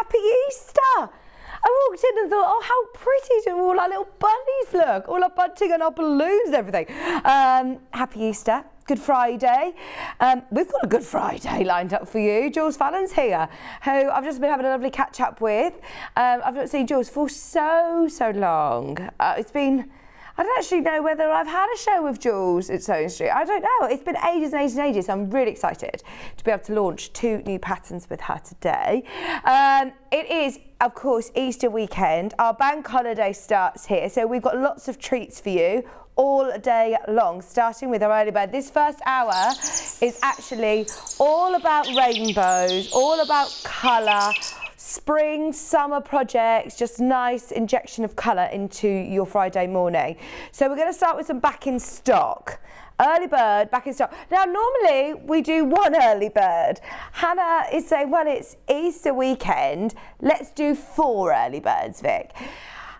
Happy Easter. I walked in and thought, oh, how pretty do all our little bunnies look, all our bunting and our balloons and everything. Happy Easter, Good Friday. We've got a Good Friday lined up for you. Jules Fallon's here, who I've just been having a lovely catch up with. I've not seen Jules for so long. It's been, I don't actually know whether I've had a show with Jules at Sewing Street. I don't know. It's been ages and ages and ages. So I'm really excited to be able to launch 2 new patterns with her today. It is, of course, Easter weekend. Our bank holiday starts here. So we've got lots of treats for you all day long, starting with our early bird. This first hour is actually all about rainbows, all about colour, spring, summer projects, just nice injection of colour into your Friday morning. So we're going to start with some back in stock. Early bird, back in stock. Now, normally we do 1 early bird. Hannah is saying, well, it's Easter weekend. Let's do 4 early birds, Vic.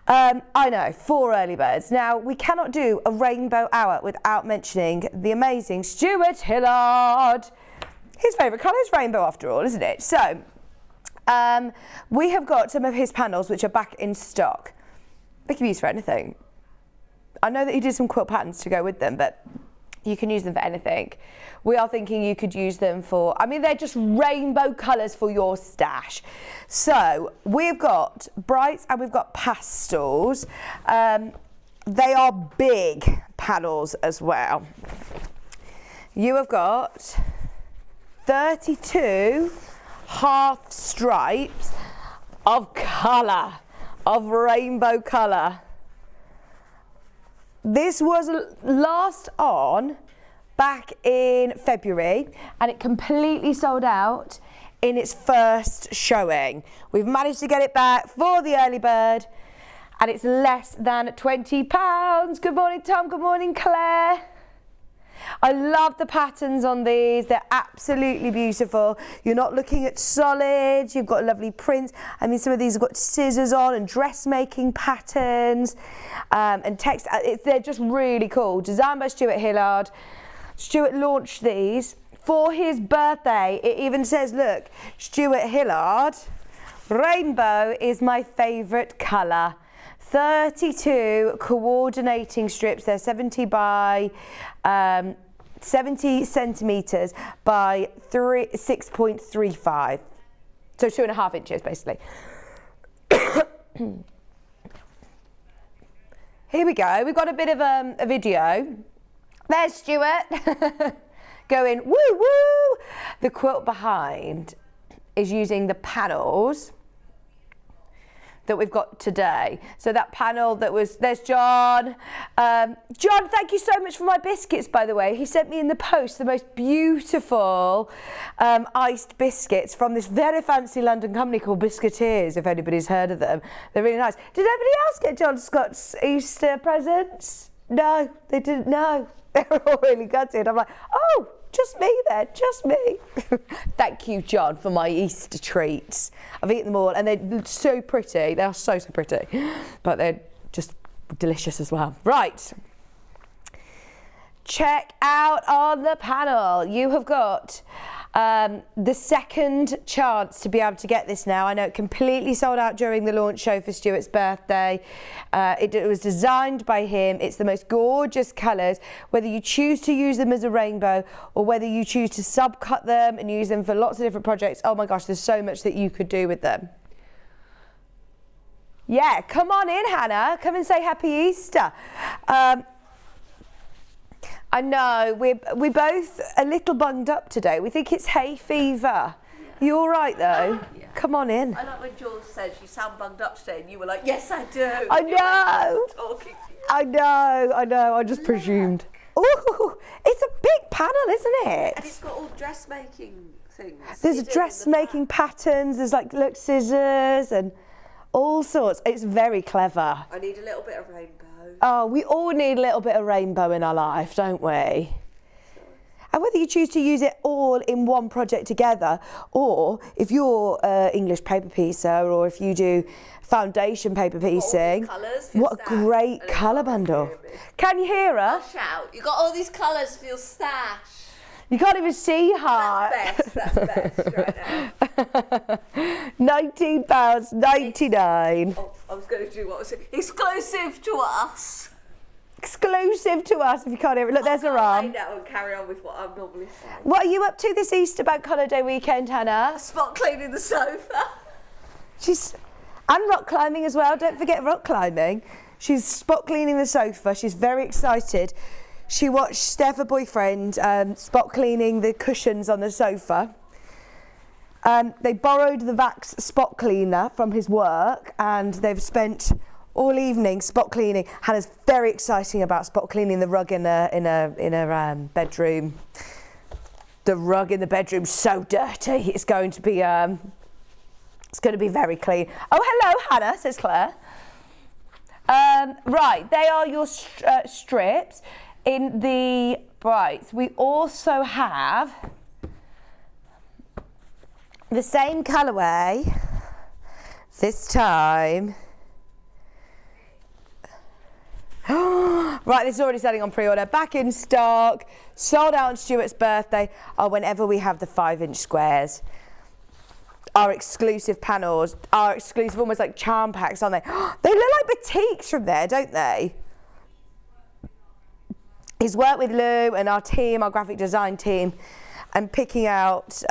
I know, 4 early birds. Now, we cannot do a rainbow hour without mentioning the amazing Stuart Hillard. His favourite colour is rainbow, after all, isn't it? So, we have got some of his panels which are back in stock. They can be used for anything. I know that he did some quilt patterns to go with them, but you can use them for anything. We are thinking you could use them for, I mean, they're just rainbow colours for your stash. So we've got brights and we've got pastels. They are big panels as well. You have got 32 half stripes of colour, of rainbow colour. This was last on back in February and it completely sold out in its first showing. We've managed to get it back for the early bird and it's less than £20. Good morning, Tom. Good morning, Claire. I love the patterns on these. They're absolutely beautiful. You're not looking at solids. You've got lovely prints. I mean, some of these have got scissors on and dressmaking patterns and text. They're just really cool. Designed by Stuart Hillard. Stuart launched these for his birthday. It even says, look, Stuart Hillard, rainbow is my favourite colour. 32 coordinating strips. They're 70 by 70 centimetres by 6.35. So 2.5 inches basically. Here we go. We've got a bit of a video. There's Stuart going woo woo. The quilt behind is using the panels that we've got today. So that panel that was, there's John. John, thank you so much for my biscuits, by the way. He sent me in the post the most beautiful iced biscuits from this very fancy London company called Biscuiteers, if anybody's heard of them. They're really nice. Did anybody else get John Scott's Easter presents? No, they didn't know. They were all really gutted. I'm like, oh, just me there, just me. Thank you, John, for my Easter treats. I've eaten them all and they're so pretty. They are so pretty, but they're just delicious as well. Right. Check out on the panel. You have got the second chance to be able to get this now. I know it completely sold out during the launch show for Stuart's birthday. It was designed by him. It's the most gorgeous colours, whether you choose to use them as a rainbow or whether you choose to subcut them and use them for lots of different projects. Oh my gosh, there's so much that you could do with them. Yeah, come on in, Hannah. Come and say Happy Easter. I know, we're both a little bunged up today. We think it's hay fever. Yeah. You all right, though? Yeah. Come on in. I like when Jules said you sound bunged up today and you were like, yes, I do. I know. Talking to you. I know. I just presumed. Ooh, it's a big panel, isn't it? And it's got all dressmaking things. There's dressmaking patterns. There's like, look, scissors and all sorts. It's very clever. I need a little bit of rainbow. Oh, we all need a little bit of rainbow in our life, don't we? And whether you choose to use it all in one project together, or if you're English paper piecer, or if you do foundation paper piecing, what a great colour bundle. Can you hear us? Shout. You got all these colours for your stash. You can't even see her. That's best right now. £19.99. Oh, I was going to do what was it? Exclusive to us. Exclusive to us, if you can't hear it. Look, there's her I'll arm. lay down and carry on with what I'm normally saying. What are you up to this Easter bank holiday weekend, Hannah? Spot cleaning the sofa. And rock climbing as well. Don't forget rock climbing. She's spot cleaning the sofa. She's very excited. She watched Steph, her boyfriend, spot cleaning the cushions on the sofa. They borrowed the Vax spot cleaner from his work, and they've spent all evening spot cleaning. Hannah's very exciting about spot cleaning the rug in her bedroom. The rug in the bedroom's so dirty. It's going to be very clean. Oh, hello, Hannah, says Claire. Right, they are your strips. In the brights, we also have the same colourway this time. Right, this is already selling on pre-order. Back in stock, sold out on Stuart's birthday. Oh, whenever we have the 5-inch squares. Our exclusive panels, our exclusive, almost like charm packs, aren't they? They look like boutiques from there, don't they? He's worked with Lou and our team, our graphic design team, and picking out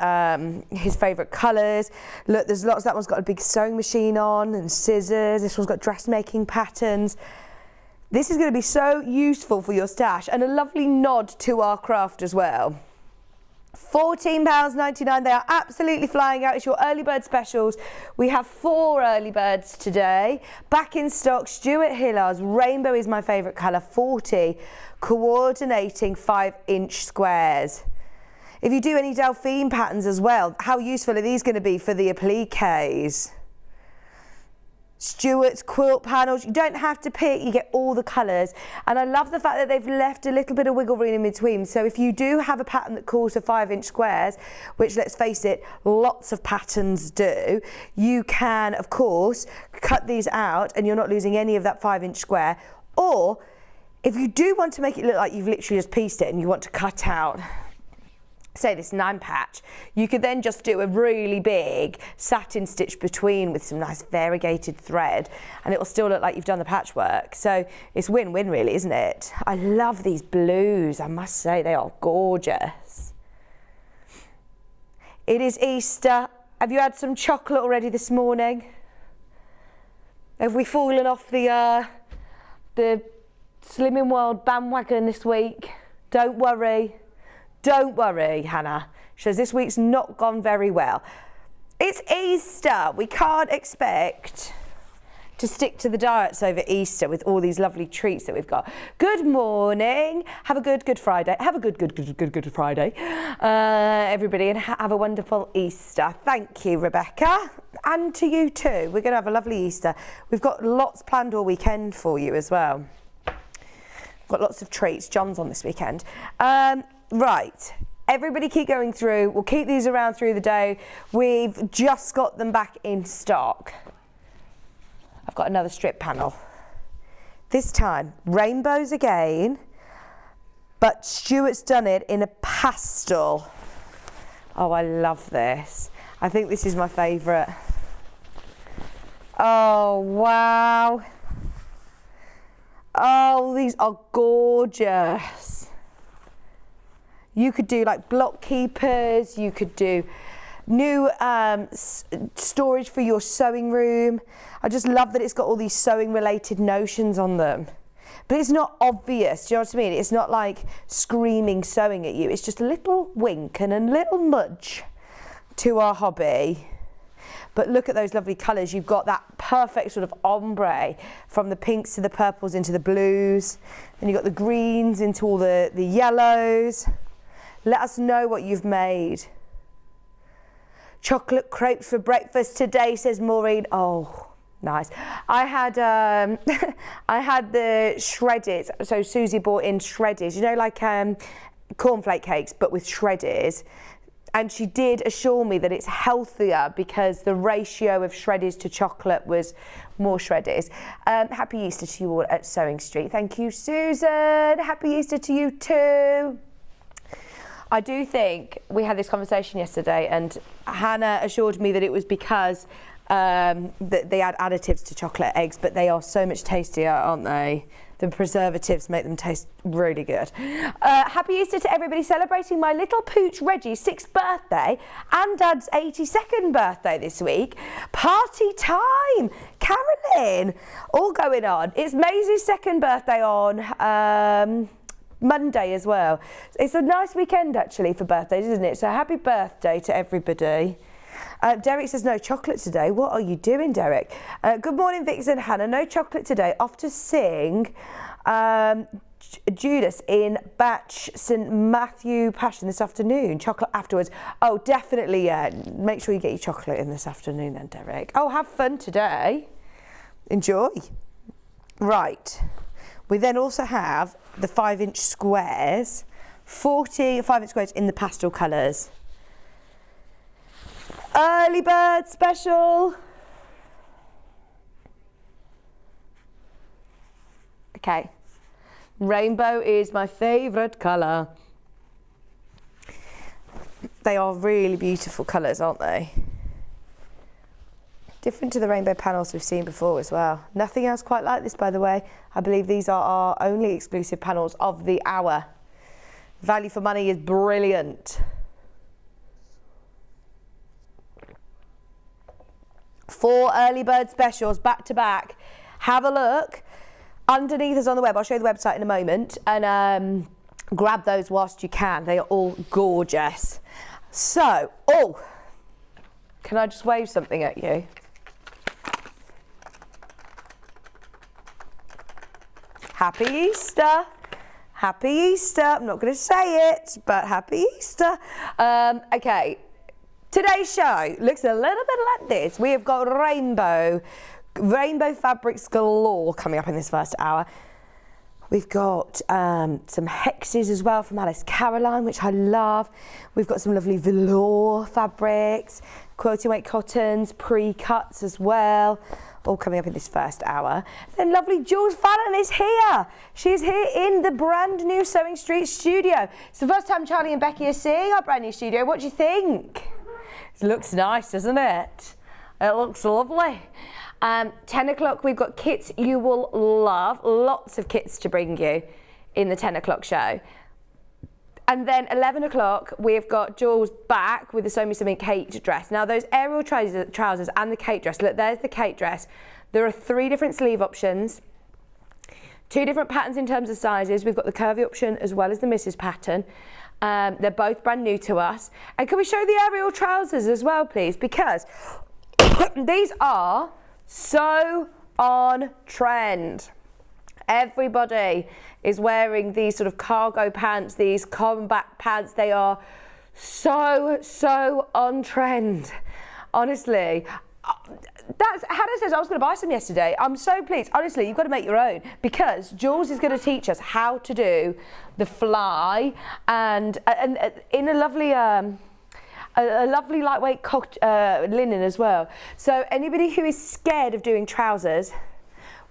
his favourite colours. Look, there's lots. That one's got a big sewing machine on and scissors. This one's got dressmaking patterns. This is going to be so useful for your stash and a lovely nod to our craft as well. £14.99. They are absolutely flying out. It's your early bird specials. We have 4 early birds today. Back in stock, Stuart Hillard's Rainbow is my favourite colour, 40 coordinating 5-inch squares. If you do any Delphine patterns as well, how useful are these going to be for the appliques? Stuart's quilt panels, you don't have to pick, you get all the colours. And I love the fact that they've left a little bit of wiggle room in between. So if you do have a pattern that calls for 5-inch squares, which let's face it, lots of patterns do, you can, of course, cut these out and you're not losing any of that 5-inch square. Or if you do want to make it look like you've literally just pieced it and you want to cut out, say this 9 patch, you could then just do a really big satin stitch between with some nice variegated thread and it will still look like you've done the patchwork. So it's win-win really, isn't it? I love these blues, I must say they are gorgeous. It is Easter. Have you had some chocolate already this morning? Have we fallen off the Slimming World bandwagon this week? Don't worry. Don't worry, Hannah. She says this week's not gone very well. It's Easter. We can't expect to stick to the diets over Easter with all these lovely treats that we've got. Good morning. Have a good Friday. Have a good Friday, everybody, and have a wonderful Easter. Thank you, Rebecca, and to you too. We're going to have a lovely Easter. We've got lots planned all weekend for you as well. Got lots of treats. John's on this weekend. Right, everybody keep going through. We'll keep these around through the day. We've just got them back in stock. I've got another strip panel. This time, rainbows again, but Stuart's done it in a pastel. Oh, I love this. I think this is my favourite. Oh, wow. Oh, these are gorgeous. You could do like block keepers, you could do new storage for your sewing room. I just love that it's got all these sewing related notions on them. But it's not obvious, do you know what I mean? It's not like screaming sewing at you. It's just a little wink and a little nudge to our hobby. But look at those lovely colours. You've got that perfect sort of ombre from the pinks to the purples into the blues. And you've got the greens into all the yellows. Let us know what you've made. Chocolate crepes for breakfast today, says Maureen. Oh, nice. I had I had the shredders. So Susie bought in shredders. You know, like cornflake cakes, but with shredders. And she did assure me that it's healthier because the ratio of shredders to chocolate was more shredders. Happy Easter to you all at Sewing Street. Thank you, Susan. Happy Easter to you too. I do think we had this conversation yesterday, and Hannah assured me that it was because that they add additives to chocolate eggs, but they are so much tastier, aren't they? The preservatives make them taste really good. Happy Easter to everybody celebrating my little pooch Reggie's 6th birthday and Dad's 82nd birthday this week. Party time! Carolyn! All going on. It's Maisie's 2nd birthday on Monday as well. It's a nice weekend actually for birthdays, isn't it? So happy birthday to everybody. Derek says no chocolate today. What are you doing, Derek? Good morning, Vix and Hannah. No chocolate today. Off to sing Judas in Batch St Matthew Passion this afternoon. Chocolate afterwards. Oh, definitely, yeah. Make sure you get your chocolate in this afternoon then, Derek. Oh, have fun today. Enjoy. Right. We then also have the 5-inch squares. 40 5-inch squares in the pastel colours. Early bird special. Okay. Rainbow is my favourite colour. They are really beautiful colours, aren't they? Different to the rainbow panels we've seen before as well. Nothing else quite like this, by the way. I believe these are our only exclusive panels of the hour. Value for money is brilliant. 4 early bird specials back to back. Have a look. Underneath is on the web. I'll show you the website in a moment. And grab those whilst you can. They are all gorgeous. So, can I just wave something at you? Happy Easter. Happy Easter. I'm not going to say it, but happy Easter. Okay. Today's show looks a little bit like this. We have got rainbow fabrics galore coming up in this first hour. We've got some hexes as well from Alice Caroline, which I love. We've got some lovely velour fabrics, quilting weight cottons, pre-cuts as well, all coming up in this first hour. Then lovely Jules Fallon is here. She's here in the brand new Sewing Street studio. It's the first time Charlie and Becky are seeing our brand new studio. What do you think? It looks nice, doesn't it? It looks lovely. 10 o'clock, we've got kits you will love. Lots of kits to bring you in the 10 o'clock show. And then 11 o'clock, we've got Jules back with the Sew Me Something Kate dress. Now, those Ariel trousers and the Kate dress, look, there's the Kate dress. There are 3 different sleeve options, 2 different patterns in terms of sizes. We've got the curvy option as well as the Mrs. pattern. They're both brand new to us. And can we show the Ariel trousers as well, please? Because these are so on trend. Everybody is wearing these sort of cargo pants, these combat pants. They are so on trend. Honestly. Hannah says I was going to buy some yesterday. I'm so pleased. Honestly, you've got to make your own because Jules is going to teach us how to do the fly and in a lovely lightweight linen as well. So anybody who is scared of doing trousers,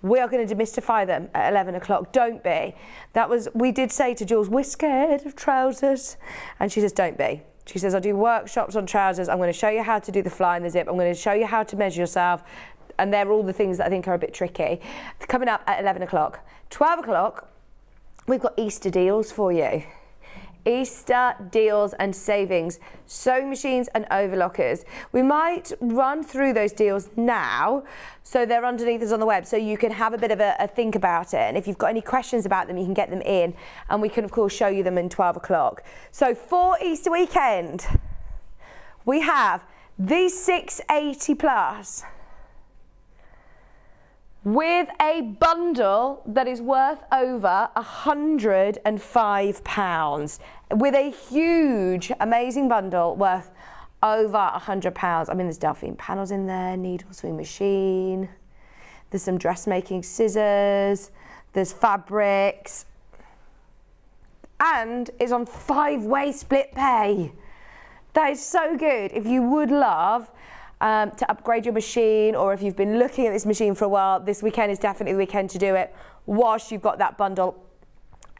we are going to demystify them at 11 o'clock. Don't be. We did say to Jules, we're scared of trousers. And she says, don't be. She says, I do workshops on trousers. I'm going to show you how to do the fly and the zip. I'm going to show you how to measure yourself. And they're all the things that I think are a bit tricky. Coming up at 11 o'clock. 12 o'clock, we've got Easter deals for you. Easter deals and savings, sewing machines and overlockers. We might run through those deals now, so they're underneath us on the web, so you can have a bit of a think about it. And if you've got any questions about them, you can get them in, and we can of course show you them in 12 o'clock. So for Easter weekend, we have these 680 plus with a bundle that is worth over £105, with a huge, amazing bundle worth over £100. I mean, there's Delphine panels in there, needle sewing machine, there's some dressmaking scissors, there's fabrics, and it's on 5-way split pay. That is so good. If you would love to upgrade your machine, or if you've been looking at this machine for a while, this weekend is definitely the weekend to do it whilst you've got that bundle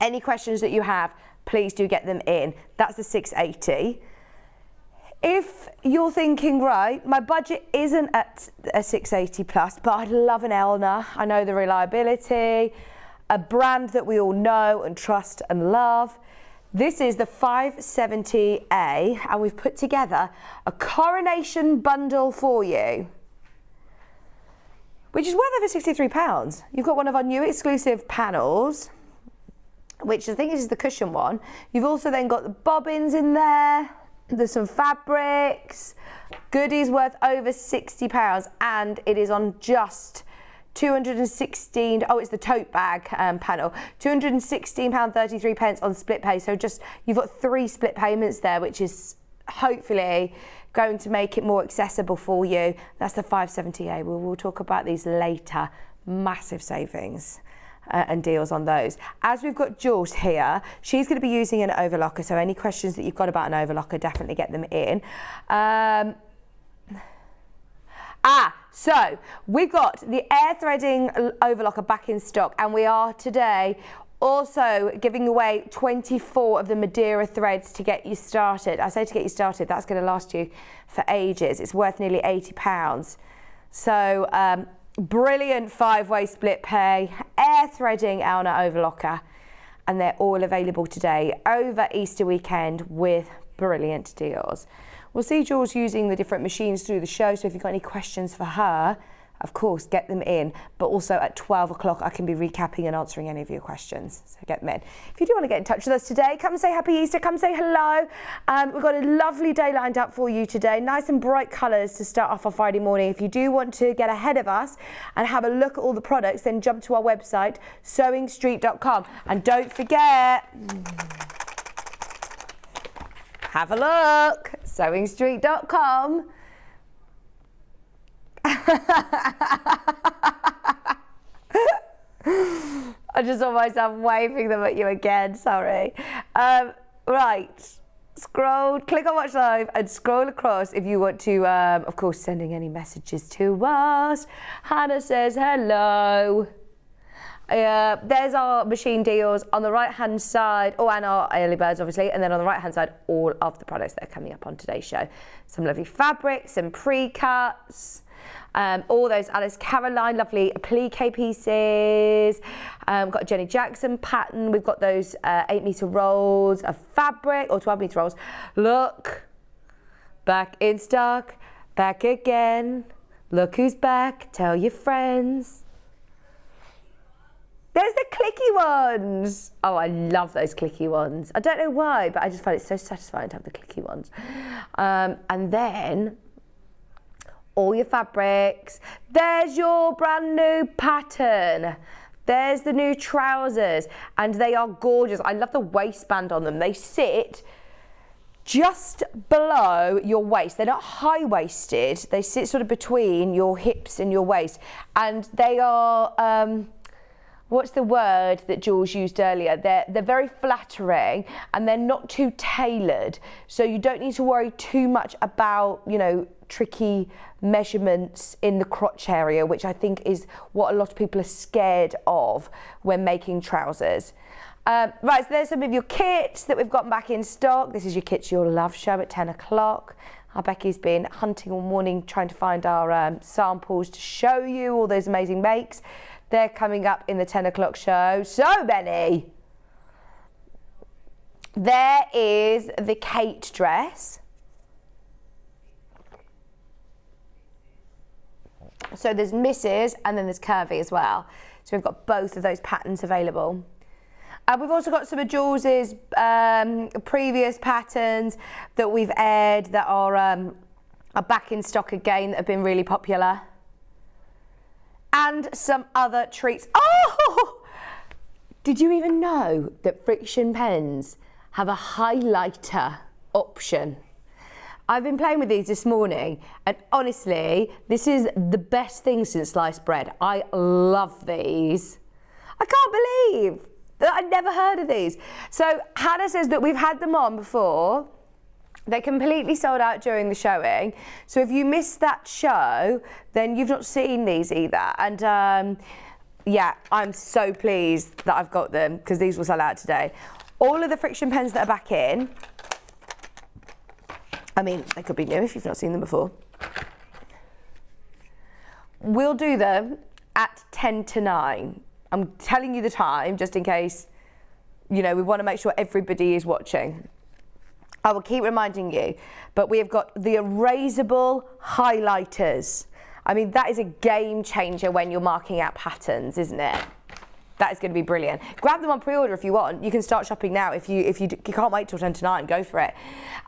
Any questions that you have, please do get them in. That's the 680. If you're thinking, right, my budget isn't at a 680 plus, but I'd love an Elna. I know the reliability, a brand that we all know and trust and love. This is the 570A, and we've put together a coronation bundle for you, which is worth over £63. You've got one of our new exclusive panels, which I think is the cushion one. You've also then got the bobbins in there. There's some fabrics, goodies worth over £60, and it is on just 216. Oh, it's the tote bag panel. £216.33 on split pay. So just you've got 3 split payments there, which is hopefully going to make it more accessible for you. That's the 570A. We'll talk about these later. Massive savings. And deals on those. As we've got Jules here, she's going to be using an overlocker, so any questions that you've got about an overlocker, definitely get them in. So we've got the air threading overlocker back in stock, and we are today also giving away 24 of the Madeira threads to get you started. I say to get you started, that's going to last you for ages. It's worth nearly £80. So brilliant 5-way split pay, air threading Elna overlocker, and they're all available today over Easter weekend with brilliant deals. We'll see Jules using the different machines through the show, so if you've got any questions for her, of course, get them in. But also at 12 o'clock, I can be recapping and answering any of your questions, so get them in. If you do want to get in touch with us today, come and say happy Easter, come say hello. We've got a lovely day lined up for you today. Nice and bright colours to start off on Friday morning. If you do want to get ahead of us and have a look at all the products, then jump to our website, sewingstreet.com. And don't forget, have a look, sewingstreet.com. I just saw myself waving them at you again, sorry. Right, click on Watch Live and scroll across if you want to, of course, sending any messages to us. Hannah says hello. There's our machine deals on the right hand side, and our early birds obviously, and then on the right hand side all of the products that are coming up on today's show. Some lovely fabrics and pre-cuts, all those Alice Caroline lovely applique pieces. Got a Jenny Jackson pattern. We've got those 8-metre rolls of fabric, or 12-metre rolls. Look, back in stock, back again. Look who's back, tell your friends. There's the clicky ones. Oh, I love those clicky ones. I don't know why, but I just find it so satisfying to have the clicky ones. And then all your fabrics. There's your brand new pattern. There's the new trousers, and they are gorgeous. I love the waistband on them. They sit just below your waist. They're not high-waisted. They sit sort of between your hips and your waist, and they are what's the word that Jules used earlier? They're very flattering, and they're not too tailored, so you don't need to worry too much about, you know, tricky measurements in the crotch area, which I think is what a lot of people are scared of when making trousers. Right, so there's some of your kits that we've got back in stock. This is your kits you'll love show at 10 o'clock. Our Becky's been hunting all morning trying to find our samples to show you all those amazing makes. They're coming up in the 10 o'clock show. So many. There is the Kate dress. So there's Mrs. and then there's Curvy as well. So we've got both of those patterns available. We've also got some of Jules's previous patterns that we've aired that are back in stock again, that have been really popular. And some other treats. Oh! Did you even know that Friction pens have a highlighter option? I've been playing with these this morning, and honestly, this is the best thing since sliced bread. I love these. I can't believe that I'd never heard of these. So Hannah says that we've had them on before. They're completely sold out during the showing. So if you missed that show, then you've not seen these either. And Yeah, I'm so pleased that I've got them because these will sell out today. All of the friction pens that are back in, I mean, they could be new if you've not seen them before. We'll do them at 10 to 9. I'm telling you the time just in case, you know, we want to make sure everybody is watching. I will keep reminding you, but we have got the erasable highlighters. I mean, that is a game changer when you're marking out patterns, isn't it? That is going to be brilliant. Grab them on pre-order if you want. You can start shopping now if you can't wait till 10 to 9. Go for it.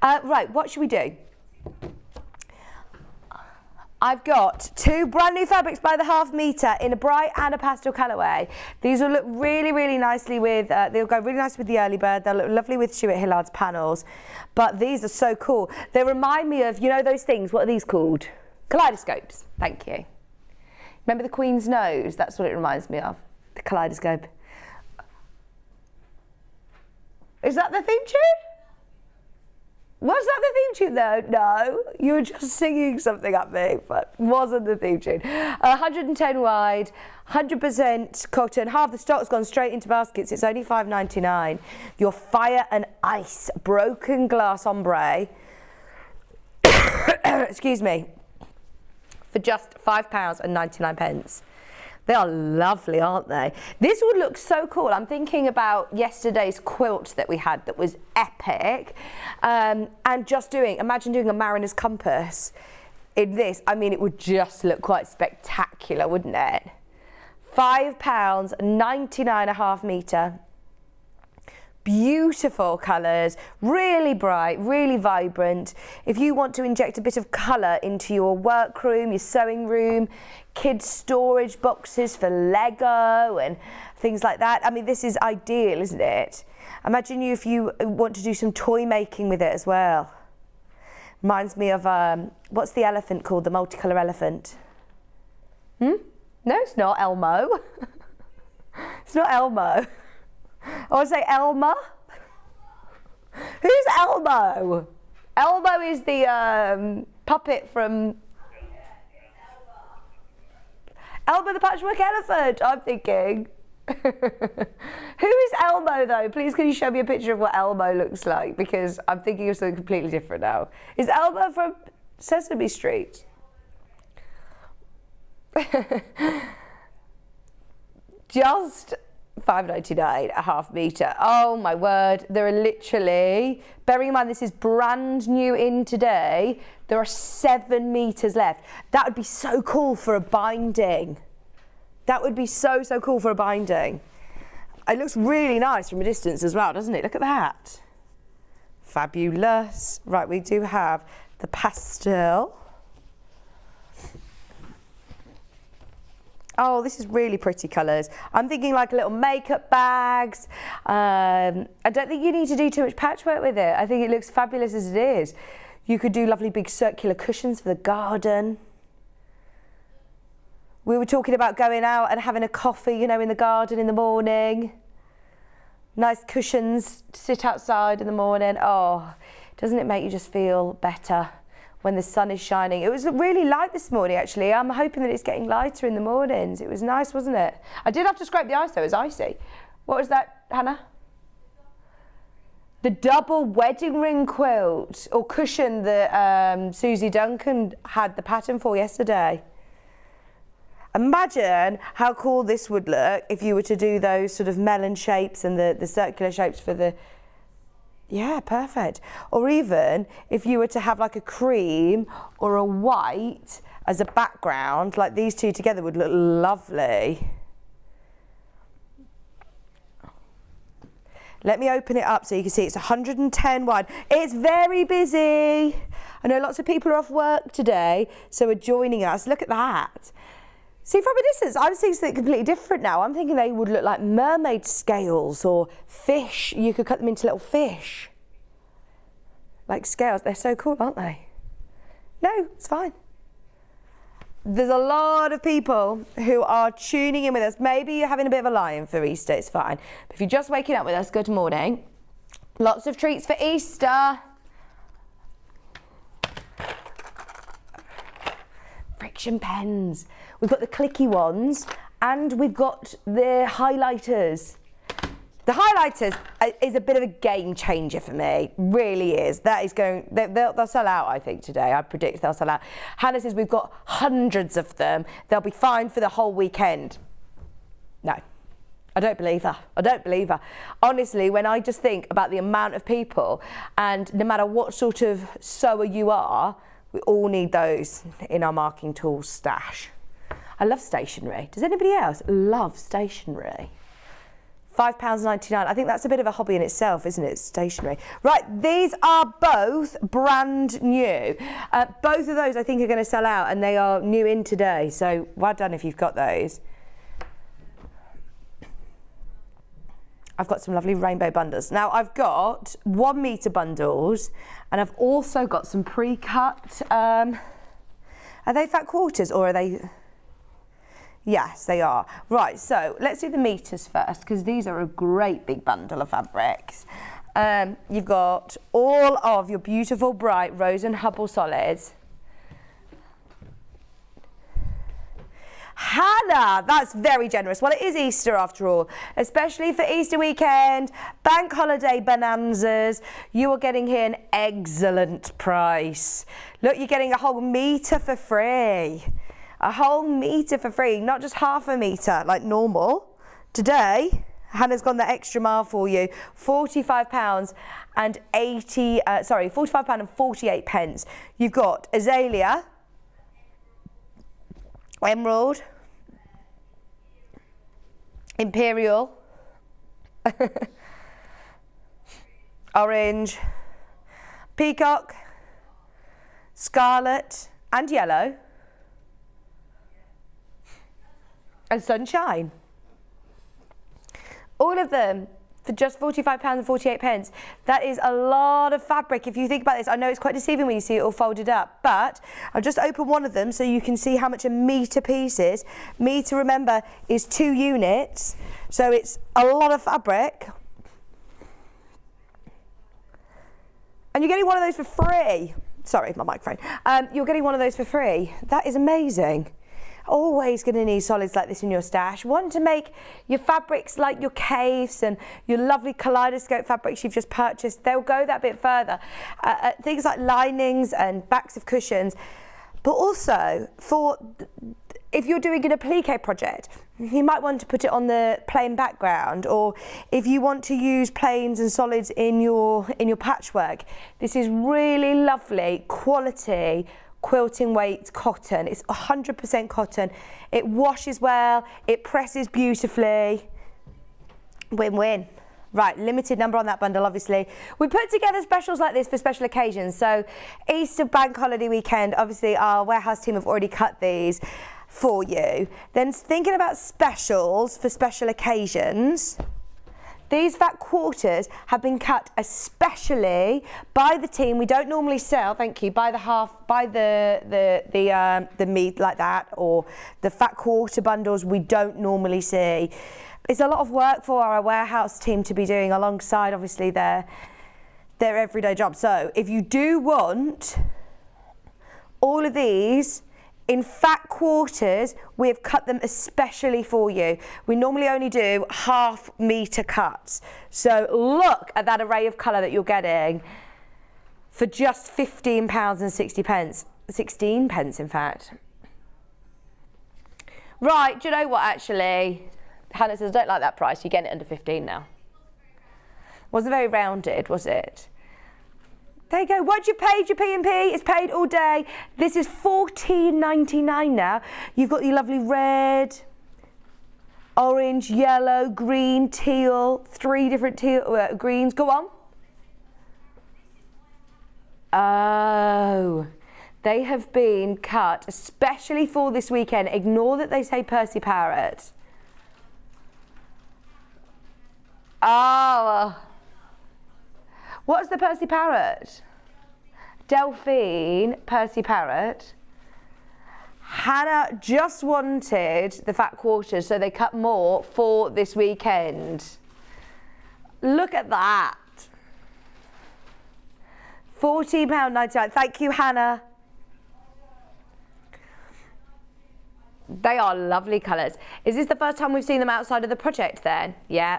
Right, what should we do? I've got 2 brand new fabrics by the half metre in a bright and a pastel colourway. These will look really, really nicely with, they'll go really nice with the early bird. They'll look lovely with Stuart Hillard's panels. But these are so cool. They remind me of, you know those things, what are these called? Kaleidoscopes. Thank you. Remember the Queen's nose? That's what it reminds me of. The kaleidoscope. Is that the theme tune? Was that the theme tune though? No, you were just singing something at me, but wasn't the theme tune. 110 wide, 100% cotton. Half the stock's gone straight into baskets. It's only £5.99. Your fire and ice broken glass ombre. Excuse me. For just £5.99. They are lovely, aren't they? This would look so cool. I'm thinking about yesterday's quilt that we had that was epic. And just imagine doing a mariner's compass in this. I mean, it would just look quite spectacular, wouldn't it? £5.99 a half metre. Beautiful colours, really bright, really vibrant. If you want to inject a bit of colour into your workroom, your sewing room, kids' storage boxes for Lego and things like that, I mean, this is ideal, isn't it? Imagine if you want to do some toy making with it as well. Reminds me of, what's the elephant called, the multicolour elephant? No, it's not Elmo. It's not Elmo. I want to say Elma. Who's Elmo? Elmo is the puppet from... Elmo the Patchwork Elephant, I'm thinking. Who is Elmo though? Please can you show me a picture of what Elmo looks like? Because I'm thinking of something completely different now. Is Elmo from Sesame Street? Just £5.99 a half metre. Oh my word, there are literally, bearing in mind this is brand new in today, there are 7 metres left. That would be so cool for a binding. That would be so cool for a binding. It looks really nice from a distance as well, doesn't it? Look at that. Fabulous. Right, we do have the pastel. Oh, this is really pretty colours. I'm thinking like little makeup bags. I don't think you need to do too much patchwork with it. I think it looks fabulous as it is. You could do lovely big circular cushions for the garden. We were talking about going out and having a coffee, you know, in the garden in the morning. Nice cushions to sit outside in the morning. Oh, doesn't it make you just feel better when the sun is shining? It was really light this morning, actually. I'm hoping that it's getting lighter in the mornings. It was nice, wasn't it? I did have to scrape the ice, though. It was icy. What was that, Hannah? The double wedding ring quilt or cushion that Susie Duncan had the pattern for yesterday. Imagine how cool this would look if you were to do those sort of melon shapes and the circular shapes for the... Yeah, perfect. Or even if you were to have like a cream or a white as a background, like these two together would look lovely. Let me open it up so you can see it's 110 wide. It's very busy. I know lots of people are off work today, so are joining us. Look at that. See, from a distance, I'm seeing something completely different now. I'm thinking they would look like mermaid scales or fish. You could cut them into little fish. Like scales. They're so cool, aren't they? No, it's fine. There's a lot of people who are tuning in with us. Maybe you're having a bit of a lie-in for Easter, it's fine. But if you're just waking up with us, good morning. Lots of treats for Easter. Friction pens. We've got the clicky ones And we've got the highlighters. The highlighters is a bit of a game changer for me, really is. That is going, they'll sell out, I think, today. I predict they'll sell out. Hannah says we've got hundreds of them. They'll be fine for the whole weekend. No, I don't believe her. I don't believe her. Honestly, when I just think about the amount of people, and no matter what sort of sewer you are, we all need those in our marking tools stash. I love stationery. Does anybody else love stationery? £5.99. I think that's a bit of a hobby in itself, isn't it? Stationery. Right, these are both brand new. Both of those I think are going to sell out, and they are new in today. So well done if you've got those. I've got some lovely rainbow bundles. Now I've got 1 metre bundles, and I've also got some pre-cut. Are they fat quarters or are they? Yes, they are. Right, so let's do the meters first, because these are a great big bundle of fabrics. You've got all of your beautiful bright Rose and Hubble solids. Hannah, that's very generous. Well, it is Easter after all, especially for Easter weekend, bank holiday bonanzas. You are getting here an excellent price. Look, you're getting a whole metre for free. A whole metre for free, not just half a metre like normal. Today, Hannah's gone the extra mile for you. £45 and £45 and 48 pence. You've got azalea, emerald, imperial, orange, peacock, scarlet and yellow, and sunshine. All of them for just £45 and 48 pence. That is a lot of fabric if you think about this. I know it's quite deceiving when you see it all folded up, but I'll just open one of them so you can see how much a metre piece is. Metre, remember, is 2 units, so it's a lot of fabric. And you're getting one of those for free. Sorry, my microphone. You're getting one of those for free. That is amazing. Always going to need solids like this in your stash. Want to make your fabrics like your caves and your lovely kaleidoscope fabrics you've just purchased. They'll go that bit further. Things like linings and backs of cushions. But also, for if you're doing an applique project, you might want to put it on the plain background, or if you want to use plains and solids in your patchwork. This is really lovely quality quilting weight cotton. It's 100% cotton. It washes well, it presses beautifully. Win-win. Right, limited number on that bundle, obviously. We put together specials like this for special occasions. So Easter bank holiday weekend, obviously our warehouse team have already cut these for you. Then thinking about specials for special occasions, these fat quarters have been cut especially by the team. We don't normally sell, thank you, by the half, by the meat like that, or the fat quarter bundles we don't normally see. It's a lot of work for our warehouse team to be doing alongside, obviously, their everyday job. So if you do want all of these in fat quarters, we have cut them especially for you. We normally only do half metre cuts. So look at that array of colour that you're getting for just £15 and 60 pence. 16 pence, in fact. Right, do you know what, actually? Hannah says, I don't like that price. You're getting it under 15 now. Wasn't very rounded, was it? There you go. Once you paid your P&P, it's paid all day. This is $14.99 now. You've got your lovely red, orange, yellow, green, teal, 3 different teal greens. Go on. Oh, they have been cut especially for this weekend. Ignore that they say Percy Parrot. Oh. What's the Percy Parrot? Delphine Percy Parrot. Hannah just wanted the fat quarters, so they cut more for this weekend. Look at that. £14.99. Thank you, Hannah. They are lovely colours. Is this the first time we've seen them outside of the project then? Yeah.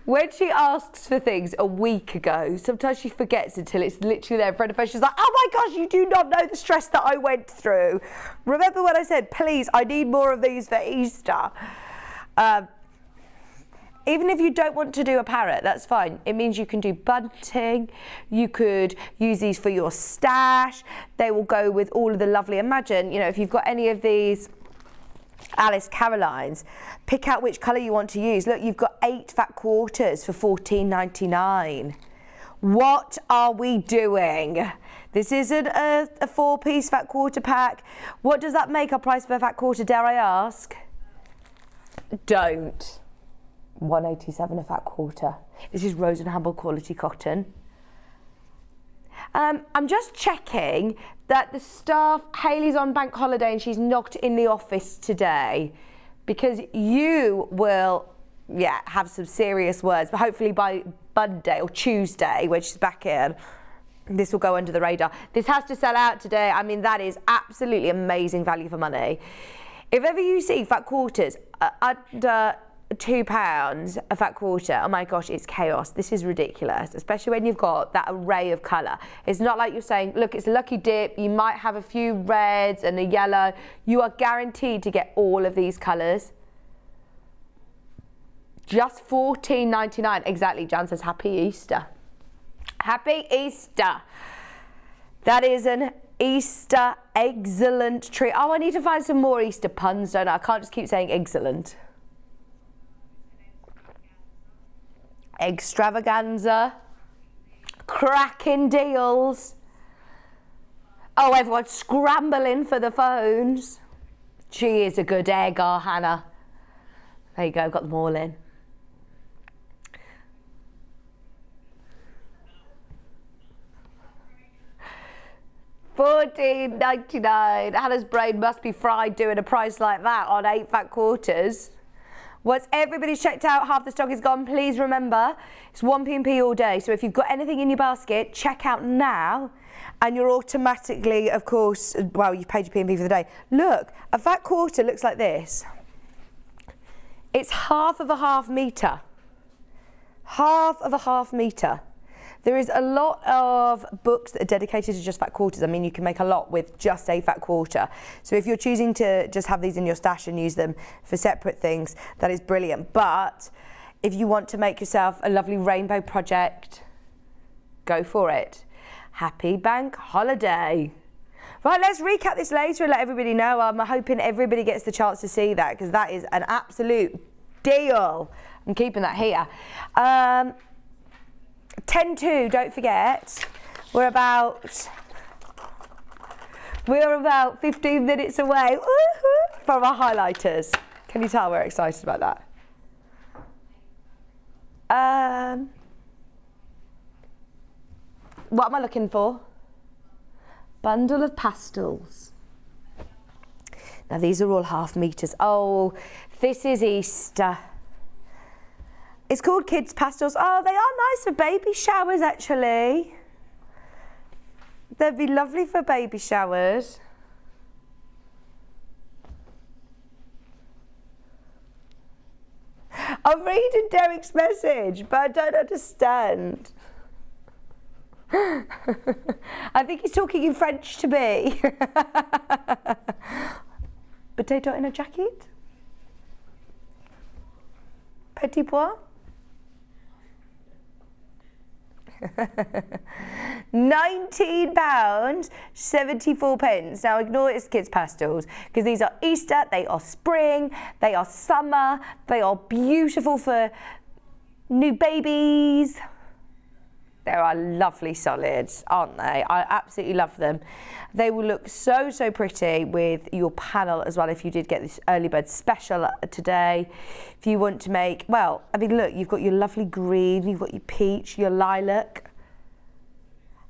When she asks for things a week ago, sometimes she forgets until it's literally there in front of her. She's like, oh my gosh, you do not know the stress that I went through. Remember when I said, please, I need more of these for Easter? Even if you don't want to do a parrot, that's fine. It means you can do bunting. You could use these for your stash. They will go with all of the lovely, imagine, you know, if you've got any of these Alice Carolines, pick out which colour you want to use. Look, you've got 8 fat quarters for $14.99. What are we doing? This isn't a 4-piece fat quarter pack. What does that make our price per fat quarter, dare I ask? Don't. $1.87 a fat quarter. This is Rose and Humble quality cotton. I'm just checking that the staff, Hayley's on bank holiday and she's not in the office today, because you will, have some serious words, but hopefully by Monday or Tuesday, when she's back in, this will go under the radar. This has to sell out today. I mean, that is absolutely amazing value for money. If ever you see fat quarters under £2 a fat quarter, oh my gosh, it's chaos. This is ridiculous, especially when you've got that array of colour. It's not like you're saying, look, it's a lucky dip, you might have a few reds and a yellow. You are guaranteed to get all of these colours. Just $14.99. Exactly, Jan says happy Easter. Happy Easter. That is an Easter excellent treat. Oh, I need to find some more Easter puns, don't I? I can't just keep saying excellent. Extravaganza, cracking deals. Oh, everyone's scrambling for the phones. She is a good egg, our Hannah. There you go, got them all in. $14.99. Hannah's brain must be fried doing a price like that on 8 fat quarters. Once everybody's checked out, half the stock is gone. Please remember, it's 1p&p all day. So if you've got anything in your basket, check out now. And you're automatically, of course, well, you've paid your P&P for the day. Look, a fat quarter looks like this. It's half of a half metre. Half of a half metre. There is a lot of books that are dedicated to just fat quarters. I mean, you can make a lot with just a fat quarter. So if you're choosing to just have these in your stash and use them for separate things, that is brilliant. But if you want to make yourself a lovely rainbow project, go for it. Happy bank holiday. Right, let's recap this later and let everybody know. I'm hoping everybody gets the chance to see that, because that is an absolute deal. I'm keeping that here. 10-2, don't forget, we're about 15 minutes away from our highlighters. Can you tell we're excited about that? What am I looking for? Bundle of pastels. Now these are all half meters. Oh, this is Easter. It's called Kids Pastels. Oh, they are nice for baby showers, actually. They'd be lovely for baby showers. I'm reading Derek's message, but I don't understand. I think he's talking in French to me. Potato in a jacket? Petit pois? £19.74. Now ignore it's kids pastels, because these are Easter, they are spring, they are summer, they are beautiful for new babies. They are lovely solids, aren't they? I absolutely love them. They will look so, so pretty with your panel as well if you did get this early bird special today. If you want to make, well, I mean, look, you've got your lovely green, you've got your peach, your lilac.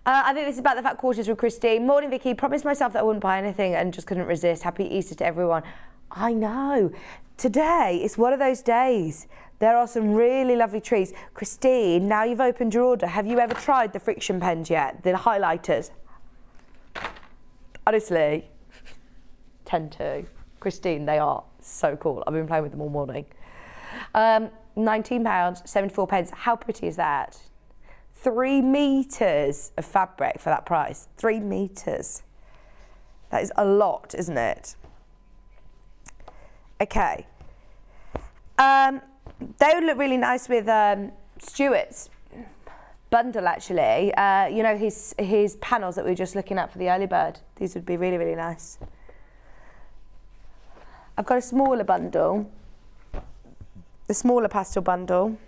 I think this is about the fat quarters with Christine. Morning, Vicky. Promised myself that I wouldn't buy anything and just couldn't resist. Happy Easter to everyone. I know. Today is one of those days. There are some really lovely trees. Christine, now you've opened your order, have you ever tried the friction pens yet? The highlighters? Honestly, 10 to. Christine, they are so cool. I've been playing with them all morning. £19, 74 pence. How pretty is that? 3 metres of fabric for that price. 3 metres. That is a lot, isn't it? Okay. They would look really nice with Stuart's bundle, actually. You know, his panels that we were just looking at for the early bird. These would be really, really nice. I've got a smaller bundle, the smaller pastel bundle.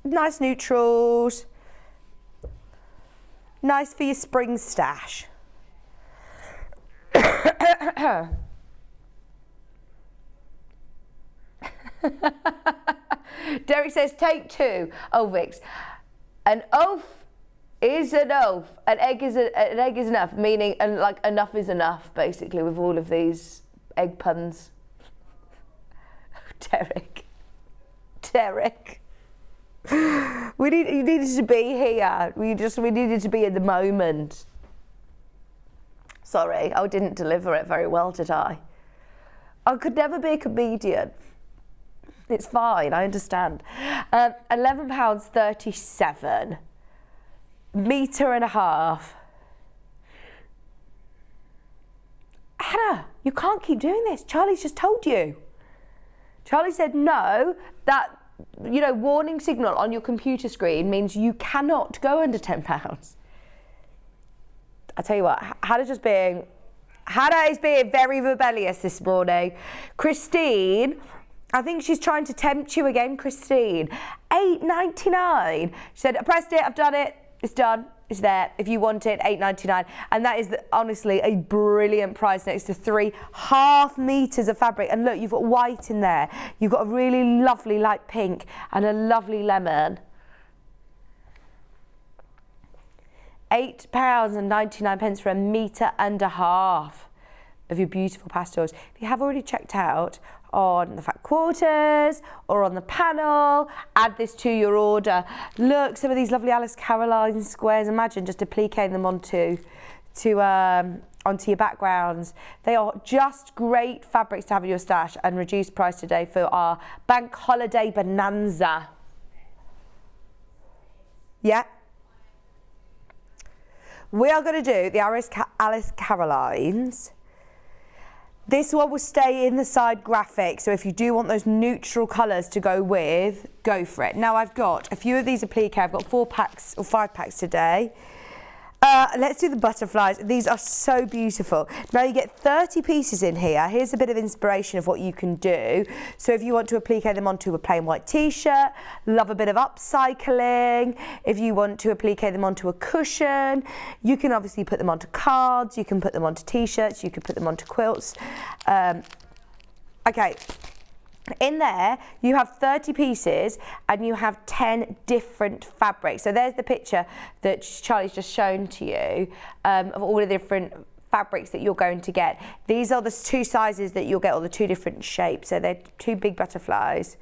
Nice neutrals. Nice for your spring stash. Derek says, take 2. Oh, Vix. An oaf is an oaf. An egg is enough, meaning like enough is enough, basically, with all of these egg puns. Derek. You needed to be here. We needed to be in the moment. Sorry, I didn't deliver it very well, did I? I could never be a comedian. It's fine, I understand. £11.37. Metre and a half. Hannah, you can't keep doing this. Charlie's just told you. Charlie said no, that, you know, warning signal on your computer screen means you cannot go under £10. I tell you what, Hannah is being very rebellious this morning. Christine, I think she's trying to tempt you again, Christine. £8.99. She said, I pressed it, I've done it, it's done, it's there. If you want it, £8.99. And that is honestly a brilliant price next to 3.5 metres of fabric. And look, you've got white in there. You've got a really lovely light pink and a lovely lemon. £8.99 for a metre and a half of your beautiful pastels. If you have already checked out on the fat quarters or on the panel, add this to your order. Look, some of these lovely Alice Caroline squares. Imagine just appliquing them onto your backgrounds. They are just great fabrics to have in your stash, and reduced price today for our bank holiday bonanza. Yeah. We are going to do the Alice Carolines. This one will stay in the side graphic, so if you do want those neutral colours to go with, go for it. Now I've got a few of these applique. I've got 4 packs or 5 packs today. Let's do the butterflies. These are so beautiful. Now you get 30 pieces in here. Here's a bit of inspiration of what you can do. So if you want to applique them onto a plain white t-shirt, love a bit of upcycling. If you want to applique them onto a cushion, you can obviously put them onto cards, you can put them onto t-shirts, you can put them onto quilts. Okay. In there, you have 30 pieces and you have 10 different fabrics. So there's the picture that Charlie's just shown to you of all the different fabrics that you're going to get. These are the 2 sizes that you'll get, or the 2 different shapes. So they're 2 big butterflies.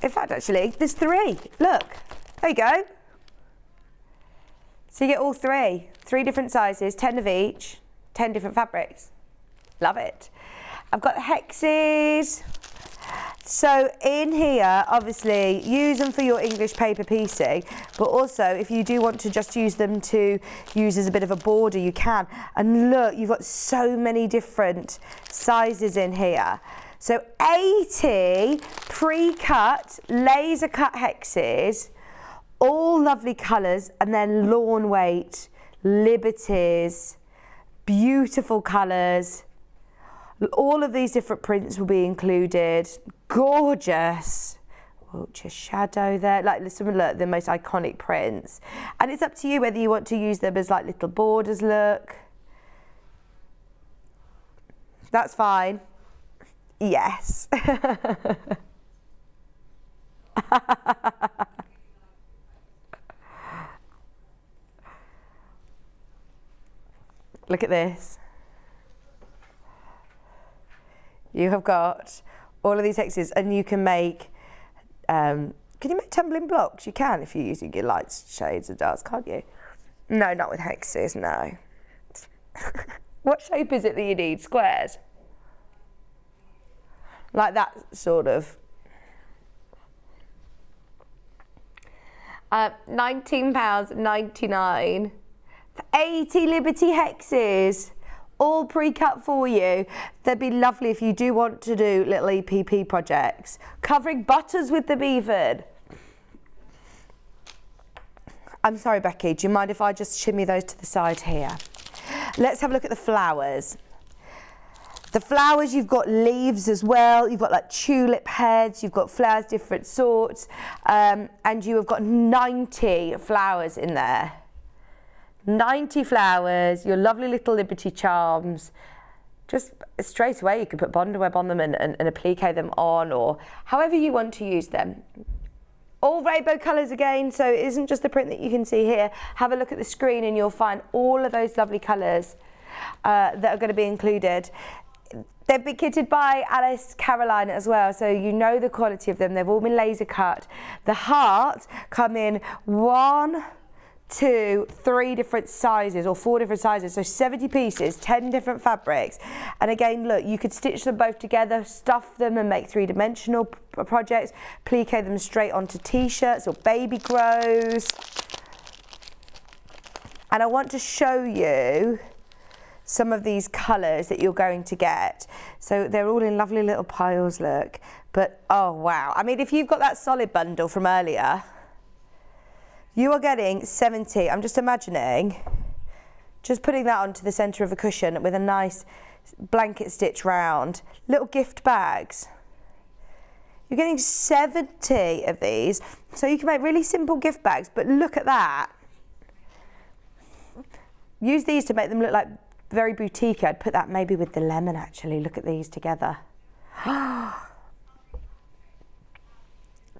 In fact, actually, there's 3. Look, there you go. So you get all 3 different sizes, 10 of each, 10 different fabrics. Love it. I've got hexes. So in here, obviously, use them for your English paper piecing, but also if you do want to just use them to use as a bit of a border, you can. And look, you've got so many different sizes in here. So 80 pre-cut, laser cut hexes, all lovely colours, and then lawn weight, liberties, beautiful colours. All of these different prints will be included. Gorgeous. Oh, just shadow there. Like some of the most iconic prints. And it's up to you whether you want to use them as like little borders, look. That's fine. Yes. Look at this. You have got all of these hexes, and you can make Can you make tumbling blocks? You can if you're using your lights, shades and darks, can't you? No, not with hexes, no. What shape is it that you need? Squares? Like that sort of. £19.99 for 80 Liberty hexes, all pre-cut for you. They'd be lovely if you do want to do little EPP projects. Covering butters with them even. I'm sorry, Becky, do you mind if I just shimmy those to the side here? Let's have a look at the flowers. The flowers, you've got leaves as well, you've got like tulip heads, you've got flowers different sorts, and you have got 90 flowers in there. 90 flowers, your lovely little Liberty charms. Just straight away you can put Bondaweb on them and applique them on, or however you want to use them. All rainbow colours again, so it isn't just the print that you can see here. Have a look at the screen and you'll find all of those lovely colours that are going to be included. They've been kitted by Alice Caroline as well, so you know the quality of them. They've all been laser cut. The hearts come in 1, 2, 3 different sizes, or 4 different sizes, so 70 pieces, 10 different fabrics. And again, look, you could stitch them both together, stuff them and make 3-dimensional projects, plique them straight onto t-shirts or baby grows. And I want to show you some of these colours that you're going to get. So they're all in lovely little piles, look. But, oh wow. I mean, if you've got that solid bundle from earlier, you are getting 70. I'm just imagining just putting that onto the centre of a cushion with a nice blanket stitch round. Little gift bags. You're getting 70 of these. So you can make really simple gift bags, but look at that. Use these to make them look like very boutique. I'd put that maybe with the lemon actually. Look at these together.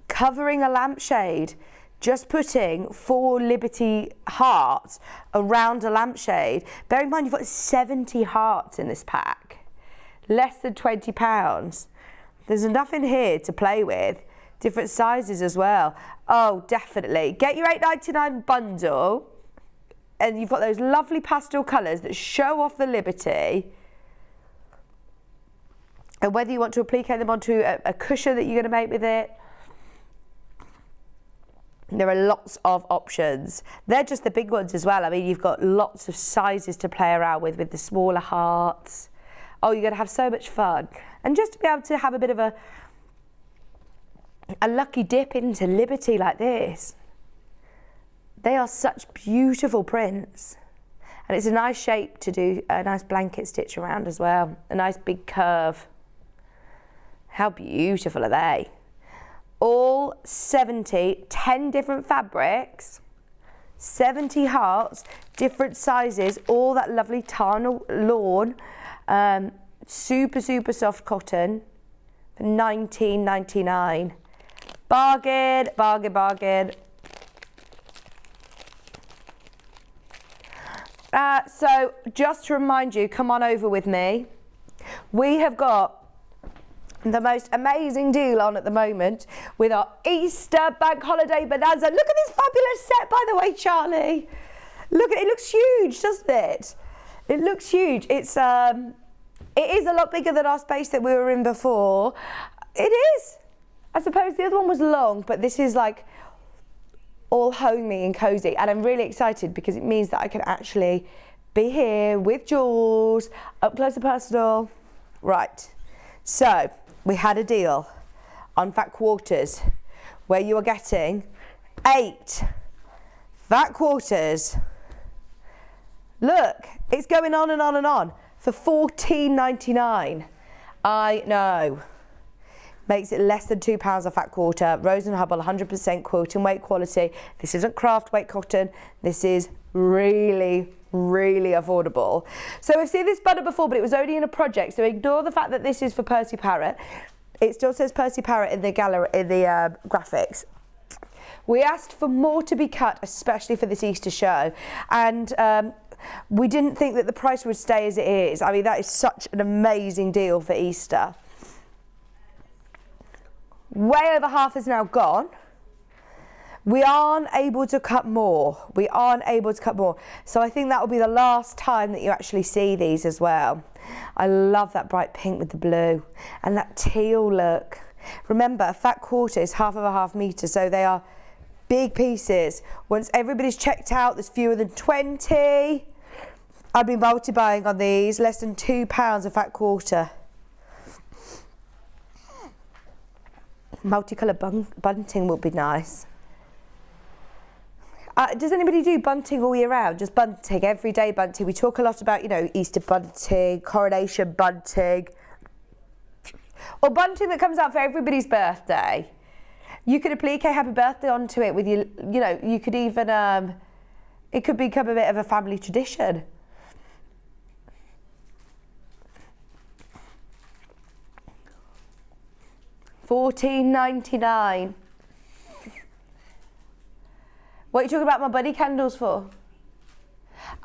Covering a lampshade. Just putting 4 Liberty hearts around a lampshade. Bear in mind you've got 70 hearts in this pack. Less than £20. There's enough in here to play with. Different sizes as well. Oh, definitely. Get your £8.99 bundle. And you've got those lovely pastel colours that show off the Liberty. And whether you want to applique them onto a cushion that you're going to make with it. There are lots of options. They're just the big ones as well. I mean, you've got lots of sizes to play around with the smaller hearts. Oh, you're going to have so much fun. And just to be able to have a bit of a lucky dip into Liberty like this. They are such beautiful prints. And it's a nice shape to do a nice blanket stitch around as well. A nice big curve. How beautiful are they? All 70, 10 different fabrics, 70 hearts, different sizes, all that lovely tarn lawn, super, super soft cotton for £19.99. Bargain, bargain, bargain. So just to remind you, come on over with me. We have got the most amazing deal on at the moment with our Easter bank holiday bonanza. Look at this fabulous set, by the way, Charlie. Look at it, looks huge, doesn't it? It looks huge. It is a lot bigger than our space that we were in before. It is. I suppose the other one was long, but this is like all homey and cozy, and I'm really excited because it means that I can actually be here with Jules, up close and personal. Right, so we had a deal on fat quarters where you are getting 8 fat quarters. Look, it's going on and on and on for £14.99. I know. Makes it less than £2 a fat quarter. Rose and Hubble, 100% quilting weight quality. This isn't craft weight cotton. This is really, really affordable. So we've seen this bundle before, but it was only in a project. So ignore the fact that this is for Percy Parrott. It still says Percy Parrott in the gallery, in the graphics. We asked for more to be cut, especially for this Easter show, and we didn't think that the price would stay as it is. I mean, that is such an amazing deal for Easter. Way over half is now gone. We aren't able to cut more. We aren't able to cut more. So I think that will be the last time that you actually see these as well. I love that bright pink with the blue and that teal look. Remember, a fat quarter is 1/2 metre, so they are big pieces. Once everybody's checked out, there's fewer than 20. I'd be multi-buying on these, less than £2 a fat quarter. Multicolour bunting would be nice. Does anybody do bunting all year round? Just bunting, everyday bunting. We talk a lot about, you know, Easter bunting, coronation bunting, or bunting that comes out for everybody's birthday. You could applique happy birthday onto it with you know, you could even, it could become a bit of a family tradition. £14.99. What are you talking about my buddy candles for?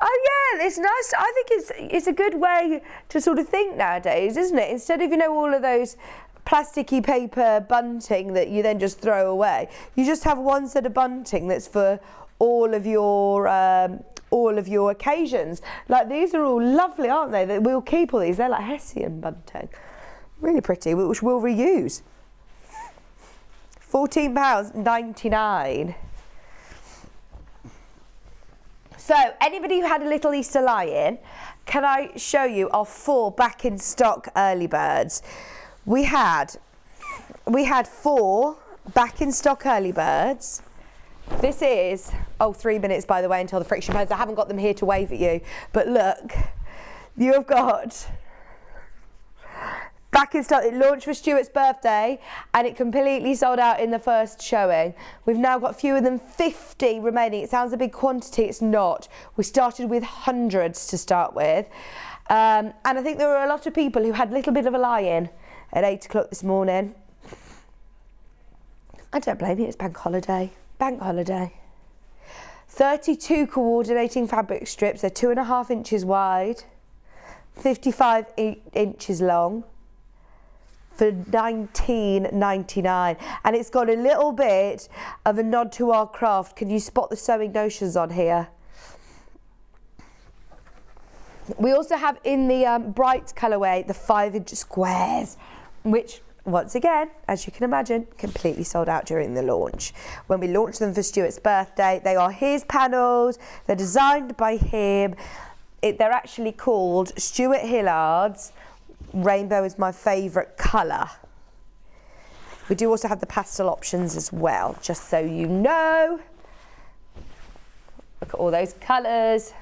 Oh yeah, it's nice. I think it's a good way to sort of think nowadays, isn't it? Instead of, you know, all of those plasticky paper bunting that you then just throw away, you just have one set of bunting that's for all of your occasions. Like these are all lovely, aren't they? We'll keep all these. They're like Hessian bunting, really pretty, which we'll reuse. £14.99. So, anybody who had a little Easter lie-in, can I show you our 4 back in stock early birds? We had 4 back in stock early birds. This is, 3 minutes by the way until the friction pens. I haven't got them here to wave at you, but look, you have got back in stock. It launched for Stuart's birthday and it completely sold out in the first showing. We've now got fewer than 50 remaining. It sounds a big quantity, it's not. We started with hundreds to start with. And I think there were a lot of people who had a little bit of a lie-in at 8 o'clock this morning. I don't blame you, it's bank holiday. Bank holiday. 32 coordinating fabric strips. They're 2.5 inches wide, 55 inches long, for £19.99, and it's got a little bit of a nod to our craft. Can you spot the sewing notions on here? We also have in the bright colourway the 5-inch squares, which once again, as you can imagine, completely sold out during the launch. When we launched them for Stuart's birthday, they are his panels, they're designed by him. They're actually called Stuart Hillard's Rainbow is my favourite colour. We do also have the pastel options as well, just so you know. Look at all those colours.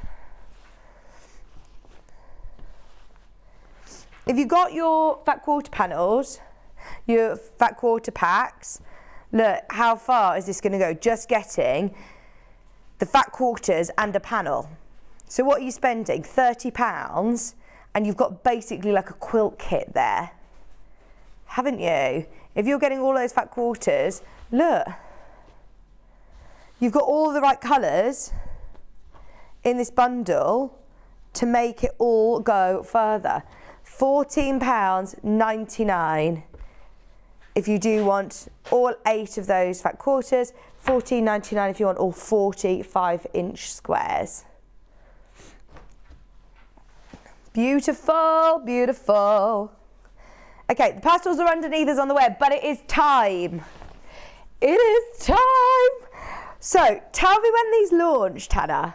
If you've got your fat quarter panels, your fat quarter packs, look, how far is this going to go? Just getting the fat quarters and a panel. So what are you spending? £30? And you've got basically like a quilt kit there, haven't you? If you're getting all those fat quarters, look, you've got all the right colours in this bundle to make it all go further. £14.99 if you do want all 8 of those fat quarters, £14.99 if you want all 45-inch squares. Beautiful, beautiful. Okay, the pastels are underneath us on the web, but it is time. It is time. So, tell me when these launched, Hannah.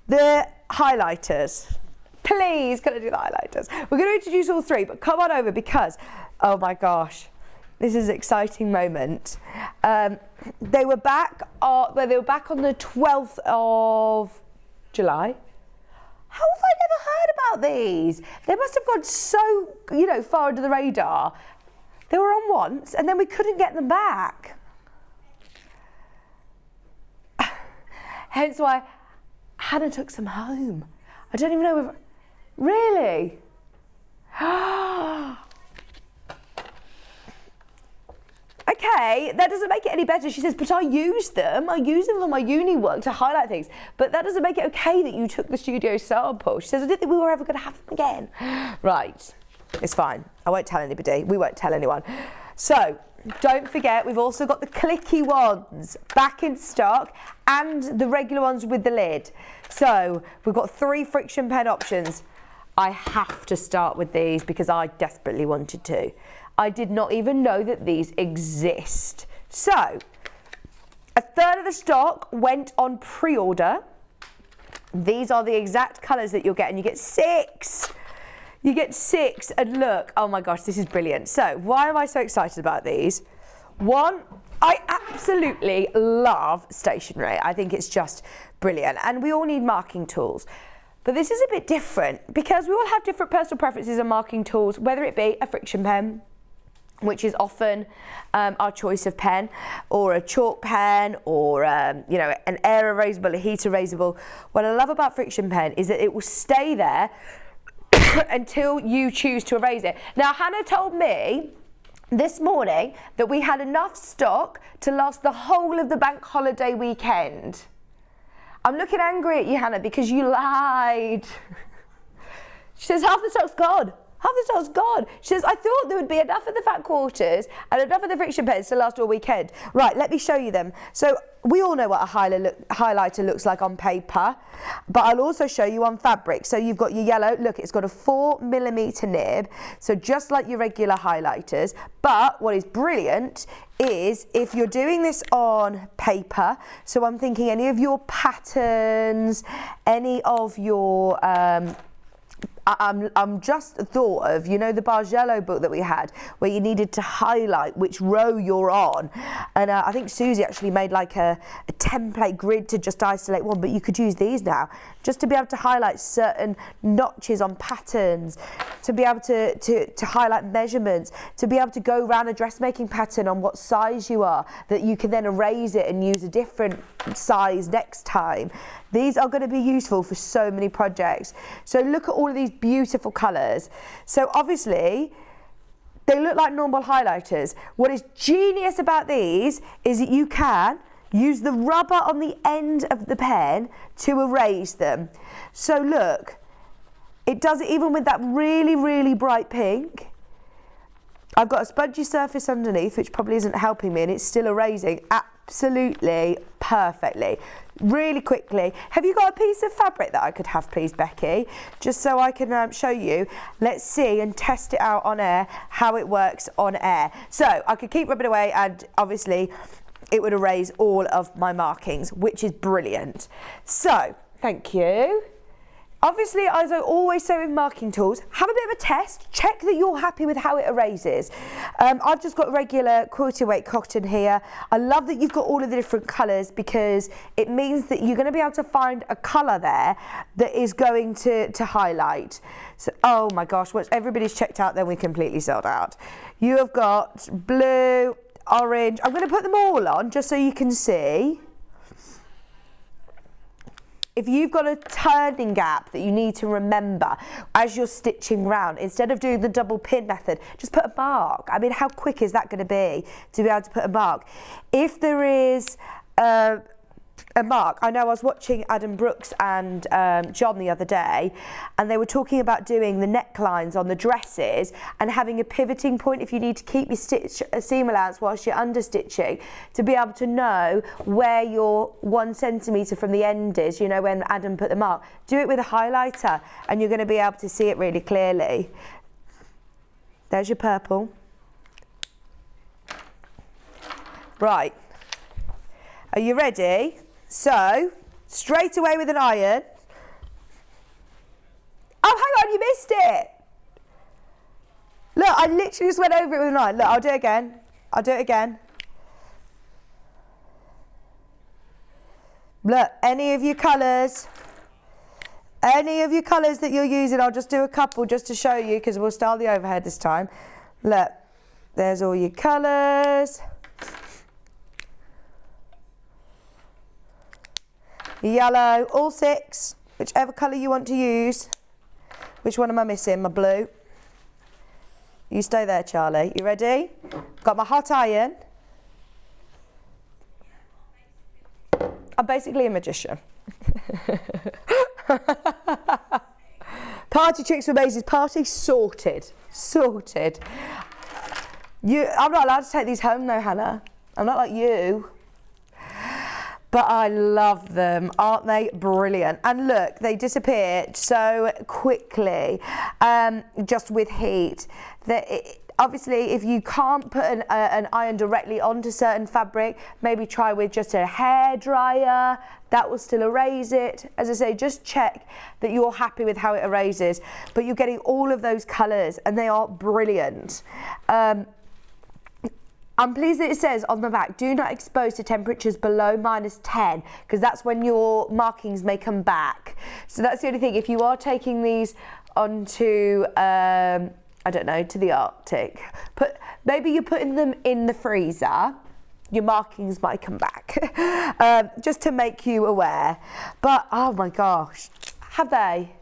The highlighters. Please, can I do the highlighters? We're going to introduce all 3, but come on over because, oh my gosh, this is an exciting moment. They were back on the 12th of July. How have I never heard about these? They must have gone so, you know, far under the radar. They were on once and then we couldn't get them back. Hence why Hannah took some home. I don't even know if... Really? Okay, that doesn't make it any better. She says, but I use them for my uni work to highlight things. But that doesn't make it okay that you took the studio sample. She says, I didn't think we were ever going to have them again. Right, it's fine. I won't tell anybody. We won't tell anyone. So, don't forget, we've also got the clicky ones back in stock and the regular ones with the lid. So we've got 3 friction pen options. I have to start with these because I desperately wanted to. I did not even know that these exist. So, a third of the stock went on pre-order. These are the exact colours that you'll get, and you get 6. You get 6, and look, oh my gosh, this is brilliant. So, why am I so excited about these? One, I absolutely love stationery. I think it's just brilliant, and we all need marking tools. But this is a bit different because we all have different personal preferences on marking tools, whether it be a friction pen, which is often our choice of pen, or a chalk pen, or you know, an air erasable, a heat erasable. What I love about friction pen is that it will stay there until you choose to erase it. Now, Hannah told me this morning that we had enough stock to last the whole of the bank holiday weekend. I'm looking angry at you, Hannah, because you lied. She says half the stock's gone. Half the stock's gone. She says, I thought there would be enough of the fat quarters and enough of the friction pens to last all weekend. Right, let me show you them. So we all know what a highlighter looks like on paper, but I'll also show you on fabric. So you've got your yellow, look, it's got a 4mm nib, so just like your regular highlighters. But what is brilliant is if you're doing this on paper, so I'm thinking any of your patterns, any of your I'm just thought of, you know, the Bargello book that we had where you needed to highlight which row you're on, and I think Susie actually made like a template grid to just isolate one, but you could use these now just to be able to highlight certain notches on patterns, to be able to highlight measurements, to be able to go around a dressmaking pattern on what size you are, that you can then erase it and use a different size next time. These are going to be useful for so many projects. So look at all of these beautiful colours. So obviously, they look like normal highlighters. What is genius about these is that you can use the rubber on the end of the pen to erase them. So look, it does it even with that really, really bright pink. I've got a spongy surface underneath, which probably isn't helping me, and it's still erasing absolutely perfectly. Really quickly, have you got a piece of fabric that I could have, please, Becky? Just so I can show you. Let's see and test it out on air, how it works on air. So I could keep rubbing away, and obviously it would erase all of my markings, which is brilliant. So, thank you. Obviously, as I always say with marking tools, have a bit of a test, check that you're happy with how it erases. I've just got regular quilted weight cotton here. I love that you've got all of the different colours because it means that you're going to be able to find a colour there that is going to highlight. So, oh my gosh, once everybody's checked out, then we're completely sold out. You have got blue, orange. I'm going to put them all on just so you can see. If you've got a turning gap that you need to remember as you're stitching round, instead of doing the double pin method, just put a mark. I mean, how quick is that going to be able to put a mark? If there is a mark, I know I was watching Adam Brooks and John the other day, and they were talking about doing the necklines on the dresses and having a pivoting point if you need to keep your seam allowance whilst you're understitching, to be able to know where your 1 centimetre from the end is, you know, when Adam put the mark. Do it with a highlighter and you're going to be able to see it really clearly. There's your purple. Right. Are you ready? So, straight away with an iron. Oh, hang on, you missed it. Look, I literally just went over it with an iron. Look, I'll do it again. I'll do it again. Look, any of your colours that you're using, I'll just do a couple just to show you because we'll style the overhead this time. Look, there's all your colours. Yellow, all 6, whichever colour you want to use. Which one am I missing? My blue. You stay there, Charlie. You ready? Got my hot iron. I'm basically a magician. Party tricks for Maisie's party, sorted. Sorted. I'm not allowed to take these home though, Hannah. I'm not like you. But I love them. Aren't they brilliant? And look, they disappear so quickly, just with heat. Obviously, if you can't put an iron directly onto certain fabric, maybe try with just a hairdryer. That will still erase it. As I say, just check that you're happy with how it erases. But you're getting all of those colours and they are brilliant. I'm pleased that it says on the back, do not expose to temperatures below -10, because that's when your markings may come back. So that's the only thing. If you are taking these onto, I don't know, to the Arctic, maybe you're putting them in the freezer, your markings might come back, just to make you aware. But, oh my gosh, have they?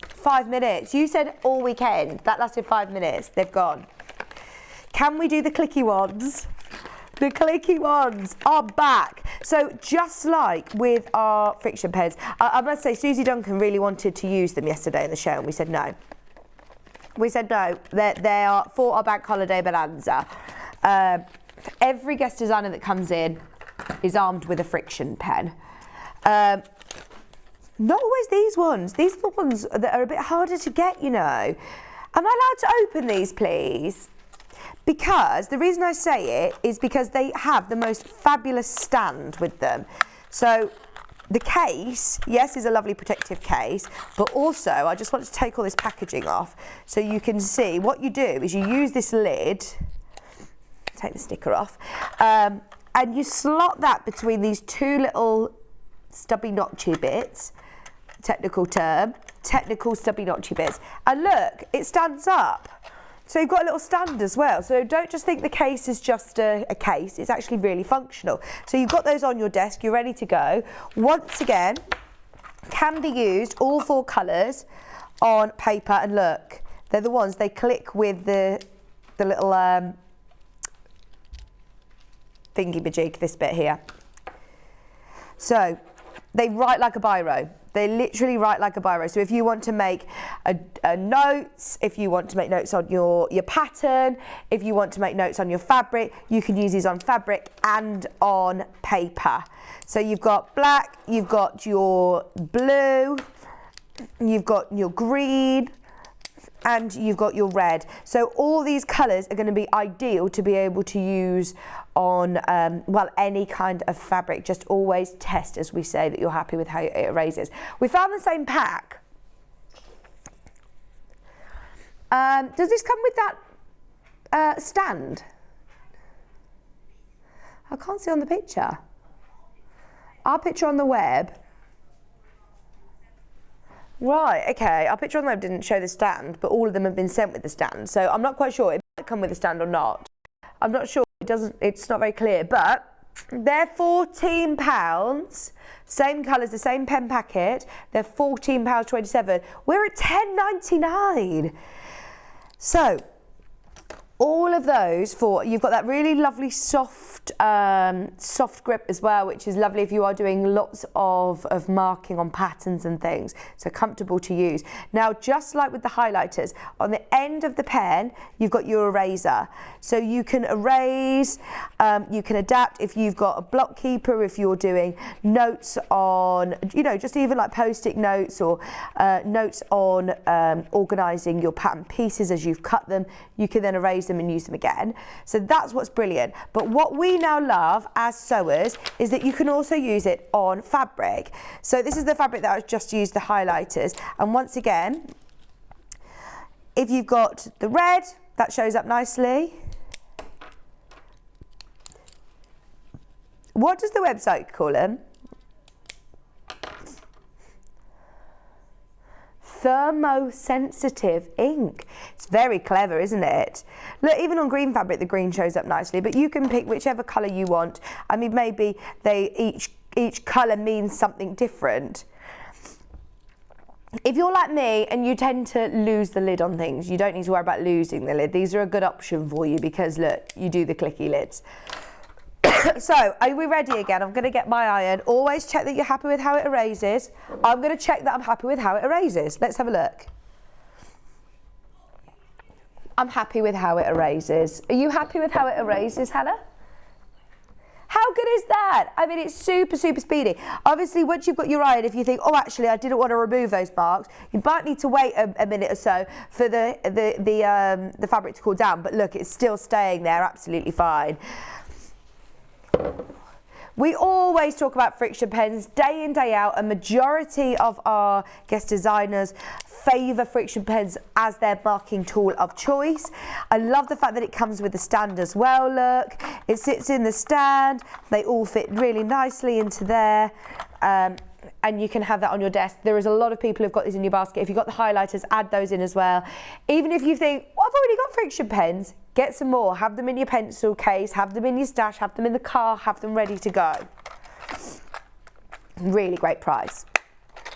5 minutes. You said all weekend. That lasted 5 minutes. They've gone. Can we do the clicky ones? The clicky ones are back. So just like with our friction pens, I must say Susie Duncan really wanted to use them yesterday in the show and we said no. We said no, they are for our bank holiday bonanza. Every guest designer that comes in is armed with a friction pen. Not always these ones. These are the ones that are a bit harder to get, you know. Am I allowed to open these, please? Because the reason I say it is because they have the most fabulous stand with them. So the case, yes, is a lovely protective case, but also I just want to take all this packaging off so you can see what you do is you use this lid, take the sticker off, and you slot that between these two little stubby notchy bits, technical term, technical stubby notchy bits, and look, it stands up. So you've got a little stand as well. So don't just think the case is just a case, it's actually really functional. So you've got those on your desk, you're ready to go. Once again, can be used, all 4 colours, on paper, and look, they're the ones, they click with the little thingy-majig, this bit here. So they write like a biro. They literally write like a biro. So if you want to make a notes, if you want to make notes on your pattern, if you want to make notes on your fabric, you can use these on fabric and on paper. So you've got black, you've got your blue, you've got your green, and you've got your red. So all these colours are going to be ideal to be able to use on, well, any kind of fabric. Just always test, as we say, that you're happy with how it erases. We found the same pack. Does this come with that stand? I can't see on the picture. Our picture on the web. Right, okay, our picture on the web didn't show the stand, but all of them have been sent with the stand. So I'm not quite sure it might come with a stand or not. I'm not sure, it's not very clear, but they're £14, same colours, the same pen packet, they're £14.27. We're at £10.99. So all of those you've got that really lovely soft grip as well, which is lovely if you are doing lots of marking on patterns and things, so comfortable to use. Now, just like with the highlighters, on the end of the pen you've got your eraser, so you can erase, you can adapt if you've got a block keeper, if you're doing notes on, you know, just even like post-it notes or notes on organising your pattern pieces as you've cut them, you can then erase them and use them again. So that's what's brilliant. But what we now love as sewers is that you can also use it on fabric. So this is the fabric that I've just used, the highlighters, and once again, if you've got the red, that shows up nicely. What does the website call them? Thermosensitive ink. It's very clever, isn't it? Look, even on green fabric, the green shows up nicely, but you can pick whichever colour you want. I mean, maybe each colour means something different. If you're like me and you tend to lose the lid on things, you don't need to worry about losing the lid. These are a good option for you because, look, you do the clicky lids. So, are we ready again? I'm going to get my iron. Always check that you're happy with how it erases. I'm going to check that I'm happy with how it erases. Let's have a look. I'm happy with how it erases. Are you happy with how it erases, Hannah? How good is that? I mean, it's super, super speedy. Obviously, once you've got your iron, if you think, oh, actually, I didn't want to remove those marks, you might need to wait a minute or so for the fabric to cool down. But look, it's still staying there absolutely fine. We always talk about friction pens day in, day out. A majority of our guest designers favour friction pens as their marking tool of choice. I love the fact that it comes with a stand as well, look. It sits in the stand. They all fit really nicely into there. And you can have that on your desk. There is a lot of people who've got these in your basket. If you've got the highlighters, add those in as well. Even if you think, well, I've already got friction pens, get some more. Have them in your pencil case, have them in your stash, have them in the car, have them ready to go. Really great price.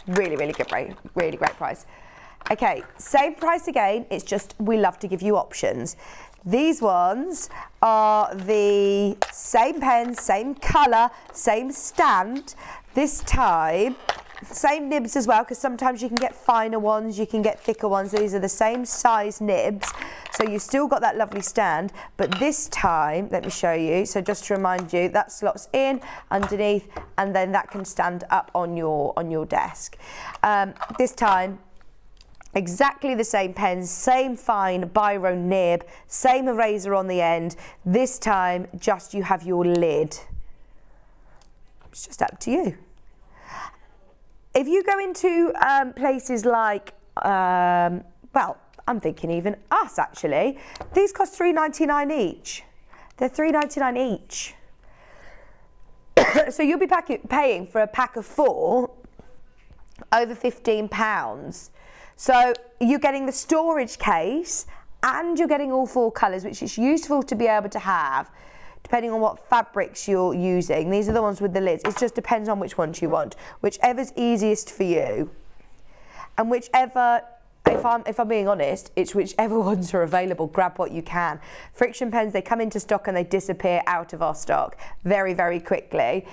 Really, really good price. Really great price. Okay, same price again. It's just we love to give you options. These ones are the same pen, same colour, same stand. This time, same nibs as well, because sometimes you can get finer ones, you can get thicker ones. These are the same size nibs, so you've still got that lovely stand. But this time, let me show you. So just to remind you, that slots in underneath, and then that can stand up on your desk. This time, exactly the same pens, same fine biro nib, same eraser on the end. This time, just you have your lid. It's just up to you. If you go into places like, well, I'm thinking even us actually, these cost $3.99 each. They're $3.99 each. So you'll be paying for a pack of 4 over £15. So you're getting the storage case and you're getting all 4 colours, which is useful to be able to have depending on what fabrics you're using. These are the ones with the lids. It just depends on which ones you want, whichever's easiest for you. And whichever, if I'm being honest, it's whichever ones are available, grab what you can. Friction pens, they come into stock and they disappear out of our stock very, very quickly.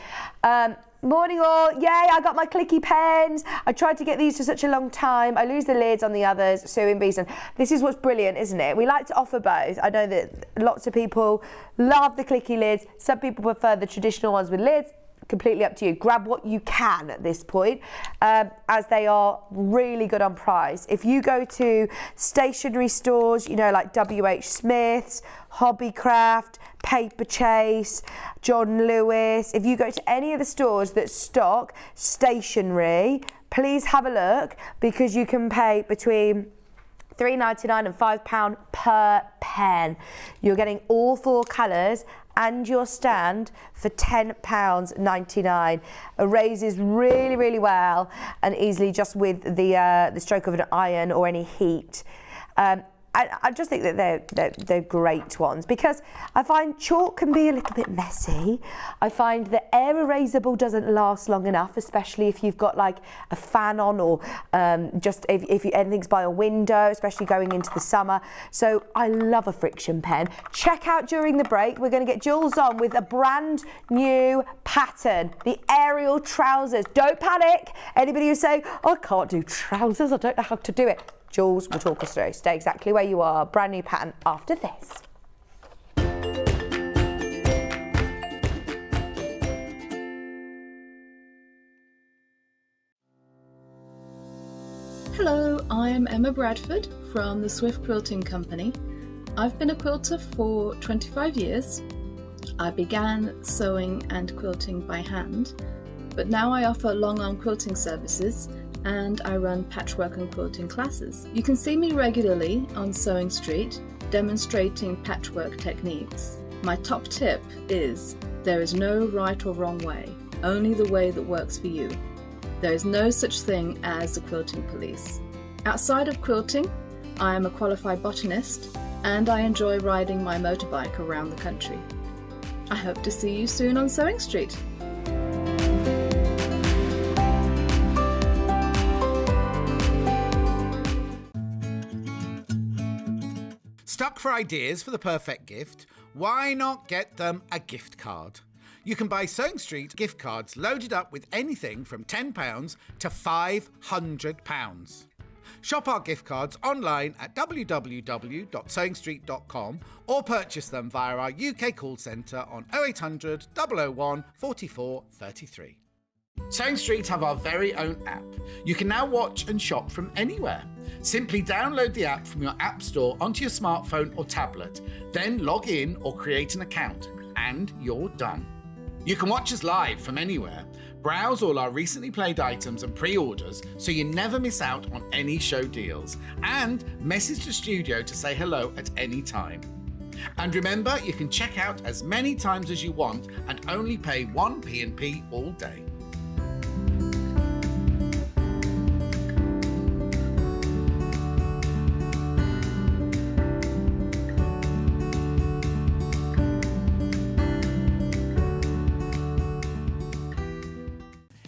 Morning all, yay, I got my clicky pens. I tried to get these for such a long time. I lose the lids on the others, so in Beeson. This is what's brilliant, isn't it? We like to offer both. I know that lots of people love the clicky lids. Some people prefer the traditional ones with lids. Completely up to you. Grab what you can at this point, as they are really good on price. If you go to stationery stores, you know, like WH Smith's, Hobbycraft, Paper Chase, John Lewis, if you go to any of the stores that stock stationery, please have a look, because you can pay between £3.99 and £5 per pen. You're getting all 4 colours and your stand for £10.99. Erases really, really well and easily just with the stroke of an iron or any heat. I just think that they're great ones, because I find chalk can be a little bit messy. I find that air erasable doesn't last long enough, especially if you've got like a fan on, or just if anything's by a window, especially going into the summer. So I love a friction pen. Check out during the break, we're going to get Jules on with a brand new pattern, the Ariel trousers. Don't panic. Anybody who's saying, oh, I can't do trousers, I don't know how to do it. Jules will talk us through. Stay exactly where you are. Brand new pattern after this. Hello, I'm Emma Bradford from the Swift Quilting Company. I've been a quilter for 25 years. I began sewing and quilting by hand, but now I offer long arm quilting services and I run patchwork and quilting classes. You can see me regularly on Sewing Street demonstrating patchwork techniques. My top tip is there is no right or wrong way, only the way that works for you. There is no such thing as the quilting police. Outside of quilting, I am a qualified botanist and I enjoy riding my motorbike around the country. I hope to see you soon on Sewing Street. Stuck for ideas for the perfect gift? Why not get them a gift card? You can buy Sewing Street gift cards loaded up with anything from £10 to £500. Shop our gift cards online at www.sewingstreet.com or purchase them via our UK call centre on 0800 001 44 33. Sewing Street have our very own app. You can now watch and shop from anywhere. Simply download the app from your app store onto your smartphone or tablet, then log in or create an account, and you're done. You can watch us live from anywhere, browse all our recently played items and pre-orders so you never miss out on any show deals, and message the studio to say hello at any time. And remember, you can check out as many times as you want and only pay 1 P&P all day.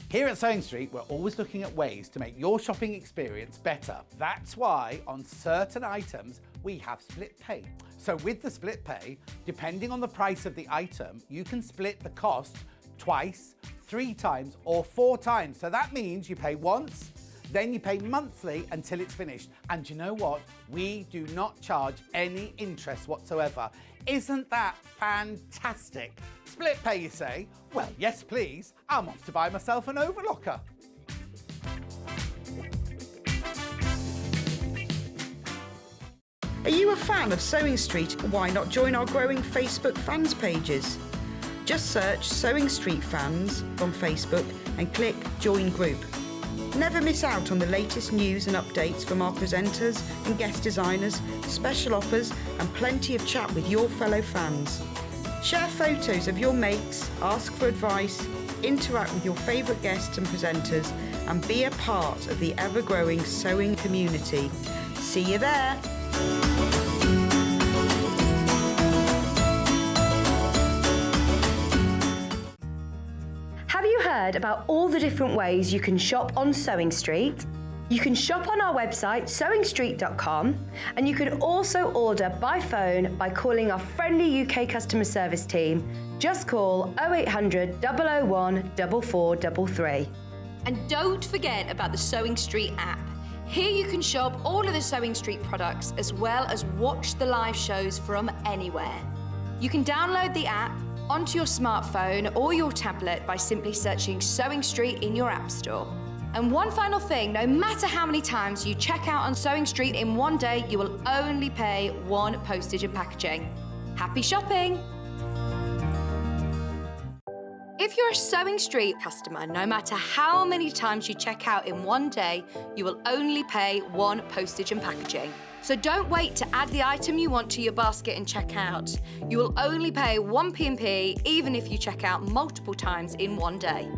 Here at Sewing Street, we're always looking at ways to make your shopping experience better. That's why on certain items, we have split pay. So with the split pay, depending on the price of the item, you can split the cost twice, 3 times, or 4 times. So that means you pay once, then you pay monthly until it's finished. And you know what? We do not charge any interest whatsoever. Isn't that fantastic? Split pay, you say? Well, yes, please. I'm off to buy myself an overlocker. Are you a fan of Sewing Street? Why not join our growing Facebook fans pages? Just search Sewing Street Fans on Facebook and click Join Group. Never miss out on the latest news and updates from our presenters and guest designers, special offers and plenty of chat with your fellow fans. Share photos of your makes, ask for advice, interact with your favourite guests and presenters and be a part of the ever-growing sewing community. See you there! Have you heard about all the different ways you can shop on Sewing Street? You can shop on our website sewingstreet.com, and you can also order by phone by calling our friendly UK customer service team. Just call 0800 001 4433. And don't forget about the Sewing Street app. Here you can shop all of the Sewing Street products as well as watch the live shows from anywhere. You can download the app onto your smartphone or your tablet by simply searching Sewing Street in your app store. And one final thing, no matter how many times you check out on Sewing Street in one day, you will only pay 1 postage and packaging. Happy shopping! If you're a Sewing Street customer, no matter how many times you check out in one day, you will only pay 1 postage and packaging. So don't wait to add the item you want to your basket and check out. You will only pay 1 P&P even if you check out multiple times in one day.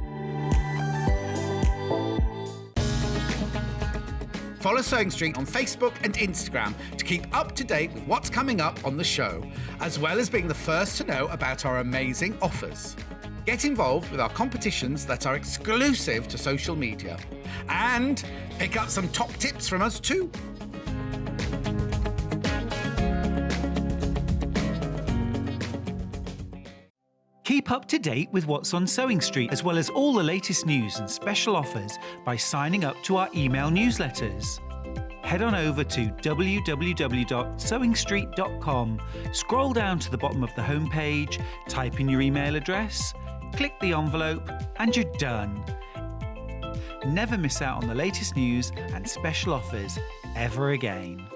Follow Sewing Street on Facebook and Instagram to keep up to date with what's coming up on the show, as well as being the first to know about our amazing offers. Get involved with our competitions that are exclusive to social media. And pick up some top tips from us too. Keep up to date with what's on Sewing Street, as well as all the latest news and special offers by signing up to our email newsletters. Head on over to www.sewingstreet.com, scroll down to the bottom of the homepage, type in your email address, click the envelope, and you're done. Never miss out on the latest news and special offers ever again.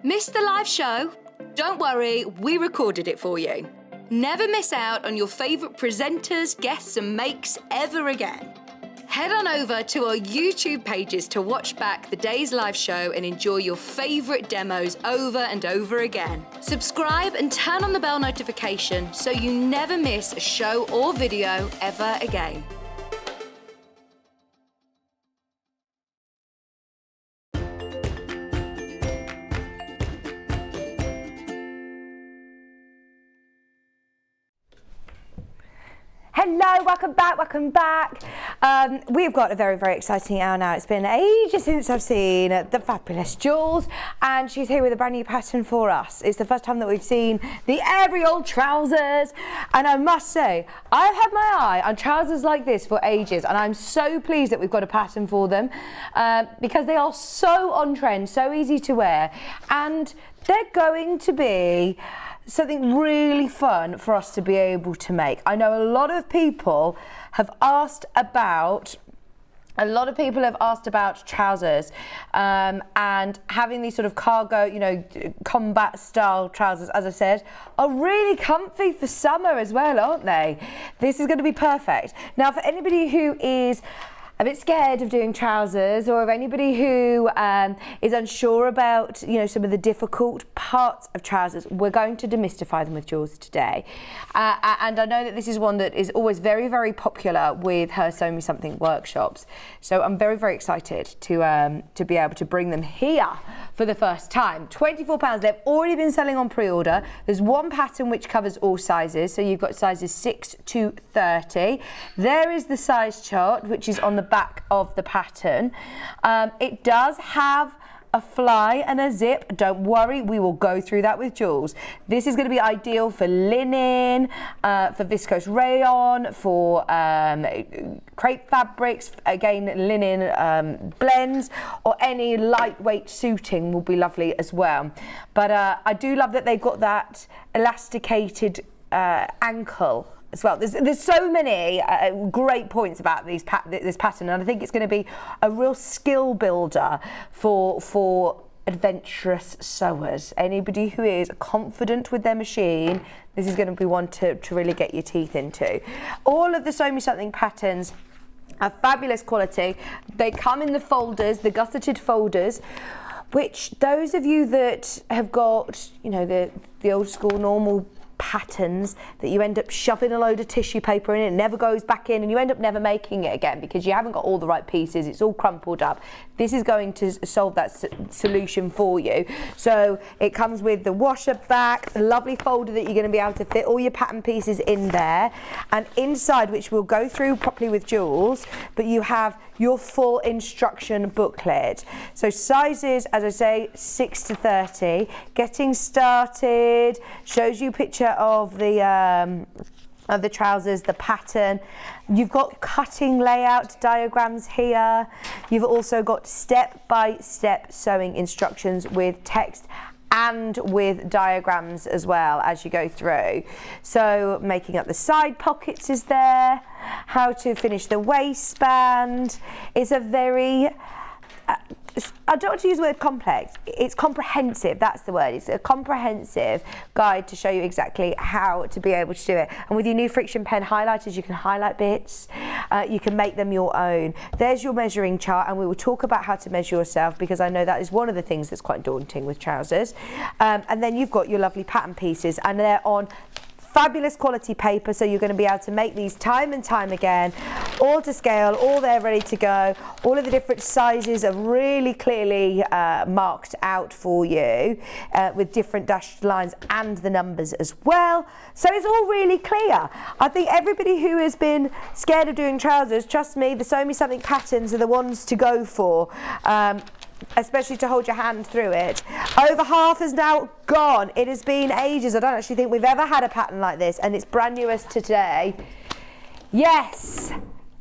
Missed the live show? Don't worry, we recorded it for you. Never miss out on your favourite presenters, guests and makes ever again. Head on over to our YouTube pages to watch back the day's live show and enjoy your favourite demos over and over again. Subscribe and turn on the bell notification so you never miss a show or video ever again. Hello, welcome back. We've got a very, very exciting hour now. It's been ages since I've seen the fabulous Jules, and she's here with a brand new pattern for us. It's the first time that we've seen the Ariel trousers, and I must say, I've had my eye on trousers like this for ages, and I'm so pleased that we've got a pattern for them because they are so on trend, so easy to wear, and they're going to be something really fun for us to be able to make. I know a lot of people have asked about trousers and having these sort of cargo, you know, combat style trousers, as I said, are really comfy for summer as well, aren't they? This is going to be perfect. Now, for anybody who is a bit scared of doing trousers, or of anybody who is unsure about, you know, some of the difficult parts of trousers, we're going to demystify them with Jules today. And I know that this is one that is always very, very popular with her Sew Me Something workshops. So I'm very, very excited to be able to bring them here for the first time. £24. They've already been selling on pre-order. There's one pattern which covers all sizes. So you've got sizes 6 to 30. There is the size chart, which is on the back of the pattern. It does have a fly and a zip. Don't worry, we will go through that with Jules. This is going to be ideal for linen, for viscose rayon, for crepe fabrics, again linen blends, or any lightweight suiting will be lovely as well. But I do love that they've got that elasticated ankle as well. There's so many great points about this pattern, and I think it's going to be a real skill builder for adventurous sewers. Anybody who is confident with their machine, this is going to be one to really get your teeth into. All of the Sew Me Something patterns are fabulous quality. They come in the folders, the gusseted folders, which those of you that have got, you know, the old school normal patterns that you end up shoving a load of tissue paper in, it never goes back in, and you end up never making it again because you haven't got all the right pieces, it's all crumpled up. This is going to solve that solution for you. So it comes with the washer back, the lovely folder that you're going to be able to fit all your pattern pieces in there, and inside, which we'll go through properly with Jules, but you have your full instruction booklet. So sizes, as I say, 6 to 30. Getting started, shows you a picture of the trousers, the pattern. You've got cutting layout diagrams here. You've also got step-by-step sewing instructions with text and with diagrams as well as you go through. So making up the side pockets is there, how to finish the waistband. It's a very I don't want to use the word complex, it's comprehensive, that's the word. It's a comprehensive guide to show you exactly how to be able to do it. And with your new friction pen highlighters, you can highlight bits, you can make them your own. There's your measuring chart, and we will talk about how to measure yourself, because I know that is one of the things that's quite daunting with trousers. And then you've got your lovely pattern pieces, and they're on fabulous quality paper, so you're going to be able to make these time and time again, all to scale, all there ready to go. All of the different sizes are really clearly marked out for you with different dashed lines and the numbers as well. So it's all really clear. I think everybody who has been scared of doing trousers, trust me, the Sew Me Something patterns are the ones to go for. Especially to hold your hand through it. Over half is now gone. It has been ages. I don't actually think we've ever had a pattern like this, and it's brand new as today. Yes,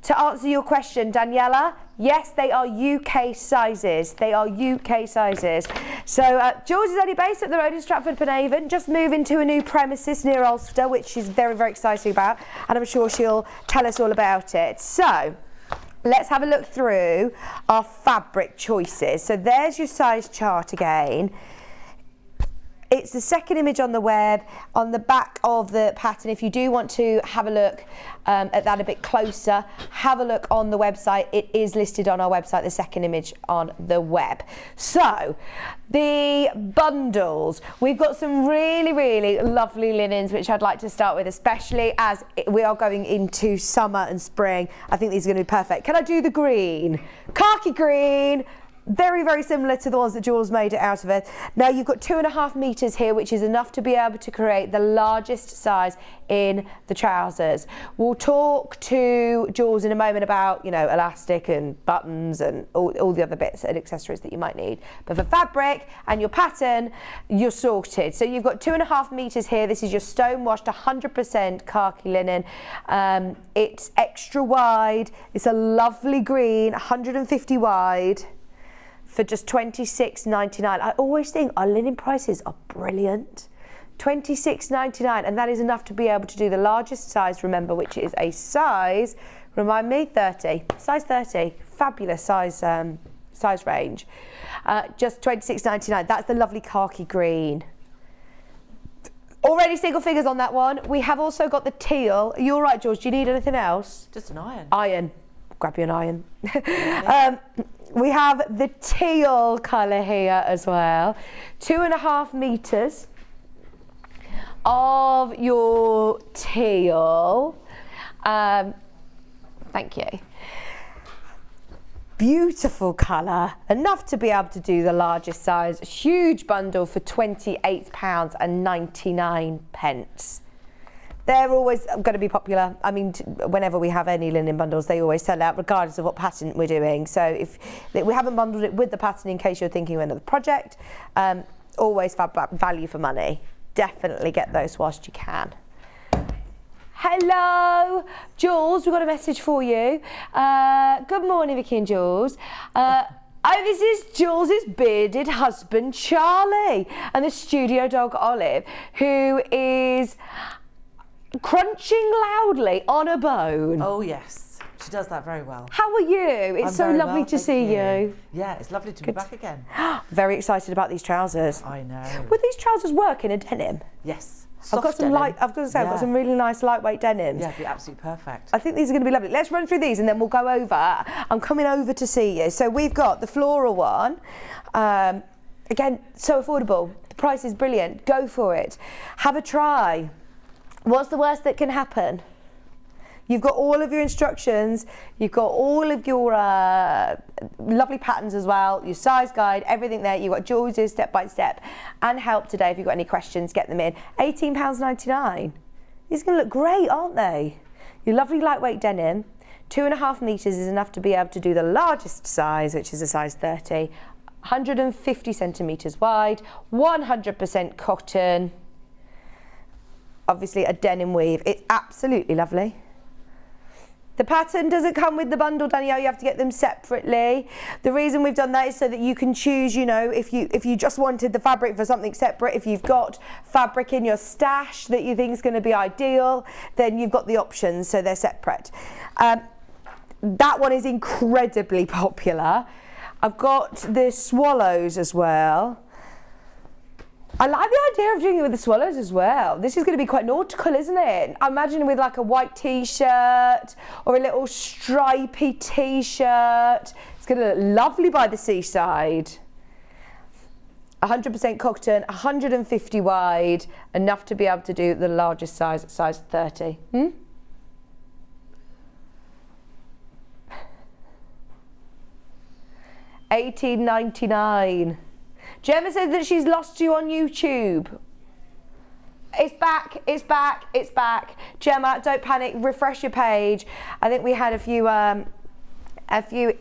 to answer your question, Daniela, yes, they are UK sizes. They are UK sizes. So Jules is only based up the road in Stratford-upon-Avon, just moving to a new premises near Ulster, which she's very, very excited about, and I'm sure she'll tell us all about it. So let's have a look through our fabric choices. So there's your size chart again. It's the second image on the web, on the back of the pattern. If you do want to have a look at that a bit closer, have a look on the website. It is listed on our website, the second image on the web. So the bundles, we've got some really, really lovely linens, which I'd like to start with, especially as we are going into summer and spring. I think these are going to be perfect. Can I do the green? Khaki green. Very, very similar to the ones that Jules made it out of it. Now you've got 2.5 meters here, which is enough to be able to create the largest size in the trousers. We'll talk to Jules in a moment about, you know, elastic and buttons and all the other bits and accessories that you might need. But for fabric and your pattern, you're sorted. So you've got 2.5 meters here. This is your stone washed 100% khaki linen. It's extra wide. It's a lovely green, 150 wide. For just £26.99. I always think our linen prices are brilliant. £26.99, and that is enough to be able to do the largest size, remember, which is a size, remind me, 30. Size 30, fabulous size range. Just £26.99. That's the lovely khaki green. Already single figures on that one. We have also got the teal. Are you all right, George? Do you need anything else? Just an iron. Iron. Grab you an iron. We have the teal colour here as well. 2.5 meters of your teal. Thank you. Beautiful colour, enough to be able to do the largest size. Huge bundle for £28.99. They're always going to be popular. I mean, whenever we have any linen bundles, they always sell out, regardless of what pattern we're doing. So if we haven't bundled it with the pattern, in case you're thinking of another project, always value for money. Definitely get those whilst you can. Hello, Jules, we've got a message for you. Good morning, Vicky and Jules. This is Jules's bearded husband, Charlie, and the studio dog, Olive, who is crunching loudly on a bone. Oh yes, she does that very well. How are you? It's so lovely to see you. Yeah, it's lovely to be back again. Very excited about these trousers. I know. Would these trousers work in a denim? Yes. I've got some I've got some really nice lightweight denims. Yeah, it'd be absolutely perfect. I think these are going to be lovely. Let's run through these and then we'll go over. I'm coming over to see you. So we've got the floral one. Again, so affordable. The price is brilliant. Go for it. Have a try. What's the worst that can happen? You've got all of your instructions, you've got all of your lovely patterns as well, your size guide, everything there. You've got Jules's step by step and help today. If you've got any questions, get them in. £18.99. These are going to look great, aren't they? Your lovely lightweight denim. 2.5 meters is enough to be able to do the largest size, which is a size 30. 150 centimeters wide, 100% cotton. Obviously a denim weave. It's absolutely lovely. The pattern doesn't come with the bundle, Danielle, you have to get them separately. The reason we've done that is so that you can choose, you know, if you just wanted the fabric for something separate, if you've got fabric in your stash that you think is going to be ideal, then you've got the options, so they're separate. That one is incredibly popular. I've got the swallows as well. I like the idea of doing it with the swallows as well. This is going to be quite nautical, isn't it? I imagine with like a white t-shirt or a little stripy t-shirt. It's going to look lovely by the seaside. 100% cotton, 150 wide, enough to be able to do the largest size at size 30. $18.99. Gemma says that she's lost you on YouTube. It's back, it's back, it's back. Gemma, don't panic, refresh your page. I think we had a few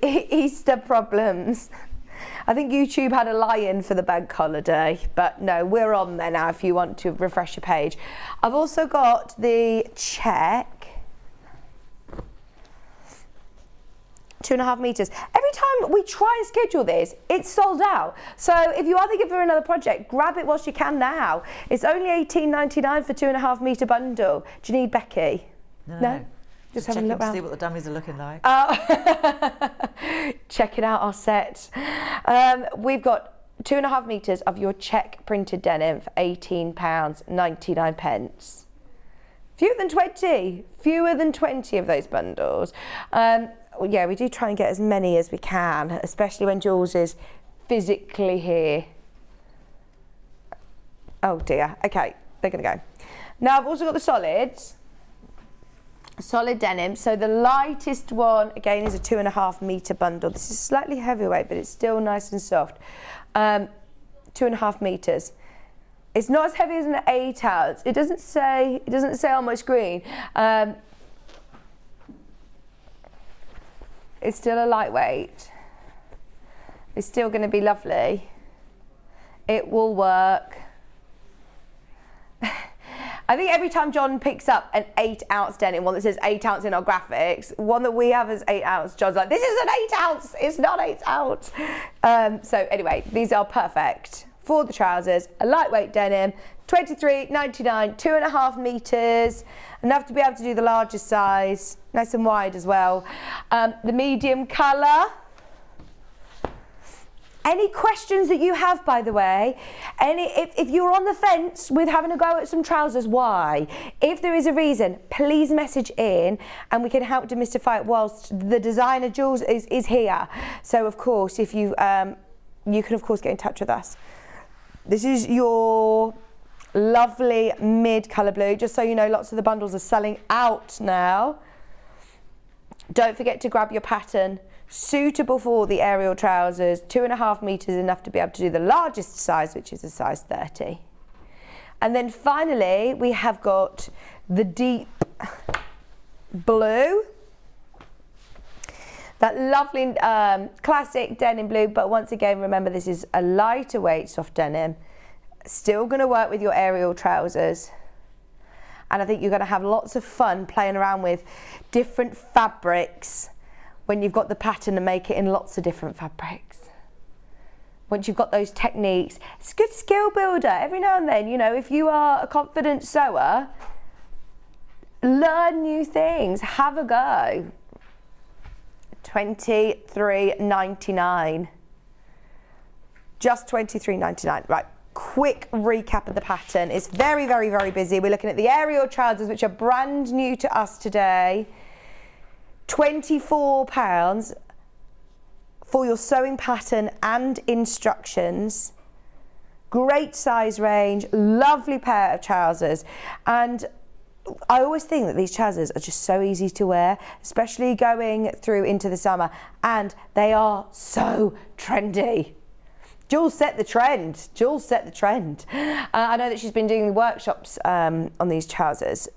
Easter problems. I think YouTube had a lie-in for the bank holiday, but no, we're on there now if you want to refresh your page. I've also got the check. 2.5 meters. Every time we try and schedule this, it's sold out. So if you are thinking for another project, grab it whilst you can now. It's only $18.99 for 2.5 meter bundle. Do you need Becky? No? Just having a look to around. see what the dummies are looking like. Checking out our set. We've got 2.5 meters of your check printed denim for £18.99. Fewer than 20 of those bundles. Yeah, we do try and get as many as we can, especially when Jules is physically here. Oh dear, okay, they're gonna go. Now I've also got the solids. Solid denim. So the lightest one, again, is a 2.5 metre bundle. This is slightly heavyweight, but it's still nice and soft. 2.5 metres. It's not as heavy as an 8 ounce. It doesn't say on my screen. It's still a lightweight. It's still going to be lovely. It will work. I think every time John picks up an 8 ounce denim, one that says 8 ounce in our graphics, one that we have as 8 ounce, John's like, this is an 8 ounce, it's not 8 ounce. So anyway, these are perfect for the trousers. A lightweight denim, $23.99, 2.5 metres, enough to be able to do the largest size, nice and wide as well. The medium colour. Any questions that you have, by the way, if you're on the fence with having a go at some trousers, why? If there is a reason, please message in and we can help demystify it whilst the designer Jules is here. So of course, if you you can of course get in touch with us. This is your lovely mid colour blue. Just so you know, lots of the bundles are selling out now. Don't forget to grab your pattern. Suitable for the Ariel trousers, 2.5 metres, enough to be able to do the largest size, which is a size 30. And then finally, we have got the deep blue. That lovely classic denim blue, but once again, remember this is a lighter weight soft denim. Still going to work with your Ariel trousers. And I think you're going to have lots of fun playing around with different fabrics when you've got the pattern and make it in lots of different fabrics. Once you've got those techniques, it's a good skill builder. Every now and then, you know, if you are a confident sewer, learn new things, have a go. $23.99. Just $23.99. Right, quick recap of the pattern. It's very, very, very busy. We're looking at the Ariel trousers, which are brand new to us today. £24 for your sewing pattern and instructions. Great size range, lovely pair of trousers. And I always think that these trousers are just so easy to wear, especially going through into the summer, and they are so trendy. Jules set the trend. Jules set the trend. I know that she's been doing workshops on these trousers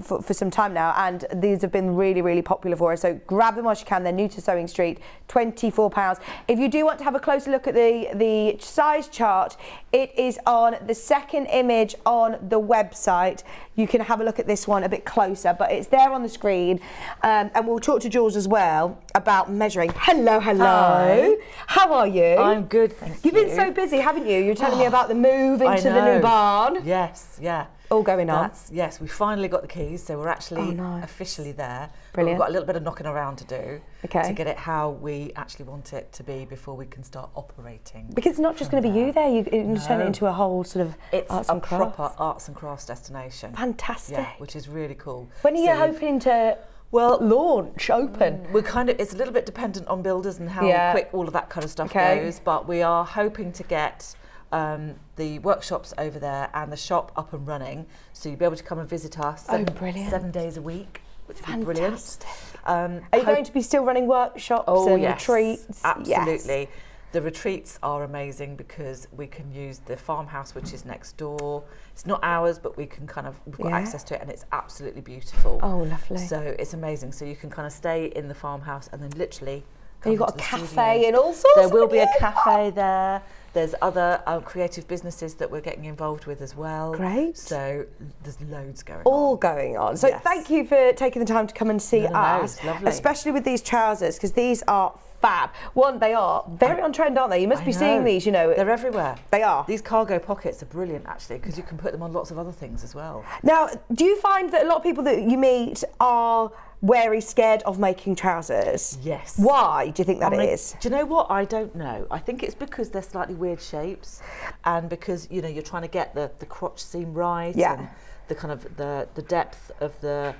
for some time now, and these have been really, really popular for her. So grab them whilst you can. They're new to Sewing Street, £24. If you do want to have a closer look at the size chart, it is on the second image on the website. You can have a look at this one a bit closer, but it's there on the screen. And we'll talk to Jules as well about measuring. Hello, hello. Hi. How are you? I'm good, thank you. You've been so busy, haven't you? You're telling me about the move into the new barn. Yes, yeah. All going on. Yes, we finally got the keys, so we're actually nice. officially there. Brilliant. We've got a little bit of knocking around to do Okay. to get it how we actually want it to be before we can start operating. Because it's not just going to be you there, you can turn it into a whole sort of It's arts a and crafts. proper arts and crafts destination. Fantastic. Yeah, which is really cool. When are you hoping to launch, open? We're it's a little bit dependent on builders and how quick all of that kind of stuff goes, but we are hoping to get the workshops over there and the shop up and running, so you'll be able to come and visit us 7 days a week, which would be brilliant. Are you going to be still running workshops and retreats? Absolutely. Yes. The retreats are amazing because we can use the farmhouse, which is next door. It's not ours, but we can we've got access to it, and it's absolutely beautiful. Oh, lovely. So it's amazing. So you can kind of stay in the farmhouse and then literally And you've got a cafe and all sorts. There will be a cafe there. There's other creative businesses that we're getting involved with as well. Great. So there's loads going on. All going on. So thank you for taking the time to come and see us. It's lovely. Especially with these trousers, because these are fab. One, they are very on trend, aren't they? You must be seeing these, you know. They're everywhere. They are. These cargo pockets are brilliant, actually, because you can put them on lots of other things as well. Now, do you find that a lot of people that you meet are wary, scared of making trousers? Yes. Why do you think that is? Do you know what? I don't know. I think it's because they're slightly weird shapes, and because, you know, you're trying to get the crotch seam right, and the kind of the depth of the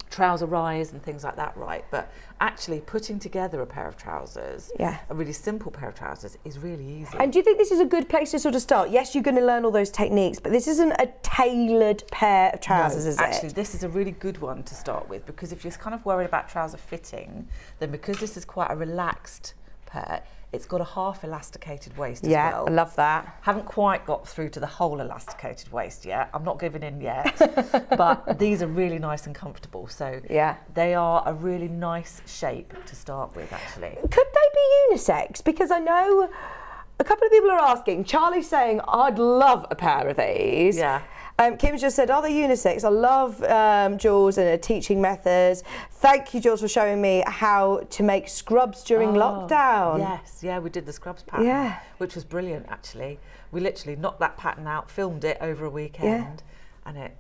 trouser rise and things like that right, but actually putting together a pair of trousers, a really simple pair of trousers, is really easy. And do you think this is a good place to sort of start? Yes, you're going to learn all those techniques, but this isn't a tailored pair of trousers, is it? Actually, this is a really good one to start with, because if you're kind of worried about trouser fitting, then because this is quite a relaxed pair, it's got a half elasticated waist as well. Yeah, I love that. Haven't quite got through to the whole elasticated waist yet. I'm not giving in yet. But these are really nice and comfortable. So they are a really nice shape to start with, actually. Could they be unisex? Because I know a couple of people are asking. Charlie's saying, I'd love a pair of these. Yeah. Kim's just said, are they unisex? I love Jules and her teaching methods. Thank you, Jules, for showing me how to make scrubs during lockdown. Yes, yeah, we did the scrubs pattern, which was brilliant, actually. We literally knocked that pattern out, filmed it over a weekend, and it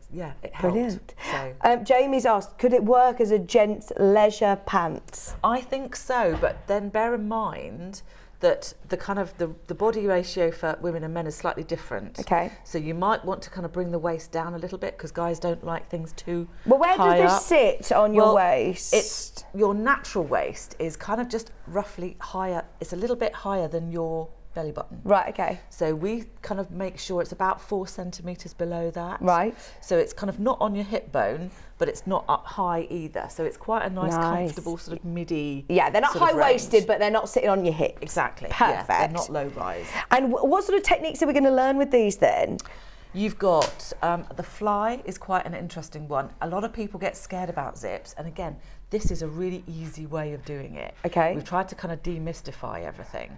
helped. Brilliant. So. Jamie's asked, could it work as a gents' leisure pants? I think so, but then bear in mind that the kind of the body ratio for women and men is slightly different. Okay. So you might want to kind of bring the waist down a little bit, because guys don't like things too Well, where high does up. this sit on your waist? It's your natural waist is kind of just roughly higher. It's a little bit higher than your belly button. Right, okay. So we kind of make sure it's about 4 centimetres below that. Right. So it's kind of not on your hip bone, but it's not up high either. So it's quite a nice, comfortable sort of midi. Yeah, they're not high-waisted, but they're not sitting on your hips. Exactly. Perfect. Yeah, they're not low rise. And what sort of techniques are we going to learn with these then? You've got the fly is quite an interesting one. A lot of people get scared about zips, and again, this is a really easy way of doing it. Okay. We've tried to kind of demystify everything.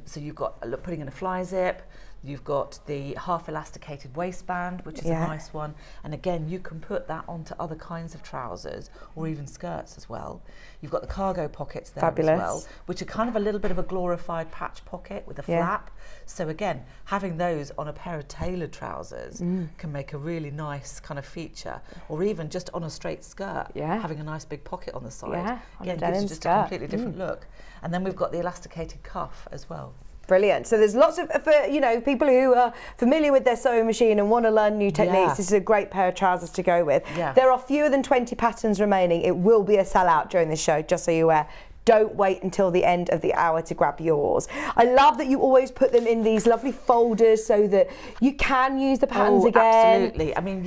So you've got putting in a fly zip. You've got the half elasticated waistband, which is a nice one. And again, you can put that onto other kinds of trousers or even skirts as well. You've got the cargo pockets there as well, which are kind of a little bit of a glorified patch pocket with a flap. So again, having those on a pair of tailored trousers can make a really nice kind of feature, or even just on a straight skirt, having a nice big pocket on the side. Again, gives you just a completely different look. And then we've got the elasticated cuff as well. Brilliant. So there's lots of, for people who are familiar with their sewing machine and want to learn new techniques, this is a great pair of trousers to go with. Yeah. There are fewer than 20 patterns remaining. It will be a sellout during the show, just so you're aware. Don't wait until the end of the hour to grab yours. I love that you always put them in these lovely folders so that you can use the patterns again. Absolutely. I mean,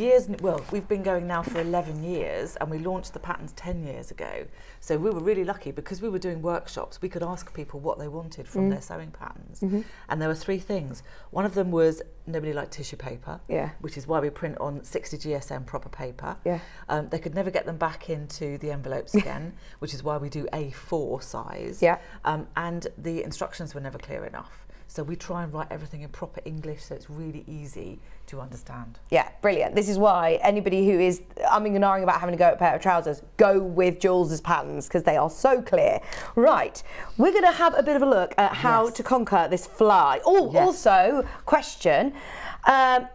we've been going now for 11 years, and we launched the patterns 10 years ago. So we were really lucky, because we were doing workshops. We could ask people what they wanted from their sewing patterns. And there were 3 things. One of them was nobody liked tissue paper, which is why we print on 60 GSM proper paper. They could never get them back into the envelopes again, which is why we do A4 size. And the instructions were never clear enough. So we try and write everything in proper English, so it's really easy to understand. Yeah, brilliant. This is why anybody who is umming and ahhing about having to go at a pair of trousers, go with Jules's patterns, because they are so clear. Right, we're going to have a bit of a look at how to conquer this fly. Also, question.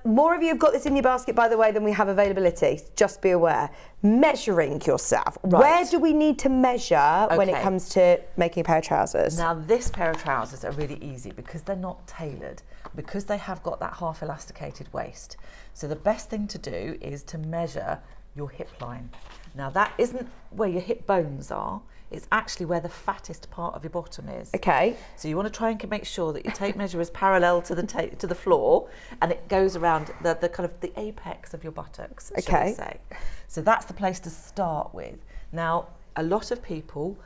More of you have got this in your basket, by the way, than we have availability. Just be aware. Measuring yourself. Right. Where do we need to measure when it comes to making a pair of trousers? Now, this pair of trousers are really easy because they're not tailored, because they have got that half elasticated waist. So the best thing to do is to measure your hip line. Now, that isn't where your hip bones are. It's actually where the fattest part of your bottom is. Okay. So you want to try and make sure that your tape measure is parallel to the floor, and it goes around the kind of the apex of your buttocks, shall we say. So that's the place to start with. Now, a lot of people,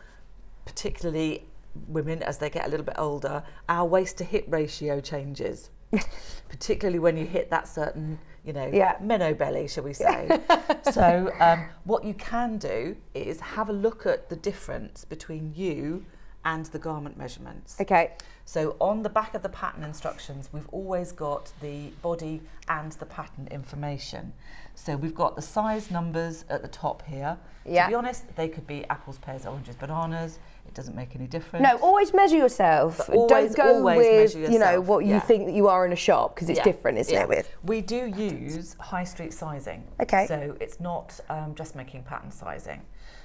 particularly women as they get a little bit older, our waist to hip ratio changes, particularly when you hit that certain, menno belly, shall we say. So what you can do is have a look at the difference between you and the garment measurements. Okay. So on the back of the pattern instructions, we've always got the body and the pattern information. So we've got the size numbers at the top here. To be honest, they could be apples, pears, oranges, bananas. It doesn't make any difference. No, always measure yourself. Don't go with, what you think that you are in a shop, because it's different, isn't it? We do use high street sizing. Okay. So it's not just making pattern sizing.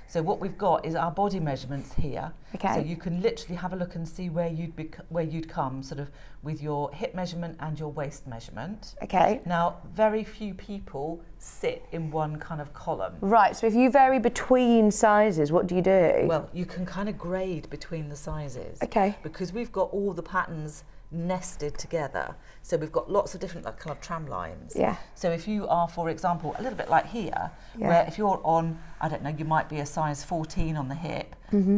So what we've got is our body measurements here. Okay. So you can literally have a look and see where you'd come sort of with your hip measurement and your waist measurement. Okay. Now, very few people sit in one kind of column. Right, so if you vary between sizes, what do you do? Well, you can kind of grade between the sizes. Okay. Because we've got all the patterns nested together. So we've got lots of different kind of tram lines. Yeah. So if you are, for example, a little bit like here, Yeah. where if you're on, I don't know, you might be a size 14 on the hip,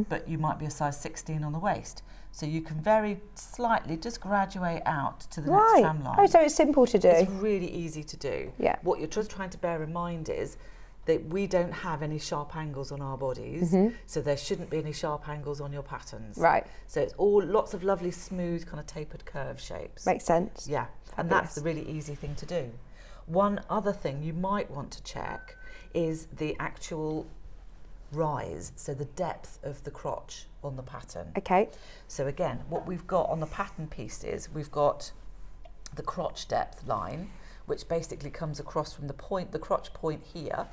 but you might be a size 16 on the waist. So you can very slightly just graduate out to the next tram line. Oh, so it's simple to do. It's really easy to do. Yeah. What you're just trying to bear in mind is that we don't have any sharp angles on our bodies, so there shouldn't be any sharp angles on your patterns. Right. So it's all lots of lovely, smooth, kind of tapered curve shapes. Makes sense. Yeah, and that's the really easy thing to do. One other thing you might want to check is the actual rise, so the depth of the crotch on the pattern. Okay. So again, what we've got on the pattern pieces, we've got the crotch depth line, which basically comes across from the crotch point here.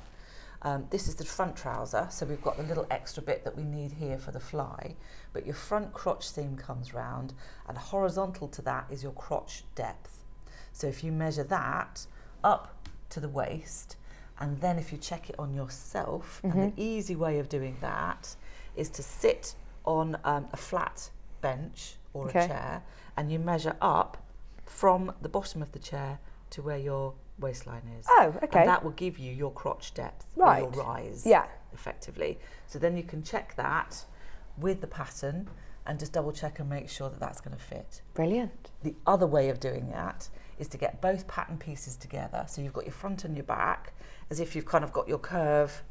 This is the front trouser, so we've got the little extra bit that we need here for the fly, but your front crotch seam comes round, and horizontal to that is your crotch depth. So if you measure that up to the waist, and then if you check it on yourself, and the easy way of doing that is to sit on a flat bench or a chair, and you measure up from the bottom of the chair to where your waistline is. Oh, okay. And that will give you your crotch depth, Right. or your rise, Yeah. effectively. So then you can check that with the pattern and just double check and make sure that that's going to fit. Brilliant. The other way of doing that is to get both pattern pieces together. So you've got your front and your back, as if you've kind of got your curve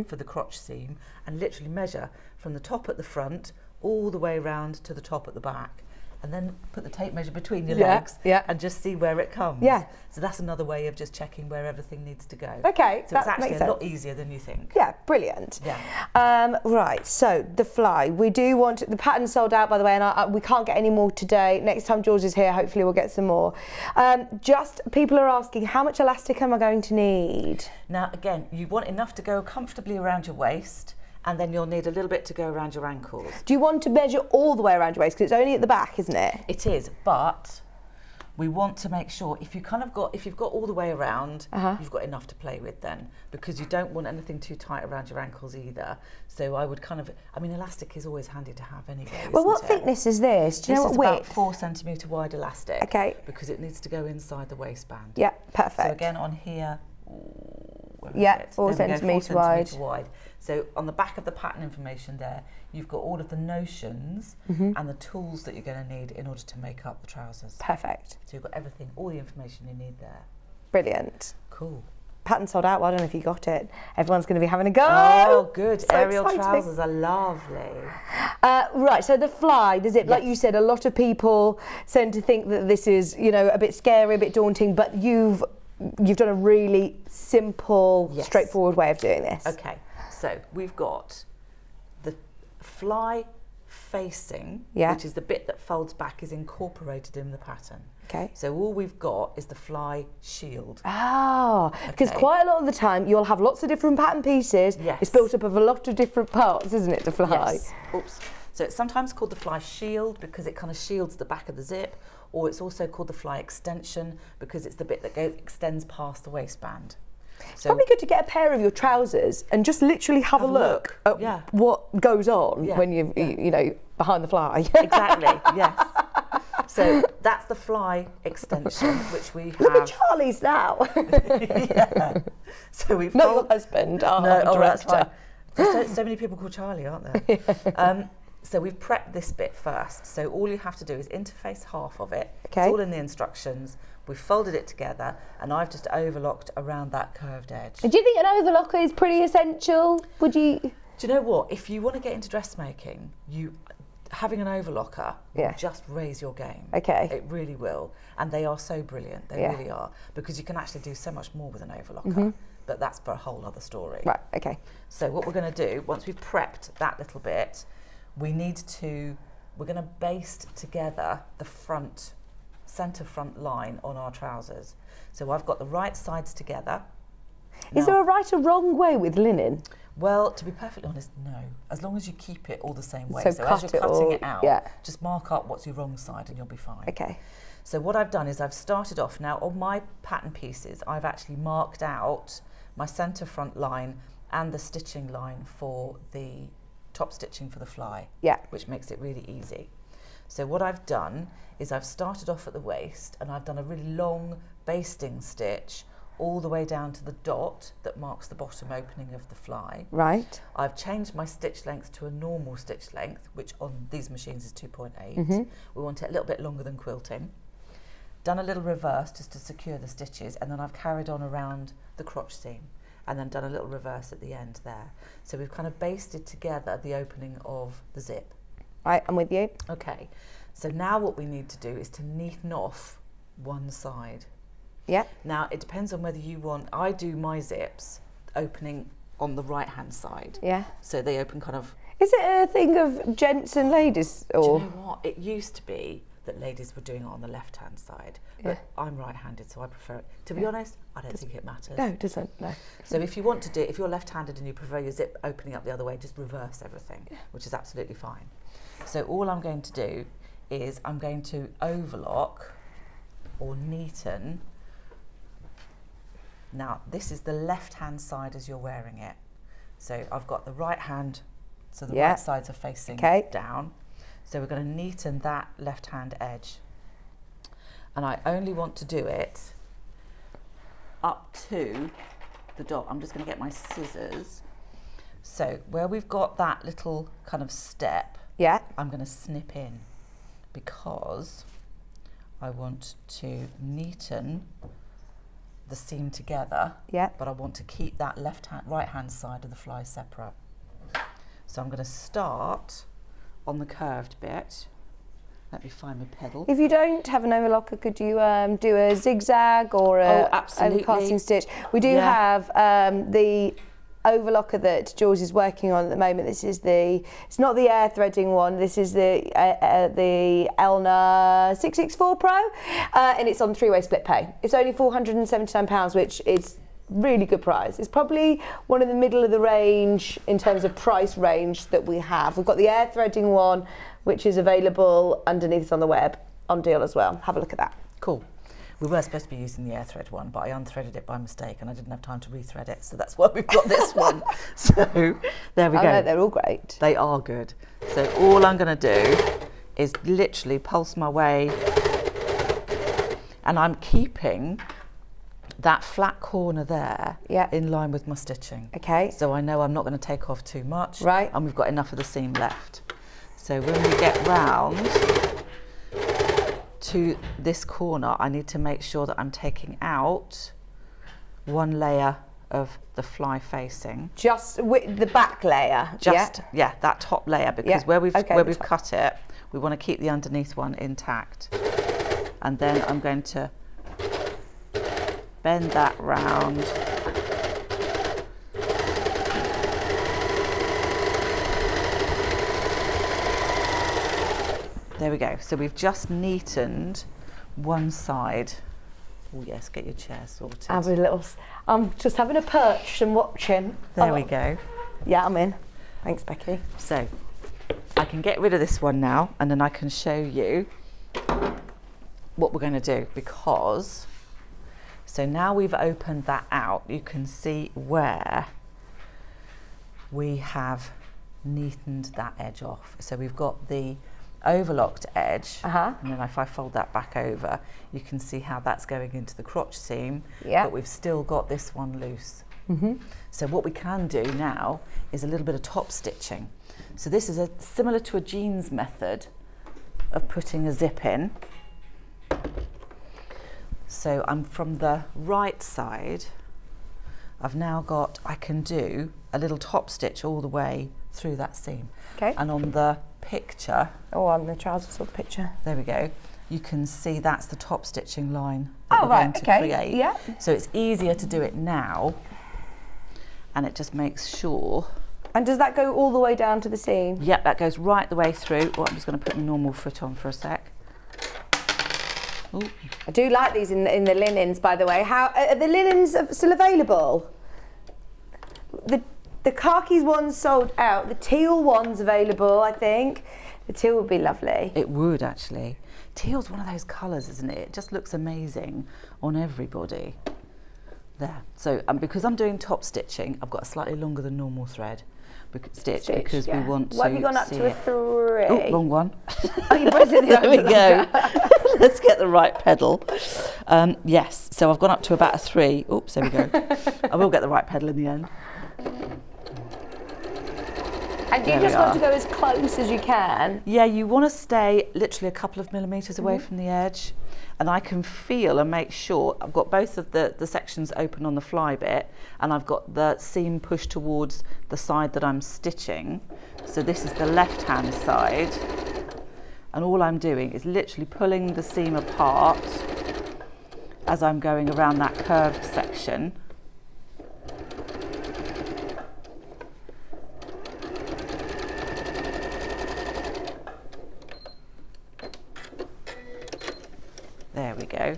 for the crotch seam, and literally measure from the top at the front all the way around to the top at the back, and then put the tape measure between your legs and just see where it comes. Yeah. So that's another way of just checking where everything needs to go. Okay, So it's that actually makes a lot sense. easier than you think. Yeah, brilliant. Yeah. Right, so the fly. We do want the pattern sold out, by the way, and we can't get any more today. Next time Jules is here, hopefully we'll get some more. Just people are asking, how much elastic am I going to need? Now, again, you want enough to go comfortably around your waist, and then you'll need a little bit to go around your ankles. Do you want to measure all the way around your waist? Because it's only at the back, isn't it? It is, but we want to make sure if you've got all the way around, you've got enough to play with then, because you don't want anything too tight around your ankles either. So I would elastic is always handy to have anyway. Well, what isn't it? thickness is this? Do you know This what is width? about 4 centimetre wide elastic. Okay. Because it needs to go inside the waistband. Yeah, perfect. So again on here, Yeah, it? 4 There we go, 4 centimetre wide. centimetre wide. So on the back of the pattern information there, you've got all of the notions and the tools that you're going to need in order to make up the trousers. Perfect. So you've got everything, all the information you need there. Brilliant. Cool. Pattern sold out. Well, I don't know if you got it. Everyone's going to be having a go. Oh, good. So Ariel exciting. trousers are lovely. Right, so the fly, does it, like you said, a lot of people tend to think that this is, a bit scary, a bit daunting, but you've done a really simple, straightforward way of doing this. Okay, so we've got the fly facing, which is the bit that folds back, is incorporated in the pattern. Okay. So all we've got is the fly shield. Oh, because quite a lot of the time you'll have lots of different pattern pieces. Yes. It's built up of a lot of different parts, isn't it, the fly? Yes. Oops. So it's sometimes called the fly shield because it kind of shields the back of the zip, or it's also called the fly extension because it's the bit that extends past the waistband. It's probably good to get a pair of your trousers and just literally have a look at what goes on when you're, behind the fly. Exactly, yes. So that's the fly extension, which we have. Look at Charlie's now. Yeah. So we've Not your husband, our director. That's fine. There's so many people called Charlie, aren't there? So we've prepped this bit first. So all you have to do is interface half of it. Okay. It's all in the instructions. We've folded it together, and I've just overlocked around that curved edge. Do you think an overlocker is pretty essential? Would you? Do you know what? If you want to get into dressmaking, having an overlocker will just raise your game. Okay. It really will. And they are so brilliant. They really are. Because you can actually do so much more with an overlocker. But that's for a whole other story. Right, okay. So what we're going to do, once we've prepped that little bit, we're going to baste together the centre front line on our trousers. So I've got the right sides together. Is there a right or wrong way with linen? Well, to be perfectly honest, no. As long as you keep it all the same way. So So cut as you're it cutting all- it out, yeah. just mark up what's your wrong side and you'll be fine. Okay. So what I've done is I've started off now on my pattern pieces. I've actually marked out my centre front line and the stitching line for the top stitching for the fly, Yeah. which makes it really easy. So what I've done is I've started off at the waist and I've done a really long basting stitch all the way down to the dot that marks the bottom opening of the fly. Right. I've changed my stitch length to a normal stitch length, which on these machines is 2.8. We want it a little bit longer than quilting. Done a little reverse just to secure the stitches, and then I've carried on around the crotch seam and then done a little reverse at the end there. So we've kind of basted together the opening of the zip. Right, I'm with you. Okay, so now what we need to do is to neaten off one side. Yeah. Now it depends on whether you want, I do my zips opening on the right hand side. Yeah. So they open kind of, Is it a thing of gents and ladies? Or do you know what? It used to be that ladies were doing it on the left hand side, but I'm right handed, so I prefer it. To be honest, I don't think it matters. No, it doesn't. No. So if you want to do, if you're left handed and you prefer your zip opening up the other way, just reverse everything, which is absolutely fine. So all I'm going to do is I'm going to overlock or neaten. Now this is the left hand side as you're wearing it. So I've got the right hand, so the right sides are facing down. So we're going to neaten that left hand edge. And I only want to do it up to the dot. I'm just going to get my scissors. So where we've got that little kind of step, I'm going to snip in because I want to neaten the seam together, but I want to keep that right hand side of the fly separate. So I'm going to start on the curved bit. Let me find my pedal. If you don't have an overlocker, could you do a zigzag or a overcasting stitch? We do have the overlocker that Jules is working on at the moment. This is it's not the air threading one, this is the Elna 664 Pro, and it's on 3-way split pay. It's only £479, which is really good price. It's probably one of the middle of the range in terms of price range that we have. We've got the air threading one, which is available underneath on the web on deal as well. Have a look at that. Cool. We were supposed to be using the air thread one, but I unthreaded it by mistake and I didn't have time to rethread it, so that's why we've got this one. So there we go. No, they're all great. They are good. So all I'm going to do is literally pulse my way, and I'm keeping that flat corner there in line with my stitching. Okay. So I know I'm not going to take off too much. Right. And we've got enough of the seam left. So when we get round to this corner, I need to make sure that I'm taking out one layer of the fly facing. Just with the back layer? That top layer, because where we've cut it, we want to keep the underneath one intact. And then I'm going to bend that round. There we go. So we've just neatened one side. Oh yes, get your chair sorted. I'm just having a perch and watching. There we go. Yeah, I'm in. Thanks, Becky. So I can get rid of this one now, and then I can show you what we're going to do, because so now we've opened that out, you can see where we have neatened that edge off. So we've got the overlocked edge, and then if I fold that back over, you can see how that's going into the crotch seam, but we've still got this one loose. So what we can do now is a little bit of top stitching. So this is similar to a jeans method of putting a zip in. So I'm from the right side, I've now got, I can do a little top stitch all the way through that seam. Okay. And on the picture, on the trousers or the picture, there we go, you can see that's the top stitching line that we're going to create. Yeah. So it's easier to do it now, and it just makes sure. And does that go all the way down to the seam? Yep, that goes right the way through. Oh, I'm just going to put my normal foot on for a sec. Ooh. I do like these in the linens, by the way. How are the linens still available? the khakis one's sold out. The teal one's available, I think. The teal would be lovely. It would actually. Teal's one of those colours, isn't it? It just looks amazing on everybody. There. So because I'm doing top stitching, I've got a slightly longer than normal thread stitch because we want to. What have you gone up to a 3? Oh, wrong one. Oh, you pressed it. There we go. Let's get the right pedal. Yes, so I've gone up to about a 3. Oops, there we go. I will get the right pedal in the end. And you just want to go as close as you can? Yeah, you want to stay literally a couple of millimetres away from the edge. And I can feel and make sure I've got both of the sections open on the fly bit, and I've got the seam pushed towards the side that I'm stitching. So this is the left-hand side. And all I'm doing is literally pulling the seam apart as I'm going around that curved section. There we go.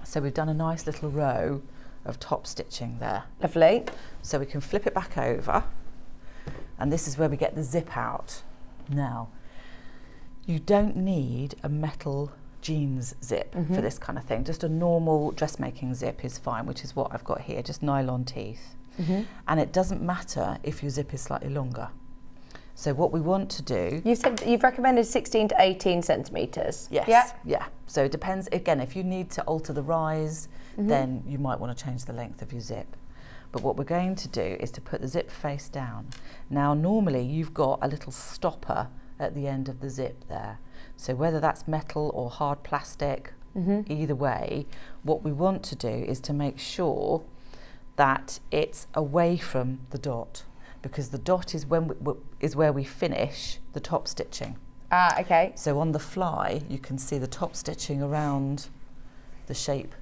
So we've done a nice little row of top stitching there. Lovely. So we can flip it back over, and this is where we get the zip out. Now, you don't need a metal jeans zip for this kind of thing. Just a normal dressmaking zip is fine, which is what I've got here, just nylon teeth. And it doesn't matter if your zip is slightly longer. So what we want to do... You've recommended 16 to 18 centimetres. Yes. Yeah? Yeah. So it depends. Again, if you need to alter the rise, then you might want to change the length of your zip. But what we're going to do is to put the zip face down. Now, normally you've got a little stopper at the end of the zip there. So whether that's metal or hard plastic, either way, what we want to do is to make sure that it's away from the dot, because the dot is where we finish the top stitching. Ah, okay. So on the fly, you can see the top stitching around the shape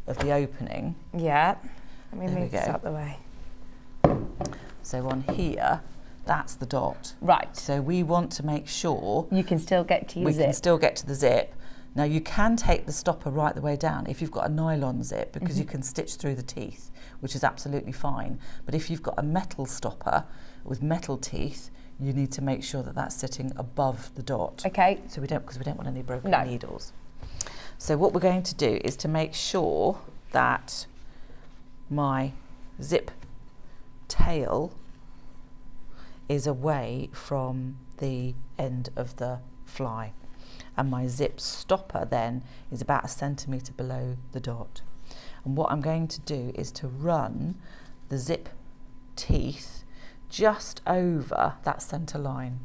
of the opening. Yeah. Let me There we move this go. out the way. So on here, that's the dot. Right. So we want to make sure You can still get to your we zip. can still get to the zip. Now you can take the stopper right the way down if you've got a nylon zip, because you can stitch through the teeth, which is absolutely fine. But if you've got a metal stopper with metal teeth, you need to make sure that that's sitting above the dot. Okay. So because we don't want any broken No. needles. So what we're going to do is to make sure that my zip tail is away from the end of the fly, and my zip stopper then is about 1 centimetre below the dot. And what I'm going to do is to run the zip teeth just over that centre line,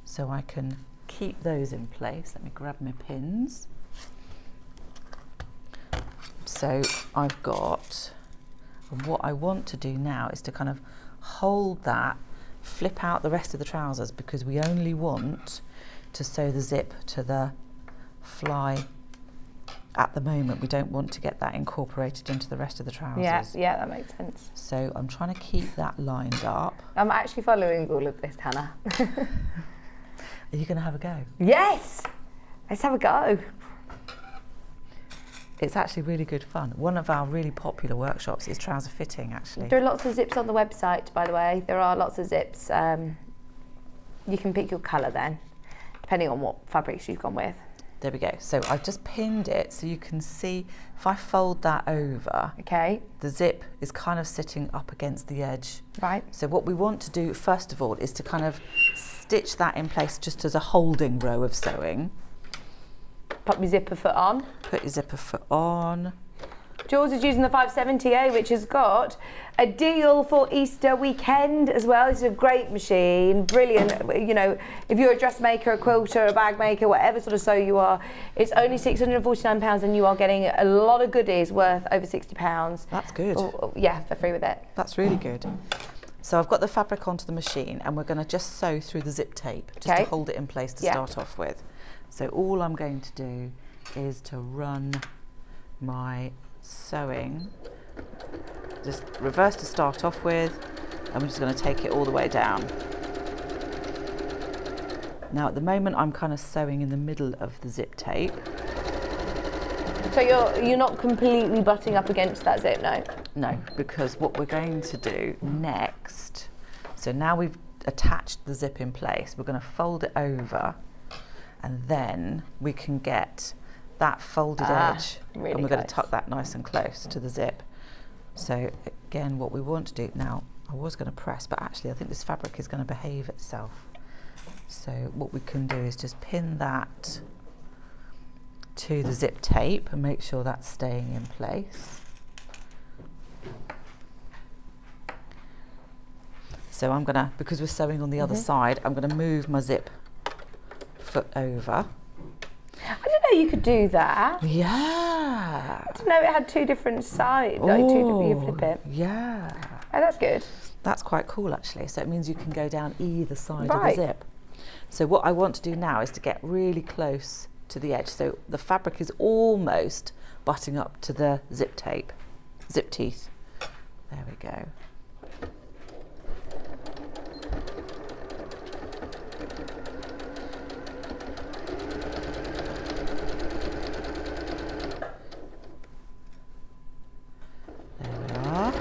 so I can keep those in place. Let me grab my pins. So I've got, and what I want to do now is to kind of hold that, flip out the rest of the trousers, because we only want to sew the zip to the fly at the moment. We don't want to get that incorporated into the rest of the trousers. Yeah, yeah, that makes sense. So I'm trying to keep that lined up. I'm actually following all of this, Hannah. Are you going to have a go? Yes! Let's have a go. It's actually really good fun. One of our really popular workshops is trouser fitting, actually. There are lots of zips on the website, by the way. There are lots of zips. You can pick your colour then, depending on what fabrics you've gone with. There we go. So I've just pinned it so you can see, if I fold that over, Okay. the zip is kind of sitting up against the edge. Right. So what we want to do first of all is to kind of stitch that in place just as a holding row of sewing. Pop your zipper foot on. Put your zipper foot on. Jules is using the 570A, which has got a deal for Easter weekend as well. It's a great machine, brilliant. You know, if you're a dressmaker, a quilter, a bag maker, whatever sort of sew you are, it's only £649 and you are getting a lot of goodies worth over £60. That's good. Yeah, for free with it. That's really good. So I've got the fabric onto the machine and we're going to just sew through the zip tape just to hold it in place to start off with. So all I'm going to do is to run my sewing, just reverse to start off with, and we're just going to take it all the way down. Now at the moment I'm kind of sewing in the middle of the zip tape. So you're not completely butting up against that zip, no? No, because what we're going to do next, so now we've attached the zip in place, we're going to fold it over, and then we can get that folded edge, really and we're going to close. tuck that nice and close to the zip. So again, what we want to do now, I was going to press, but actually I think this fabric is going to behave itself. So what we can do is just pin that to the zip tape and make sure that's staying in place. So I'm going to, because we're sewing on the other side, I'm going to move my zip foot over. I didn't know you could do that. Yeah. I didn't know it had two different sides. Like you flip it. Yeah. Oh, that's good. That's quite cool actually. So it means you can go down either side of Right. the zip. So what I want to do now is to get really close to the edge. So the fabric is almost butting up to the zip tape, zip teeth. There we go. There we are.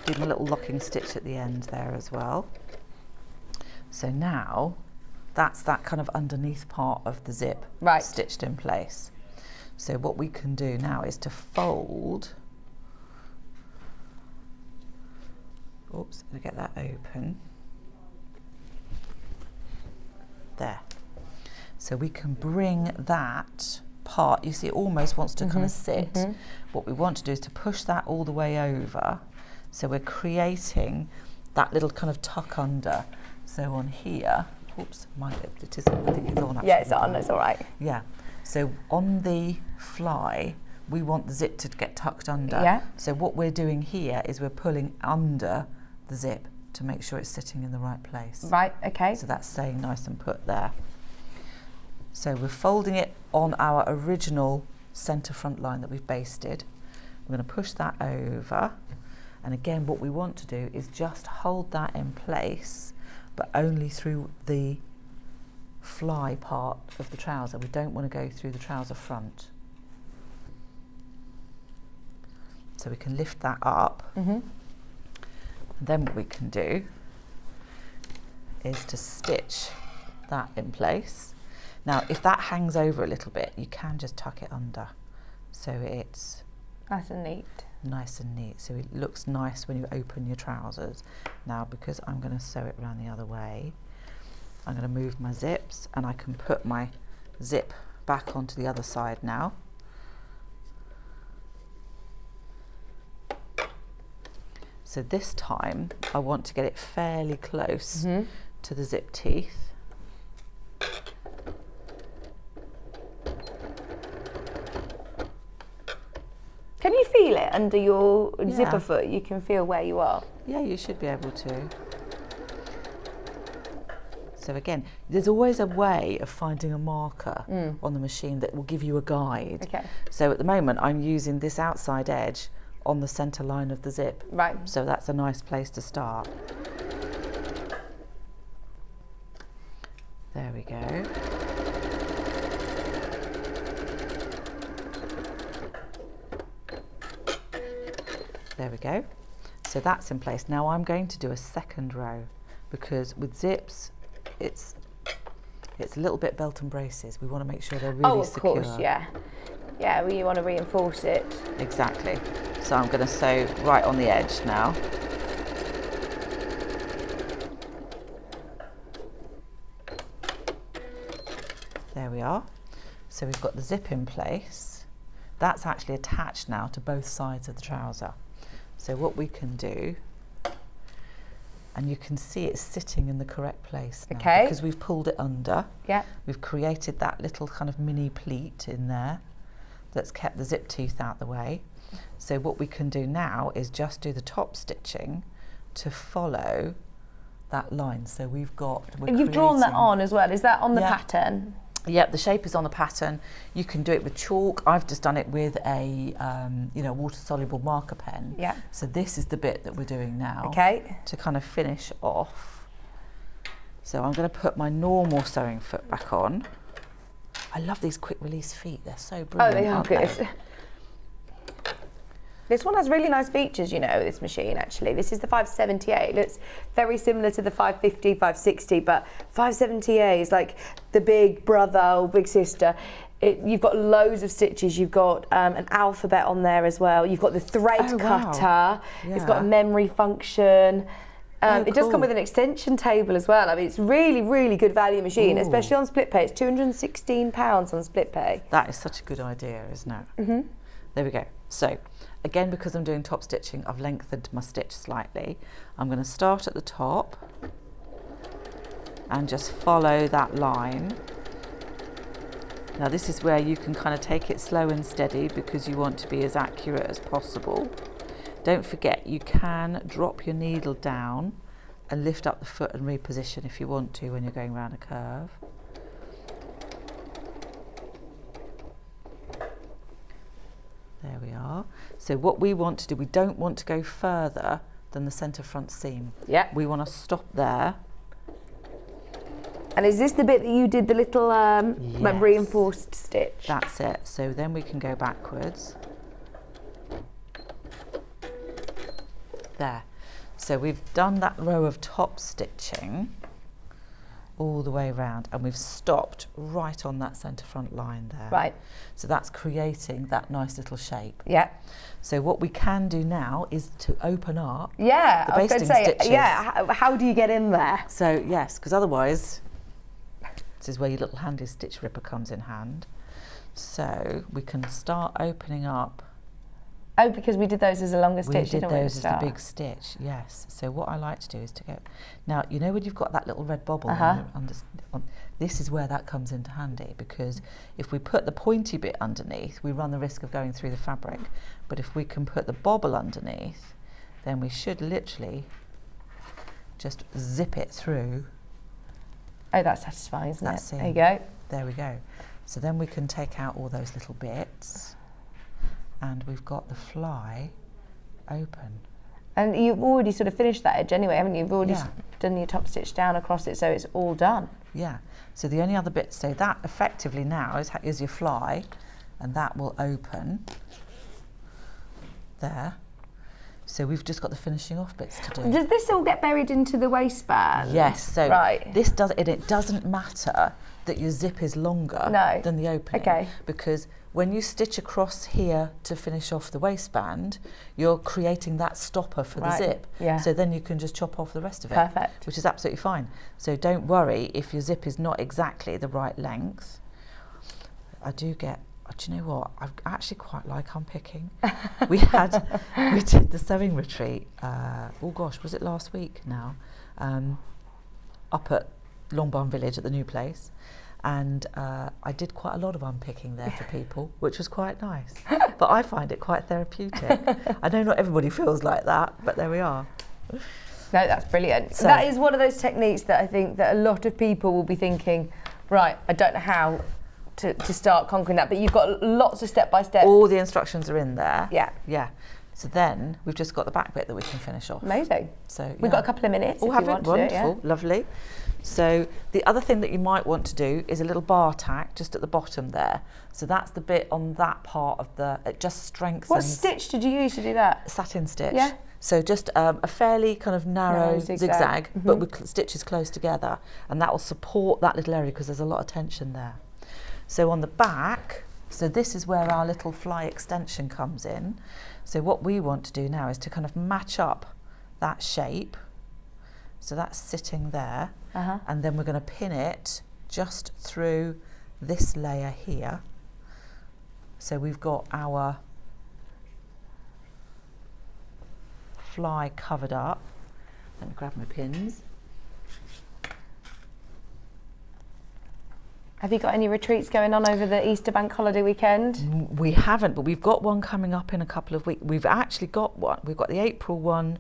Do my little locking stitch at the end there as well. So now that's that kind of underneath part of the zip stitched in place. So what we can do now is to fold. Oops, I'm gonna get that open. There. So we can bring that part, you see it almost wants to kind of sit. What we want to do is to push that all the way over. So we're creating that little kind of tuck under. So on here, oops, it isn't, I think it's on actually. Yeah, it's on, it's all right. Yeah, so on the fly, we want the zip to get tucked under. Yeah. So what we're doing here is we're pulling under the zip to make sure it's sitting in the right place. Right, okay. So that's staying nice and put there. So we're folding it on our original centre front line that we've basted. We're going to push that over. And again, what we want to do is just hold that in place, but only through the fly part of the trouser. We don't want to go through the trouser front. So we can lift that up. And then what we can do is to stitch that in place. Now, if that hangs over a little bit, you can just tuck it under. So it's Nice and neat. Nice and neat. So it looks nice when you open your trousers. Now, because I'm going to sew it around the other way, I'm going to move my zips and I can put my zip back onto the other side now. So this time I want to get it fairly close to the zip teeth. Can you feel it under your zipper foot? You can feel where you are. Yeah, you should be able to. So again, there's always a way of finding a marker on the machine that will give you a guide. Okay. So at the moment, I'm using this outside edge on the centre line of the zip. Right. So that's a nice place to start. There we go. There we go. So that's in place. Now I'm going to do a second row because with zips, it's a little bit belt and braces. We want to make sure they're really secure. Oh, of course, yeah. Yeah, well, you want to reinforce it. Exactly. So I'm going to sew right on the edge now. There we are. So we've got the zip in place. That's actually attached now to both sides of the trouser. So what we can do, and you can see it's sitting in the correct place now because we've pulled it under. Yeah. We've created that little kind of mini pleat in there that's kept the zip teeth out the way. So what we can do now is just do the top stitching to follow that line. So we've got... And you've drawn that on as well. Is that on the pattern? Yep, the shape is on the pattern. You can do it with chalk. I've just done it with a water-soluble marker pen. Yeah. So this is the bit that we're doing now. Okay. To kind of finish off. So I'm going to put my normal sewing foot back on. I love these quick release feet. They're so Oh, brilliant. they are aren't good. they? This one has really nice features, you know, this machine actually. This is the 570A. It looks very similar to the 550, 560, but 570A is like the big brother or big sister. You've got loads of stitches. You've got an alphabet on there as well. You've got the thread cutter. It's got a memory function. It does come with an extension table as well. I mean, it's really, really good value machine, especially on split pay. It's £216 on split pay. That is such a good idea, isn't it? Mm-hmm. There we go. So, again, because I'm doing top stitching, I've lengthened my stitch slightly. I'm going to start at the top and just follow that line. Now, this is where you can kind of take it slow and steady because you want to be as accurate as possible. Don't forget, you can drop your needle down and lift up the foot and reposition if you want to when you're going around a curve. There we are. So what we want to do, we don't want to go further than the centre front seam. Yeah. We want to stop there. And is this the bit that you did the little Yes. reinforced stitch? That's it. So then we can go backwards. There. So we've done that row of top stitching all the way around, and we've stopped right on that centre front line there. Right. So that's creating that nice little shape. Yeah. So what we can do now is to open up Yeah, the I was going basting to say, stitches. yeah, how do you get in there? So yes, because otherwise, this is where your little handy stitch ripper comes in hand. So we can start opening up. Oh, because we did those as a longer stitch, We did didn't we, at those the as the start? big stitch, yes. So what I like to do is to go, now you know when you've got that little red bobble this is where that comes into handy, because if we put the pointy bit underneath, we run the risk of going through the fabric. But if we can put the bobble underneath, then we should literally just zip it through. Oh, that's satisfying, isn't That's it? it. There you go. There we go. So then we can take out all those little bits, and we've got the fly open. And you've already sort of finished that edge anyway, haven't you? You've already Yeah. done your top stitch down across it, so it's all done. Yeah. So the only other bit, so that effectively now is your fly, and that will open there. So we've just got the finishing off bits to do. Does this all get buried into the waistband? Yes. So right. this does, and it doesn't matter that your zip is longer than the opening. Okay. Because when you stitch across here to finish off the waistband, you're creating that stopper for the zip. Yeah. So then you can just chop off the rest of it. Perfect. Which is absolutely fine. So don't worry if your zip is not exactly the right length. Do you know what? I actually quite like unpicking. we did the sewing retreat, was it last week now? Up at Longbarn Village at the new place. And I did quite a lot of unpicking there for people, which was quite nice. But I find it quite therapeutic. I know not everybody feels like that, but there we are. No, that's brilliant. So that is one of those techniques that I think that a lot of people will be thinking, right, I don't know how to start conquering that, but you've got lots of step-by-step. All the instructions are in there. Yeah. Yeah. So then we've just got the back bit that we can finish off. Amazing. So We've got a couple of minutes if you want to do it, wonderful, lovely. So the other thing that you might want to do is a little bar tack just at the bottom there. So that's the bit on that part of it just strengthens. What stitch did you use to do that? Satin stitch. Yeah. So just a fairly kind of narrow zigzag, Mm-hmm. but with stitches close together, and that will support that little area because there's a lot of tension there. So on the back, so this is where our little fly extension comes in. So what we want to do now is to kind of match up that shape. So that's sitting there, and then we're going to pin it just through this layer here. So we've got our fly covered up. Let me grab my pins. Have you got any retreats going on over the Easter bank holiday weekend? We haven't, but we've got one coming up in a couple of weeks. We've actually got one. We've got the April one.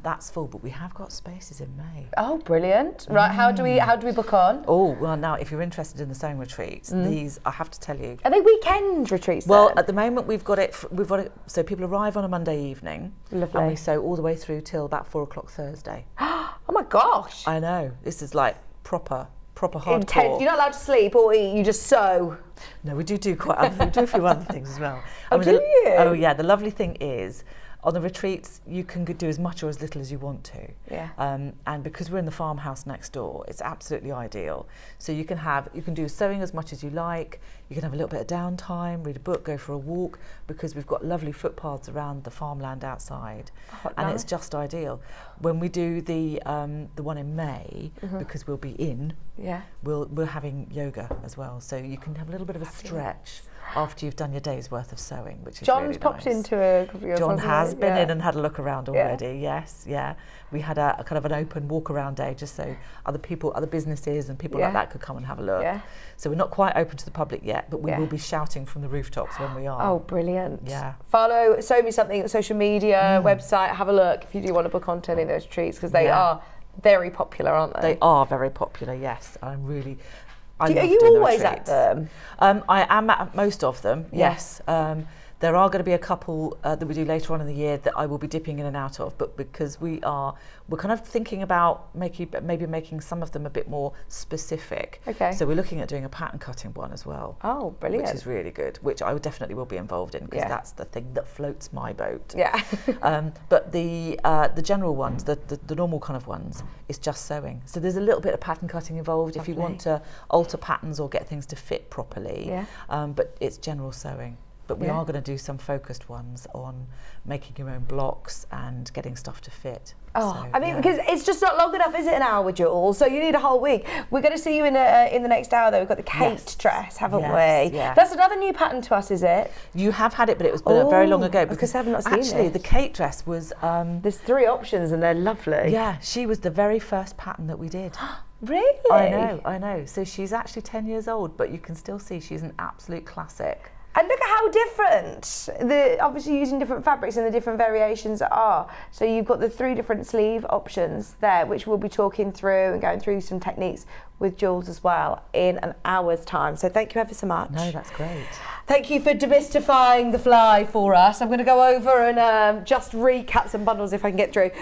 That's full, but we have got spaces in May. Oh, brilliant! Right, how do we book on? Oh well, now if you're interested in the sewing retreats, these I have to tell you. Are they weekend retreats? Well, then? at the moment we've got it. So people arrive on a Monday evening, Lovely. and we sew all the way through till about 4 o'clock Thursday. Oh my gosh! I know, this is like proper proper hardcore. You're not allowed to sleep or eat, you just sew. No, we do quite other, we do a few other things as well. Do you? Oh yeah, the lovely thing is, on the retreats, you can do as much or as little as you want to. Yeah. And because we're in the farmhouse next door, it's absolutely ideal. So you can do sewing as much as you like. You can have a little bit of downtime, read a book, go for a walk, because we've got lovely footpaths around the farmland outside, and nice. it's just ideal. When we do the one in May, because we'll be in, we're having yoga as well. So you can have a little bit of a stretch after you've done your day's worth of sewing, which is John's really popped nice. into a couple of years, John hasn't has he? been in and had a look around already. Yes, yeah. We had a kind of an open walk around day, just so other businesses and people like that could come and have a look. Yeah. So we're not quite open to the public yet, but we will be shouting from the rooftops when we are. Oh, brilliant. Yeah. Follow Sew Me Something social media, website, have a look if you do want to book onto any of those treats, because they are very popular, aren't they? They are very popular, yes. Are you always at them? I am at most of them, yes. There are going to be a couple that we do later on in the year that I will be dipping in and out of, but because we're kind of thinking about maybe making some of them a bit more specific. Okay. So we're looking at doing a pattern cutting one as well. Oh, brilliant. Which is really good, which I definitely will be involved in, because that's the thing that floats my boat. Yeah. But the general ones, the normal kind of ones, is just sewing. So there's a little bit of pattern cutting involved if you want to alter patterns or get things to fit properly. Yeah. But it's general sewing. But we are going to do some focused ones on making your own blocks and getting stuff to fit. Oh, So, I mean, because it's just not long enough, is it, an hour, Jules? So you need a whole week. We're going to see you in the next hour, though. We've got the Kate dress, haven't we? Yeah. That's another new pattern to us, is it? You have had it, but it was very long ago. Because I have not seen actually, it. the Kate dress was... There's 3 options and they're lovely. yeah, she was the very first pattern that we did. Really? I know. So she's actually 10 years old, but you can still see she's an absolute classic. And look at how different, obviously using different fabrics and the different variations are. So you've got the 3 different sleeve options there, which we'll be talking through and going through some techniques with Jules as well in an hour's time. So thank you ever so much. No, that's great. Thank you for demystifying the fly for us. I'm going to go over and just recap some bundles if I can get through.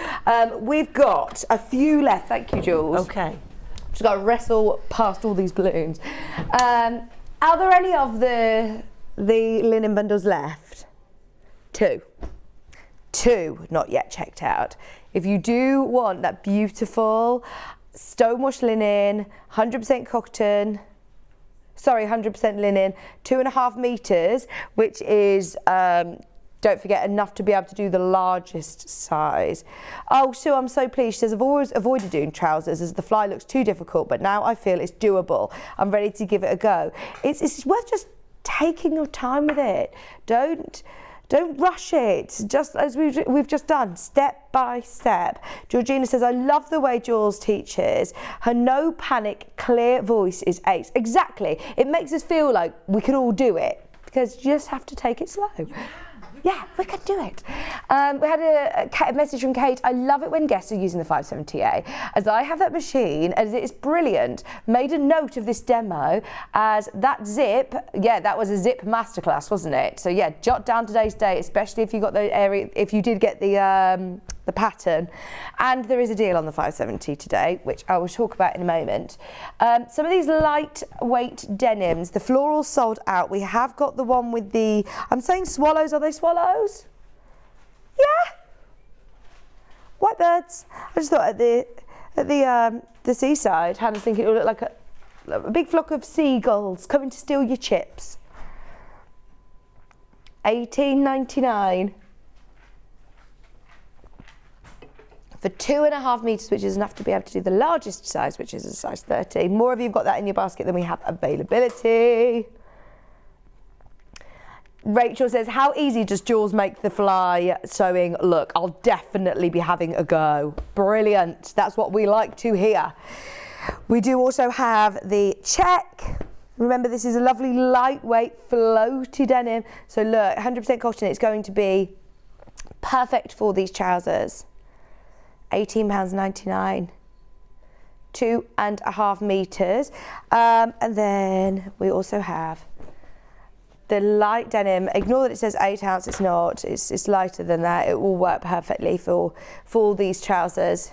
We've got a few left. Thank you, Jules. Okay. Just got to wrestle past all these balloons. Are there any of the linen bundles left? 2 not yet checked out. If you do want that beautiful stonewash linen, 100% cotton, 100% linen, 2.5 meters, which is don't forget, enough to be able to do the largest size. Oh, Sue, I'm so pleased. She says, I've always avoided doing trousers as the fly looks too difficult, but now I feel it's doable. I'm ready to give it a go. It's worth just taking your time with it. Don't rush it, just as we've just done, step by step. Georgina says, I love the way Jules teaches. Her no panic, clear voice is ace. Exactly. It makes us feel like we can all do it, because you just have to take it slow. Yeah, we can do it. We had a message from Kate. I love it when guests are using the 570A, as I have that machine, as it's brilliant. Made a note of this demo as that zip, that was a zip masterclass, wasn't it? So yeah, jot down today's date, especially if you got the area, if you did get the pattern. And there is a deal on the 570 today, which I will talk about in a moment. Some of these lightweight denims, the florals sold out. We have got the one with the, I'm saying swallows, are they swallows? Yeah. White birds. I just thought at the seaside, Hannah's thinking it would look like a big flock of seagulls coming to steal your chips. $18.99. For 2.5 meters, which is enough to be able to do the largest size, which is a size 13. More of you have got that in your basket than we have availability. Rachel says, how easy does Jules make the fly sewing look? I'll definitely be having a go. Brilliant. That's what we like to hear. We do also have the check. Remember, this is a lovely lightweight floaty denim. So look, 100% cotton. It's going to be perfect for these trousers. £18.99, 2.5 meters. And then we also have the light denim. Ignore that it says 8 ounce, it's not, it's lighter than that. It will work perfectly for these trousers.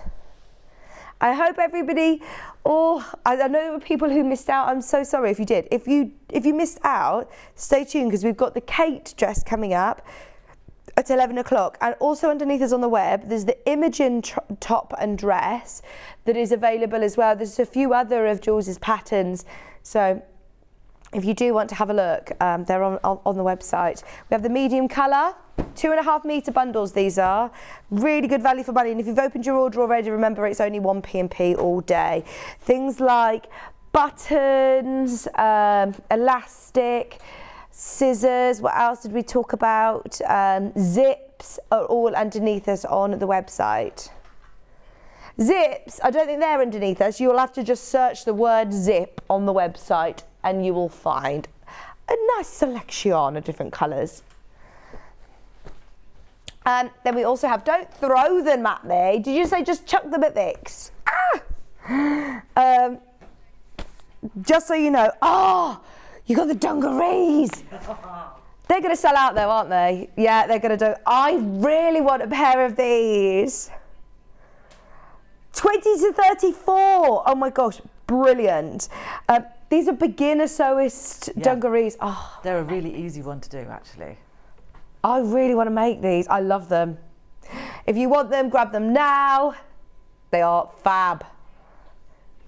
I hope everybody, I know there were people who missed out. I'm so sorry if you did. If you missed out, stay tuned because we've got the Kate dress coming up at 11 o'clock. And also underneath us on the web, there's the Imogen top and dress that is available as well. There's a few other of Jules's patterns. So if you do want to have a look, they're on the website. We have the medium colour. 2.5 metre bundles these are. Really good value for money. And if you've opened your order already, remember it's only 1 P&P all day. Things like buttons, elastic, scissors, what else did we talk about? Zips are all underneath us on the website. Zips, I don't think they're underneath us. You'll have to just search the word zip on the website and you will find a nice selection of different colours. Then we also have, don't throw them at me. Did you say just chuck them at Vix? Just so you know, you got the dungarees. They're going to sell out though, aren't they? Yeah, they're going to do. I really want a pair of these. 20 to 34. Oh my gosh, brilliant. These are beginner sewist dungarees. They're a really easy one to do, actually. I really want to make these. I love them. If you want them, grab them now. They are fab.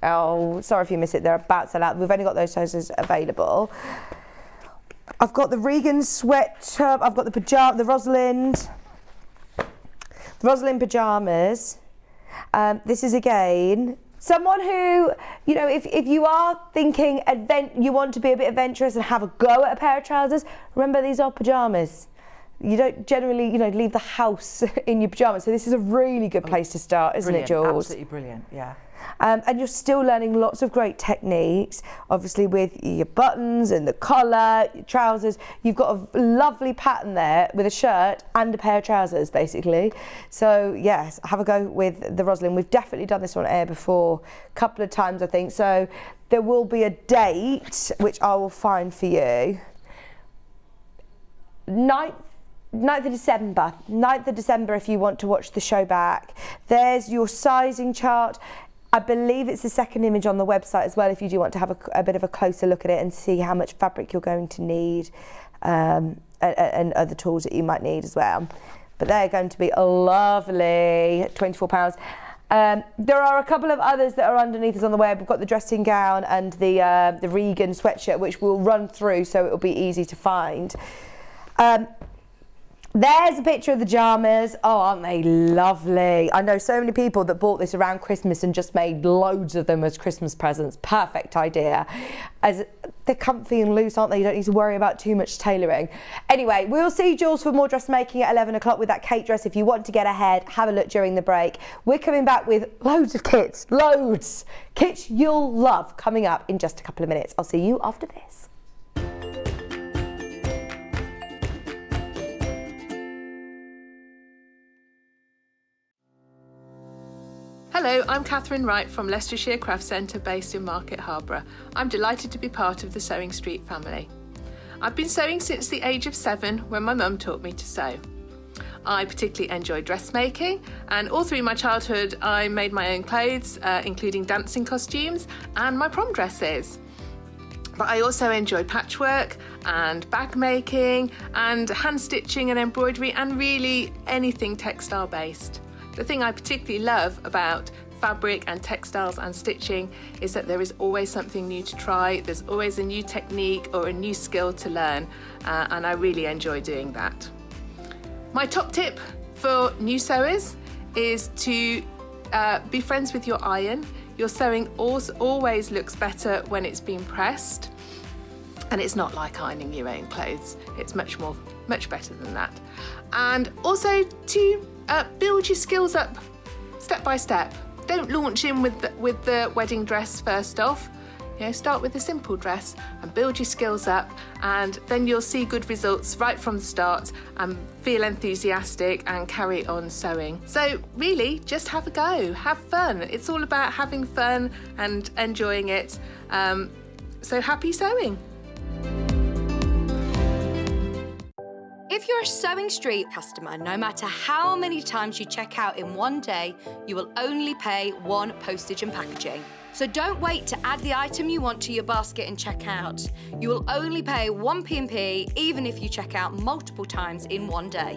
Oh, sorry if you miss it. They're about to sell out. We've only got those sizes available. I've got the Regan sweater. I've got the Rosalind pyjamas. This is again someone who, you know, if you are thinking you want to be a bit adventurous and have a go at a pair of trousers, remember these are pyjamas. You don't generally, leave the house in your pyjamas. So this is a really good place to start, isn't it, Jules? Absolutely brilliant, yeah. And you're still learning lots of great techniques, obviously with your buttons and the collar, your trousers. You've got a lovely pattern there with a shirt and a pair of trousers, basically. So yes, have a go with the Rosalind. We've definitely done this on air before, a couple of times, I think. So there will be a date, which I will find for you. 9th of December. 9th of December if you want to watch the show back. There's your sizing chart. I believe it's the second image on the website as well if you do want to have a bit of a closer look at it and see how much fabric you're going to need and other tools that you might need as well. But they're going to be lovely, £24. There are a couple of others that are underneath us on the web. We've got the dressing gown and the Regan sweatshirt, which we'll run through so it will be easy to find. There's a picture of the pyjamas. Oh, aren't they lovely? I know so many people that bought this around Christmas and just made loads of them as Christmas presents. Perfect idea. As they're comfy and loose, aren't they? You don't need to worry about too much tailoring. Anyway, we'll see Jules for more dressmaking at 11 o'clock with that Kate dress. If you want to get ahead, have a look during the break. We're coming back with loads of kits. Loads. Kits you'll love coming up in just a couple of minutes. I'll see you after this. Hello, I'm Catherine Wright from Leicestershire Craft Centre based in Market Harborough. I'm delighted to be part of the Sewing Street family. I've been sewing since the age of 7 when my mum taught me to sew. I particularly enjoy dressmaking and all through my childhood I made my own clothes, including dancing costumes and my prom dresses. But I also enjoy patchwork and bag making and hand stitching and embroidery and really anything textile based. The thing I particularly love about fabric and textiles and stitching is that there is always something new to try, there's always a new technique or a new skill to learn, and I really enjoy doing that. My top tip for new sewers is to be friends with your iron. Your sewing always looks better when it's been pressed, and it's not like ironing your own clothes. It's much better than that. And also to build your skills up step by step. Don't launch in with the wedding dress first off. Start with a simple dress and build your skills up, and then you'll see good results right from the start and feel enthusiastic and carry on sewing. So really, just have a go, have fun. It's all about having fun and enjoying it. So happy sewing. If you're a Sewing Street customer, no matter how many times you check out in one day, you will only pay one postage and packaging. So don't wait to add the item you want to your basket and check out. You will only pay one P&P even if you check out multiple times in one day.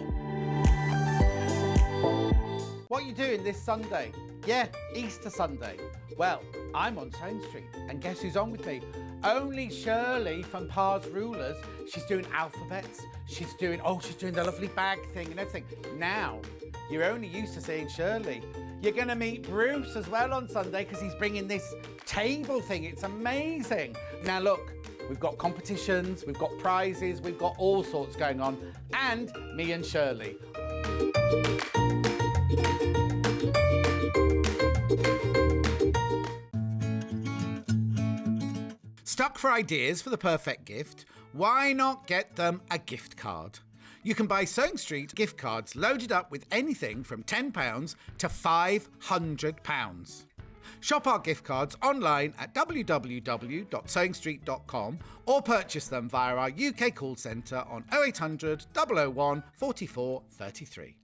What are you doing this Sunday? Yeah, Easter Sunday. Well, I'm on Sewing Street, and guess who's on with me? Only Shirley from Pa's Rulers. She's doing alphabets. She's doing the lovely bag thing and everything. Now, you're only used to seeing Shirley. You're going to meet Bruce as well on Sunday because he's bringing this table thing. It's amazing. Now look, we've got competitions, we've got prizes, we've got all sorts going on, and me and Shirley. Stuck for ideas for the perfect gift? Why not get them a gift card? You can buy Sewing Street gift cards loaded up with anything from £10 to £500. Shop our gift cards online at www.sewingstreet.com or purchase them via our UK call centre on 0800 001 44 33.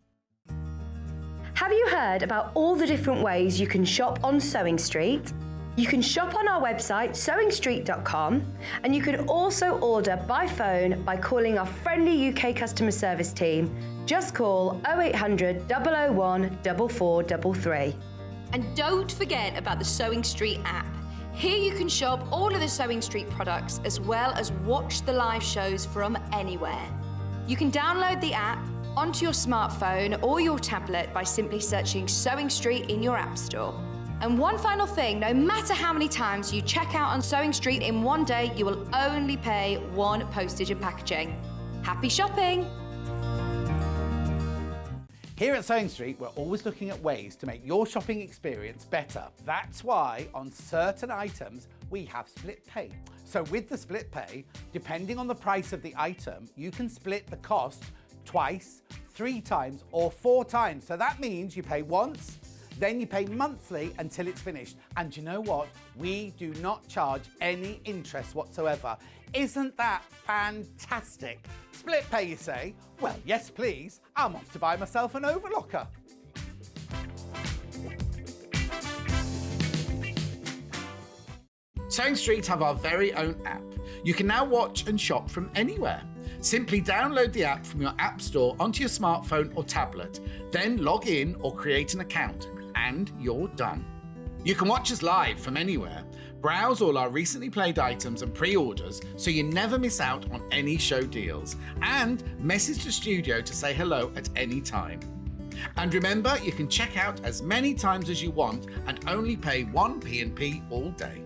Have you heard about all the different ways you can shop on Sewing Street? You can shop on our website, sewingstreet.com, and you can also order by phone by calling our friendly UK customer service team. Just call 0800 001 4433. And don't forget about the Sewing Street app. Here you can shop all of the Sewing Street products as well as watch the live shows from anywhere. You can download the app onto your smartphone or your tablet by simply searching Sewing Street in your app store. And one final thing, no matter how many times you check out on Sewing Street in one day, you will only pay one postage and packaging. Happy shopping! Here at Sewing Street, we're always looking at ways to make your shopping experience better. That's why on certain items, we have split pay. So with the split pay, depending on the price of the item, you can split the cost twice, 3 times, or 4 times. So that means you pay once, then you pay monthly until it's finished. And you know what? We do not charge any interest whatsoever. Isn't that fantastic? Split pay, you say? Well, yes, please. I'm off to buy myself an overlocker. Sewing Street have our very own app. You can now watch and shop from anywhere. Simply download the app from your app store onto your smartphone or tablet, then log in or create an account, and you're done. You can watch us live from anywhere, browse all our recently played items and pre-orders so you never miss out on any show deals, and message the studio to say hello at any time. And remember, you can check out as many times as you want and only pay one P&P all day.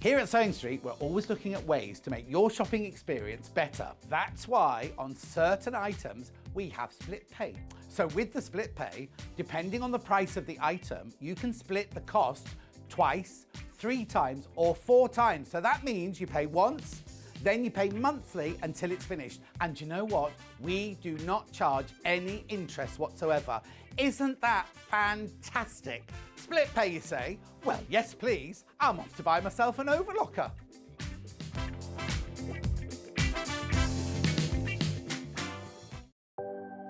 Here at Sewing Street, we're always looking at ways to make your shopping experience better. That's why on certain items, we have split pay. So with the split pay, depending on the price of the item, you can split the cost twice, 3 times, or 4 times. So that means you pay once, then you pay monthly until it's finished. And you know what? We do not charge any interest whatsoever. Isn't that fantastic? Split pay, you say? Well, yes, please. I'm off to buy myself an overlocker.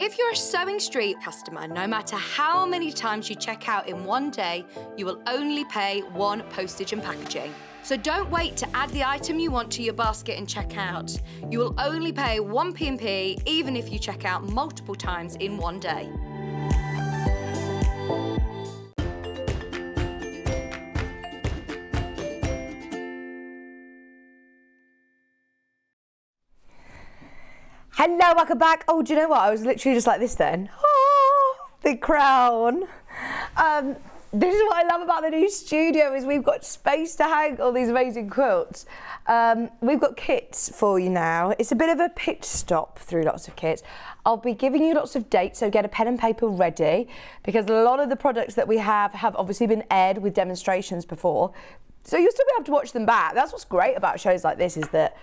If you're a Sewing Street customer, no matter how many times you check out in one day, you will only pay one postage and packaging. So don't wait to add the item you want to your basket and check out. You will only pay one P&P even if you check out multiple times in one day. Hello, welcome back. Oh, do you know what? I was literally just like this then. Oh, the crown. This is what I love about the new studio is we've got space to hang all these amazing quilts. We've got kits for you now. It's a bit of a pitch stop through lots of kits. I'll be giving you lots of dates, so get a pen and paper ready because a lot of the products that we have obviously been aired with demonstrations before. So you'll still be able to watch them back. That's what's great about shows like this is that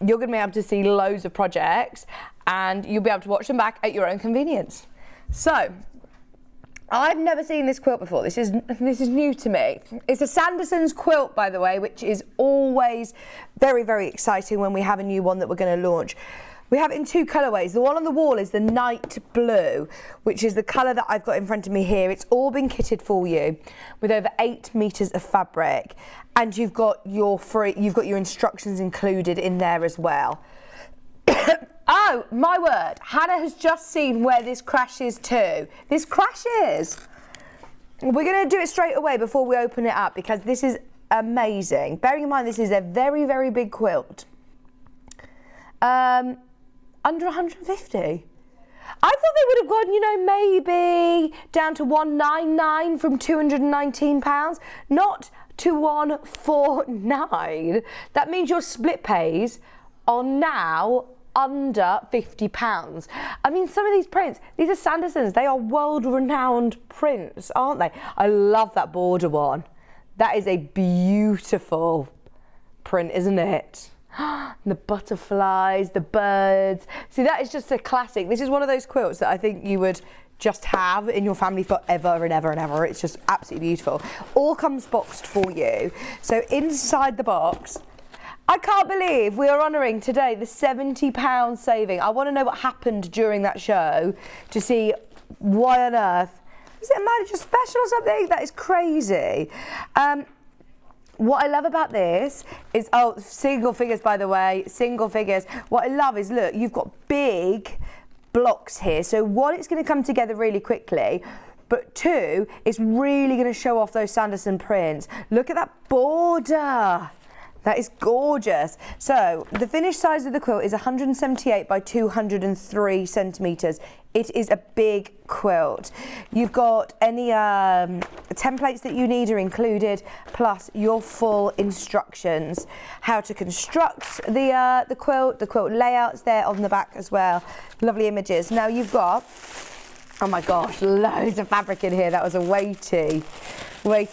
you're going to be able to see loads of projects and you'll be able to watch them back at your own convenience. So, I've never seen this quilt before. This is new to me. It's a Sanderson's quilt, by the way, which is always very, very exciting when we have a new one that we're going to launch. We have it in two colourways. The one on the wall is the night blue, which is the colour that I've got in front of me here. It's all been kitted for you with over 8 metres of fabric, and you've got your instructions included in there as well. Oh, my word. Hannah has just seen where this crashes to. This crashes. We're going to do it straight away before we open it up because this is amazing. Bearing in mind this is a very, very big quilt. Under 150. I thought they would have gone, you know, maybe down to 199 from £219, not to 149. That means your split pays are now under £50. I mean, some of these prints, these are Sandersons. They are world-renowned prints, aren't they? I love that border one. That is a beautiful print, isn't it? The butterflies, the birds. See, that is just a classic. This is one of those quilts that I think you would just have in your family forever and ever and ever. It's just absolutely beautiful. All comes boxed for you. So inside the box, I can't believe we are honouring today the £70 saving. I want to know what happened during that show to see why on earth. Is it a manager special or something? That is crazy. What I love about this is, oh, single figures, by the way, single figures. What I love is, look, you've got big blocks here. So one, it's going to come together really quickly. But two, it's really going to show off those Sanderson prints. Look at that border. That is gorgeous. So the finished size of the quilt is 178 by 203 centimetres. It is a big quilt. You've got any templates that you need are included, plus your full instructions, how to construct the quilt layouts there on the back as well. Lovely images. Now you've got, oh my gosh, loads of fabric in here. That was a weighty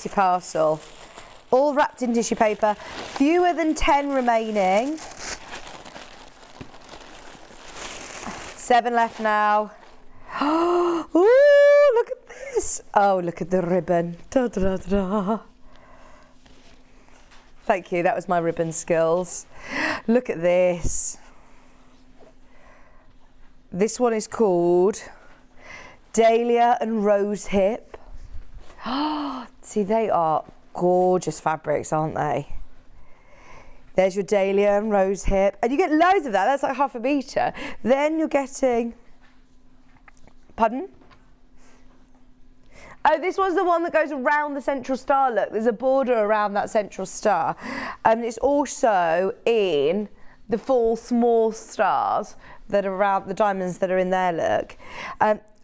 parcel. All wrapped in tissue paper, fewer than 10 remaining. 7 left now. Ooh, look at this. Oh, look at the ribbon. Da, da, da, da. Thank you, that was my ribbon skills. Look at this. This one is called Dahlia and Rose Hip. See, they are gorgeous fabrics, aren't they? There's your Dahlia and Rose Hip, and you get loads of that. That's like half a metre. Then you're getting, pardon? Oh, this was the one that goes around the central star. Look, there's a border around that central star, and it's also in the full small stars that are around the diamonds that are in there. Look.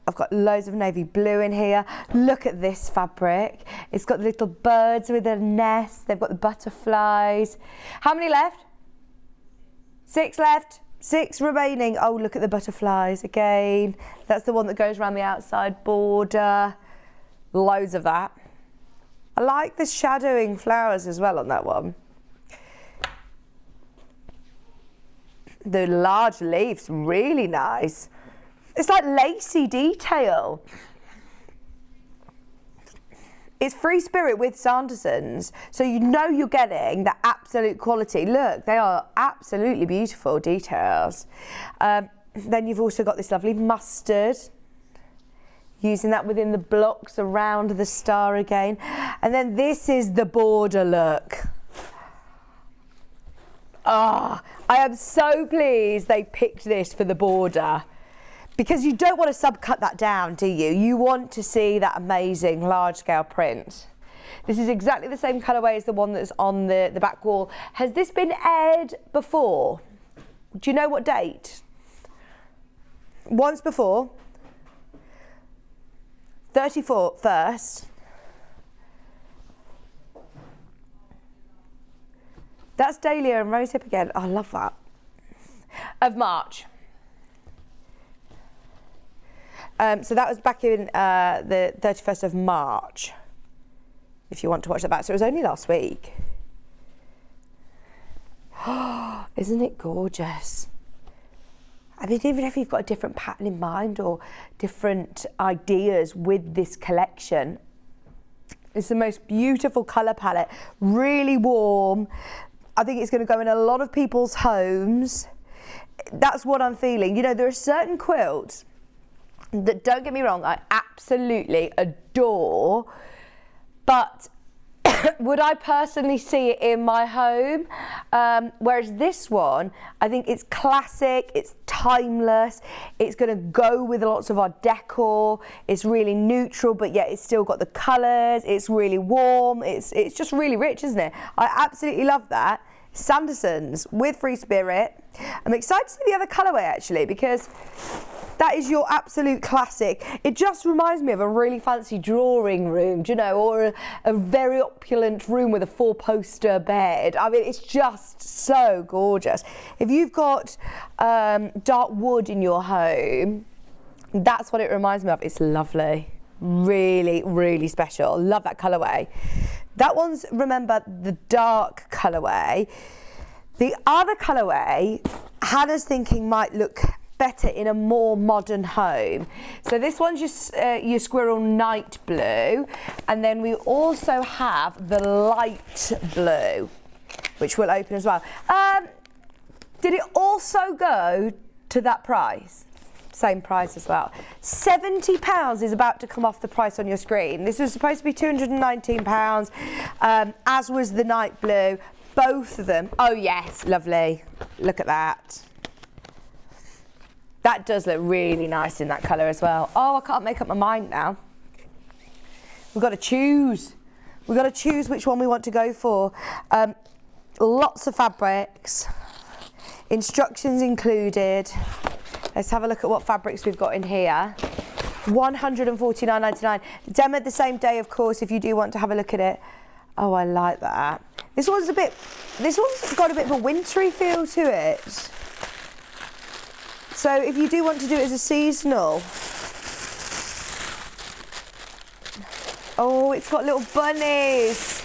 I've got loads of navy blue in here. Look at this fabric. It's got little birds with a nest. They've got the butterflies. How many left? 6 left. 6 remaining. Oh, look at the butterflies again. That's the one that goes around the outside border. Loads of that. I like the shadowing flowers as well on that one. The large leaves, really nice. It's like lacy detail. It's Free Spirit with Sandersons, so you know you're getting the absolute quality. Look, they are absolutely beautiful details. Then you've also got this lovely mustard, using that within the blocks around the star again. And then this is the border look. Ah, I am so pleased they picked this for the border. Because you don't want to subcut that down, do you? You want to see that amazing large-scale print. This is exactly the same colourway as the one that's on the back wall. Has this been aired before? Do you know what date? Once before. 34 first. That's Dahlia and Rose Hip again. Oh, I love that. Of March. So that was back in the 31st of March, if you want to watch that back. So it was only last week. Isn't it gorgeous? I mean, even if you've got a different pattern in mind or different ideas with this collection, it's the most beautiful colour palette, really warm. I think it's going to go in a lot of people's homes. That's what I'm feeling. You know, there are certain quilts that, don't get me wrong, I absolutely adore, but would I personally see it in my home? Whereas this one, I think it's classic, it's timeless, it's going to go with lots of our decor, it's really neutral, but yet it's still got the colours, it's really warm, it's just really rich, isn't it? I absolutely love that. Sanderson's with Free Spirit. I'm excited to see the other colourway actually, because that is your absolute classic. It just reminds me of a really fancy drawing room, do you know, or a very opulent room with a 4-poster bed. I mean, it's just so gorgeous. If you've got dark wood in your home, that's what it reminds me of. It's lovely. Really, really special. Love that colourway. That one's, remember, the dark colourway. The other colourway, Hannah's thinking might look better in a more modern home. So this one's your squirrel night blue, and then we also have the light blue, which will open as well. Did it also go to that price? Same price as well. £70 is about to come off the price on your screen. This was supposed to be £219, as was the night blue. Both of them. Oh yes, lovely. Look at that. That does look really nice in that colour as well. Oh, I can't make up my mind now. We've got to choose. We've got to choose which one we want to go for. Lots of fabrics. Instructions included. Let's have a look at what fabrics we've got in here. £149.99. Demo the same day, of course, if you do want to have a look at it. Oh, I like that. This one's got a bit of a wintry feel to it. So if you do want to do it as a seasonal. Oh, it's got little bunnies.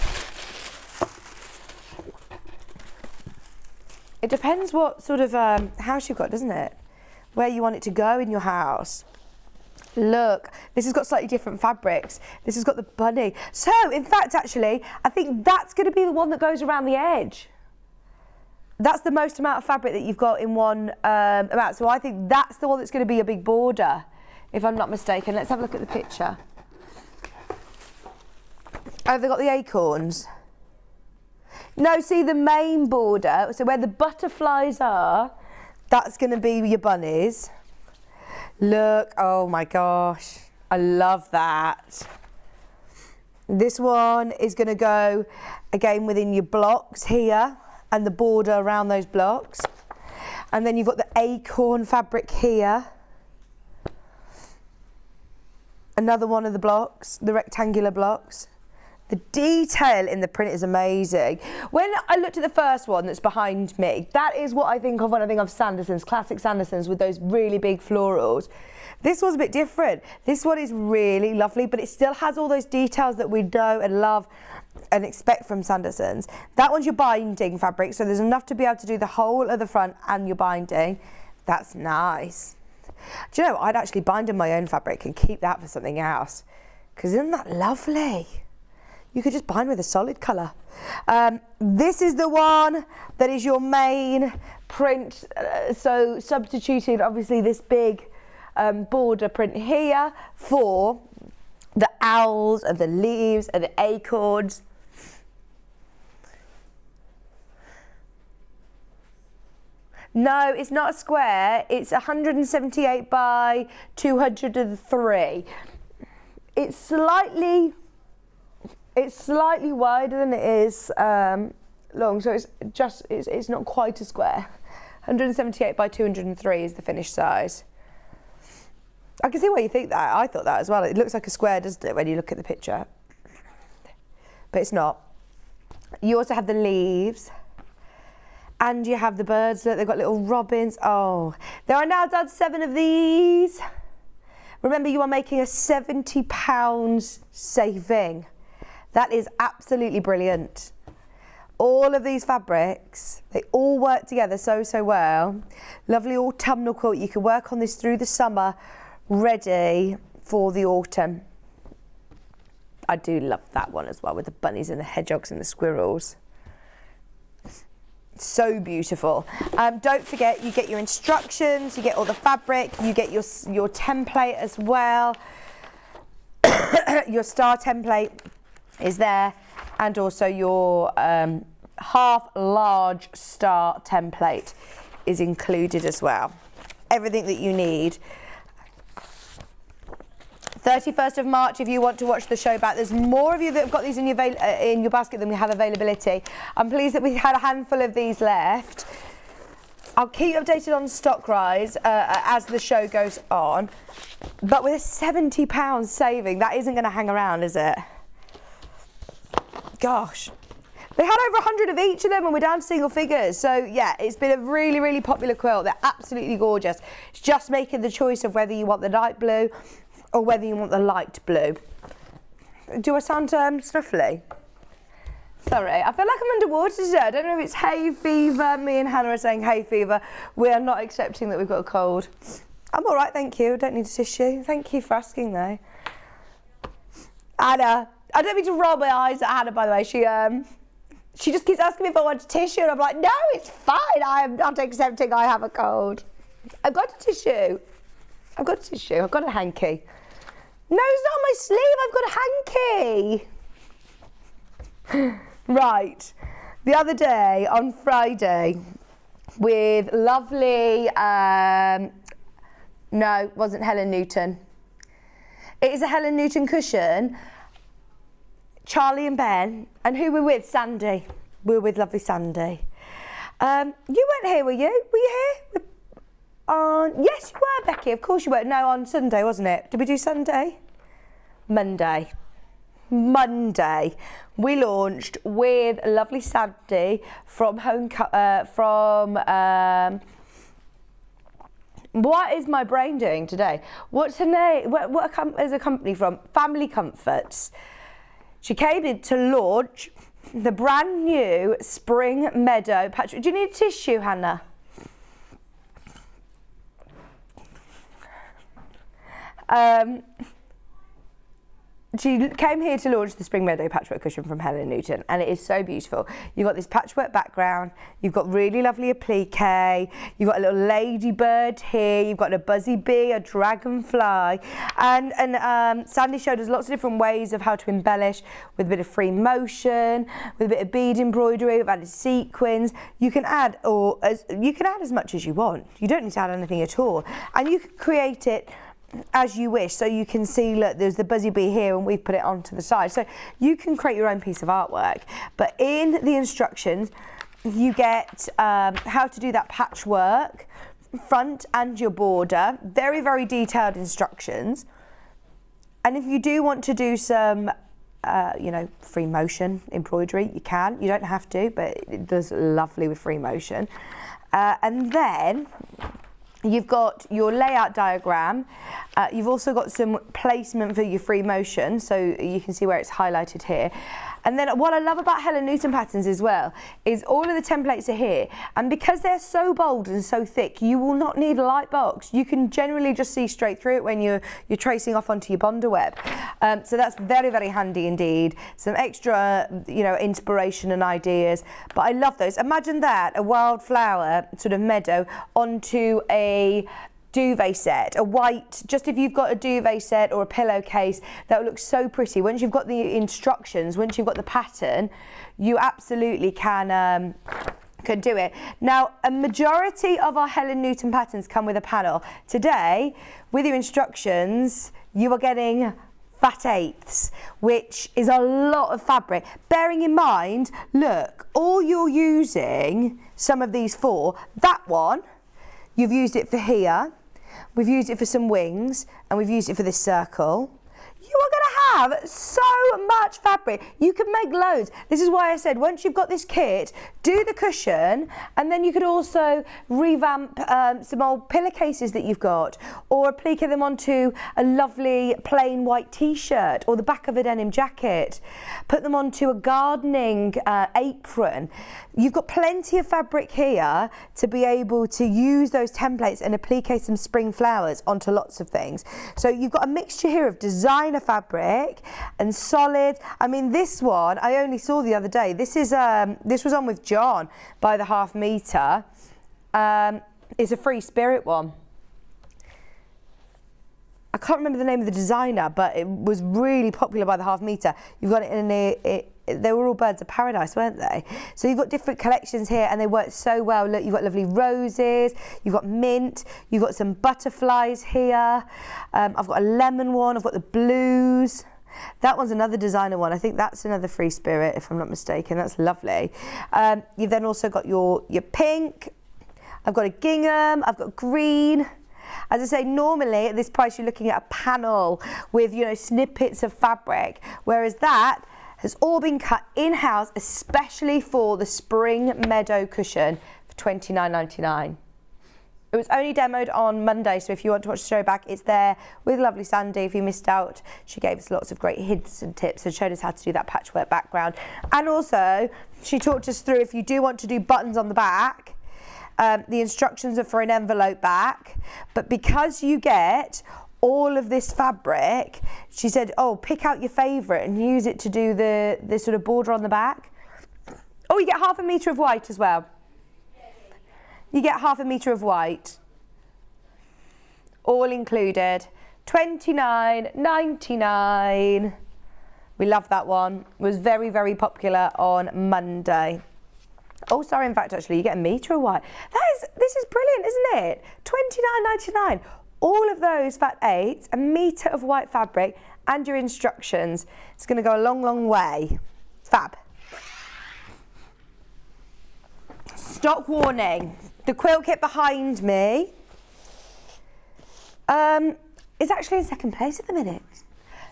It depends what sort of house you've got, doesn't it? Where you want it to go in your house. Look, this has got slightly different fabrics. This has got the bunny. So, in fact, actually, I think that's going to be the one that goes around the edge. That's the most amount of fabric that you've got in one amount. So I think that's the one that's going to be a big border, if I'm not mistaken. Let's have a look at the picture. Oh, they've got the acorns. No, see the main border, so where the butterflies are, that's going to be your bunnies. Look, oh my gosh, I love that. This one is going to go again within your blocks here and the border around those blocks. And then you've got the acorn fabric here. Another one of the blocks, the rectangular blocks. The detail in the print is amazing. When I looked at the first one that's behind me, that is what I think of when I think of Sanderson's, classic Sanderson's with those really big florals. This one's a bit different. This one is really lovely, but it still has all those details that we know and love and expect from Sanderson's. That one's your binding fabric, so there's enough to be able to do the whole of the front and your binding. That's nice. Do you know, I'd actually bind in my own fabric and keep that for something else, because isn't that lovely? You could just bind with a solid colour. This is the one that is your main print, so substituting obviously this big border print here for the owls and the leaves and the acorns. No, it's not a square, it's 178 by 203. It's slightly wider than it is long, so it's not quite a square. 178 by 203 is the finished size. I can see why you think that. I thought that as well. It looks like a square, doesn't it, when you look at the picture? But it's not. You also have the leaves. And you have the birds. Look, they've got little robins. Oh, there are now done 7 of these. Remember, you are making a £70 saving. That is absolutely brilliant. all of these fabrics, they all work together so well. Lovely autumnal quilt. You can work on this through the summer, ready for the autumn. I do love that one as well, with the bunnies and the hedgehogs and the squirrels. So beautiful. Don't forget, you get your instructions, you get all the fabric, you get your template as well. Your star template is there, and also your half large star template is included as well. Everything that you need. 31st of March, if you want to watch the show back. There's more of you that have got these in your basket than we have availability. I'm pleased that we had a handful of these left. I'll keep you updated on stock rise as the show goes on. But with a £70 saving, that isn't going to hang around, is it? Gosh. They had over 100 of each of them and we're down to single figures. So yeah, it's been a really, really popular quilt. They're absolutely gorgeous. It's just making the choice of whether you want the light blue or whether you want the light blue. Do I sound snuffly? Sorry, I feel like I'm underwater today. I don't know if it's hay fever. Me and Hannah are saying hay fever. We are not accepting that we've got a cold. I'm all right, thank you. I don't need a tissue. Thank you for asking, though. Hannah, I don't mean to roll my eyes at Hannah, by the way. She just keeps asking me if I want a tissue, and I'm like, no, it's fine. I am not accepting I have a cold. I've got a tissue. I've got a tissue. I've got a hanky. No, it's not on my sleeve. I've got a hanky. Right. The other day, on Friday, with lovely, no, it wasn't Helen Newton. It is a Helen Newton cushion. Charlie and Ben, and who were with? Sandy. We were with lovely Sandy. You weren't here, were you? Were you here? Yes, you were, Becky. Of course you were. No, on Sunday, wasn't it? Did we do Sunday? Monday. We launched with lovely Sandy from what is my brain doing today? What's her name? What is a company from? Family Comforts. She came in to launch the brand new Spring Meadow patch. Do you need a tissue, Hannah? She came here to launch the Spring Meadow patchwork cushion from Helen Newton, and it is so beautiful. You've got this patchwork background, you've got really lovely applique, you've got a little ladybird here, you've got a buzzy bee, a dragonfly, and Sandy showed us lots of different ways of how to embellish with a bit of free motion, with a bit of bead embroidery, with added sequins. You can add as much as you want. You don't need to add anything at all, and you can create it as you wish. So you can see, look, there's the buzzy bee here and we've put it onto the side, so you can create your own piece of artwork. But in the instructions you get how to do that patchwork front and your border, very, very detailed instructions. And if you do want to do some free motion embroidery, you can. You don't have to, but it does lovely with free motion. And then you've got your layout diagram. You've also got some placement for your free motion, so you can see where it's highlighted here. And then what I love about Helen Newton patterns as well is all of the templates are here, and because they're so bold and so thick, you will not need a light box. You can generally just see straight through it when you're tracing off onto your bonder web. So that's very, very handy indeed. Some extra, inspiration and ideas. But I love those. Imagine that, a wildflower sort of meadow onto a duvet set, a white, just if you've got a duvet set or a pillowcase, that will look so pretty. Once you've got the instructions, once you've got the pattern, you absolutely can do it. Now, a majority of our Helen Newton patterns come with a panel. Today, with your instructions, you are getting fat eighths, which is a lot of fabric. Bearing in mind, look, all you're using some of these for, that one, you've used it for here, we've used it for some wings, and we've used it for this circle. you are going to have so much fabric. You can make loads. This is why I said once you've got this kit, do the cushion, and then you could also revamp some old pillowcases that you've got, or applique them onto a lovely plain white t-shirt or the back of a denim jacket. Put them onto a gardening apron. You've got plenty of fabric here to be able to use those templates and applique some spring flowers onto lots of things. So you've got a mixture here of designer fabric and solid. I mean, this one I only saw the other day. This was on with John by the half metre. It's a Free Spirit one. I can't remember the name of the designer, but it was really popular by the half metre. You've got it in they were all birds of paradise, weren't they? So you've got different collections here and they work so well. Look, you've got lovely roses, you've got mint, you've got some butterflies here. I've got a lemon one, I've got the blues. That one's another designer one. I think that's another Free Spirit, if I'm not mistaken. That's lovely. You've then also got your pink. I've got a gingham, I've got green. As I say, normally at this price you're looking at a panel with, you know, snippets of fabric, whereas that has all been cut in-house especially for the Spring Meadow cushion for $29.99. It was only demoed on Monday, so if you want to watch the show back, it's there with lovely Sandy. If you missed out, she gave us lots of great hints and tips and showed us how to do that patchwork background. And also, she talked us through if you do want to do buttons on the back, the instructions are for an envelope back, but because you get all of this fabric, she said, oh, pick out your favourite and use it to do the sort of border on the back. Oh, you get half a metre of white as well. You get half a metre of white. All included. $29.99. We love that one. It was very, very popular on Monday. Oh, sorry, in fact, actually, you get a metre of white. This is brilliant, isn't it? $29.99. All of those fat 8, a metre of white fabric, and your instructions. It's going to go a long, long way. Fab. Stock warning. The quilt kit behind me is actually in second place at the minute.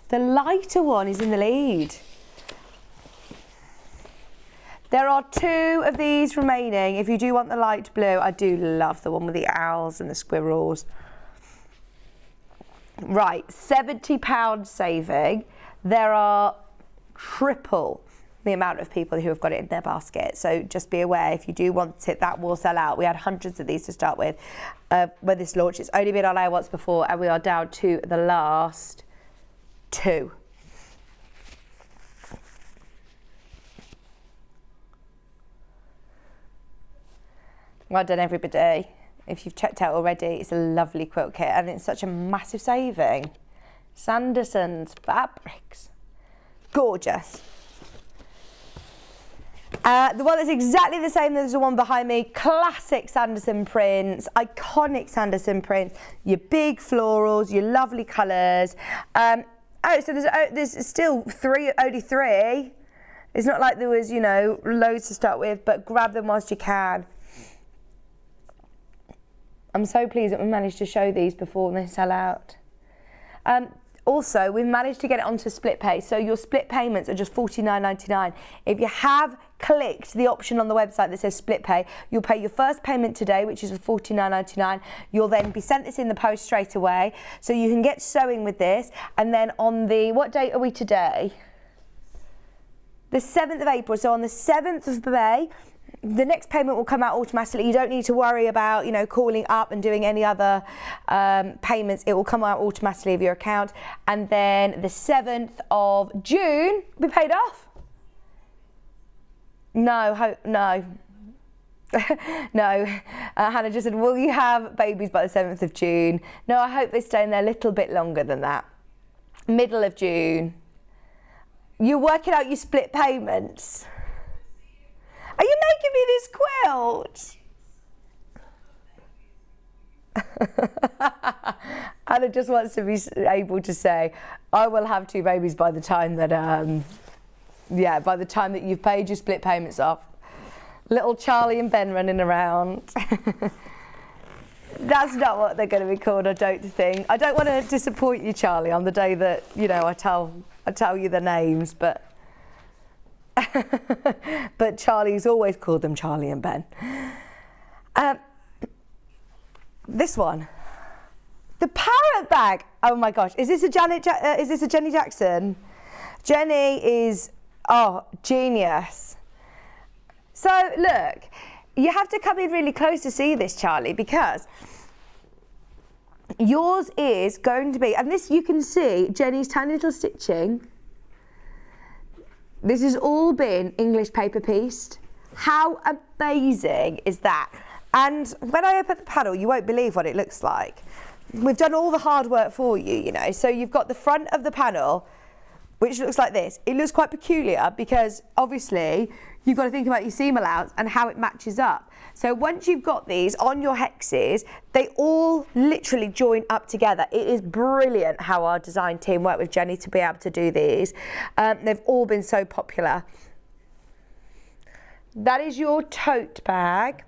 The lighter one is in the lead. There are 2 of these remaining. If you do want the light blue, I do love the one with the owls and the squirrels. Right, £70 saving. There are triple the amount of people who have got it in their basket. So just be aware, if you do want it, that will sell out. We had hundreds of these to start with when this launched. It's only been on air once before and we are down to the last 2. Well done, everybody. If you've checked out already, it's a lovely quilt kit and it's such a massive saving. Sanderson's fabrics. Gorgeous. The one that's exactly the same as the one behind me, classic Sanderson prints, iconic Sanderson prints, your big florals, your lovely colours. So there's still only 3. It's not like there was, you know, loads to start with, but grab them whilst you can. I'm so pleased that we managed to show these before they sell out. Also, we've managed to get it onto split pay, so your split payments are just $49.99. If you have clicked the option on the website that says split pay, you'll pay your first payment today, which is $49.99. You'll then be sent this in the post straight away, so you can get sewing with this. And then on the, what date are we today? The 7th of April, so on the 7th of May, the next payment will come out automatically. You don't need to worry about, you know, calling up and doing any other payments. It will come out automatically of your account. And then the 7th of June, we paid off. No. No. Hannah just said, will you have babies by the 7th of June? No, I hope they stay in there a little bit longer than that. Middle of June. You're working out your split payments. Are you making me this quilt? Anna just wants to be able to say, I will have 2 babies by the time that, by the time that you've paid your split payments off. Little Charlie and Ben running around. That's not what they're going to be called, I don't think. I don't want to disappoint you, Charlie, on the day that, you know, I tell you the names, but but Charlie's always called them Charlie and Ben. This one, the parrot bag. Oh my gosh, is this a Jenny Jackson? Jenny is genius. So look, you have to come in really close to see this, Charlie, because yours is going to be, and this you can see Jenny's tiny little stitching. This has all been English paper pieced. How amazing is that? And when I open the panel, you won't believe what it looks like. We've done all the hard work for you, you know. So you've got the front of the panel, which looks like this. It looks quite peculiar because obviously you've got to think about your seam allowance and how it matches up. So once you've got these on your hexes, they all literally join up together. It is brilliant how our design team worked with Jenny to be able to do these. They've all been so popular. That is your tote bag.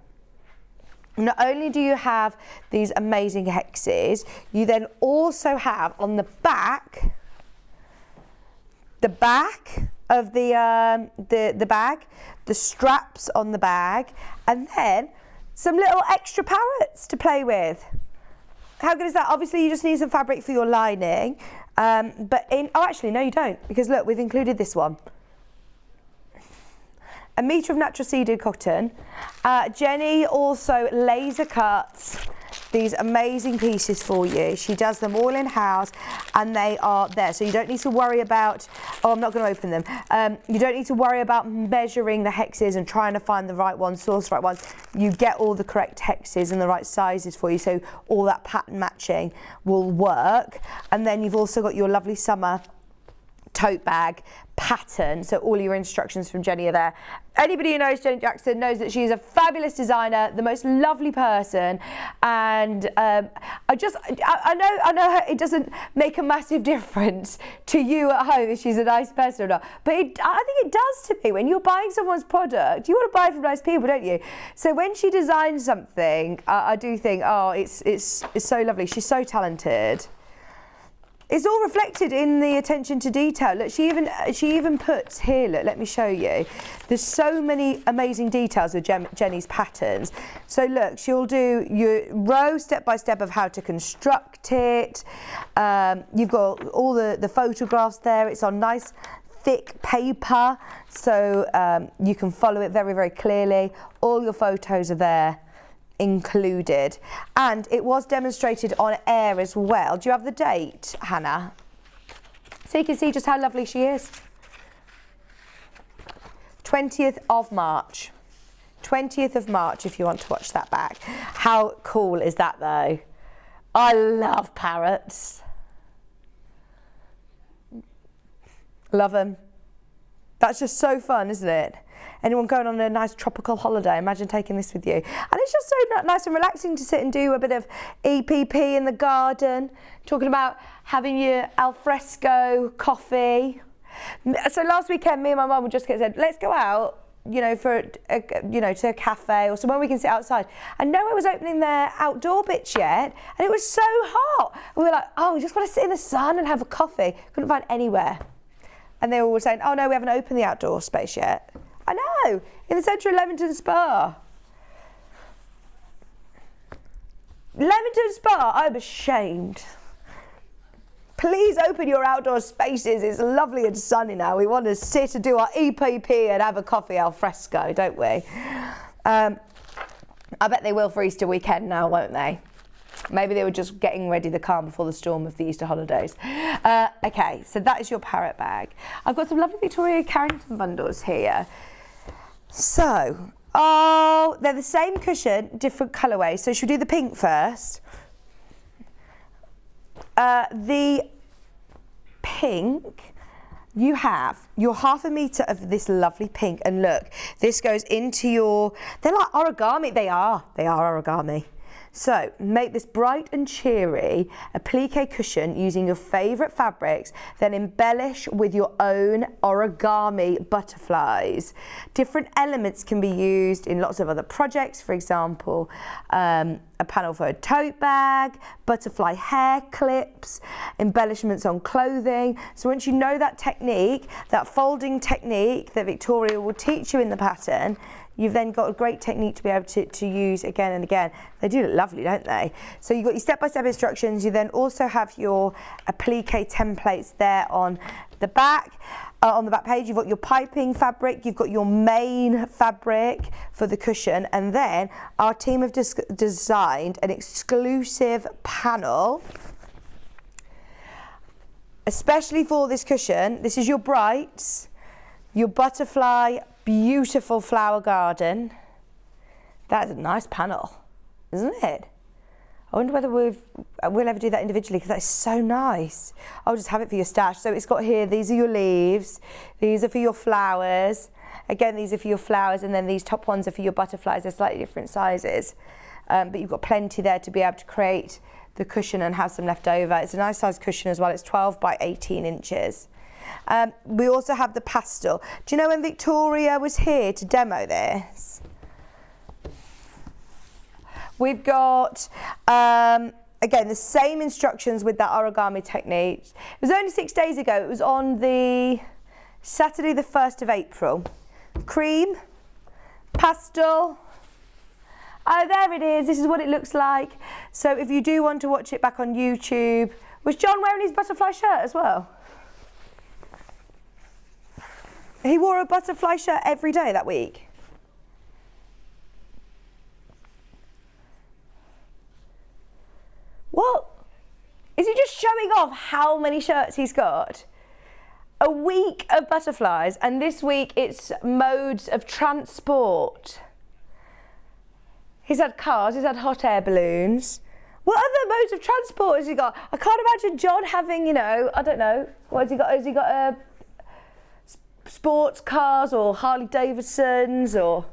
Not only do you have these amazing hexes, you then also have on the back of the bag, the straps on the bag, and then some little extra parrots to play with. How good is that? Obviously you just need some fabric for your lining, actually no you don't, because look, we've included this one. A metre of natural seeded cotton. Jenny also laser cuts these amazing pieces for you. She does them all in-house and they are there. So you don't need to worry about, I'm not going to open them. You don't need to worry about measuring the hexes and trying to find the right one, source the right ones. You get all the correct hexes and the right sizes for you, so all that pattern matching will work. And then you've also got your lovely summer tote bag pattern, so all your instructions from Jenny are there. Anybody who knows Jenny Jackson knows that she's a fabulous designer, the most lovely person, and I know her, it doesn't make a massive difference to you at home if she's a nice person or not, but I think it does to me. When you're buying someone's product, you want to buy from nice people, don't you? So when she designs something, I do think, oh, it's so lovely. She's so talented. It's all reflected in the attention to detail. Look, she even puts here, look, let me show you. There's so many amazing details with Jenny's patterns. So look, she'll do your row step by step of how to construct it. You've got all the photographs there. It's on nice thick paper, so you can follow it very, very clearly. All your photos are there included, and it was demonstrated on air as well. Do you have the date, Hannah? So you can see just how lovely she is. 20th of March. 20th of March if you want to watch that back. How cool is that though? I love parrots. Love them. That's just so fun, isn't it? Anyone going on a nice tropical holiday, imagine taking this with you. And it's just so nice and relaxing to sit and do a bit of EPP in the garden, talking about having your alfresco coffee. So last weekend, me and my mum would just said, let's go out, you know, to a cafe or somewhere we can sit outside. And no one was opening their outdoor bits yet, and it was so hot. We were like, oh, we just want to sit in the sun and have a coffee. Couldn't find anywhere. And they were all saying, oh no, we haven't opened the outdoor space yet. I know, in the centre of Leamington Spa. Leamington Spa, I'm ashamed. Please open your outdoor spaces. It's lovely and sunny now. We want to sit and do our EPP and have a coffee al fresco, don't we? I bet they will for Easter weekend now, won't they? Maybe they were just getting ready the calm before the storm of the Easter holidays. Okay, so that is your parrot bag. I've got some lovely Victoria Carrington bundles here. So, they're the same cushion, different colourway. So should we do the pink first? The pink, you have your 1/2 metre of this lovely pink, and look, this goes into your, they're like origami, they are origami. So make this bright and cheery applique cushion using your favourite fabrics, then embellish with your own origami butterflies. Different elements can be used in lots of other projects, for example, a panel for a tote bag, butterfly hair clips, embellishments on clothing. So once you know that technique, that folding technique that Victoria will teach you in the pattern, you've then got a great technique to be able to use again and again. They do look lovely, don't they? So you've got your step-by-step instructions. You then also have your applique templates there on the back. On the back page, you've got your piping fabric, you've got your main fabric for the cushion, and then our team have designed an exclusive panel, especially for this cushion. This is your brights, your butterfly, beautiful flower garden. That's a nice panel, isn't it? I wonder whether we'll ever do that individually, because that's so nice. I'll just have it for your stash. So it's got here, these are your leaves, these are for your flowers. Again, these are for your flowers, and then these top ones are for your butterflies. They're slightly different sizes, but you've got plenty there to be able to create the cushion and have some left over. It's a nice size cushion as well. It's 12 by 18 inches. We also have the pastel. Do you know when Victoria was here to demo this? We've got, again, the same instructions with that origami technique. It was only 6 days ago. It was on the Saturday, the 1st of April. Cream, pastel. Oh, there it is. This is what it looks like. So if you do want to watch it back on YouTube. Was John wearing his butterfly shirt as well? He wore a butterfly shirt every day that week. What? Is he just showing off how many shirts he's got? A week of butterflies, and this week it's modes of transport. He's had cars, he's had hot air balloons. What other modes of transport has he got? I can't imagine John having, you know, I don't know, what has he got? Has he got sports cars or Harley Davidsons or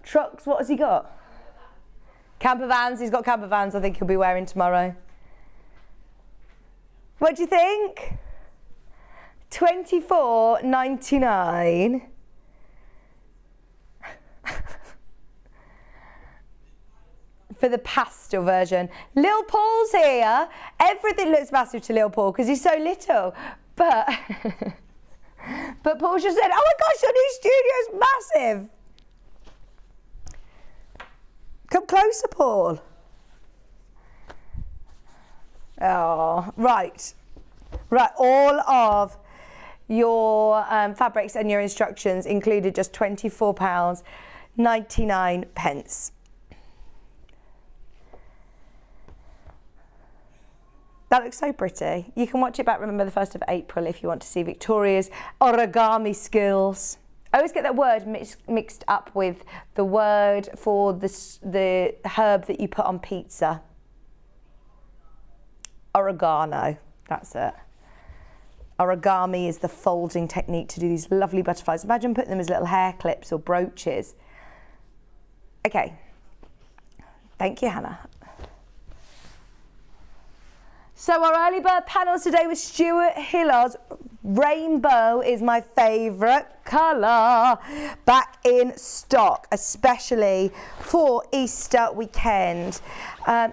trucks? What has he got? Camper vans. He's got camper vans I think he'll be wearing tomorrow. What do you think? $24.99. For the pastel version. Lil Paul's here. Everything looks massive to Lil Paul because he's so little. But but Paul just said, oh my gosh, your new studio's massive. Come closer, Paul. Oh, right. Right, all of your fabrics and your instructions included just £24.99. That looks so pretty. You can watch it back, remember, the 1st of April if you want to see Victoria's origami skills. I always get that word mixed up with the word for the herb that you put on pizza. Oregano, that's it. Origami is the folding technique to do these lovely butterflies. Imagine putting them as little hair clips or brooches. Okay, thank you, Hannah. So our early bird panel today was Stuart Hillard's Rainbow is my favourite colour. Back in stock, especially for Easter weekend,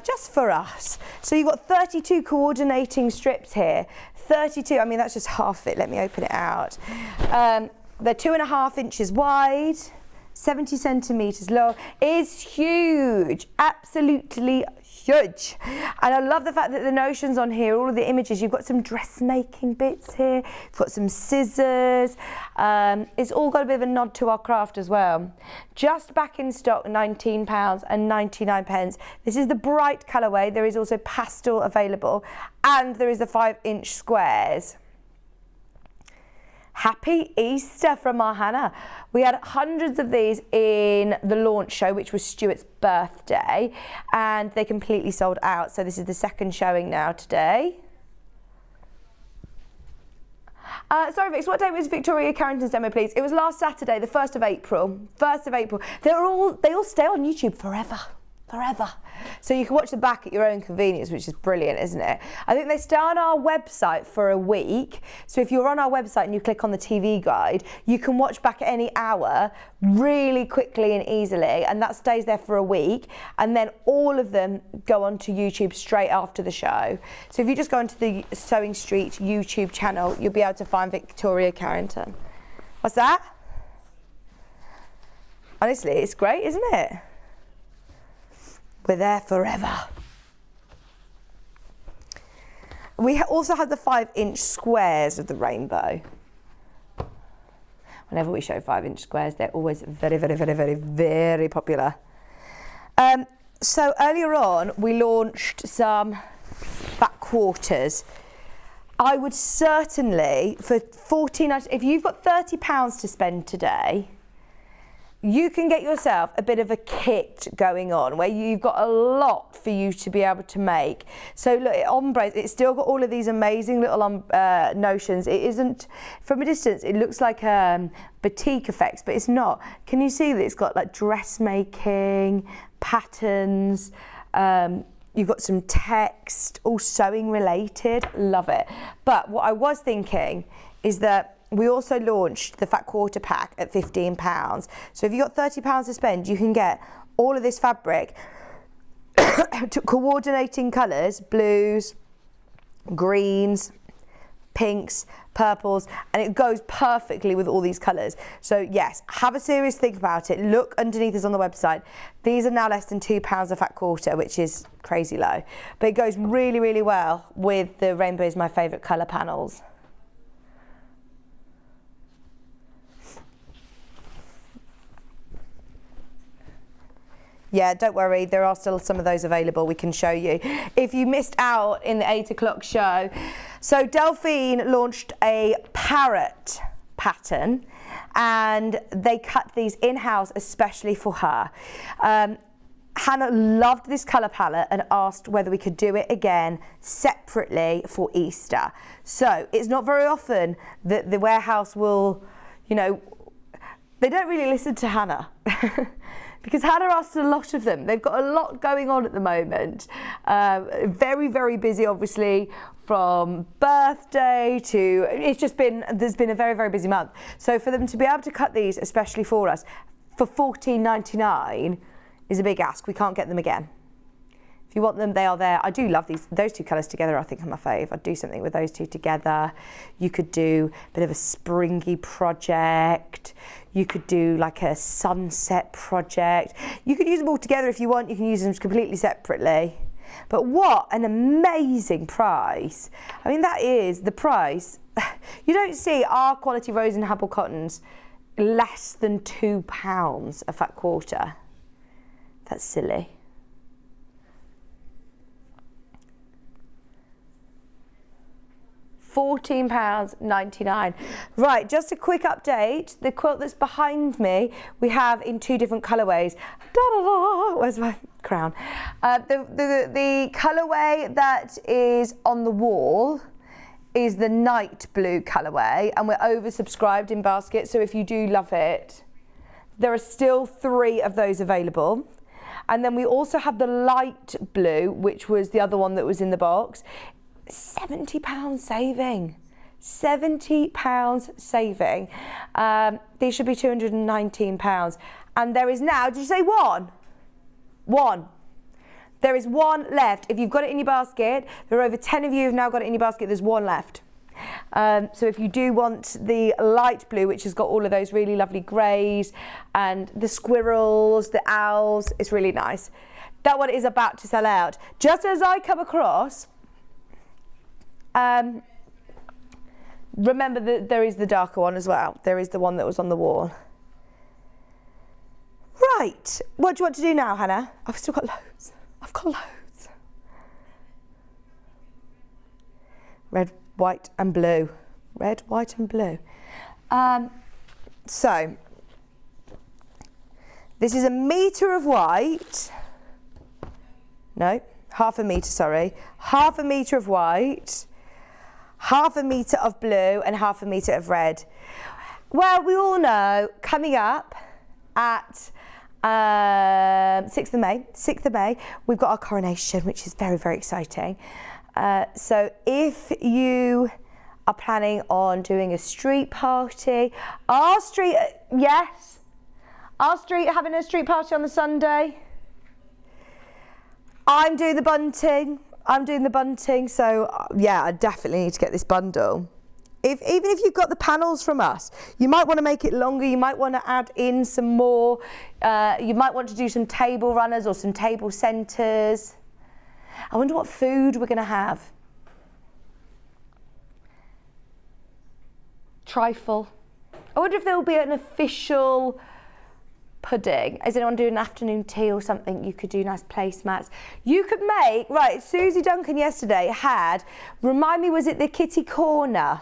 just for us. So you've got 32 coordinating strips here. 32, I mean that's just half it. Let me open it out. They're 2.5 inches wide, 70 centimetres long. It's huge, absolutely huge. And I love the fact that the notions on here, all of the images, you've got some dressmaking bits here, you've got some scissors. It's all got a bit of a nod to our craft as well. Just back in stock, £19.99. This is the bright colourway. There is also pastel available, and there is the 5-inch squares. Happy Easter from our Hannah. We had hundreds of these in the launch show, which was Stuart's birthday, and they completely sold out. So this is the second showing now today. Sorry, Vix, what day was Victoria Carrington's demo, please? It was last Saturday, the 1st of April. 1st of April. They all stay on YouTube forever. forever. So you can watch the back at your own convenience, which is brilliant, isn't it? I think they stay on our website for a week. So if you're on our website and you click on the TV guide, you can watch back at any hour really quickly and easily, and that stays there for a week. And then all of them go onto YouTube straight after the show. So if you just go onto the Sewing Street YouTube channel, you'll be able to find Victoria Carrington. What's that? Honestly, it's great, isn't it? We're there forever. We also have the 5-inch squares of the rainbow. Whenever we show 5-inch squares, they're always very, very, very, very, very popular. So earlier on, we launched some fat quarters. I would certainly, for £14, if you've got £30 to spend today, you can get yourself a bit of a kit going on where you've got a lot for you to be able to make. So look, ombres, it's still got all of these amazing little notions. It isn't, from a distance, it looks like batik effects, but it's not. Can you see that it's got like dressmaking, patterns, you've got some text, all sewing related, love it. But what I was thinking is that we also launched the Fat Quarter Pack at £15. So if you've got £30 to spend, you can get all of this fabric to coordinating colours, blues, greens, pinks, purples, and it goes perfectly with all these colours. So yes, have a serious think about it. Look underneath us on the website. These are now less than £2 a fat quarter, which is crazy low. But it goes really, really well with the Rainbow is My Favourite colour panels. Yeah, don't worry, there are still some of those available, we can show you. If you missed out in the 8 o'clock show, so Delphine launched a parrot pattern and they cut these in-house especially for her. Hannah loved this colour palette and asked whether we could do it again separately for Easter. So it's not very often that the warehouse will, you know, they don't really listen to Hannah. Because Hannah asked a lot of them. They've got a lot going on at the moment. Very, very busy, obviously, from birthday to, it's just been, there's been a very, very busy month. So for them to be able to cut these, especially for us, for $14.99 is a big ask. We can't get them again. If you want them, they are there. I do love these. Those two colours together, I think, are my fave. I'd do something with those two together. You could do a bit of a springy project. You could do like a sunset project. You could use them all together if you want. You can use them completely separately. But what an amazing price. I mean, that is the price. You don't see our quality Rose and Hubble cottons less than £2 a fat quarter. That's silly. £14.99. Right, just a quick update. The quilt that's behind me, we have in 2 different colourways. Where's my crown? The colourway that is on the wall is the night blue colourway, and we're oversubscribed in basket, so if you do love it, there are still 3 of those available. And then we also have the light blue, which was the other one that was in the box. £70 saving. £70 saving. These should be £219. And there is now, did you say one? One. There is 1 left. If you've got it in your basket, there are over 10 of you who've now got it in your basket, there's 1 left. So if you do want the light blue, which has got all of those really lovely greys and the squirrels, the owls, it's really nice. That one is about to sell out. Just as I come across, remember that there is the darker one as well. There is the one that was on the wall. Right, what do you want to do now, Hannah? I've still got loads. I've got loads. Red, white and blue. Red, white and blue. So, this is 1 metre of white. No, half a metre, sorry. Half a metre of white. Half a metre of blue and half a metre of red. Well, we all know coming up at 6th of May, we've got our coronation, which is very, very exciting. So if you are planning on doing a street party, our street having a street party on the Sunday. I'm doing the bunting, so yeah, I definitely need to get this bundle. Even if you've got the panels from us, you might want to make it longer, you might want to add in some more, you might want to do some table runners or some table centres. I wonder what food we're going to have. Trifle. I wonder if there will be an official pudding. Is anyone doing an afternoon tea or something? You could do nice placemats. You could make, right, Susie Duncan yesterday had, remind me, was it the Kitty Corner,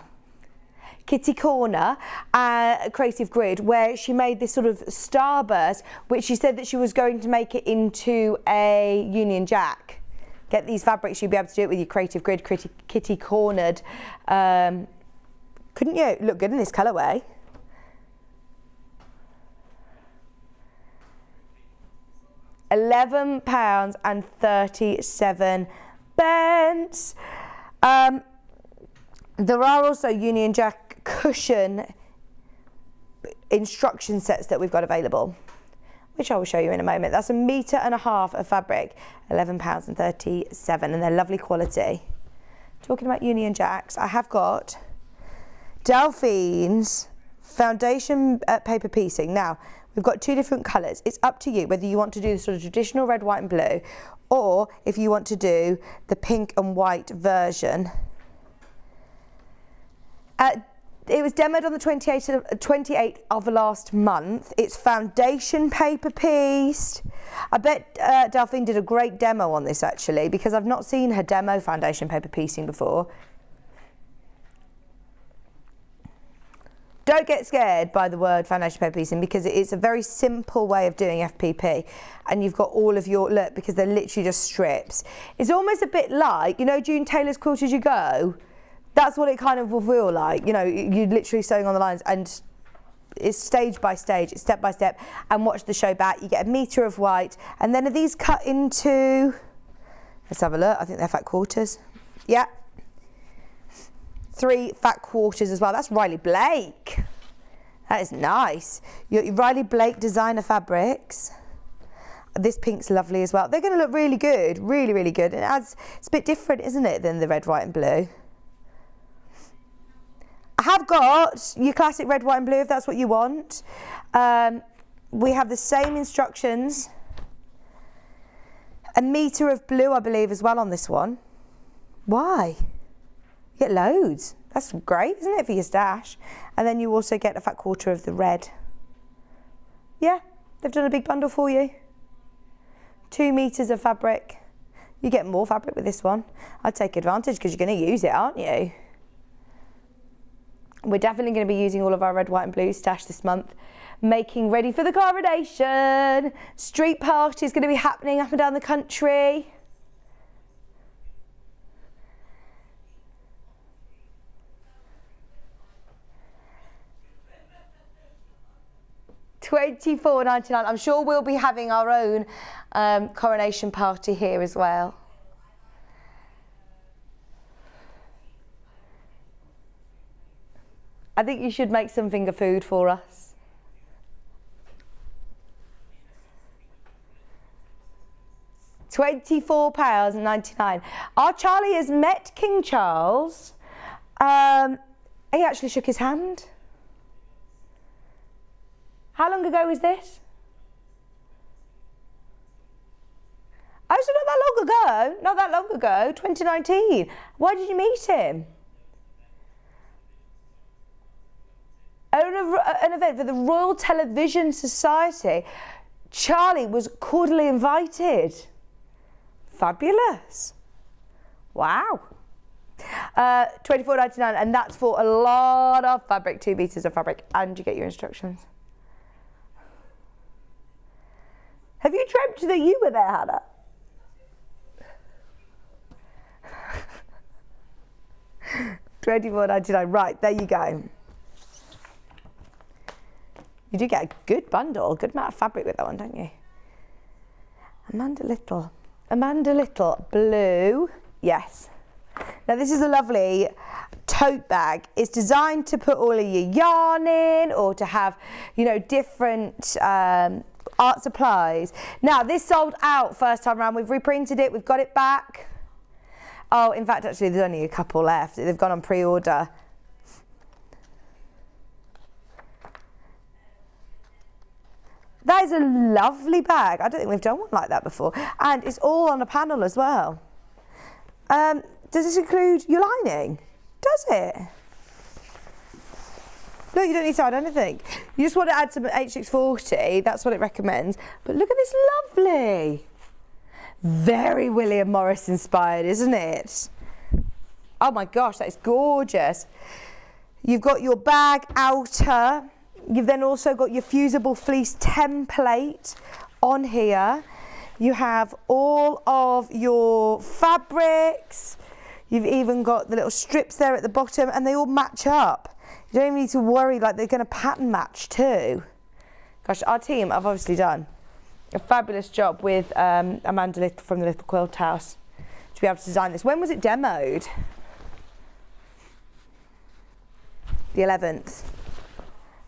Creative Grid, where she made this sort of starburst, which she said that she was going to make it into a Union Jack. Get these fabrics, you'd be able to do it with your Creative Grid, Kitty Cornered. Couldn't you? Look good in this colourway. £11.37. There are also Union Jack cushion instruction sets that we've got available, which I will show you in a moment. That's 1.5 metres of fabric, £11.37, and they're lovely quality. Talking about Union Jacks, I have got Delphine's foundation paper piecing. Now, we've got 2 different colours. It's up to you whether you want to do the sort of traditional red, white and blue, or if you want to do the pink and white version. It was demoed on the 28th of last month. It's foundation paper pieced. I bet Delphine did a great demo on this actually, because I've not seen her demo foundation paper piecing before. Don't get scared by the word foundation paper piecing, because it's a very simple way of doing FPP, and you've got all of your, look, because they're literally just strips. It's almost a bit like, you know, June Taylor's Quilt As You Go? That's what it kind of will feel like. You know, you're literally sewing on the lines, and it's stage by stage, it's step by step, and watch the show back. You get 1 metre of white, and then are these cut into, let's have a look, I think they're fat quarters. Yeah. 3 fat quarters as well. That's Riley Blake. That is nice. Your Riley Blake designer fabrics. This pink's lovely as well. They're going to look really good, really, really good. It adds, it's a bit different, isn't it, than the red, white and blue. I have got your classic red, white and blue if that's what you want. We have the same instructions. 1 metre of blue, I believe, as well on this one. Why? You get loads. That's great, isn't it, for your stash? And then you also get a fat quarter of the red. Yeah, they've done a big bundle for you. 2 metres of fabric. You get more fabric with this one. I'd take advantage because you're going to use it, aren't you? We're definitely going to be using all of our red, white and blue stash this month, making ready for the coronation. Street party is going to be happening up and down the country. £24.99. I'm sure we'll be having our own coronation party here as well. I think you should make some finger food for us. £24.99. Our Charlie has met King Charles. He actually shook his hand. How long ago was this? Oh, so not that long ago. Not that long ago, 2019. Why did you meet him? An event for the Royal Television Society. Charlie was cordially invited. Fabulous. Wow. £24.99, and that's for a lot of fabric, 2 metres of fabric, and you get your instructions. Have you dreamt that you were there, Hannah? £24.99. Right, there you go. You do get a good bundle, good amount of fabric with that one, don't you? Amanda Little blue, yes. Now this is a lovely tote bag. It's designed to put all of your yarn in, or to have, you know, different art supplies. Now this sold out first time around. We've reprinted it, we've got it back. Oh, in fact, actually there's only a couple left. They've gone on pre-order. That is a lovely bag. I don't think we've done one like that before. And it's all on a panel as well. Does this include your lining? Does it? No, you don't need to add anything. You just want to add some H640. That's what it recommends. But look at this, lovely. Very William Morris inspired, isn't it? Oh my gosh, that is gorgeous. You've got your bag outer. You've then also got your fusible fleece template on here. You have all of your fabrics. You've even got the little strips there at the bottom, and they all match up. You don't even need to worry, like they're going to pattern match too. Gosh, our team have obviously done a fabulous job with Amanda Little from the Little Quilt House to be able to design this. When was it demoed? The 11th.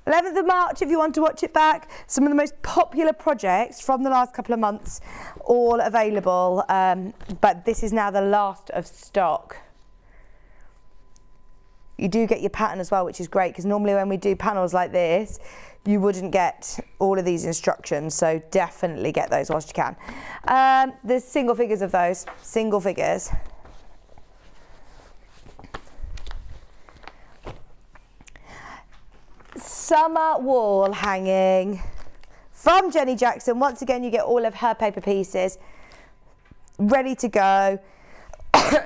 11th of March, if you want to watch it back. Some of the most popular projects from the last couple of months, all available, but this is now the last of stock. You do get your pattern as well, which is great, because normally when we do panels like this, you wouldn't get all of these instructions, so definitely get those whilst you can. There's single figures of those, single figures. Summer wall hanging from Jenny Jackson. Once again, you get all of her paper pieces ready to go.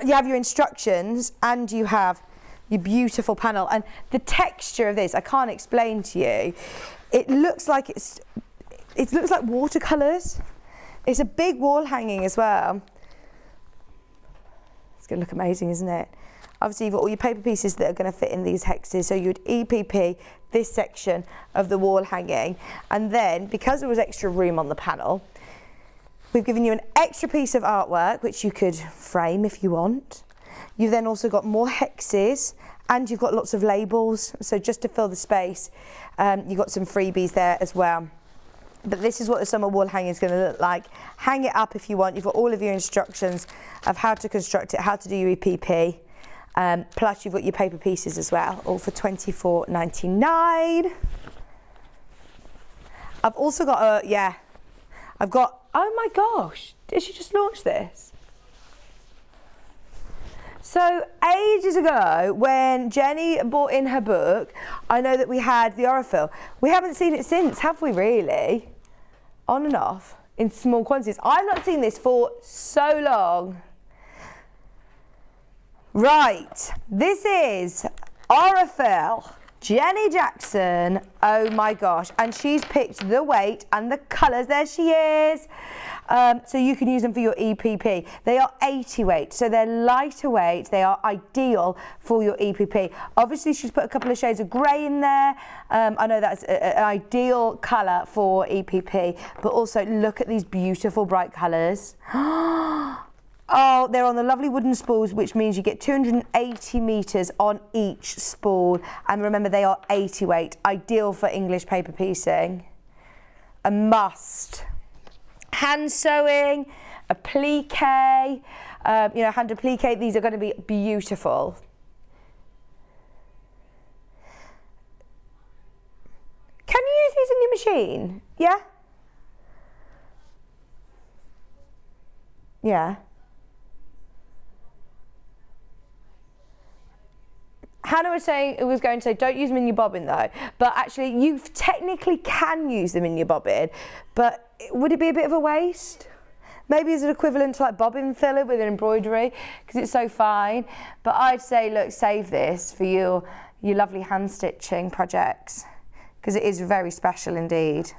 You have your instructions and you have your beautiful panel. And the texture of this, I can't explain to you. It looks like it looks like watercolours. It's a big wall hanging as well. It's going to look amazing, isn't it? Obviously, you've got all your paper pieces that are going to fit in these hexes. So you'd EPP this section of the wall hanging. And then, because there was extra room on the panel, we've given you an extra piece of artwork, which you could frame if you want. You've then also got more hexes, and you've got lots of labels. So just to fill the space, you've got some freebies there as well. But this is what the summer wall hanging is going to look like. Hang it up if you want. You've got all of your instructions of how to construct it, how to do your EPP. Plus you've got your paper pieces as well, all for $24.99. I've also got oh my gosh, did she just launch this? So ages ago, when Jenny brought in her book, I know that we had the Ariel. We haven't seen it since, have we really? On and off, in small quantities. I've not seen this for so long. Right, this is Ariel, Jenny Jackson. Oh my gosh, and she's picked the weight and the colours. There she is. So you can use them for your EPP. They are 80 weight, so they're lighter weight. They are ideal for your EPP. Obviously, she's put a couple of shades of grey in there. I know that's an ideal colour for EPP, but also look at these beautiful bright colours. Oh, they're on the lovely wooden spools, which means you get 280 metres on each spool. And remember, they are 80 weight, ideal for English paper piecing. A must. Hand sewing, a plique, hand applique, these are going to be beautiful. Can you use these in your machine? Yeah? Yeah. Hannah was going to say, don't use them in your bobbin though. But actually, you technically can use them in your bobbin, but would it be a bit of a waste? Maybe as an equivalent to like bobbin filler with an embroidery, because it's so fine. But I'd say, look, save this for your lovely hand stitching projects, because it is very special indeed.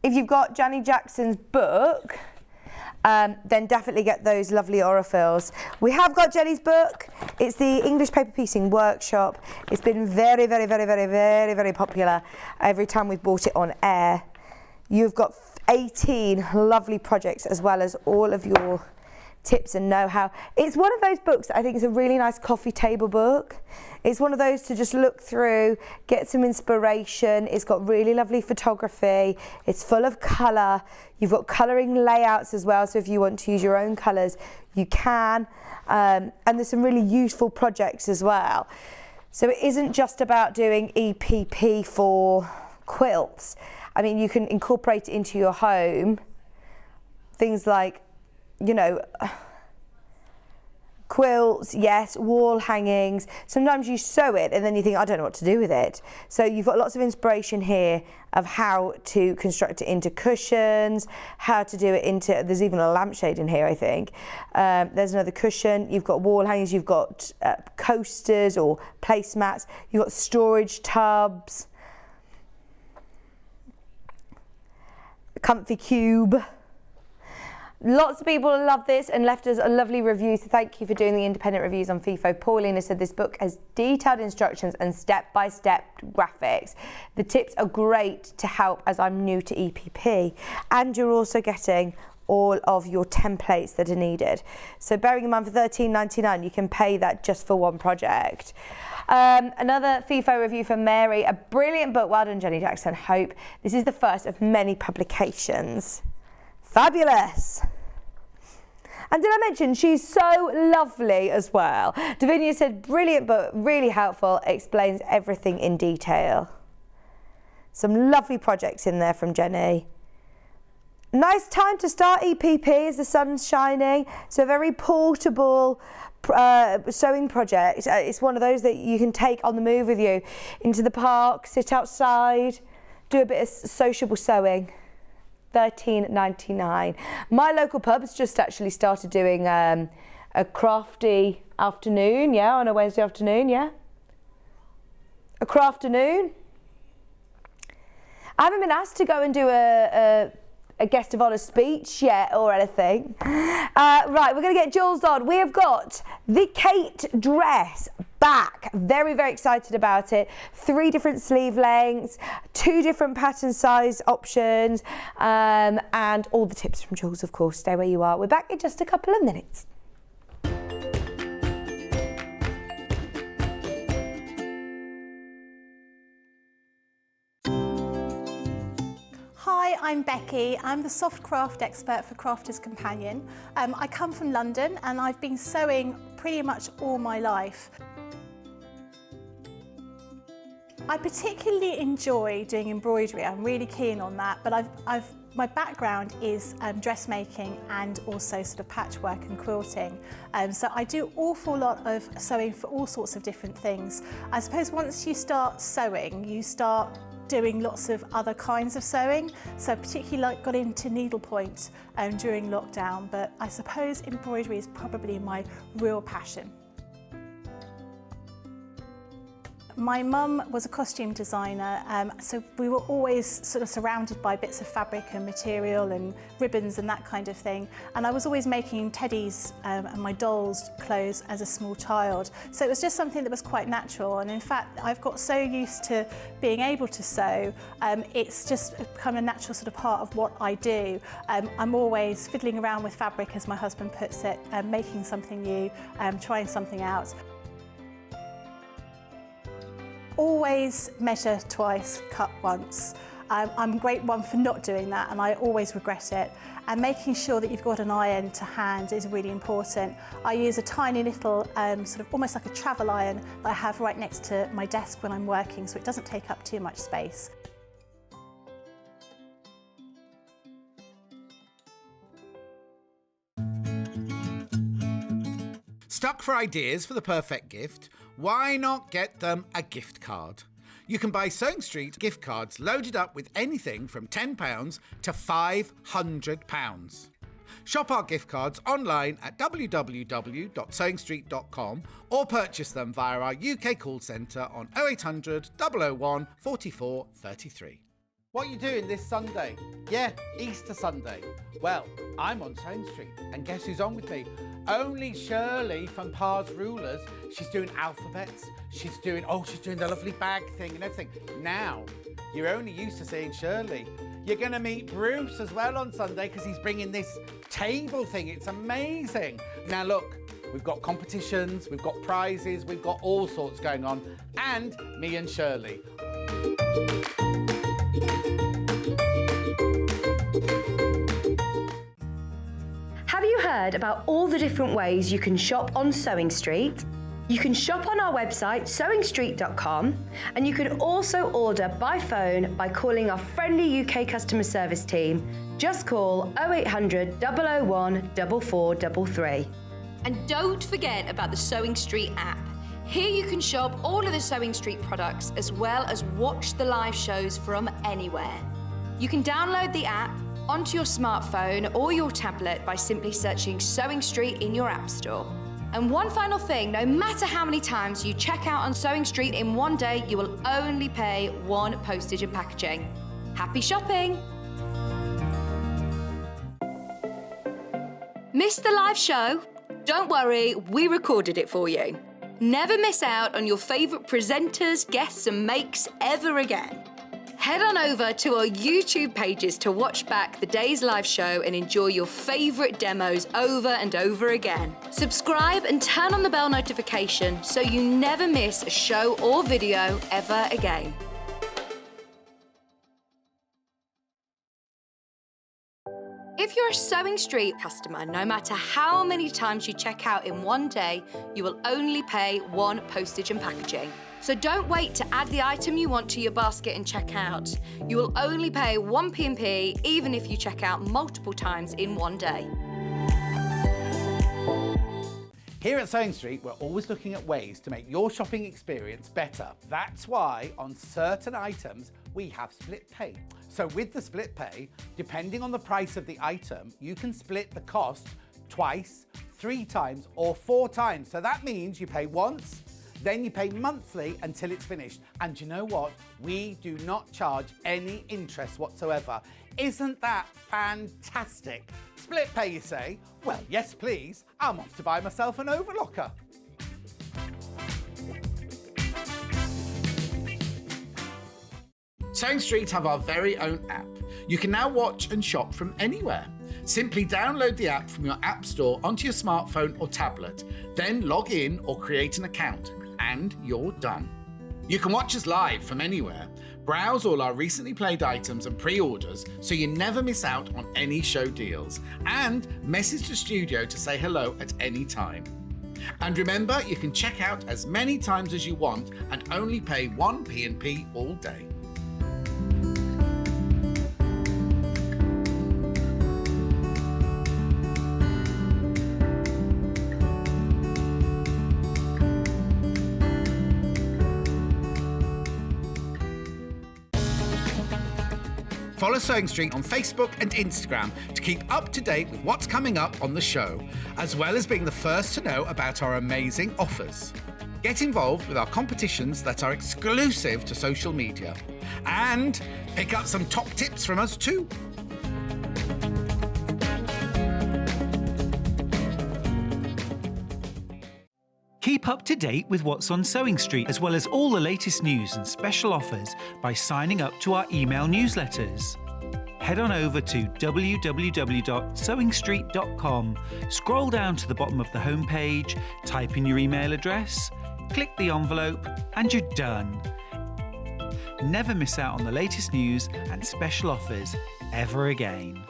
If you've got Jenny Jackson's book, then definitely get those lovely orifills. We have got Jenny's book. It's the English Paper Piecing Workshop. It's been very, very, very, very, very, very popular every time we've bought it on air. You've got 18 lovely projects as well as all of your tips and know-how. It's one of those books that I think is a really nice coffee table book. It's one of those to just look through, get some inspiration. It's got really lovely photography. It's full of colour. You've got colouring layouts as well, so if you want to use your own colours, you can. And there's some really useful projects as well. So it isn't just about doing EPP for quilts. I mean, you can incorporate it into your home. Things like, you know, quilts, yes, wall hangings. Sometimes you sew it and then you think, I don't know what to do with it. So you've got lots of inspiration here of how to construct it into cushions, how to do it into, there's even a lampshade in here, I think. There's another cushion. You've got wall hangings, you've got coasters or placemats, you've got storage tubs, a comfy cube. Lots of people love this and left us a lovely review, so thank you for doing the independent reviews on FIFO. Paulina said this book has detailed instructions and step-by-step graphics. The tips are great to help as I'm new to EPP, and you're also getting all of your templates that are needed. So bearing in mind for $13.99 you can pay that just for one project. Another FIFO review from Mary, a brilliant book. Well done, Jenny Jackson. Hope this is the first of many publications. Fabulous. And did I mention she's so lovely as well? Davinia said, brilliant book, really helpful, explains everything in detail. Some lovely projects in there from Jenny. Nice time to start EPP as the sun's shining. So a very portable sewing project. It's one of those that you can take on the move with you into the park, sit outside, do a bit of sociable sewing. $13.99. My local pub's just actually started doing a crafty afternoon, yeah, on a Wednesday afternoon, yeah. A craft-afternoon. I haven't been asked to go and do a guest of honour speech yet or anything. Right, we're going to get Jules on. We have got the Kate dress back. Very, very excited about it. 3 different sleeve lengths, 2 different pattern size options, and all the tips from Jules, of course. Stay where you are. We're back in just a couple of minutes. Hi, I'm Becky. I'm the soft craft expert for Crafter's Companion. I come from London and I've been sewing pretty much all my life. I particularly enjoy doing embroidery. I'm really keen on that, but my background is dressmaking and also sort of patchwork and quilting. So I do an awful lot of sewing for all sorts of different things. I suppose once you start sewing, you start doing lots of other kinds of sewing. So particularly got into needlepoint during lockdown, but I suppose embroidery is probably my real passion. My mum was a costume designer, so we were always sort of surrounded by bits of fabric and material and ribbons and that kind of thing. And I was always making teddies and my dolls' clothes as a small child. So it was just something that was quite natural. And in fact, I've got so used to being able to sew, it's just become a natural sort of part of what I do. I'm always fiddling around with fabric, as my husband puts it, making something new, trying something out. Always measure twice, cut once. I'm a great one for not doing that, and I always regret it. And making sure that you've got an iron to hand is really important. I use a tiny little, sort of almost like a travel iron that I have right next to my desk when I'm working, so it doesn't take up too much space. Stuck for ideas for the perfect gift? Why not get them a gift card? You can buy Sewing Street gift cards loaded up with anything from £10 to £500. Shop our gift cards online at www.sewingstreet.com or purchase them via our UK call centre on 0800 001 44 33. What are you doing this Sunday? Yeah, Easter Sunday. Well, I'm on Sewing Street, and guess who's on with me? Only Shirley from Pa's Rulers. She's doing alphabets. She's doing the lovely bag thing and everything. Now, you're only used to seeing Shirley. You're going to meet Bruce as well on Sunday because he's bringing this table thing. It's amazing. Now look, we've got competitions, we've got prizes, we've got all sorts going on, and me and Shirley. Have you heard about all the different ways you can shop on Sewing Street? You can shop on our website, sewingstreet.com, and you can also order by phone by calling our friendly UK customer service team. Just call 0800 001 4433. And don't forget about the Sewing Street app. Here you can shop all of the Sewing Street products as well as watch the live shows from anywhere. You can download the app onto your smartphone or your tablet by simply searching Sewing Street in your app store. And one final thing, no matter how many times you check out on Sewing Street in one day, you will only pay one postage and packaging. Happy shopping! Missed the live show? Don't worry, we recorded it for you. Never miss out on your favourite presenters, guests and makes ever again. Head on over to our YouTube pages to watch back the day's live show and enjoy your favourite demos over and over again. Subscribe and turn on the bell notification so you never miss a show or video ever again. If you're a Sewing Street customer, no matter how many times you check out in one day, you will only pay one postage and packaging. So don't wait to add the item you want to your basket and check out. You will only pay one P&P even if you check out multiple times in one day. Here at Sewing Street, we're always looking at ways to make your shopping experience better. That's why on certain items, we have split pay. So with the split pay, depending on the price of the item, you can split the cost twice, 3 times, or 4 times. So that means you pay once, then you pay monthly until it's finished. And you know what? We do not charge any interest whatsoever. Isn't that fantastic? Split pay, you say? Well, yes, please. I'm off to buy myself an overlocker. Sewing Street have our very own app. You can now watch and shop from anywhere. Simply download the app from your app store onto your smartphone or tablet, then log in or create an account, and you're done. You can watch us live from anywhere, browse all our recently played items and pre-orders so you never miss out on any show deals, and message the studio to say hello at any time. And remember, you can check out as many times as you want and only pay one P&P all day. Follow Sewing Street on Facebook and Instagram to keep up to date with what's coming up on the show, as well as being the first to know about our amazing offers. Get involved with our competitions that are exclusive to social media, and pick up some top tips from us too. Keep up to date with what's on Sewing Street, as well as all the latest news and special offers by signing up to our email newsletters. Head on over to www.sewingstreet.com, scroll down to the bottom of the homepage, type in your email address, click the envelope, and you're done. Never miss out on the latest news and special offers ever again.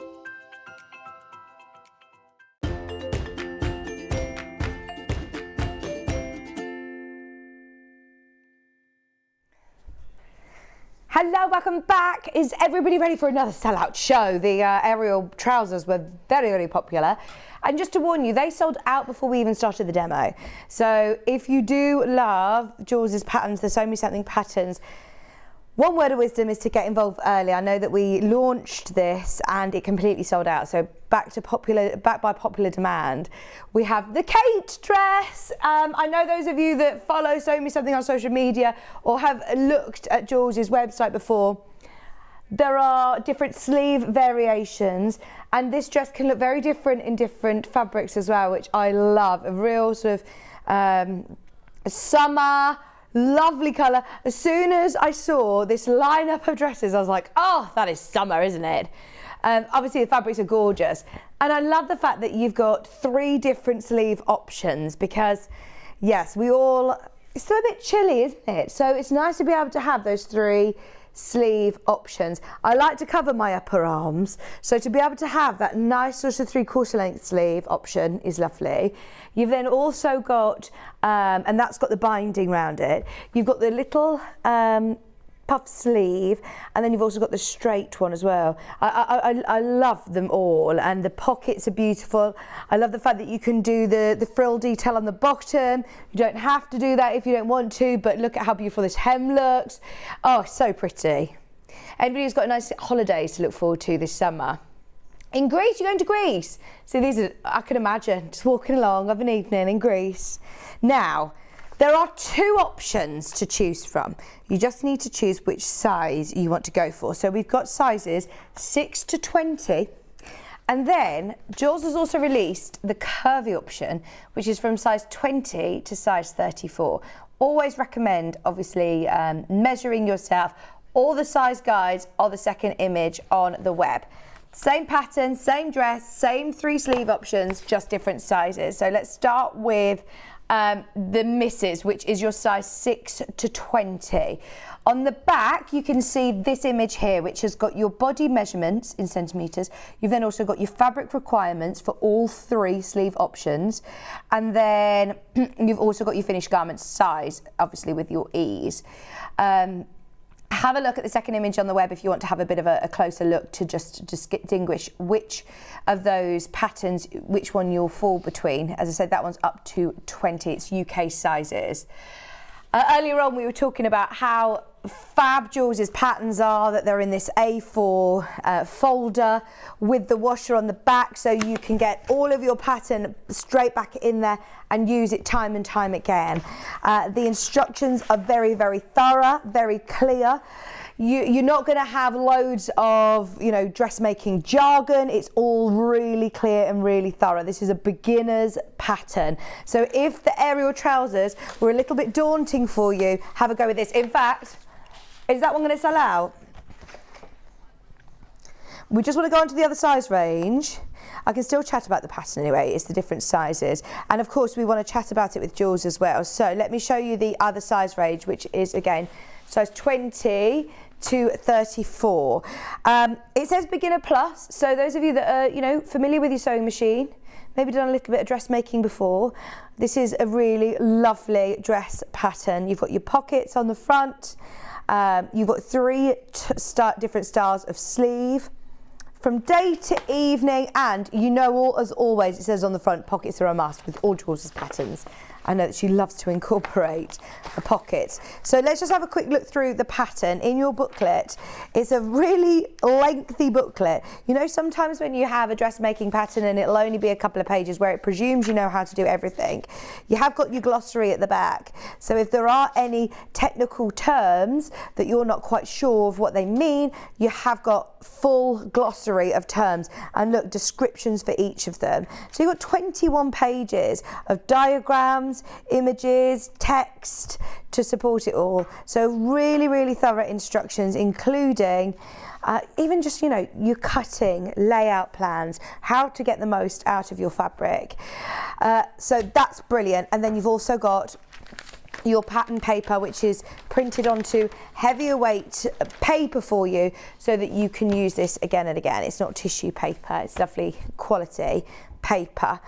Hello, welcome back. Is everybody ready for another sellout show? The Ariel trousers were very, very popular. And just to warn you, they sold out before we even started the demo. So if you do love Jules's patterns, the Sew Me Something patterns, one word of wisdom is to get involved early. I know that we launched this and it completely sold out. So back by popular demand, we have the Kate dress. I know those of you that follow Sew Me Something on social media or have looked at Jules's website before, there are different sleeve variations, and this dress can look very different in different fabrics as well, which I love. A real sort of summer, lovely colour. As soon as I saw this lineup of dresses, I was like, oh, that is summer, isn't it? Obviously the fabrics are gorgeous, and I love the fact that you've got 3 different sleeve options, because yes, it's still a bit chilly, isn't it? So it's nice to be able to have those 3 sleeve options. I like to cover my upper arms, so to be able to have that nice sort of 3/4 length sleeve option is lovely. You've then also got, and that's got the binding around it, you've got the little puff sleeve, and then you've also got the straight one as well. I love them all, and the pockets are beautiful. I love the fact that you can do the frill detail on the bottom. You don't have to do that if you don't want to, but look at how beautiful this hem looks. Oh, so pretty. Anybody who's got nice holidays to look forward to this summer? In Greece, you're going to Greece. So these are, I can imagine, just walking along of an evening in Greece. Now, there are 2 options to choose from. You just need to choose which size you want to go for. So we've got sizes 6 to 20. And then Jules has also released the curvy option, which is from size 20 to size 34. Always recommend, obviously, measuring yourself. All the size guides are the second image on the web. Same pattern, same dress, same 3 sleeve options, just different sizes. So let's start with the misses, which is your size 6 to 20. On the back, you can see this image here, which has got your body measurements in centimetres. You've then also got your fabric requirements for all 3 sleeve options. And then you've also got your finished garment size, obviously with your ease. Have a look at the second image on the web if you want to have a bit of a closer look to just distinguish which of those patterns, which one you'll fall between. As I said, that one's up to 20, it's UK sizes. Earlier on, we were talking about how fab Jules's patterns are, that they're in this A4 folder with the washer on the back, so you can get all of your pattern straight back in there and use it time and time again. The instructions are very, very thorough, very clear. You're not going to have loads of, dressmaking jargon. It's all really clear and really thorough. This is a beginner's pattern. So if the Ariel trousers were a little bit daunting for you, have a go with this. In fact, is that one going to sell out? We just want to go on to the other size range. I can still chat about the pattern anyway, it's the different sizes. And of course, we want to chat about it with Jules as well. So let me show you the other size range, which is, again, size 20 to 34. It says beginner plus, so those of you that are, familiar with your sewing machine, maybe done a little bit of dressmaking before, this is a really lovely dress pattern. You've got your pockets on the front, you've got 3 different styles of sleeve. From day to evening, and as always, it says on the front, pockets are a must with all Jules' patterns. I know that she loves to incorporate the pockets. So let's just have a quick look through the pattern. In your booklet, it's a really lengthy booklet. Sometimes when you have a dressmaking pattern and it'll only be a couple of pages where it presumes you know how to do everything, you have got your glossary at the back. So if there are any technical terms that you're not quite sure of what they mean, you have got full glossary of terms and look, descriptions for each of them. So you've got 21 pages of diagrams, images, text to support it all. So really, really thorough instructions, including even just, your cutting, layout plans, how to get the most out of your fabric. So that's brilliant. And then you've also got your pattern paper, which is printed onto heavier weight paper for you so that you can use this again and again. It's not tissue paper, it's lovely quality paper.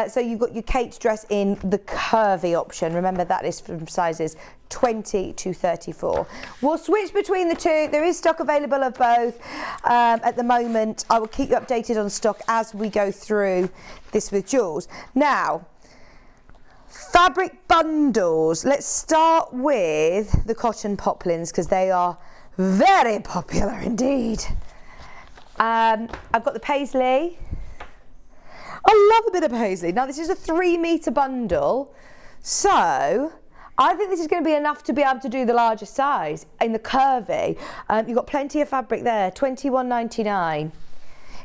So you've got your Kate's dress in the curvy option. Remember, that is from sizes 20 to 34. We'll switch between the 2. There is stock available of both at the moment. I will keep you updated on stock as we go through this with Jules. Now, fabric bundles. Let's start with the cotton poplins because they are very popular indeed. I've got the paisley. I love a bit of paisley. Now this is a 3 metre bundle, so I think this is going to be enough to be able to do the larger size in the curvy. You've got plenty of fabric there, £21.99.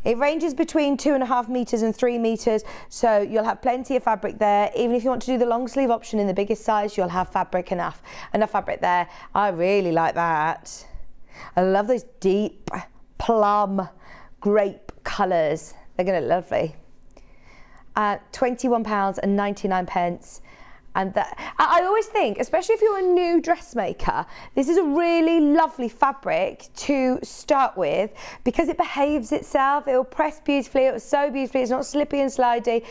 It ranges between 2.5 metres and 3 metres, so you'll have plenty of fabric there. Even if you want to do the long sleeve option in the biggest size, you'll have fabric enough fabric there. I really like that. I love those deep plum grape colours. They're going to look lovely. £21.99. And that, I always think, especially if you're a new dressmaker, this is a really lovely fabric to start with because it behaves itself. It will press beautifully. It will sew beautifully. It's not slippy and slidey.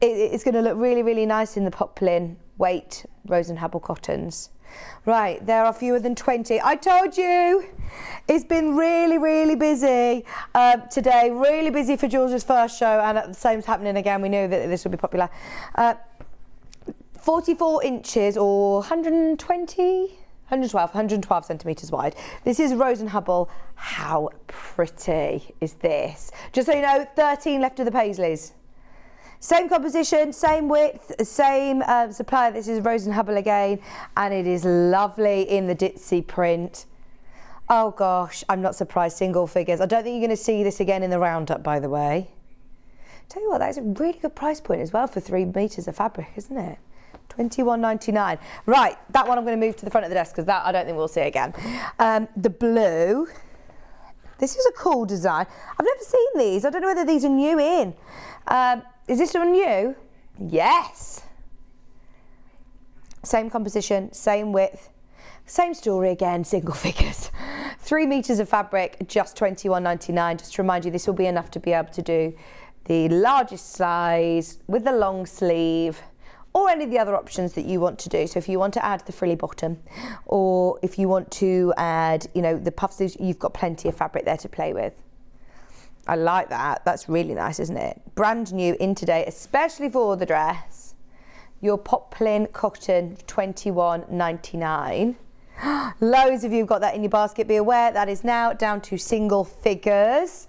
It's going to look really, really nice in the poplin weight Rose and Hubble cottons. Right, there are fewer than 20. I told you, it's been really, really busy today. Really busy for Jules' first show, and at the same's happening again. We knew that this would be popular. 44 inches or 112 centimetres wide. This is Rose and Hubble. How pretty is this? Just so you know, 13 left of the Paisleys. Same composition, same width, same supplier. This is Rose and Hubble again, and it is lovely in the ditzy print. Oh gosh, I'm not surprised, single figures. I don't think you're going to see this again in the roundup, by the way. Tell you what, that's a really good price point as well for 3 metres of fabric, isn't it? £21.99. Right, that one I'm going to move to the front of the desk because that I don't think we'll see again. The blue. This is a cool design. I've never seen these. I don't know whether these are new in. Is this one new? Yes. Same composition, same width, same story again, single figures. 3 metres of fabric, just £21.99. Just to remind you, this will be enough to be able to do the largest size with the long sleeve, or any of the other options that you want to do. So if you want to add the frilly bottom, or if you want to add, you know, the puff sleeves, you've got plenty of fabric there to play with. I like that. That's really nice, isn't it? Brand new in today, especially for the dress. Your poplin cotton, £21.99. Loads of you have got that in your basket. Be aware that is now down to single figures.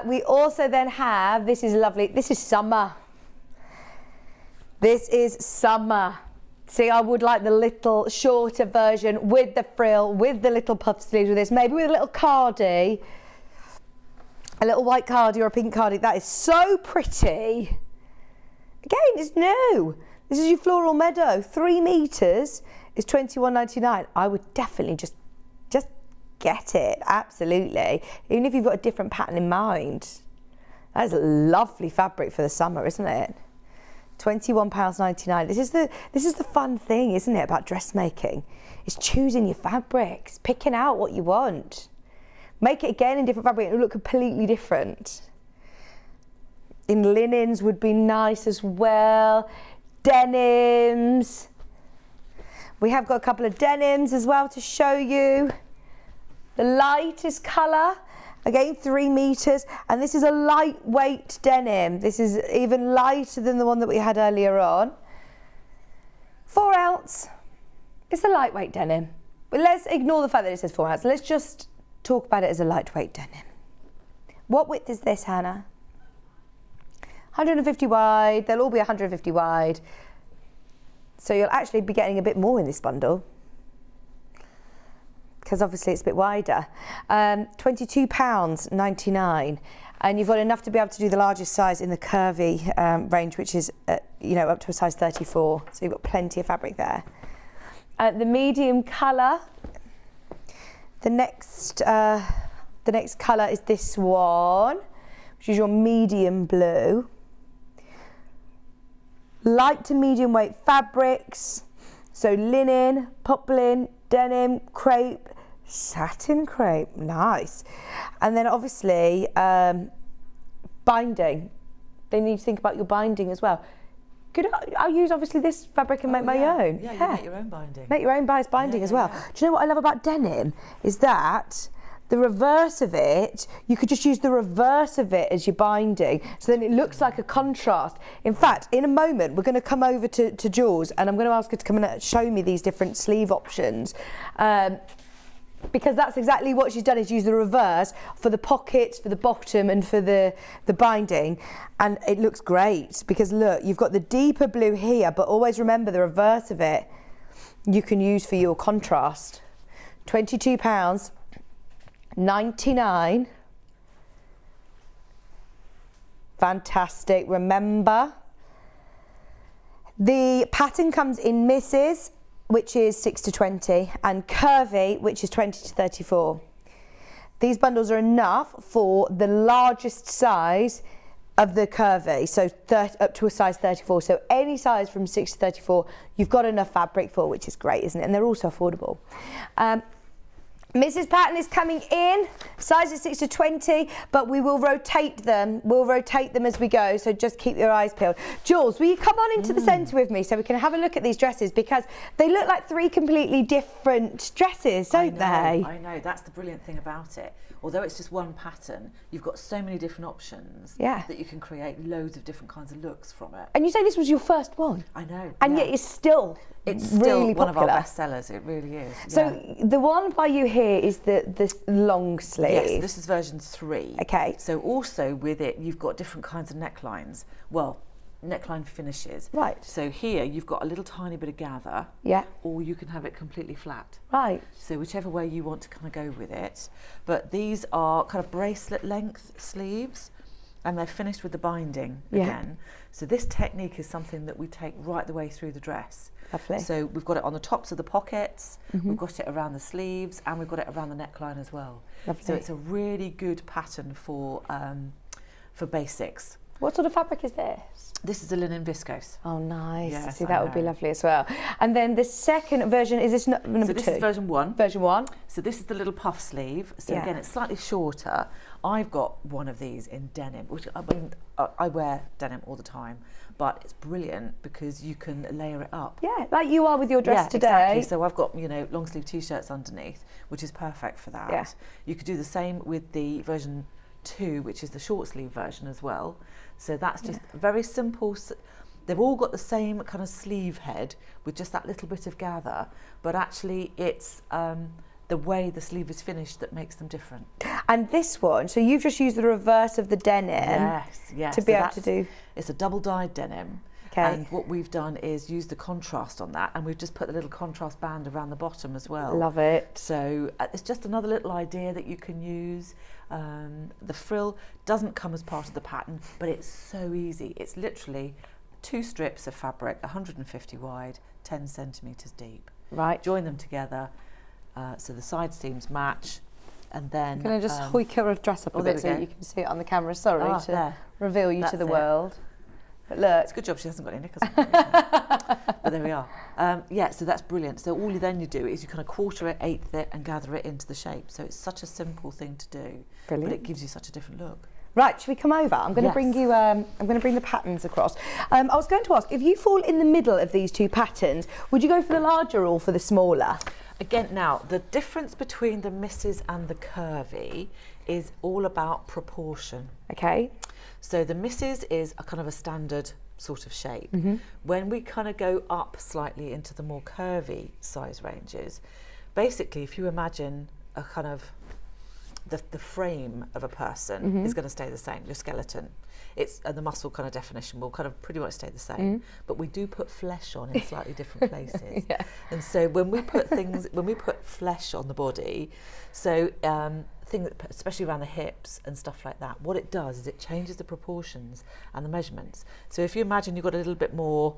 We also then have, this is lovely, this is summer. This is summer. See, I would like the little shorter version with the frill, with the little puff sleeves with this, maybe with a little cardie, a little white cardie or a pink cardie. That is so pretty. Again, it's new. This is your floral meadow. 3 metres is £21.99. I would definitely just get it, absolutely. Even if you've got a different pattern in mind. That is a lovely fabric for the summer, isn't it? £21.99. This is the fun thing, isn't it, about dressmaking? It's choosing your fabrics, picking out what you want. Make it again in different fabric, it will look completely different. In linens would be nice as well. Denims. We have got a couple of denims as well to show you. The lightest colour. Again, 3 metres, and this is a lightweight denim. This is even lighter than the one that we had earlier on. 4 ounce. It's a lightweight denim. But let's ignore the fact that it says 4 ounce. Let's just talk about it as a lightweight denim. What width is this, Hannah? 150 wide. They'll all be 150 wide. So you'll actually be getting a bit more in this bundle, because obviously it's a bit wider. £22.99, and you've got enough to be able to do the largest size in the curvy range, which is you know, up to a size 34. So you've got plenty of fabric there. The medium colour. The next colour is this one, which is your medium blue. Light to medium weight fabrics. So linen, poplin, denim, crepe, satin crepe, nice. And then obviously binding. They need to think about your binding as well. I'll use obviously this fabric and make my own. Yeah, you make your own binding. Make your own binding as well. Yeah. Do you know what I love about denim? Is that the reverse of it, you could just use the reverse of it as your binding, so then it looks like a contrast. In fact, in a moment, we're going to come over to Jules, and I'm going to ask her to come and show me these different sleeve options. because that's exactly what she's done, is use the reverse for the pockets, for the bottom and for the binding, and it looks great because look, you've got the deeper blue here, but always remember the reverse of it you can use for your contrast. £22.99. Fantastic. Remember, the pattern comes in misses, which is 6 to 20, and curvy, which is 20 to 34. These bundles are enough for the largest size of the curvy, so up to a size 34. So any size from 6 to 34, you've got enough fabric for, which is great, isn't it? And they're also affordable. Mrs. Pattern is coming in, sizes 6 to 20, but we will rotate them. We'll rotate them as we go, so just keep your eyes peeled. Jules, will you come on into the centre with me so we can have a look at these dresses, because they look like 3 completely different dresses, don't they? I know, that's the brilliant thing about it. Although it's just one pattern, you've got so many different options that you can create loads of different kinds of looks from it. And you say this was your first one? I know. And yet it's still really one popular. of our best sellers, it really is. So the one by you here is the long sleeve. Yes, this is version 3. Okay. So also with it, you've got different kinds of necklines. Well, neckline finishes. Right. So here you've got a little tiny bit of gather. Yeah. Or you can have it completely flat. Right. So whichever way you want to kind of go with it. But these are kind of bracelet length sleeves, and they're finished with the binding again. So this technique is something that we take right the way through the dress. Lovely. So we've got it on the tops of the pockets, we've got it around the sleeves, and we've got it around the neckline as well. Lovely. So it's a really good pattern for basics. What sort of fabric is this? This is a linen viscose. Oh, nice. Yes, See, that would be lovely as well. And then the second version, is this number 2? So this is version 1. Version 1. So this is the little puff sleeve. So again, it's slightly shorter. I've got one of these in denim, which I wear denim all the time, but it's brilliant because you can layer it up. Yeah, like you are with your dress today. Exactly. So I've got, long sleeve t-shirts underneath, which is perfect for that. Yeah. You could do the same with the version 2, which is the short sleeve version as well. So that's just very simple. They've all got the same kind of sleeve head with just that little bit of gather, but actually it's the way the sleeve is finished that makes them different. And this one, so you've just used the reverse of the denim to be able to do... It's a double dyed denim. Okay. And what we've done is use the contrast on that, and we've just put a little contrast band around the bottom as well. Love it. So it's just another little idea that you can use. The frill doesn't come as part of the pattern, but it's so easy. It's literally 2 strips of fabric, 150 wide, 10 centimetres deep. Right. Join them together so the side seams match, and then... Can I just hoik your dress up a bit so you can see it on the camera? Sorry to reveal you to the world. But look. It's a good job she hasn't got any knickers on. But there we are. So that's brilliant. So all you do is you kind of quarter it, eighth it, and gather it into the shape. So it's such a simple thing to do. Brilliant. But it gives you such a different look. Right, should we come over? I'm going to bring you. I'm going to bring the patterns across. I was going to ask, if you fall in the middle of these 2 patterns, would you go for the larger or for the smaller? Again, now the difference between the misses and the curvy is all about proportion. Okay. So the misses is a kind of a standard sort of shape. When we kind of go up slightly into the more curvy size ranges, basically if you imagine a kind of the frame of a person is going to stay the same, your skeleton. And the muscle kind of definition will kind of pretty much stay the same, but we do put flesh on in slightly different places. And so when we put flesh on the body, so things, especially around the hips and stuff like that, what it does is it changes the proportions and the measurements. So if you imagine you've got a little bit more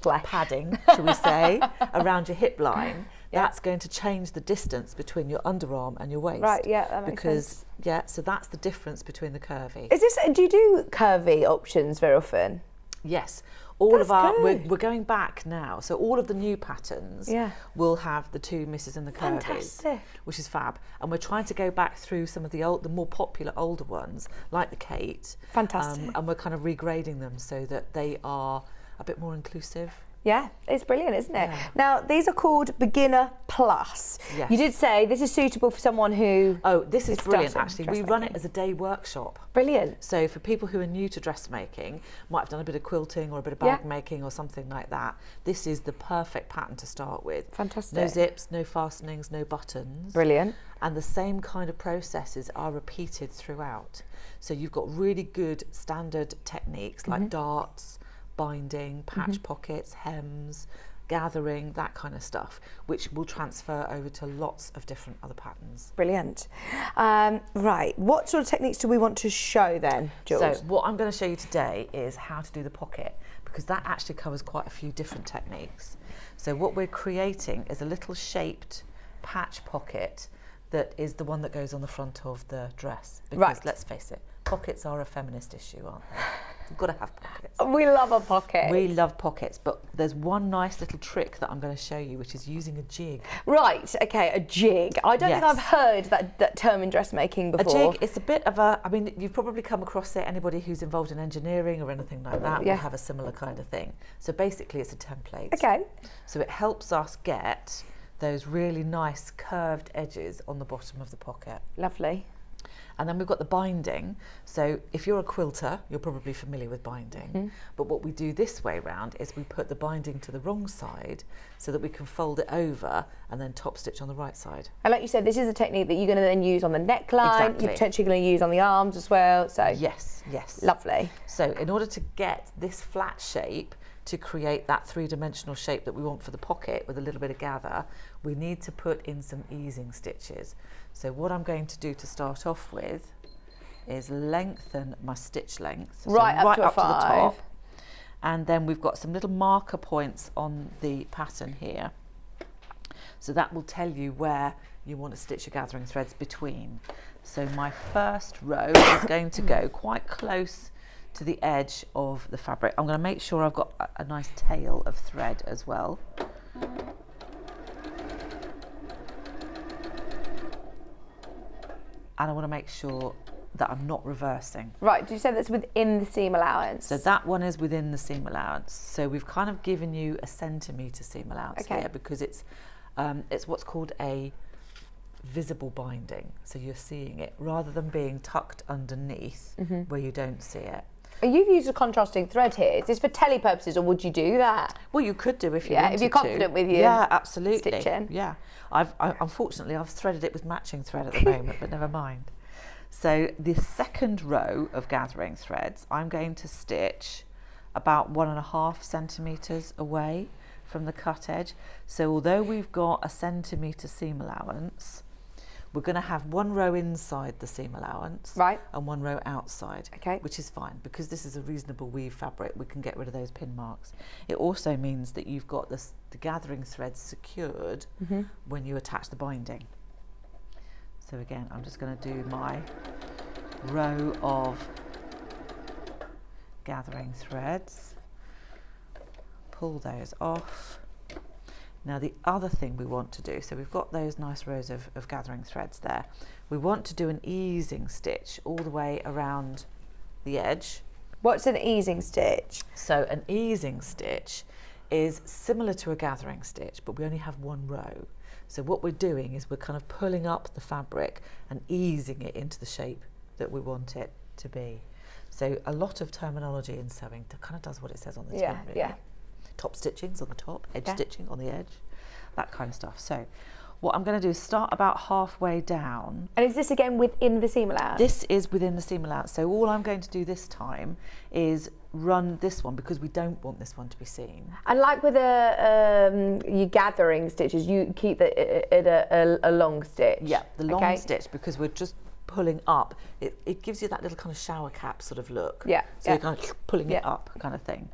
padding, shall we say, around your hip line, that's going to change the distance between your underarm and your waist. Right, that makes sense. So that's the difference between the curvy. Do you do curvy options very often? Yes. We're going back now, so all of the new patterns will have the 2 misses and the curvies. Fantastic. Which is fab. And we're trying to go back through some of the more popular older ones, like the Kate. Fantastic. And we're kind of regrading them so that they are a bit more inclusive. Yeah, it's brilliant, isn't it? Yeah. Now, these are called Beginner Plus. Yes. You did say this is suitable for someone who... Oh, this is brilliant, starting actually. We run it dressmaking. as a day workshop. Brilliant. So for people who are new to dressmaking, might have done a bit of quilting or a bit of bag making or something like that, this is the perfect pattern to start with. Fantastic. No zips, no fastenings, no buttons. Brilliant. And the same kind of processes are repeated throughout. So you've got really good standard techniques like darts, binding, patch pockets, hems, gathering, that kind of stuff, which will transfer over to lots of different other patterns. Brilliant. Right, what sort of techniques do we want to show then, Jules? So what I'm going to show you today is how to do the pocket, because that actually covers quite a few different techniques. So what we're creating is a little shaped patch pocket that is the one that goes on the front of the dress. Because let's face it, pockets are a feminist issue, aren't they? You've got to have pockets. We love a pocket. We love pockets, but there's one nice little trick that I'm going to show you, which is using a jig. Right, okay, a jig. I don't think I've heard that term in dressmaking before. A jig, it's a bit of a, I mean, you've probably come across it, anybody who's involved in engineering or anything like that will have a similar kind of thing. So basically it's a template. Okay. So it helps us get those really nice curved edges on the bottom of the pocket. Lovely. And then we've got the binding. So if you're a quilter, you're probably familiar with binding. But what we do this way round is we put the binding to the wrong side so that we can fold it over and then top stitch on the right side. And like you said, this is a technique that you're going to then use on the neckline. Exactly. You're potentially going to use on the arms as well. So Yes, yes. lovely. So in order to get this flat shape, to create that three-dimensional shape that we want for the pocket with a little bit of gather, we need to put in some easing stitches. So what I'm going to do to start off with is lengthen my stitch length. So Right up to the 5. top. And then we've got some little marker points on the pattern here. So that will tell you where you want to stitch your gathering threads between. So my first row is going to go quite close to the edge of the fabric. I'm going to make sure I've got a nice tail of thread as well. And I want to make sure that I'm not reversing. Right, do you say that's within the seam allowance? So that one is within the seam allowance. So we've kind of given you a centimetre seam allowance here because it's what's called a visible binding. So you're seeing it rather than being tucked underneath where you don't see it. You've used a contrasting thread here. Is this for telly purposes or would you do that? Well, you could do if you wanted to. if you're confident with your absolutely. stitching. Yeah, unfortunately I've threaded it with matching thread at the moment, but never mind. So the second row of gathering threads, I'm going to stitch about 1.5 centimetres away from the cut edge. So although we've got a centimetre seam allowance, we're going to have one row inside the seam allowance and one row outside, which is fine because this is a reasonable weave fabric. We can get rid of those pin marks. It also means that you've got the gathering threads secured when you attach the binding. So again, I'm just going to do my row of gathering threads, pull those off. Now the other thing we want to do, so we've got those nice rows of gathering threads there. We want to do an easing stitch all the way around the edge. What's an easing stitch? So an easing stitch is similar to a gathering stitch, but we only have one row. So what we're doing is we're kind of pulling up the fabric and easing it into the shape that we want it to be. So a lot of terminology in sewing kind of does what it says on the tin, really. Top stitchings on the top, edge stitching on the edge, that kind of stuff. So what I'm going to do is start about halfway down. And is this again within the seam allowance? This is within the seam allowance. So all I'm going to do this time is run this one because we don't want this one to be seen. And like with your gathering stitches, you keep it at a long stitch? Yeah, the long stitch, because we're just pulling up. It gives you that little kind of shower cap sort of look. Yeah. So you're kind of pulling it up kind of thing.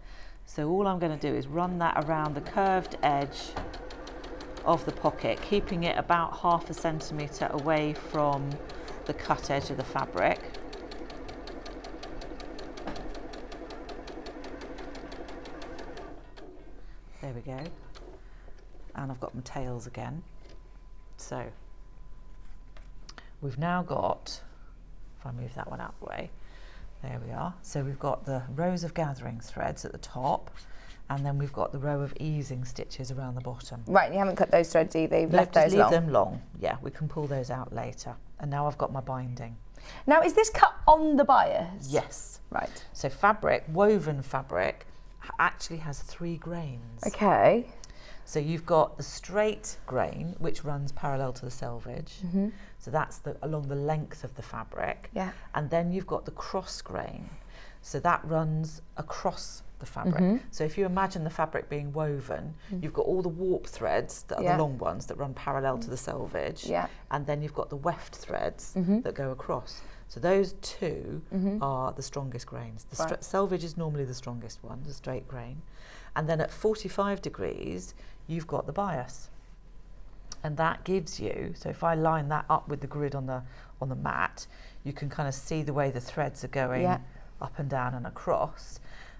So all I'm going to do is run that around the curved edge of the pocket, keeping it about 0.5 centimetre away from the cut edge of the fabric. There we go. And I've got my tails again. So we've now got, if I move that one out of the way, there we are. So we've got the rows of gathering threads at the top and then we've got the row of easing stitches around the bottom. Right, and you haven't cut those threads either, you've left just those leave long. them long. Yeah, we can pull those out later. And now I've got my binding. Now, is this cut on the bias? Yes. Right. So fabric, woven fabric, actually has 3 grains. Okay. So you've got the straight grain, which runs parallel to the selvage. So that's along the length of the fabric. Yeah. And then you've got the cross grain. So that runs across the fabric. So if you imagine the fabric being woven, you've got all the warp threads that are the long ones that run parallel to the selvage. Yeah. And then you've got the weft threads that go across. So those 2 are the strongest grains. The selvage is normally the strongest one, the straight grain. And then at 45 degrees, you've got the bias. And that gives you, so if I line that up with the grid on the mat, you can kind of see the way the threads are going up and down and across.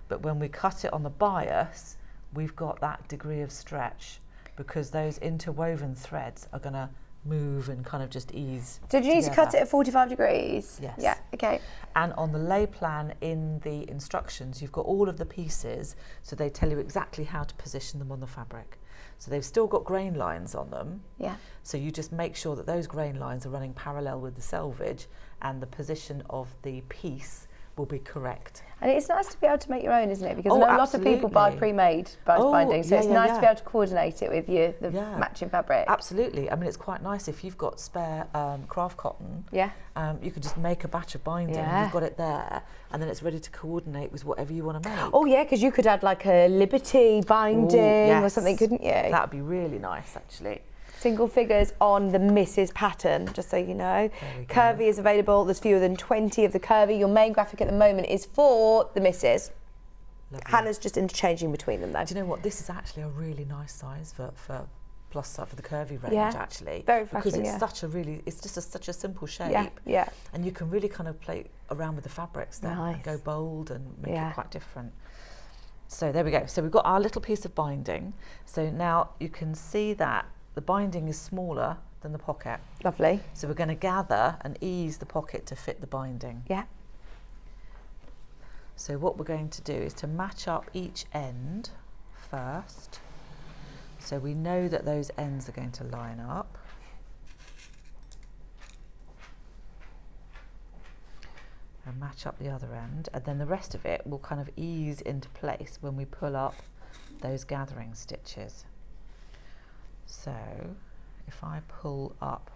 But when we cut it on the bias, we've got that degree of stretch because those interwoven threads are going to move and kind of just ease. So do you need to cut it at 45 degrees? Yes. Yeah, okay. And on the lay plan in the instructions, you've got all of the pieces, so they tell you exactly how to position them on the fabric. So they've still got grain lines on them. Yeah. So you just make sure that those grain lines are running parallel with the selvage and the position of the piece will be correct. And it's nice to be able to make your own, isn't it? Because I know a lot of people buy pre-made binding, so it's nice to be able to coordinate it with the matching fabric. Absolutely. I mean, it's quite nice if you've got spare craft cotton. Yeah. You could just make a batch of binding. Yeah. You've got it there, and then it's ready to coordinate with whatever you want to make. Oh yeah, because you could add like a Liberty binding or something, couldn't you? That'd be really nice, actually. Single figures on the Mrs. pattern, just so you know. Curvy is available. There's fewer than 20 of the curvy. Your main graphic at the moment is for the Mrs. Lovely. Hannah's just interchanging between them though. Do you know what? This is actually a really nice size for plus size for the curvy range, actually. Very flattering, because it's such a really, it's just such a simple shape. Yeah. And you can really kind of play around with the fabrics there and go bold and make it quite different. So there we go. So we've got our little piece of binding. So now you can see that the binding is smaller than the pocket. Lovely. So we're going to gather and ease the pocket to fit the binding. Yeah. So what we're going to do is to match up each end first. So we know that those ends are going to line up. And match up the other end, and then the rest of it will kind of ease into place when we pull up those gathering stitches. So if I pull up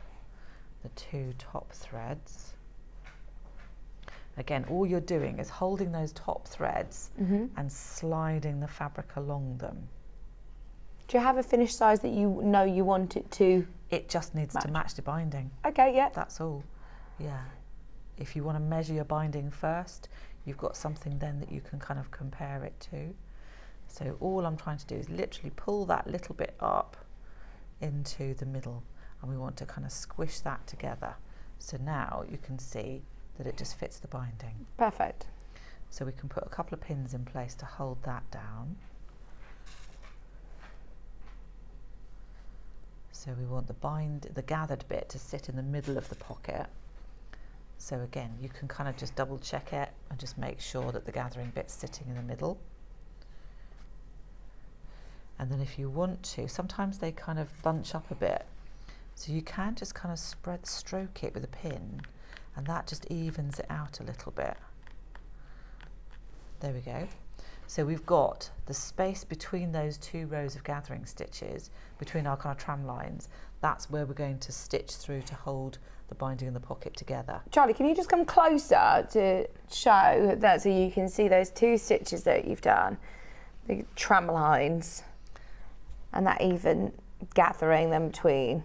the 2 top threads, again, all you're doing is holding those top threads and sliding the fabric along them. Do you have a finished size that you know you want it to? It just needs to match the binding. Okay, yeah. That's all. Yeah. If you want to measure your binding first, you've got something then that you can kind of compare it to. So all I'm trying to do is literally pull that little bit up into the middle, and we want to kind of squish that together. So now you can see that it just fits the binding. Perfect. So we can put a couple of pins in place to hold that down. So we want the gathered bit to sit in the middle of the pocket. So again, you can kind of just double check it and just make sure that the gathering bit's sitting in the middle. And then if you want to, sometimes they kind of bunch up a bit. So you can just kind of stroke it with a pin, and that just evens it out a little bit. There we go. So we've got the space between those 2 rows of gathering stitches, between our kind of tram lines. That's where we're going to stitch through to hold the binding and the pocket together. Charlie, can you just come closer to show that so you can see those 2 stitches that you've done, the tram lines, and that even gathering them between.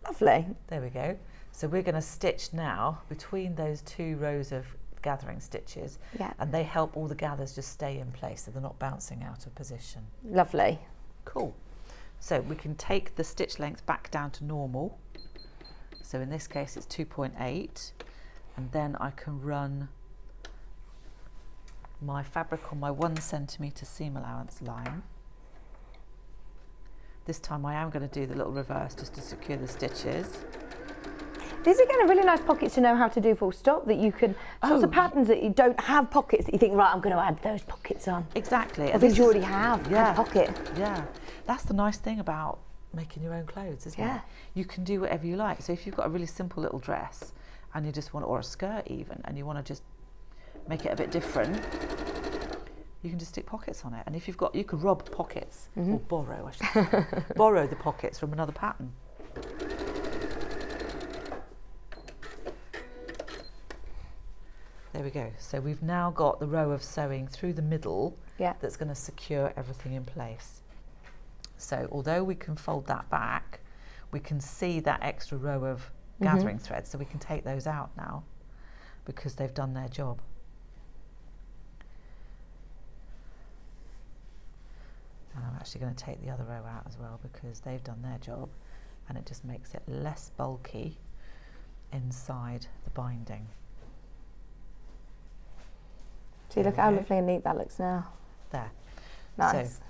Lovely. There we go. So we're going to stitch now between those 2 rows of gathering stitches, and they help all the gathers just stay in place so they're not bouncing out of position. Lovely. Cool. So we can take the stitch length back down to normal. So in this case it's 2.8, and then I can run my fabric on my 1 centimetre seam allowance line. This time I am going to do the little reverse just to secure the stitches. These are kind of really nice pockets to know how to do full stop, that you can, sorts of patterns that you don't have pockets that you think, right, I'm going to add those pockets on. Exactly. Or things you already have, add a pocket. Yeah, that's the nice thing about making your own clothes, isn't it? You can do whatever you like. So if you've got a really simple little dress and you just want, or a skirt even, and you want to just make it a bit different, you can just stick pockets on it. And if you've got, you can rob pockets, or borrow, I should say, borrow the pockets from another pattern. There we go. So we've now got the row of sewing through the middle that's going to secure everything in place. So although we can fold that back, we can see that extra row of gathering threads, so we can take those out now because they've done their job. And I'm actually going to take the other row out as well because they've done their job, and it just makes it less bulky inside the binding. See, look how lovely and neat that looks now. There. Nice. So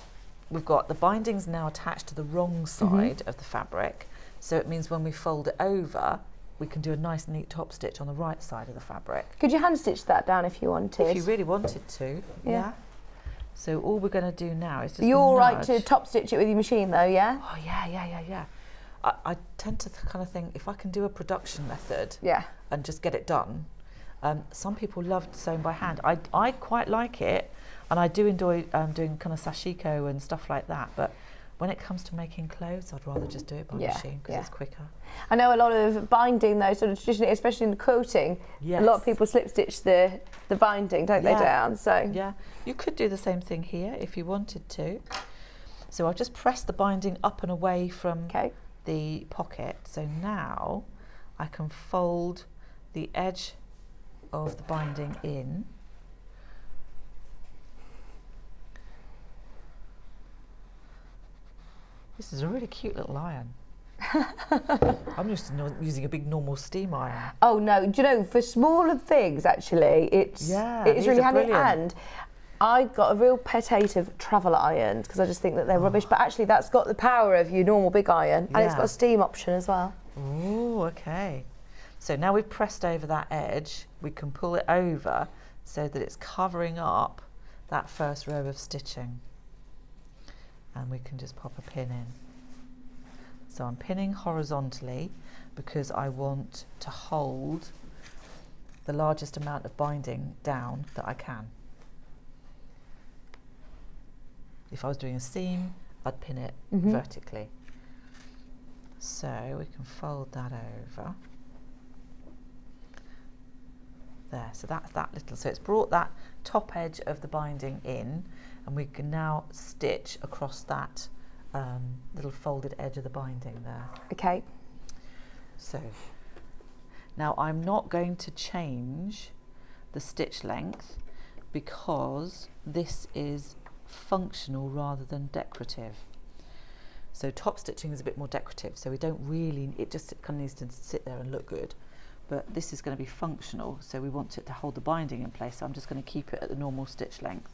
we've got the bindings now attached to the wrong side of the fabric, so it means when we fold it over, we can do a nice neat top stitch on the right side of the fabric. Could you hand stitch that down if you wanted? If you really wanted to, yeah. So all we're going to do now is just You're all right to top stitch it with your machine though, yeah? Oh yeah. I tend to kind of think, if I can do a production method and just get it done. Some people love sewing by hand. I quite like it, and I do enjoy doing kind of sashiko and stuff like that, but when it comes to making clothes, I'd rather just do it by machine because it's quicker. I know a lot of binding though, sort of traditionally, especially in quilting, a lot of people slip stitch the binding, don't they, down? So yeah, you could do the same thing here if you wanted to. So I'll just press the binding up and away from the pocket. So now I can fold the edge of the binding in. This is a really cute little iron. I'm used to using a big normal steam iron. Oh no, do you know, for smaller things actually, it's really handy. And I got a real pet hate of travel irons because I just think that they're rubbish, but actually that's got the power of your normal big iron, and it's got a steam option as well. Oh, okay. So now we've pressed over that edge, we can pull it over so that it's covering up that first row of stitching. And we can just pop a pin in. So I'm pinning horizontally because I want to hold the largest amount of binding down that I can. If I was doing a seam, I'd pin it vertically. So we can fold that over. There, so that's that little, so it's brought that top edge of the binding in, and we can now stitch across that little folded edge of the binding there. Okay. So now I'm not going to change the stitch length because this is functional rather than decorative. So top stitching is a bit more decorative, so we don't really, it just kind of needs to sit there and look good. But this is going to be functional, so we want it to hold the binding in place, so I'm just going to keep it at the normal stitch length.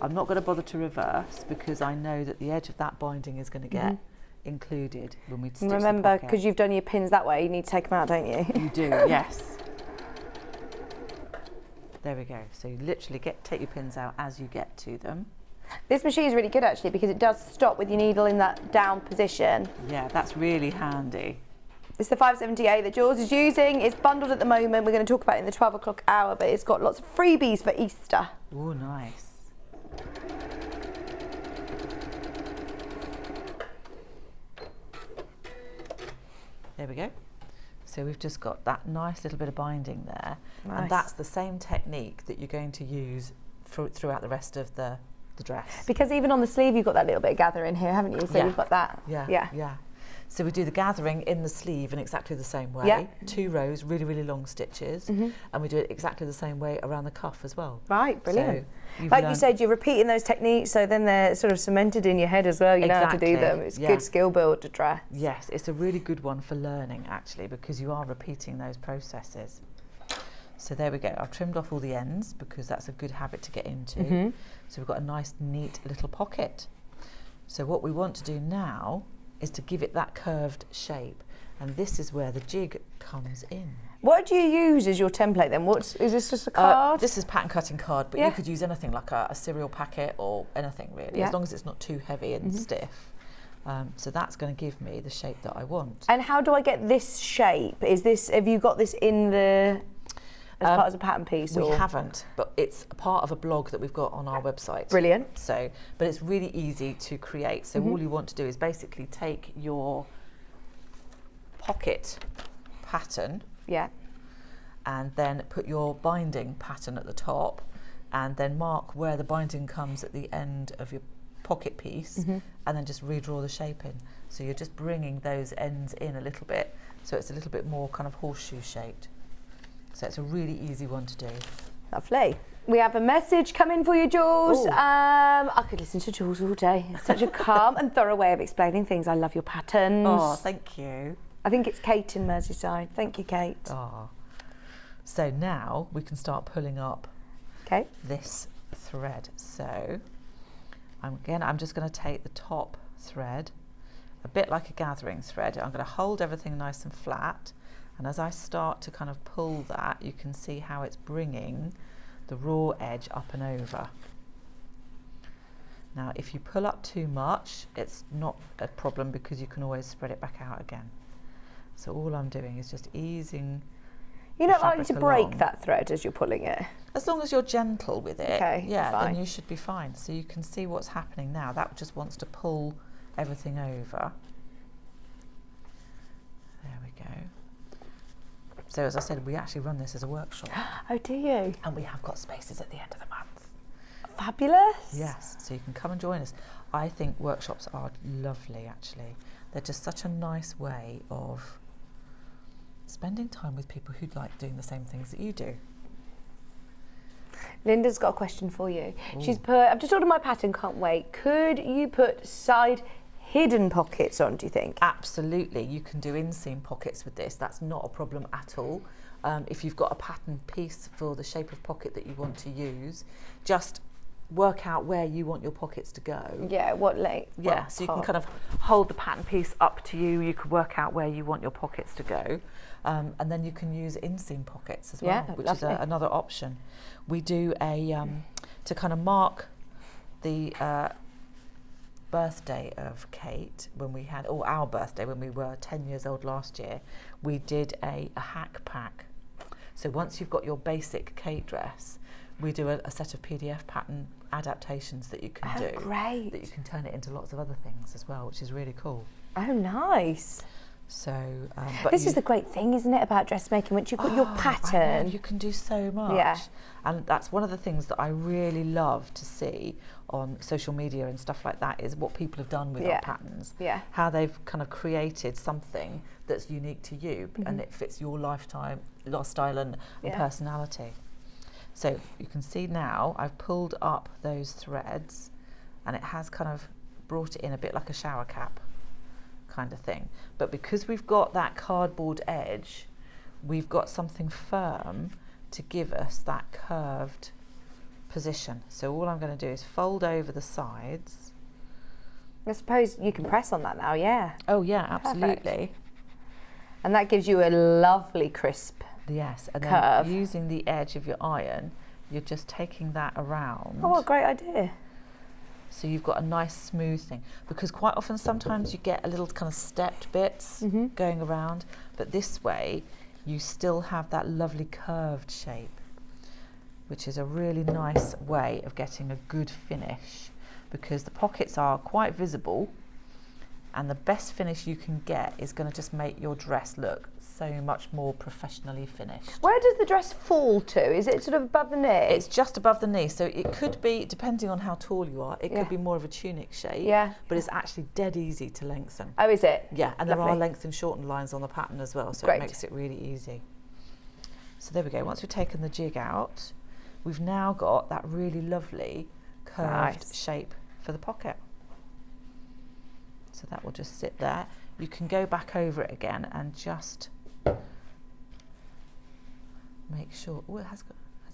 I'm not going to bother to reverse because I know that the edge of that binding is going to get included when we stitch. Remember, because you've done your pins that way, you need to take them out, don't you? You do, yes. There we go. So you literally take your pins out as you get to them. This machine is really good actually because it does stop with your needle in that down position. Yeah, that's really handy. It's the 578 that Jules is using. It's bundled at the moment. We're going to talk about it in the 12 o'clock hour, but it's got lots of freebies for Easter. Oh, nice. There we go. So we've just got that nice little bit of binding there. Nice. And that's the same technique that you're going to use throughout the rest of the dress. Because even on the sleeve you've got that little bit of gathering here, haven't you? So you've got that. Yeah. So we do the gathering in the sleeve in exactly the same way. 2 rows, really, really long stitches. And we do it exactly the same way around the cuff as well. Right, brilliant. So like you said, you're repeating those techniques, so then they're sort of cemented in your head as well. You know how to do them. It's good skill build to dress. Yes, it's a really good one for learning actually, because you are repeating those processes. So there we go. I've trimmed off all the ends because that's a good habit to get into. So we've got a nice, neat little pocket. So what we want to do now is to give it that curved shape. And this is where the jig comes in. What do you use as your template then? Is this just a card? This is pattern cutting card, but you could use anything like a cereal packet or anything really, as long as it's not too heavy and stiff. So that's going to give me the shape that I want. And how do I get this shape? Have you got this in the as part of a pattern piece? We haven't, but it's a part of a blog that we've got on our website. Brilliant. So, but it's really easy to create. So all you want to do is basically take your pocket pattern, and then put your binding pattern at the top, and then mark where the binding comes at the end of your pocket piece, and then just redraw the shape in. So you're just bringing those ends in a little bit, so it's a little bit more kind of horseshoe shaped. So it's a really easy one to do. Lovely. We have a message coming for you, Jules. I could listen to Jules all day. It's such a calm and thorough way of explaining things. I love your patterns. Oh, thank you. I think it's Kate in Merseyside. Thank you, Kate. Oh. So now we can start pulling up this thread. So I'm just going to take the top thread, a bit like a gathering thread. I'm going to hold everything nice and flat, and as I start to kind of pull that, you can see how it's bringing the raw edge up and over. Now if you pull up too much, it's not a problem because you can always spread it back out again. So all I'm doing is just easing. You're not likely to break that thread as you're pulling it? As long as you're gentle with it, fine. Then you should be fine. So you can see what's happening now. That just wants to pull everything over. There we go. So as I said, we actually run this as a workshop. Oh, do you? And we have got spaces at the end of the month. Fabulous. Yes, so you can come and join us. I think workshops are lovely, actually. They're just such a nice way of spending time with people who like doing the same things that you do. Linda's got a question for you. Ooh. She's put, I've just ordered my pattern, can't wait. Could you put side hidden pockets on, do you think? Absolutely, you can do inseam pockets with this. That's not a problem at all. If you've got a pattern piece for the shape of pocket that you want to use, just work out where you want your pockets to go. Yeah, what length? Yeah, so you can kind of hold the pattern piece up to you. You can work out where you want your pockets to go. And then you can use inseam pockets as well, which is another option. We do to kind of mark the birthday of Kate when we had, or our birthday when we were 10 years old last year, we did a hack pack. So once you've got your basic Kate dress, we do a set of PDF pattern adaptations that you can do. Great. That you can turn it into lots of other things as well, which is really cool. Oh, nice. So, but this is the great thing, isn't it, about dressmaking? Once you've got your pattern, I know, you can do so much. Yeah. And that's one of the things that I really love to see on social media and stuff like that, is what people have done with our patterns. Yeah. How they've kind of created something that's unique to you, and it fits your lifestyle and personality. So you can see now I've pulled up those threads, and it has kind of brought it in a bit like a shower cap kind of thing. But because we've got that cardboard edge, we've got something firm to give us that curved position. So all I'm going to do is fold over the sides. I suppose you can press on that now, yeah. Oh yeah, absolutely. Perfect. And that gives you a lovely crisp Yes, and curve. Then using the edge of your iron, you're just taking that around. Oh, what a great idea. So you've got a nice smooth thing, because quite often sometimes you get a little kind of stepped bits going around, but this way you still have that lovely curved shape, which is a really nice way of getting a good finish, because the pockets are quite visible, and the best finish you can get is going to just make your dress look so much more professionally finished. Where does the dress fall to? Is it sort of above the knee? It's just above the knee, so it could be, depending on how tall you are, it could be more of a tunic shape, but it's actually dead easy to lengthen. Oh, is it? Yeah, and Lovely. there are lengthen shorten lines on the pattern as well, so Great. it makes it really easy. So there we go, once we've taken the jig out, we've now got that really lovely curved shape for the pocket. So that will just sit there. You can go back over it again and just make sure. Oh, has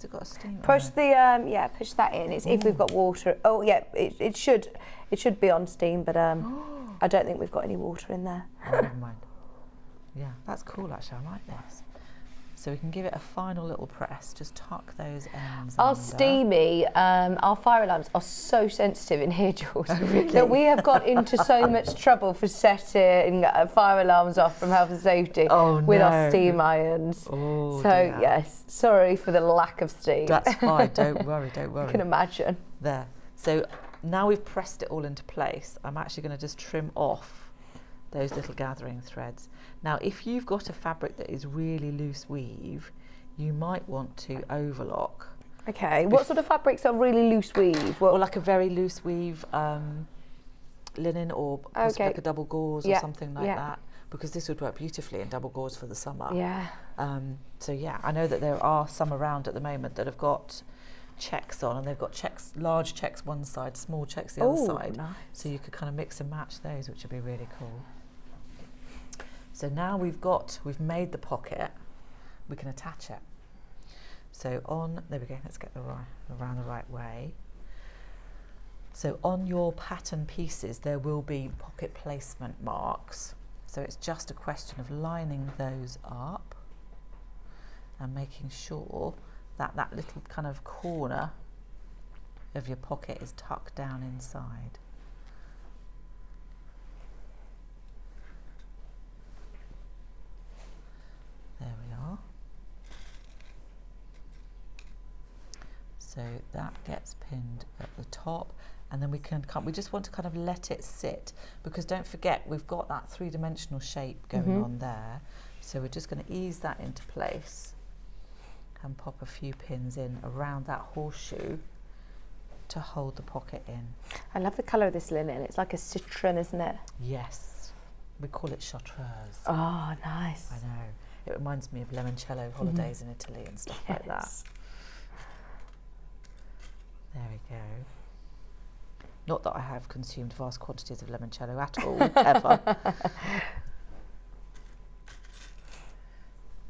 it got a steam? Push the push that in. It's if we've got water. Oh yeah, it should be on steam, but I don't think we've got any water in there. Oh, never mind. Yeah, that's cool actually, I like this. So we can give it a final little press, just tuck those ends Our under. steamy, our fire alarms are so sensitive in here, Jules, really? that we have got into so much trouble for setting fire alarms off from health and safety with our steam irons. Oh, so dear. yes, sorry for the lack of steam. That's fine, don't worry, don't worry. You can imagine. There. So now we've pressed it all into place, I'm actually going to just trim off those little gathering threads. Now, if you've got a fabric that is really loose weave, you might want to overlock. Okay, what sort of fabrics are really loose weave? Or like a very loose weave linen, or possibly like a double gauze or something like that, because this would work beautifully in double gauze for the summer. Yeah. So yeah, I know that there are some around at the moment that have got checks on, and they've got checks, large checks one side, small checks the other side. Nice. So you could kind of mix and match those, which would be really cool. So now we've made the pocket, we can attach it. So there we go, let's get around the right way. So on your pattern pieces, there will be pocket placement marks. So it's just a question of lining those up and making sure that that little kind of corner of your pocket is tucked down inside. There we are. So that gets pinned at the top, and then we just want to kind of let it sit, because don't forget we've got that three-dimensional shape going on there. So we're just going to ease that into place and pop a few pins in around that horseshoe to hold the pocket in. I love the colour of this linen. It's like a citron, isn't it? Yes, we call it chartreuse. Oh, nice. I know. It reminds me of limoncello holidays in Italy and stuff like that. There we go. Not that I have consumed vast quantities of limoncello at all, ever.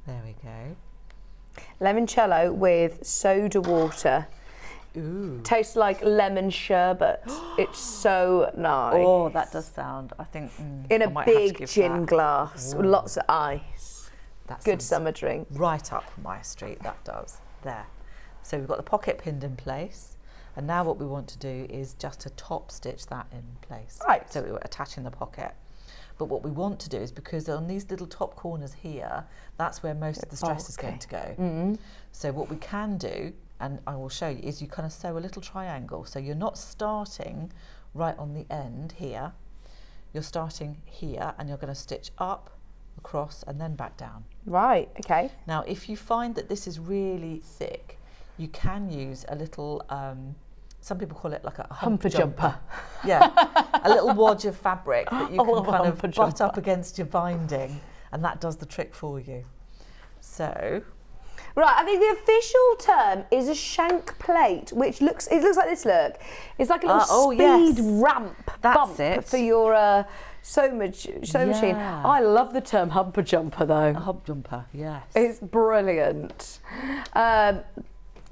There we go. Limoncello with soda water. Ooh. Tastes like lemon sherbet. It's so nice. Oh, that does sound, I think, in I a might have to big give gin that. glass with lots of ice. That Good sounds summer drink. right up my street, that does. There. So we've got the pocket pinned in place, and now what we want to do is just to top stitch that in place. Right. So we're attaching the pocket. But what we want to do is, because on these little top corners here, that's where most of the stress is going to go. So what we can do, and I will show you, is you kind of sew a little triangle. So you're not starting right on the end here. You're starting here, and you're going to stitch up, across, and then back down. Right, okay. Now, if you find that this is really thick, you can use a little, some people call it like a humper jumper. Yeah, a little wodge of fabric that you can kind of butt up against your binding, and that does the trick for you. So, right, I think the official term is a shank plate, which looks like this. Look, it's like a little speed ramp bump for your sewing machine. I love the term humper jumper though. A hump jumper, yes. It's brilliant.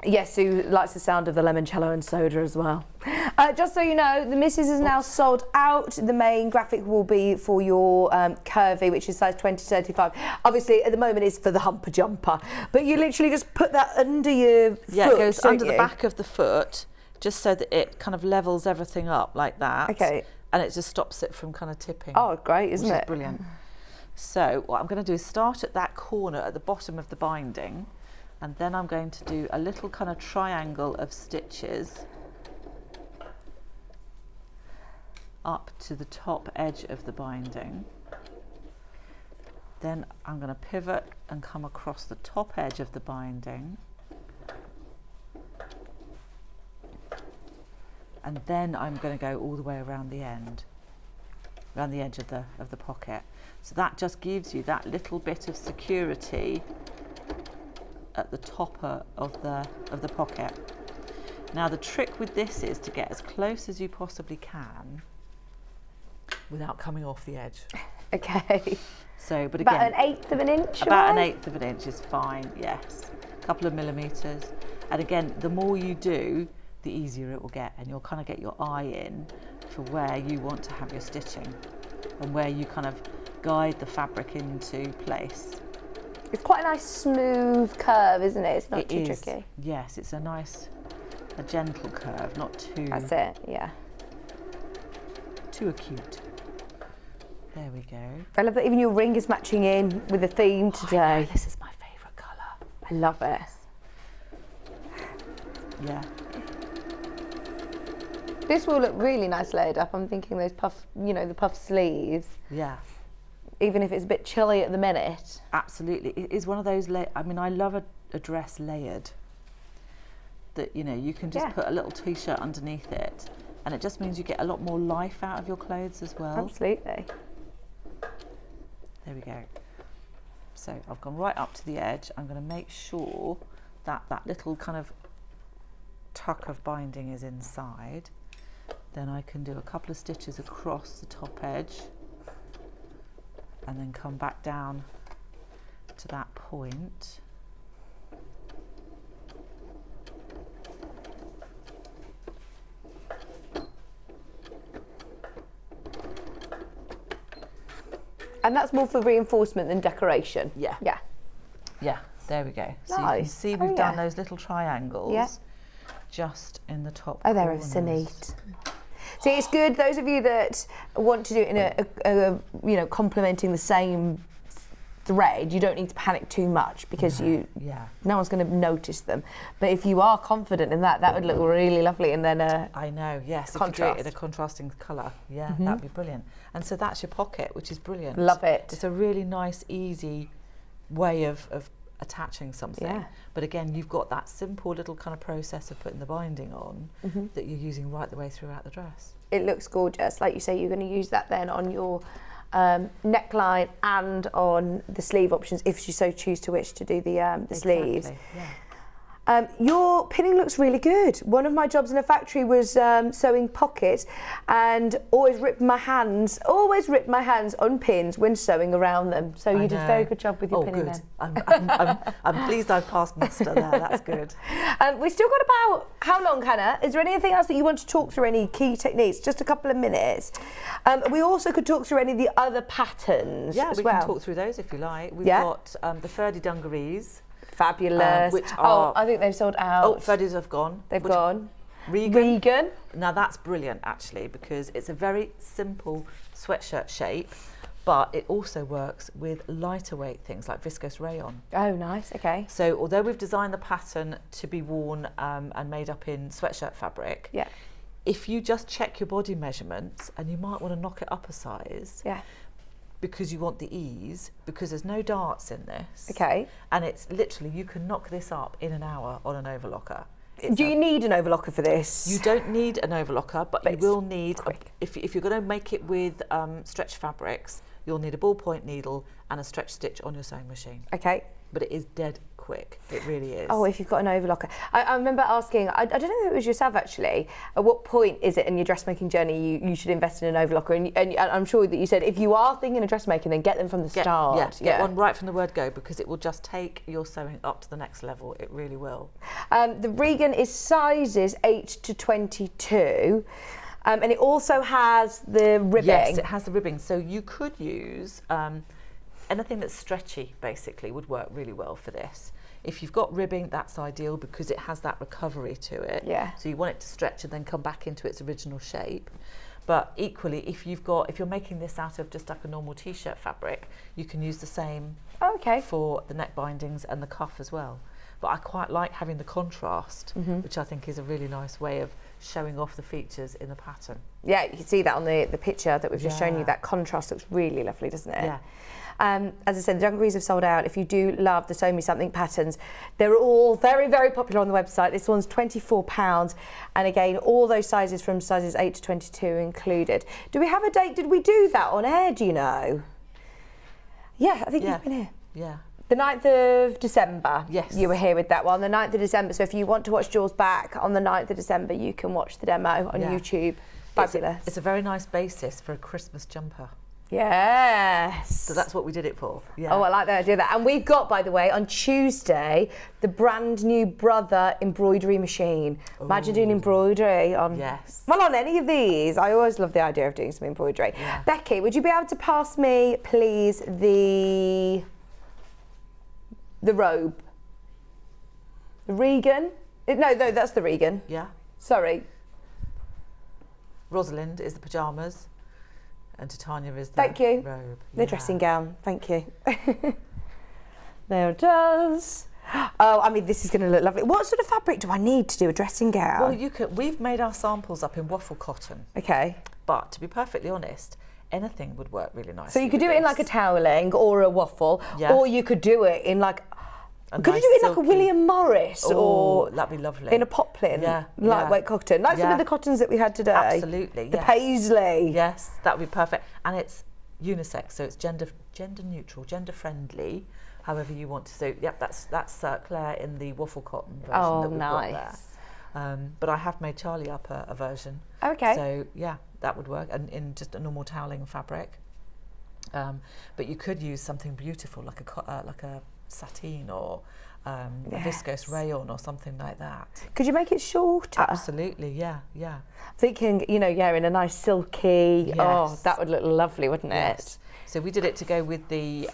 Yes, Sue likes the sound of the limoncello and soda as well. Just so you know, the Missus is now sold out. The main graphic will be for your curvy, which is size 20 to 35. Obviously, at the moment, it's for the humper jumper. But you literally just put that under your foot. Yeah, it goes under the back of the foot, just so that it kind of levels everything up like that. Okay. And it just stops it from kind of tipping. Oh, great, isn't it? Which is brilliant. So what I'm going to do is start at that corner at the bottom of the binding, and then I'm going to do a little kind of triangle of stitches up to the top edge of the binding. Then I'm going to pivot and come across the top edge of the binding. And then I'm going to go all the way around the end, around the edge of the pocket. So that just gives you that little bit of security at the top of the pocket. Now the trick with this is to get as close as you possibly can without coming off the edge. Okay. So, but again, about 1/8 of an inch. About 1/8 of an inch is fine. Yes, a couple of millimeters. And again, the more you do, the easier it will get, and you'll kind of get your eye in for where you want to have your stitching and where you kind of guide the fabric into place. It's quite a nice smooth curve, isn't it? It's not too tricky. Yes, it's a gentle curve, not too... That's it, yeah. Too acute. There we go. I love that even your ring is matching in with the theme today. This is my favourite colour. I love it. Yeah. This will look really nice layered up. I'm thinking those puff, the puff sleeves. Yeah. Even if it's a bit chilly at the minute. Absolutely. It is one of those, I love a dress layered. That, you can just put a little t-shirt underneath it, and it just means you get a lot more life out of your clothes as well. Absolutely. There we go. So I've gone right up to the edge. I'm going to make sure that that little kind of tuck of binding is inside. Then I can do a couple of stitches across the top edge and then come back down to that point. And that's more for reinforcement than decoration? Yeah. Yeah. Yeah, there we go. So Nice. you can see we've done those little triangles just in the top Oh, they're corners. so neat. See, it's good, those of you that want to do it in a complementing the same thread, you don't need to panic too much because no one's going to notice them. But if you are confident in that, that would look really lovely. And then I know, yes, contrast. if you do it in a contrasting colour, that'd be brilliant. And so that's your pocket, which is brilliant. Love it. It's a really nice, easy way of attaching something. Yeah. But again, you've got that simple little kind of process of putting the binding on that you're using right the way throughout the dress. It looks gorgeous. Like you say, you're going to use that then on your neckline and on the sleeve options if you so choose to wish to do the sleeves. Yeah. Your pinning looks really good. One of my jobs in a factory was sewing pockets, and always ripped my hands on pins when sewing around them. So you did a very good job with your pinning good. then. I'm pleased I've passed muster there. That's good. We've still got about, how long, Hannah? Is there anything else that you want to talk through, any key techniques? Just a couple of minutes. We also could talk through any of the other patterns as we well. can talk through those if you like. We've got the Ferdy dungarees. Fabulous. Which are, I think they've sold out. Oh, Ferdies have gone. They've gone. Regan. Now that's brilliant actually, because it's a very simple sweatshirt shape, but it also works with lighter weight things like viscose rayon. Oh, nice. Okay. So although we've designed the pattern to be worn and made up in sweatshirt fabric, if you just check your body measurements, and you might want to knock it up a size. Because you want the ease, because there's no darts in this. Okay. And it's literally, you can knock this up in an hour on an overlocker. Do you need an overlocker for this? You don't need an overlocker, but you will need, if you're going to make it with stretch fabrics, you'll need a ballpoint needle and a stretch stitch on your sewing machine. Okay. But it is dead quick. It really is. Oh, if you've got an overlocker. I remember asking, I don't know if it was yourself actually, at what point is it in your dressmaking journey you should invest in an overlocker? And I'm sure that you said if you are thinking of dressmaking, then get them from the start. Get one right from the word go, because it will just take your sewing up to the next level. It really will. The Regan is sizes 8 to 22. And it also has the ribbing. Yes, it has the ribbing. So you could use anything that's stretchy, basically, would work really well for this. If you've got ribbing, that's ideal because it has that recovery to it. So you want it to stretch and then come back into its original shape. But equally, if you're making this out of just like a normal t-shirt fabric, you can use the same for the neck bindings and the cuff as well. But I quite like having the contrast, which I think is a really nice way of showing off the features in the pattern. Yeah, you can see that on the picture that we've just shown you. That contrast looks really lovely, doesn't it? Yeah. As I said, the dungarees have sold out. If you do love the Sew Me Something patterns, they're all very, very popular on the website. This one's £24. And again, all those sizes from sizes 8 to 22 included. Do we have a date? Did we do that on air, do you know? Yeah, I think you've been here. Yeah. The 9th of December. Yes. You were here with that one, the 9th of December. So if you want to watch Jules back on the 9th of December, you can watch the demo on YouTube. Fabulous. It's a very nice basis for a Christmas jumper. Yes. So that's what we did it for. Yeah. Oh, I like the idea of that. And we've got, by the way, on Tuesday, the brand new Brother embroidery machine. Imagine doing embroidery on... Yes. Well, on any of these. I always love the idea of doing some embroidery. Yeah. Becky, would you be able to pass me, please, the robe? The Regan? No, that's the Regan. Yeah. Sorry. Rosalind is the pyjamas. And Titania is the Thank you. robe. The dressing gown. Thank you. There it does. Oh, I mean, this is going to look lovely. What sort of fabric do I need to do a dressing gown? Well, we've made our samples up in waffle cotton. Okay. But to be perfectly honest, anything would work really nicely. So you could do it in like a toweling or a waffle, yeah. Or you could do it in like... Could nice you do it in like silky... a William Morris or... that'd be lovely. In a poplin, yeah, lightweight cotton. Like some of the cottons that we had today. Absolutely, The paisley. Yes, that would be perfect. And it's unisex, so it's gender neutral, gender friendly, however you want to. So, yep, that's Claire in the waffle cotton version that we've got there. But I have made Charlie up a version. Okay. So, yeah, that would work, and in just a normal toweling fabric. But you could use something beautiful, like a sateen or a viscose rayon or something like that. Could you make it shorter? Absolutely, yeah. Thinking, in a nice silky, that would look lovely, wouldn't it? So we did it to go with the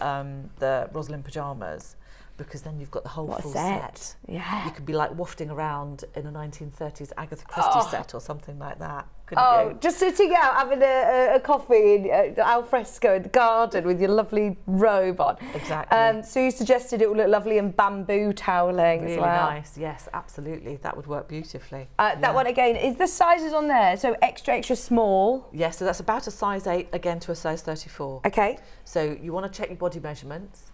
Rosalind pyjamas, because then you've got the whole full set. Yeah. You could be like wafting around in a 1930s Agatha Christie set or something like that, couldn't you? Just sitting out having a coffee al fresco in the garden with your lovely robe on. Exactly. So you suggested it would look lovely in bamboo toweling really as well. Nice, yes, absolutely. That would work beautifully. That one again, is the sizes on there? So extra small? Yes, so that's about a size 8 again to a size 34. Okay. So you want to check your body measurements.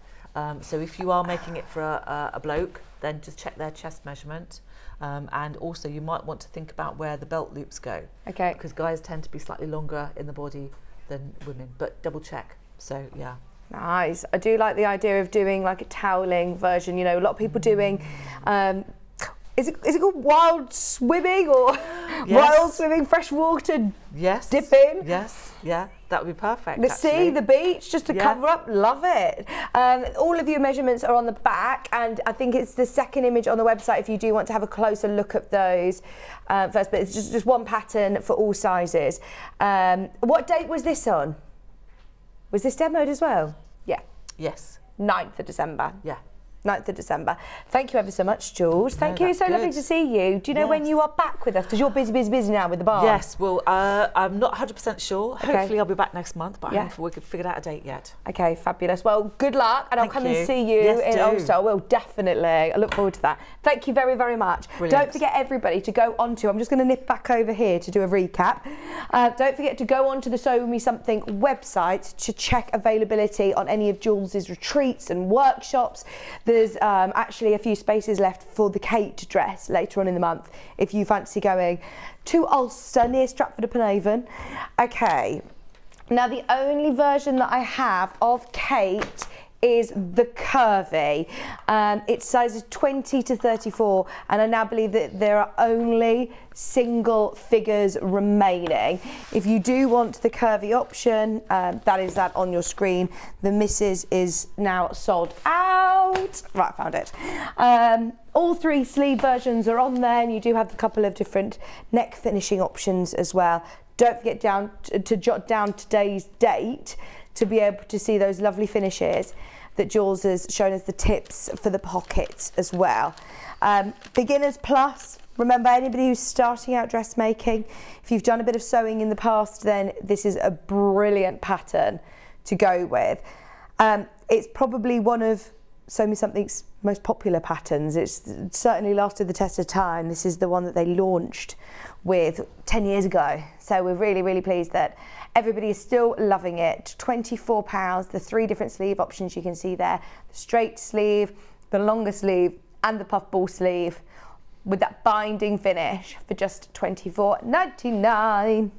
So if you are making it for a bloke, then just check their chest measurement. And also you might want to think about where the belt loops go. Okay. Because guys tend to be slightly longer in the body than women, but double check. So, yeah. Nice. I do like the idea of doing like a toweling version. A lot of people doing... Is it called wild swimming or wild swimming, freshwater dipping? Yes, yeah, that would be perfect. The sea, the beach, just to cover up, love it. All of your measurements are on the back, and I think it's the second image on the website if you do want to have a closer look at those first, but it's just one pattern for all sizes. What date was this on? Was this demoed as well? Yeah. Yes. 9th of December. Yeah. 9th of December. Thank you ever so much, Jules. Thank you. So lovely to see you. Do you know when you are back with us? Because you're busy now with the barn. Yes, well, I'm not 100% sure. Okay. Hopefully I'll be back next month, but I haven't figured out a date yet. Okay, fabulous. Well, good luck, and I'll come and see you in Ulster. I will, definitely. I look forward to that. Thank you very, very much. Brilliant. Don't forget, everybody, to go onto, I'm just going to nip back over here to do a recap. Don't forget to go onto the Sew Me Something website to check availability on any of Jules's retreats and workshops. There's actually a few spaces left for the Kate dress later on in the month if you fancy going to Ulster near Stratford-upon-Avon. Okay, now the only version that I have of Kate is the curvy. It's sizes 20 to 34, and I now believe that there are only single figures remaining. If you do want the curvy option, that is that on your screen. The Mrs. is now sold out. Right, I found it. All 3 sleeve versions are on there, and you do have a couple of different neck finishing options as well. Don't forget to jot down today's date to be able to see those lovely finishes that Jules has shown us the tips for the pockets as well. Beginners plus, remember, anybody who's starting out dressmaking, if you've done a bit of sewing in the past, then this is a brilliant pattern to go with. It's probably one of Sew Me Something's most popular patterns. It's certainly lasted the test of time. This is the one that they launched with 10 years ago. So we're really, really pleased that everybody is still loving it. £24, the 3 different sleeve options you can see there. The straight sleeve, the longer sleeve, and the puffball sleeve with that binding finish for just £24.99.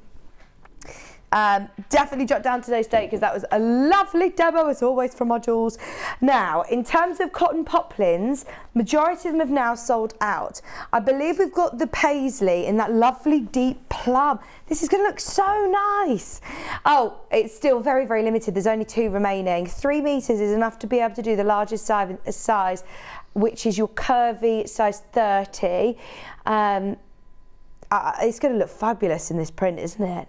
Definitely jot down today's date because that was a lovely demo as always from our Jules. Now, in terms of cotton poplins, majority of them have now sold out. I believe we've got the paisley in that lovely deep plum. This is going to look so nice. Oh, it's still very, very limited. There's only 2 remaining. 3 meters is enough to be able to do the largest size, which is your curvy size 30. It's going to look fabulous in this print, isn't it?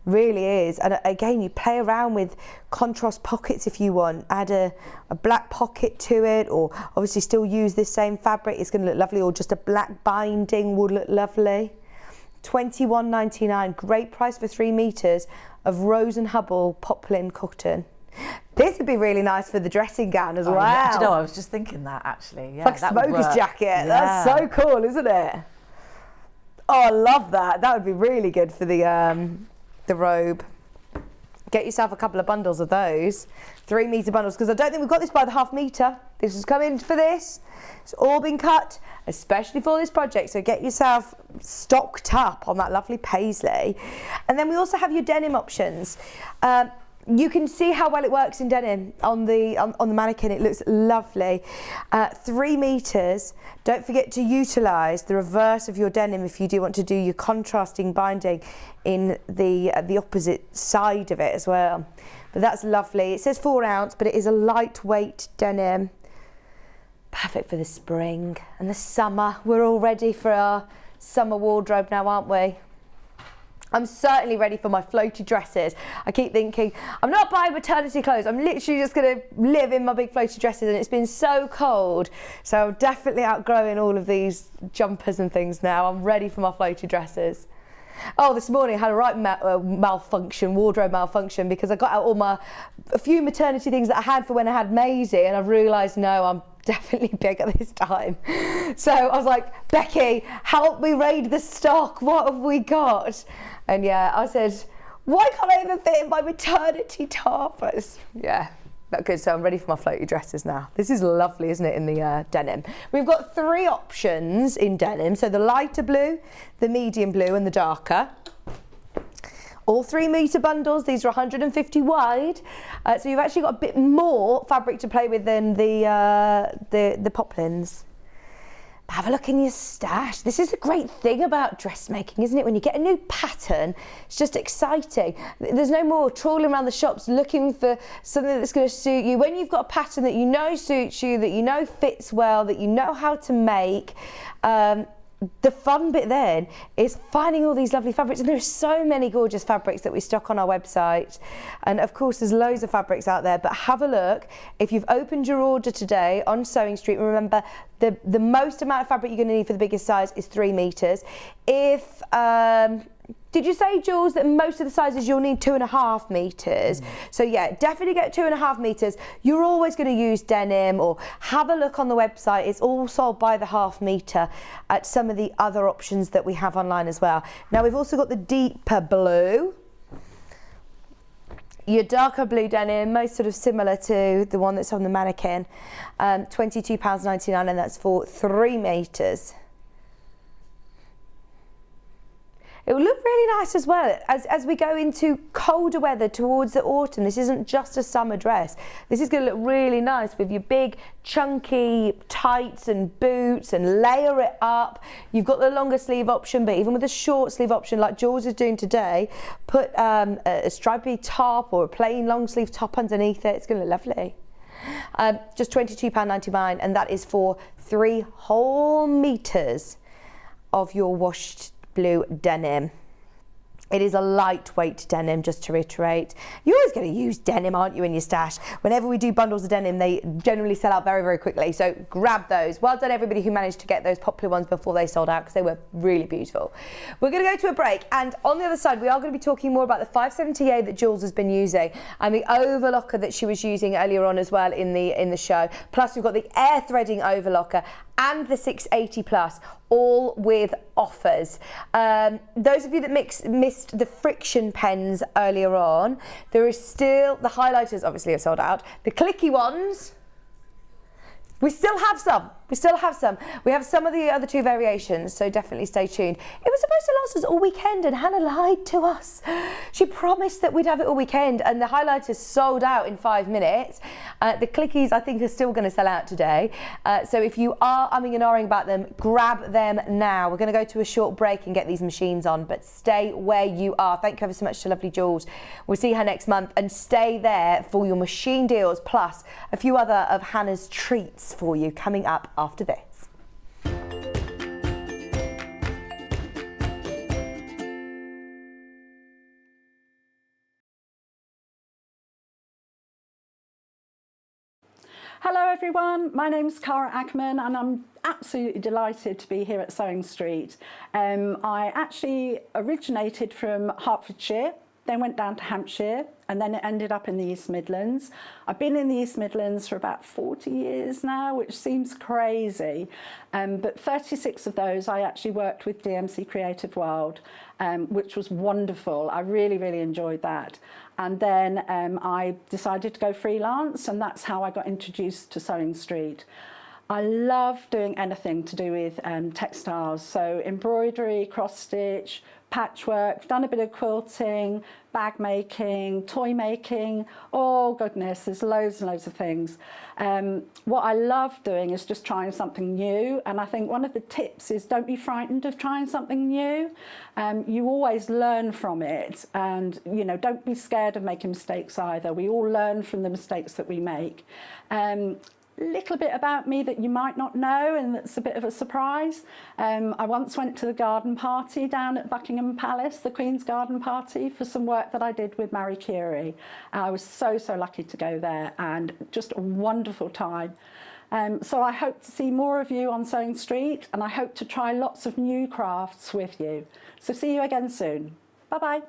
Really is. And again, you play around with contrast pockets if you want. Add a black pocket to it, or obviously still use this same fabric. It's going to look lovely, or just a black binding would look lovely. $21.99, great price for 3 meters of Rose and Hubble poplin cotton. This would be really nice for the dressing gown as well. Do you know, I was just thinking that actually. Yeah, like a smoker's jacket. Yeah. That's so cool, isn't it? Oh, I love that. That would be really good for the robe. Get yourself a couple of bundles of those, 3 meter bundles, because I don't think we've got this by the half meter. This has come in for this. It's all been cut, especially for this project. So get yourself stocked up on that lovely paisley. And then we also have your denim options. You can see how well it works in denim on the mannequin. It looks lovely. 3 meters. Don't forget to utilise the reverse of your denim if you do want to do your contrasting binding in the opposite side of it as well. But that's lovely. It says 4 ounce, but it is a lightweight denim. Perfect for the spring and the summer. We're all ready for our summer wardrobe now, aren't we? I'm certainly ready for my floaty dresses. I keep thinking, I'm not buying maternity clothes. I'm literally just going to live in my big floaty dresses, and it's been so cold. So I'm definitely outgrowing all of these jumpers and things now. I'm ready for my floaty dresses. Oh, this morning I had a right wardrobe malfunction, because I got out a few maternity things that I had for when I had Maisie, and I've realised, no, I'm definitely bigger this time. So I was like, Becky, help me raid the stock. What have we got? And yeah, I said, why can't I even fit in my maternity toppers? Yeah, not good. So I'm ready for my floaty dresses now. This is lovely, isn't it, in the denim? We've got 3 options in denim. So the lighter blue, the medium blue, and the darker. All 3 meter bundles. These are 150 wide. So you've actually got a bit more fabric to play with than the poplins. Have a look in your stash. This is a great thing about dressmaking, isn't it? When you get a new pattern, it's just exciting. There's no more trawling around the shops looking for something that's going to suit you. When you've got a pattern that you know suits you, that you know fits well, that you know how to make, the fun bit then is finding all these lovely fabrics, and there are so many gorgeous fabrics that we stock on our website, and of course there's loads of fabrics out there. But have a look. If you've opened your order today on Sewing Street, remember the most amount of fabric you're going to need for the biggest size is 3 meters. If did you say, Jules, that most of the sizes you'll need 2.5 meters? So yeah, definitely get 2.5 meters. You're always going to use denim, or have a look on the website. It's all sold by the half meter at some of the other options that we have online as well. Now we've also got the deeper blue. Your darker blue denim, most sort of similar to the one that's on the mannequin. £22.99, and that's for 3 meters. It will look really nice as well as we go into colder weather towards the autumn. This isn't just a summer dress. This is going to look really nice with your big chunky tights and boots, and layer it up. You've got the longer sleeve option, but even with a short sleeve option like Jules is doing today, put a stripy top or a plain long sleeve top underneath it. It's going to look lovely. Just £22.99, and that is for 3 whole meters of your washed blue denim. It is a lightweight denim, just to reiterate. You're always going to use denim, aren't you, in your stash? Whenever we do bundles of denim, they generally sell out very, very quickly. So grab those. Well done, everybody who managed to get those popular ones before they sold out, because they were really beautiful. We're going to go to a break, and on the other side, we are going to be talking more about the 570A that Jules has been using, and the overlocker that she was using earlier on as well in the show. Plus, we've got the air threading overlocker and the 680 Plus, all with offers. Those of you that missed the friction pens earlier on, there is still, the highlighters obviously are sold out. The clicky ones, we still have some. We still have some. We have some of the other 2 variations, so definitely stay tuned. It was supposed to last us all weekend, and Hannah lied to us. She promised that we'd have it all weekend, and the highlighters sold out in 5 minutes. The clickies, I think, are still going to sell out today. So if you are umming and ahhing about them, grab them now. We're going to go to a short break and get these machines on, but stay where you are. Thank you ever so much to lovely Jules. We'll see her next month, and stay there for your machine deals, plus a few other of Hannah's treats for you coming up after this. Hello everyone, my name's Cara Ackerman and I'm absolutely delighted to be here at Sewing Street. I actually originated from Hertfordshire, then went down to Hampshire and then it ended up in the East Midlands. I've been in the East Midlands for about 40 years now, which seems crazy, but 36 of those I actually worked with DMC Creative World, which was wonderful. I really, really enjoyed that. And then I decided to go freelance, and that's how I got introduced to Sewing Street. I love doing anything to do with textiles, so embroidery, cross stitch, patchwork, done a bit of quilting, bag making, toy making, oh goodness, there's loads and loads of things. What I love doing is just trying something new, and I think one of the tips is don't be frightened of trying something new. You always learn from it, and you know, don't be scared of making mistakes either. We all learn from the mistakes that we make. Little bit about me that you might not know, and that's a bit of a surprise. I once went to the garden party down at Buckingham Palace, the Queen's garden party, for some work that I did with Marie Curie. I was so lucky to go there, and just a wonderful time. So I hope to see more of you on Sewing Street, and I hope to try lots of new crafts with you. So see you again soon. Bye-bye.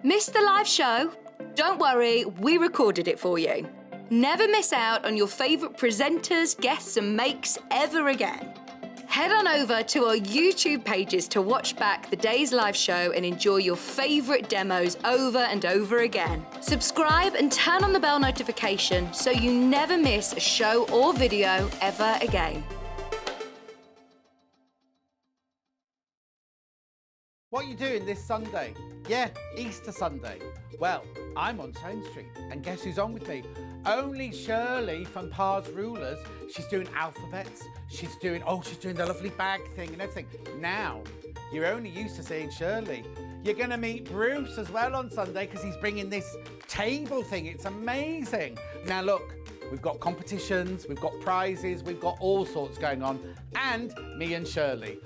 Missed the live show? Don't worry, we recorded it for you. Never miss out on your favourite presenters, guests and makes ever again. Head on over to our YouTube pages to watch back the day's live show and enjoy your favourite demos over and over again. Subscribe and turn on the bell notification so you never miss a show or video ever again. What are you doing this Sunday? Yeah, Easter Sunday. Well, I'm on Sewing Street, and guess who's on with me? Only Shirley from Pa's Rulers. She's doing alphabets. She's doing the lovely bag thing and everything. Now, you're only used to seeing Shirley. You're going to meet Bruce as well on Sunday because he's bringing this table thing. It's amazing. Now look, we've got competitions, we've got prizes, we've got all sorts going on, and me and Shirley.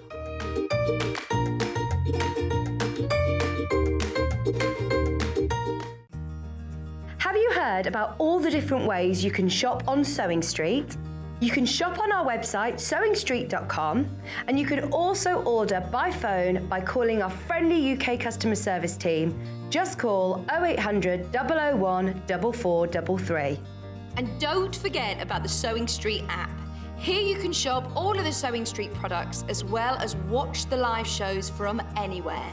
Have you heard about all the different ways you can shop on Sewing Street? You can shop on our website, sewingstreet.com, and you can also order by phone by calling our friendly UK customer service team. Just call 0800 001 4433. And don't forget about the Sewing Street app. Here you can shop all of the Sewing Street products as well as watch the live shows from anywhere.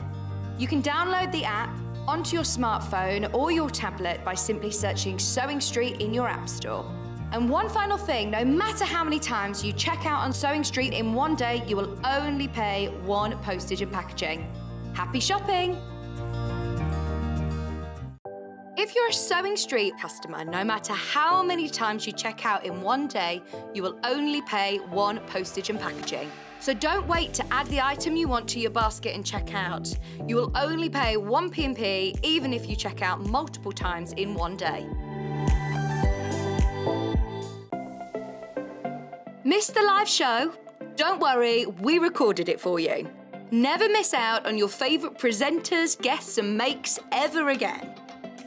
You can download the app onto your smartphone or your tablet by simply searching Sewing Street in your app store. And one final thing, no matter how many times you check out on Sewing Street in one day, you will only pay 1 postage and packaging. Happy shopping! If you're a Sewing Street customer, no matter how many times you check out in one day, you will only pay 1 postage and packaging. So don't wait to add the item you want to your basket and check out. You will only pay 1 P&P even if you check out multiple times in one day. Missed the live show? Don't worry, we recorded it for you. Never miss out on your favourite presenters, guests and makes ever again.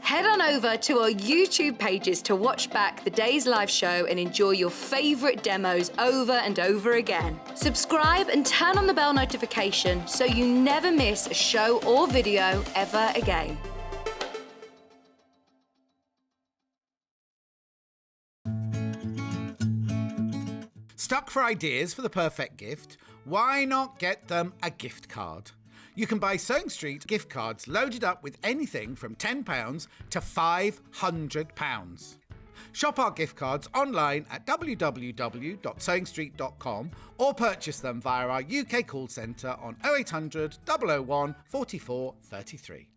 Head on over to our YouTube pages to watch back the day's live show and enjoy your favourite demos over and over again. Subscribe and turn on the bell notification so you never miss a show or video ever again. Stuck for ideas for the perfect gift? Why not get them a gift card? You can buy Sewing Street gift cards loaded up with anything from £10 to £500. Shop our gift cards online at www.sewingstreet.com or purchase them via our UK call centre on 0800 001 44 33.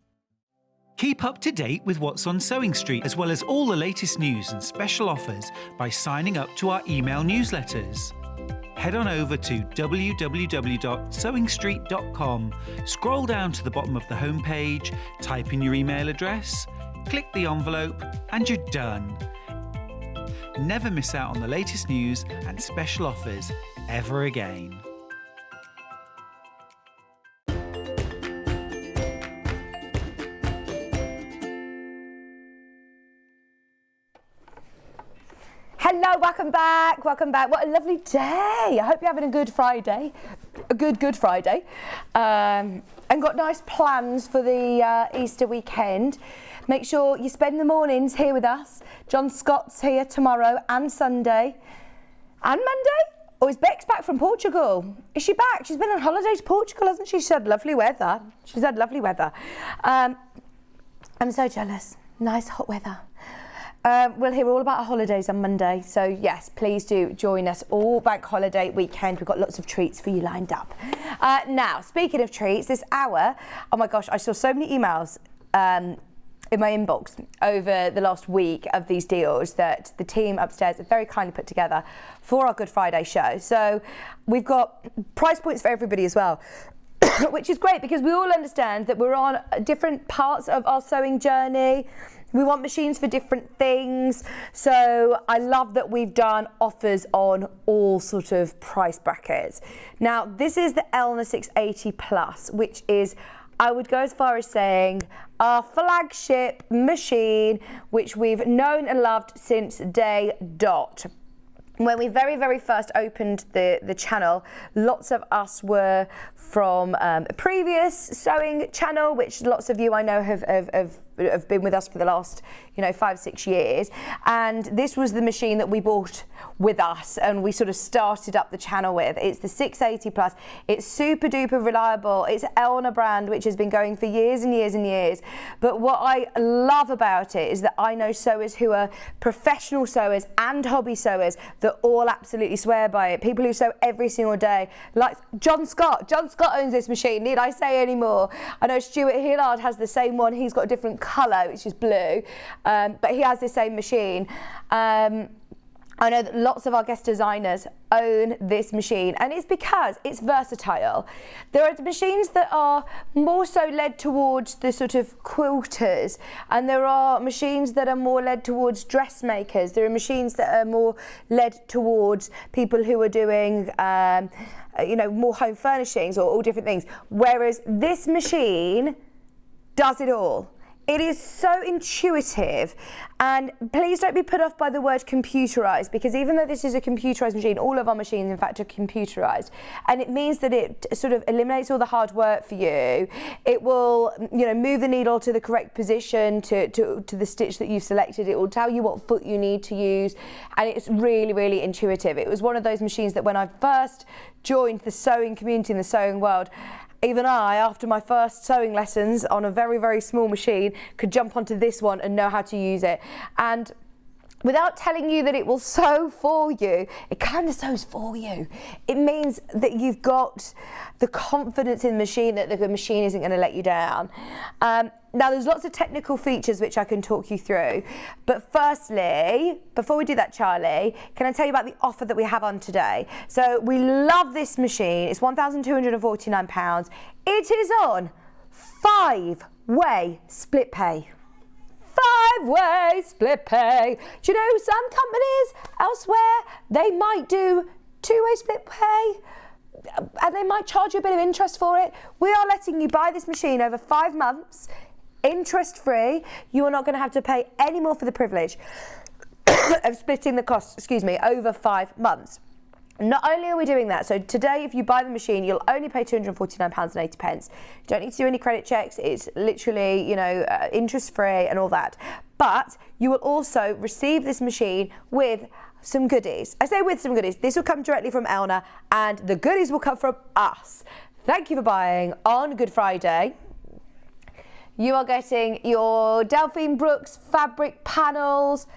Keep up to date with what's on Sewing Street, as well as all the latest news and special offers by signing up to our email newsletters. Head on over to www.sewingstreet.com, scroll down to the bottom of the homepage, type in your email address, click the envelope, and you're done. Never miss out on the latest news and special offers ever again. Hello, welcome back. What a lovely day. I hope you're having a good Friday, a good Friday, and got nice plans for the Easter weekend. Make sure you spend the mornings here with us. John Scott's here tomorrow and Sunday and Monday. Or is Bex back from Portugal? Is she back? She's been on holiday to Portugal, hasn't she? She's had lovely weather. I'm so jealous. Nice hot weather. We'll hear all about our holidays on Monday. So yes, please do join us all bank holiday weekend. We've got lots of treats for you lined up. Now, speaking of treats, this hour, oh my gosh, I saw so many emails in my inbox over the last week of these deals that the team upstairs have very kindly put together for our Good Friday show. So we've got price points for everybody as well, which is great because we all understand that we're on different parts of our sewing journey. We want machines for different things. So I love that we've done offers on all sort of price brackets. Now, this is the Elna 680 Plus, which is, I would go as far as saying, our flagship machine, which we've known and loved since day dot. When we very, very first opened the channel, lots of us were from a previous sewing channel, which lots of you I know have been with us for the last 5-6 years, and this was the machine that we bought with us and we sort of started up the channel with. It's the 680 Plus. It's super duper reliable. It's Elna brand, which has been going for years and years and years, but what I love about it is that I know sewers who are professional sewers and hobby sewers that all absolutely swear by it. People who sew every single day, like John Scott owns this machine, need I say any more? I know Stuart Hillard has the same one. He's got a different colour, which is blue, but he has the same machine. I know that lots of our guest designers own this machine, and it's because it's versatile. There are machines that are more so led towards the sort of quilters, and there are machines that are more led towards dressmakers. There are machines that are more led towards people who are doing more home furnishings or all different things, whereas this machine does it all. It is so intuitive, and please don't be put off by the word computerized, because even though this is a computerized machine, all of our machines in fact are computerized, and it means that it sort of eliminates all the hard work for you. It will move the needle to the correct position to the stitch that you've selected. It will tell you what foot you need to use, and it's really, really intuitive. It was one of those machines that when I first joined the sewing community in the sewing world, even I, after my first sewing lessons on a very, very small machine, could jump onto this one and know how to use it. And without telling you that it will sew for you, it kind of sews for you. It means that you've got the confidence in the machine that the machine isn't going to let you down. Now, there's lots of technical features which I can talk you through. But firstly, before we do that, Charlie, can I tell you about the offer that we have on today? So we love this machine. It's £1,249. It is on 5-way split pay. 5-way split pay. Do you know some companies elsewhere, they might do 2-way split pay, and they might charge you a bit of interest for it. We are letting you buy this machine over 5 months, interest-free. You are not going to have to pay any more for the privilege of splitting the costs, over 5 months. Not only are we doing that, so today if you buy the machine, you'll only pay £249.80. You don't need to do any credit checks. It's literally, interest-free and all that. But you will also receive this machine with some goodies. I say with some goodies. This will come directly from Elna, and the goodies will come from us. thank you for buying on Good Friday. You are getting your Delphine Brooks fabric panels,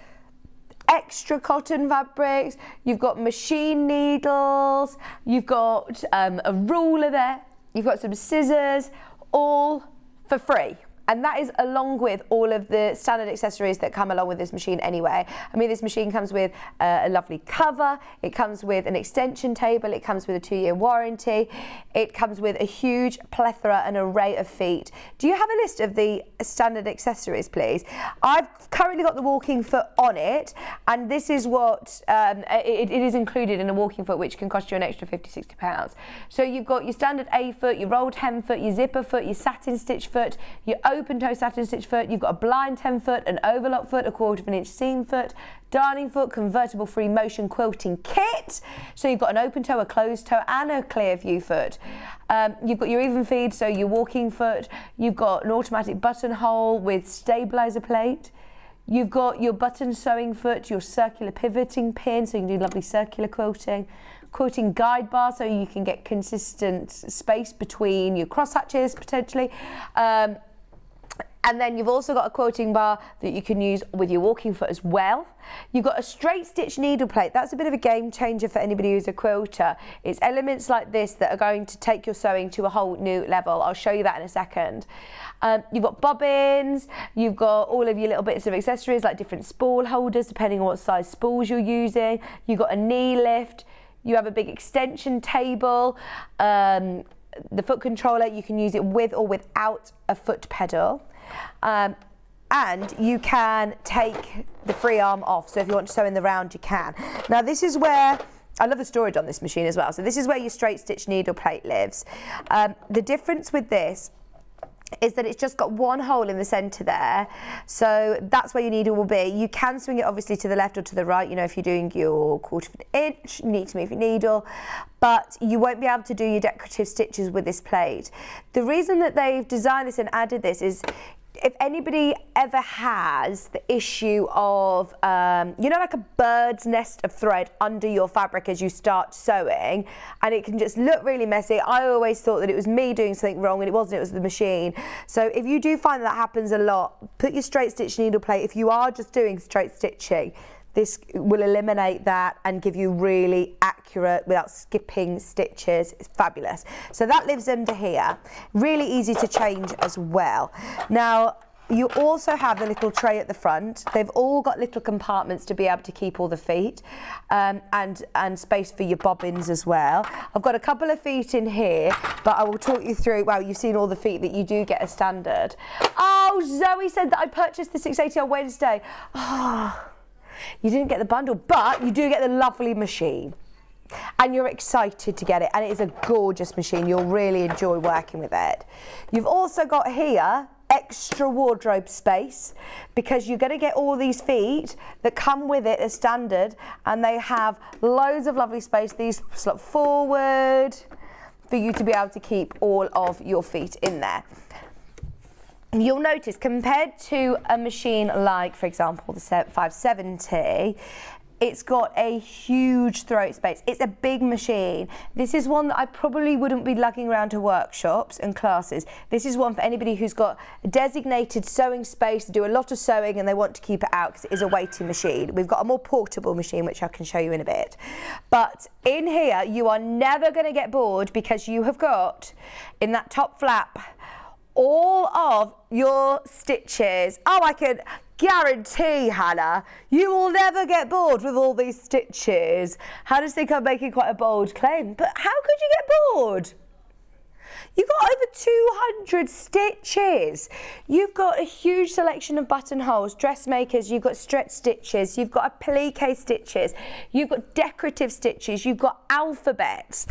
extra cotton fabrics, you've got machine needles, you've got a ruler there, you've got some scissors, all for free. And that is along with all of the standard accessories that come along with this machine anyway. I mean, this machine comes with a lovely cover, it comes with an extension table, it comes with a 2-year warranty, it comes with a huge plethora and array of feet. Do you have a list of the standard accessories, please? I've currently got the walking foot on it, and this is what it is included in a walking foot, which can cost you an extra £50–60. So you've got your standard A foot, your rolled hem foot, your zipper foot, your satin stitch foot, your open toe satin stitch foot, you've got a blind hem foot, an overlock foot, a 1/4 inch seam foot, darning foot, convertible free motion quilting kit. So you've got an open toe, a closed toe and a clear view foot. You've got your even feed, so your walking foot. You've got an automatic buttonhole with stabilizer plate. You've got your button sewing foot, your circular pivoting pin, so you can do lovely circular quilting guide bar, so you can get consistent space between your cross hatches potentially. And then you've also got a quilting bar that you can use with your walking foot as well. You've got a straight stitch needle plate. That's a bit of a game changer for anybody who's a quilter. It's elements like this that are going to take your sewing to a whole new level. I'll show you that in a second. You've got bobbins, you've got all of your little bits of accessories like different spool holders depending on what size spools you're using. You've got a knee lift, you have a big extension table, the foot controller, you can use it with or without a foot pedal. And you can take the free arm off, so if you want to sew in the round, you can. Now this is where, I love the storage on this machine as well, so this is where your straight stitch needle plate lives. The difference with this is that it's just got one hole in the centre there, so that's where your needle will be. You can swing it obviously to the left or to the right, you know, if you're doing your 1/4 inch, you need to move your needle, but you won't be able to do your decorative stitches with this plate. The reason that they've designed this and added this is if anybody ever has the issue of, you know, like a bird's nest of thread under your fabric as you start sewing, and it can just look really messy. I always thought that it was me doing something wrong, and it wasn't, it was the machine. So if you do find that happens a lot, put your straight stitch needle plate, if you are just doing straight stitching, this will eliminate that and give you really accurate without skipping stitches. It's fabulous. So that lives under here. Really easy to change as well. Now, you also have the little tray at the front. They've all got little compartments to be able to keep all the feet and space for your bobbins as well. I've got a couple of feet in here, but I will talk you through, well, you've seen all the feet that you do get as standard. Oh, Zoe said that I purchased the 680 on Wednesday. Oh. You didn't get the bundle, but you do get the lovely machine. And you're excited to get it. And it is a gorgeous machine. You'll really enjoy working with it. You've also got here extra wardrobe space, because you're going to get all these feet that come with it as standard, and they have loads of lovely space. These slot forward for you to be able to keep all of your feet in there. You'll notice, compared to a machine like, for example, the 570, it's got a huge throat space. It's a big machine. This is one that I probably wouldn't be lugging around to workshops and classes. This is one for anybody who's got a designated sewing space, to do a lot of sewing, and they want to keep it out because it is a weighty machine. We've got a more portable machine, which I can show you in a bit. But in here, you are never going to get bored, because you have got, in that top flap, all of your stitches. Oh, I can guarantee, Hannah, you will never get bored with all these stitches. Hannah's think I'm making quite a bold claim, but how could you get bored? You've got over 200 stitches. You've got a huge selection of buttonholes, dressmakers, you've got stretch stitches, you've got applique stitches, you've got decorative stitches, you've got alphabets.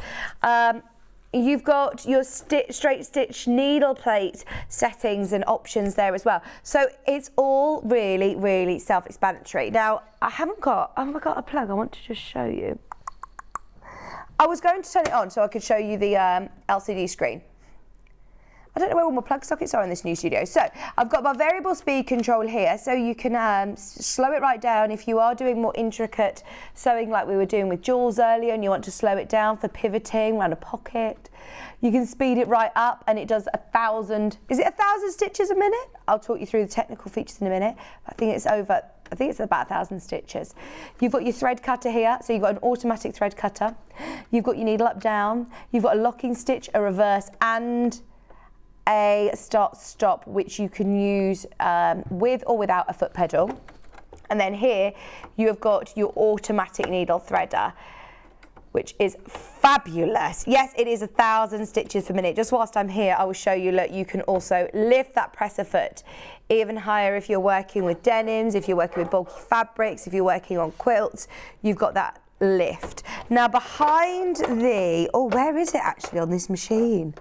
You've got your straight stitch needle plate settings and options there as well. So it's all really, really self-explanatory. Now, I haven't got a plug. I want to just show you. I was going to turn it on so I could show you the LCD screen. I don't know where all my plug sockets are in this new studio. So I've got my variable speed control here, so you can slow it right down if you are doing more intricate sewing like we were doing with Jules earlier and you want to slow it down for pivoting around a pocket. You can speed it right up and it does 1,000, is it 1,000 stitches a minute? I'll talk you through the technical features in a minute. I think it's about 1,000 stitches. You've got your thread cutter here, so you've got an automatic thread cutter. You've got your needle up down. You've got a locking stitch, a reverse, and a start-stop, which you can use with or without a foot pedal. And then here you have got your automatic needle threader, which is fabulous. Yes, it is 1,000 stitches per minute. Just whilst I'm here, I will show you, look, you can also lift that presser foot even higher if you're working with denims, if you're working with bulky fabrics, if you're working on quilts, you've got that lift. Now behind where is it actually on this machine?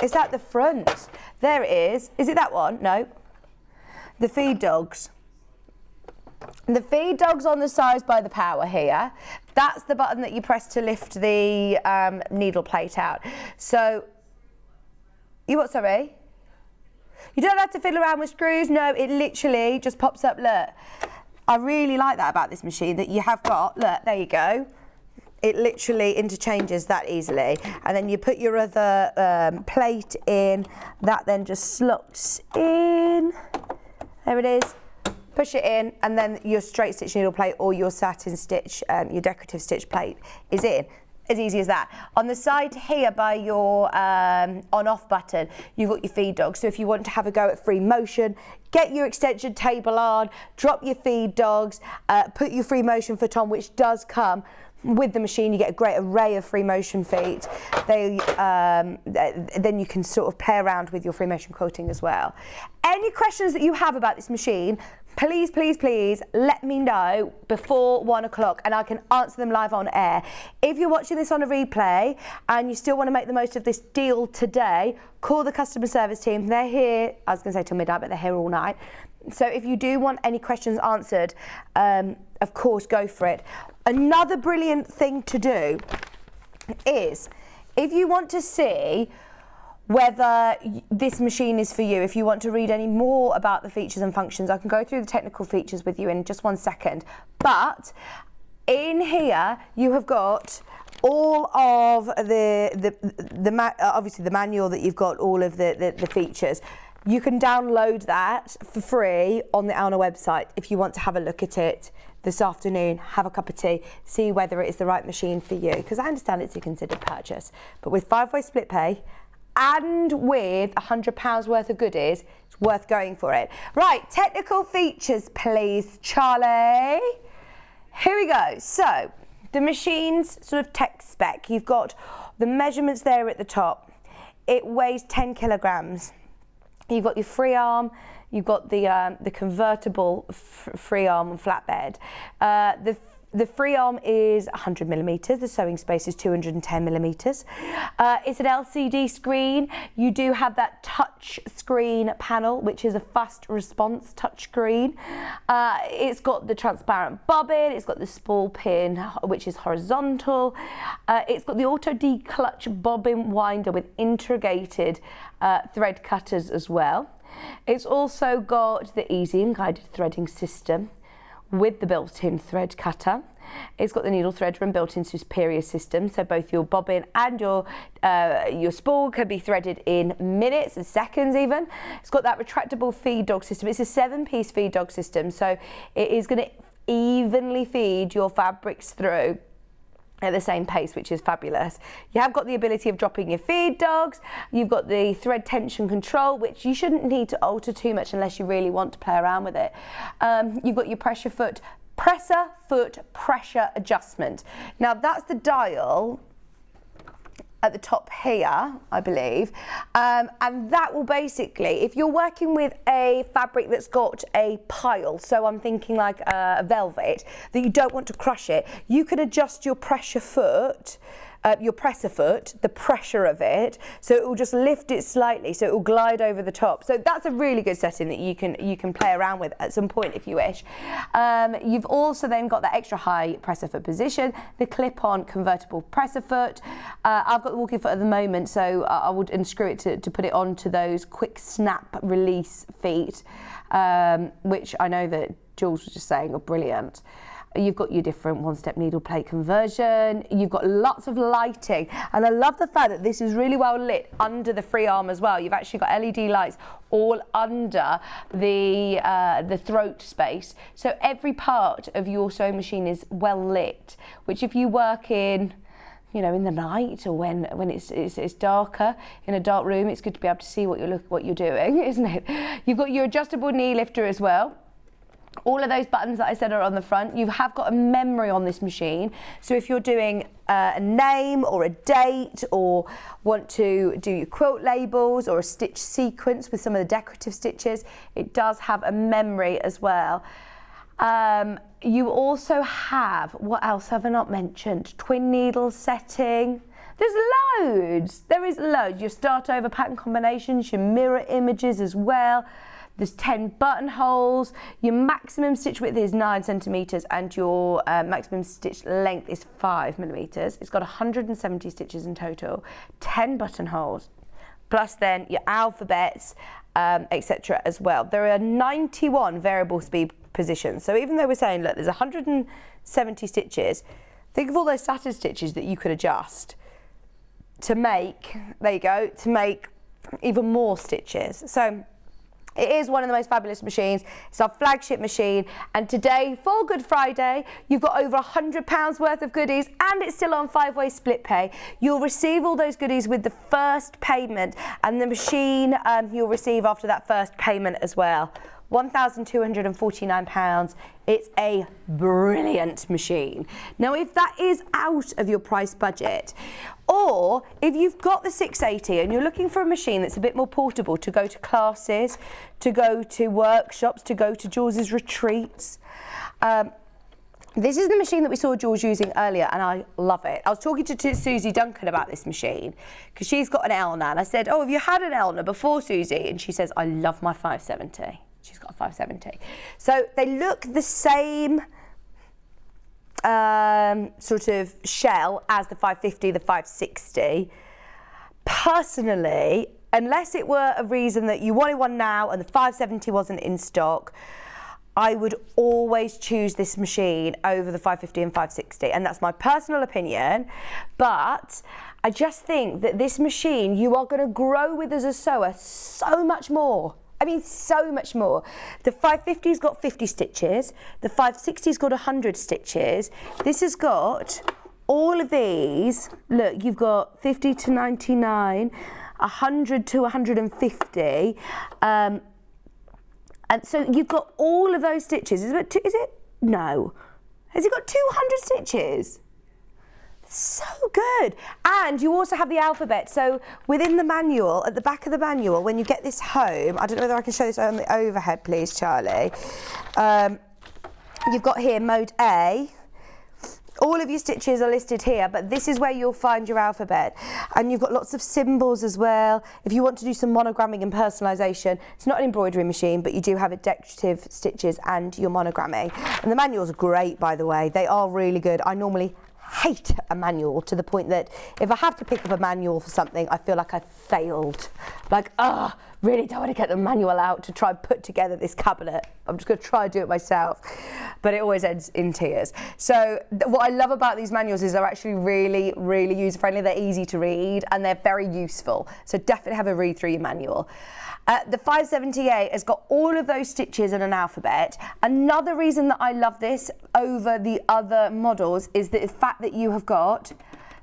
Is that the front? There it is. Is it that one? No. The feed dogs. The feed dog's on the sides by the power here. That's the button that you press to lift the needle plate out. So, you what, sorry? You don't have to fiddle around with screws. No, it literally just pops up, look. I really like that about this machine, that you have got, look, there you go. It literally interchanges that easily. And then you put your other plate in, that then just slots in. There it is. Push it in, and then your straight stitch needle plate or your satin stitch, your decorative stitch plate is in. As easy as that. On the side here by your on-off button, you've got your feed dog. So if you want to have a go at free motion, get your extension table on, drop your feed dogs, put your free motion foot on, which does come with the machine. You get a great array of free motion feet. Then you can sort of play around with your free motion quilting as well. Any questions that you have about this machine, please, please, please let me know before 1 o'clock and I can answer them live on air. If you're watching this on a replay and you still want to make the most of this deal today, call the customer service team. They're here, I was going to say till midnight, but they're here all night. So if you do want any questions answered, of course, go for it. Another brilliant thing to do is, if you want to see whether this machine is for you, if you want to read any more about the features and functions, I can go through the technical features with you in just 1 second. But in here, you have got all of obviously the manual that you've got, all of the features. You can download that for free on the Alna website if you want to have a look at it this afternoon, have a cup of tea, see whether it is the right machine for you. Because I understand it's a considered purchase, but with 5-way split pay and with £100 worth of goodies, it's worth going for it. Right, technical features, please, Charlie. Here we go. So, the machine's sort of tech spec. You've got the measurements there at the top. It weighs 10 kilograms. You've got your free arm, you've got the convertible free arm and flatbed. The free arm is 100 millimetres, the sewing space is 210 millimetres. It's an LCD screen. You do have that touch screen panel, which is a fast response touch screen. It's got the transparent bobbin, it's got the spool pin, which is horizontal. It's got the auto declutch bobbin winder with integrated thread cutters as well. It's also got the easy and guided threading system with the built-in thread cutter. It's got the needle threader and built-in superior system, so both your bobbin and your spool can be threaded in minutes and seconds even. It's got that retractable feed dog system. It's a 7-piece feed dog system, so it is going to evenly feed your fabrics through at the same pace, which is fabulous. You have got the ability of dropping your feed dogs. You've got the thread tension control, which you shouldn't need to alter too much unless you really want to play around with it. You've got your presser foot pressure adjustment. Now that's the dial at the top here, I believe, and that will basically, if you're working with a fabric that's got a pile, so I'm thinking like a velvet, that you don't want to crush it, you can adjust your pressure foot your presser foot, the pressure of it, so it will just lift it slightly, so it will glide over the top. So that's a really good setting that you can play around with at some point if you wish. You've also then got that extra high presser foot position, the clip-on convertible presser foot. I've got the walking foot at the moment, so I would unscrew it to put it onto those quick snap release feet, which I know that Jules was just saying are brilliant. You've got your different one-step needle plate conversion. You've got lots of lighting. And I love the fact that this is really well lit under the free arm as well. You've actually got LED lights all under the throat space. So every part of your sewing machine is well lit, which if you work in, you know, in the night or when it's darker, in a dark room, it's good to be able to see what you're doing, isn't it? You've got your adjustable knee lifter as well. All of those buttons that I said are on the front. You have got a memory on this machine. So if you're doing a name or a date or want to do your quilt labels or a stitch sequence with some of the decorative stitches, it does have a memory as well. You also have, what else have I not mentioned? Twin needle setting. There's loads. There is loads. Your start over pattern combinations, your mirror images as well. There's 10 buttonholes. Your maximum stitch width is 9 centimetres and your maximum stitch length is 5 millimetres. It's got 170 stitches in total, 10 buttonholes, plus then your alphabets, etc. as well. There are 91 variable speed positions. So even though we're saying, look, there's 170 stitches, think of all those satin stitches that you could adjust to make, there you go, to make even more stitches. So it is one of the most fabulous machines. It's our flagship machine, and today for Good Friday you've got over £100 worth of goodies, and it's still on 5-way split pay. You'll receive all those goodies with the first payment, and the machine you'll receive after that first payment as well. £1,249. It's a brilliant machine. Now, if that is out of your price budget, or if you've got the 680 and you're looking for a machine that's a bit more portable to go to classes, to go to workshops, to go to Jules's retreats, this is the machine that we saw Jules using earlier, and I love it. I was talking to Susie Duncan about this machine because she's got an Elna, and I said, oh, have you had an Elna before, Susie? And she says, I love my 570. She's got a 570. So they look the same sort of shell as the 550, the 560. Personally, unless it were a reason that you wanted one now and the 570 wasn't in stock, I would always choose this machine over the 550 and 560, and that's my personal opinion. But I just think that this machine, you are going to grow with as a sewer so much more. I mean, so much more. The 550's got 50 stitches. The 560's got 100 stitches. This has got all of these. Look, you've got 50 to 99, 100 to 150. And so you've got all of those stitches. Is it? No. Has it got 200 stitches? So good. And you also have the alphabet. So within the manual, at the back of the manual, when you get this home, I don't know whether I can show this on the overhead, please, Charlie. You've got here mode A. All of your stitches are listed here, but this is where you'll find your alphabet. And you've got lots of symbols as well. If you want to do some monogramming and personalisation, it's not an embroidery machine, but you do have decorative stitches and your monogramming. And the manuals are great, by the way. They are really good. I normally hate a manual to the point that if I have to pick up a manual for something, I feel like I've failed. Like, really don't want to get the manual out to try and put together this cabinet. I'm just going to try and do it myself. But it always ends in tears. So what I love about these manuals is they're actually really, really user-friendly. They're easy to read and they're very useful. So definitely have a read through your manual. The 578 has got all of those stitches and an alphabet. Another reason that I love this over the other models is the fact that you have got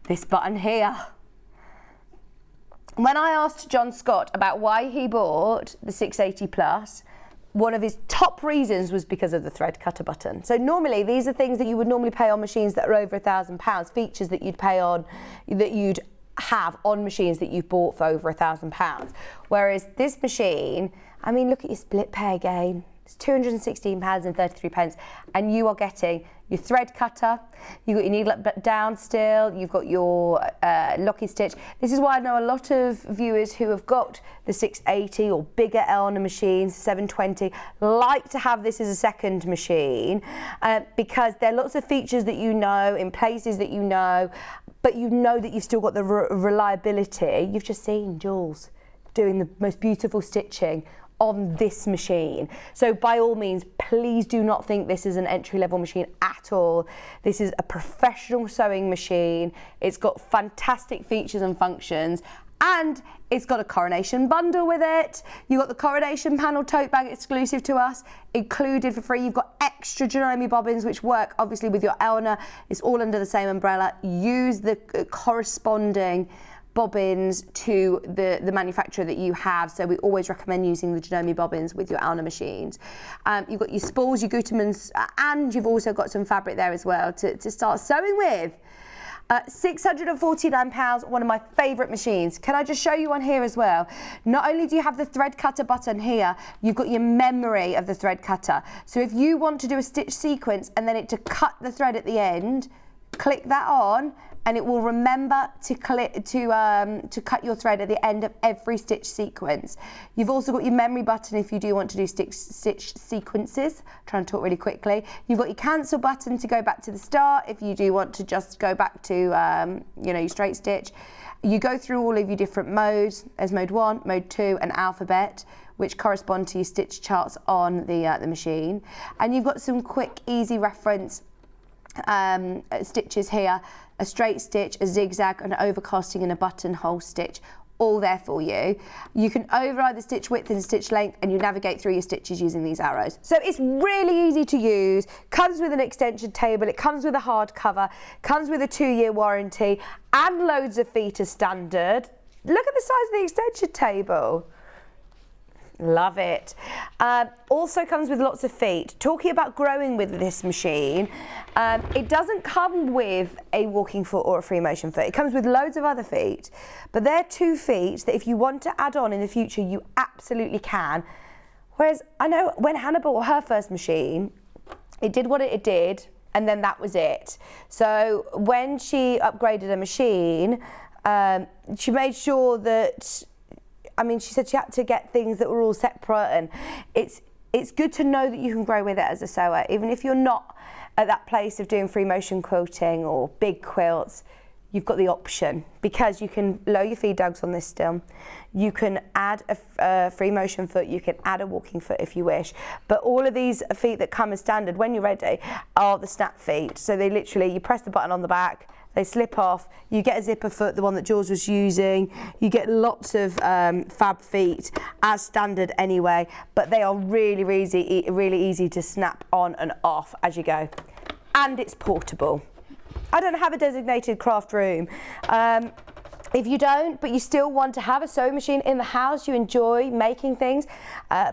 this button here. When I asked John Scott about why he bought the 680 Plus, one of his top reasons was because of the thread cutter button. So normally these are things that you would normally pay on machines that are over £1,000, features that you'd pay on, that you'd have on machines that you've bought for over £1,000. Whereas this machine, I mean, look at your split pay again. It's £216.33, and you are getting your thread cutter, you've got your needle up down still, you've got your locky stitch. This is why I know a lot of viewers who have got the 680 or bigger Elna machines, 720, like to have this as a second machine because there are lots of features that you know in places that you know, but you know that you've still got the reliability. You've just seen Jules doing the most beautiful stitching on this machine. So by all means, please do not think this is an entry-level machine at all. This is a professional sewing machine. It's got fantastic features and functions, and it's got a coronation bundle with it. You've got the coronation panel tote bag exclusive to us, included for free. You've got extra Janome bobbins, which work obviously with your Elna. It's all under the same umbrella. Use the corresponding bobbins to the manufacturer that you have, so we always recommend using the Janome bobbins with your Elna machines. You've got your spools, your Gutermans, and you've also got some fabric there as well to start sewing with. £649, one of my favourite machines. Can I just show you one here as well? Not only do you have the thread cutter button here, you've got your memory of the thread cutter. So if you want to do a stitch sequence and then it to cut the thread at the end, click that on, and it will remember to cut your thread at the end of every stitch sequence. You've also got your memory button if you do want to do stitch sequences. I'm trying to talk really quickly. You've got your cancel button to go back to the start if you do want to just go back to you know, your straight stitch. You go through all of your different modes. There's mode 1, mode 2, and alphabet, which correspond to your stitch charts on the machine. And you've got some quick, easy reference stitches here, a straight stitch, a zigzag, an overcasting, and a buttonhole stitch, all there for you. You can override the stitch width and stitch length, and you navigate through your stitches using these arrows. So it's really easy to use, comes with an extension table, it comes with a hard cover, comes with a 2-year warranty, and loads of feet as standard. Look at the size of the extension table. Love it. Also comes with lots of feet. Talking about growing with this machine, it doesn't come with a walking foot or a free motion foot. It comes with loads of other feet, but they're 2 feet that if you want to add on in the future, you absolutely can. Whereas I know when Hannah bought her first machine, it did what it did, and then that was it. So when she upgraded a machine, she made sure that, I mean, she said she had to get things that were all separate, and it's good to know that you can grow with it as a sewer, even if you're not at that place of doing free motion quilting or big quilts. You've got the option, because you can lower your feed dogs on this still. You can add a free motion foot, you can add a walking foot if you wish. But all of these feet that come as standard when you're ready are the snap feet. So they literally, you press the button on the back, they slip off, you get a zipper foot, the one that Jules was using, you get lots of fab feet as standard anyway, but they are really easy to snap on and off as you go. And it's portable. I don't have a designated craft room. If you don't, but you still want to have a sewing machine in the house, you enjoy making things,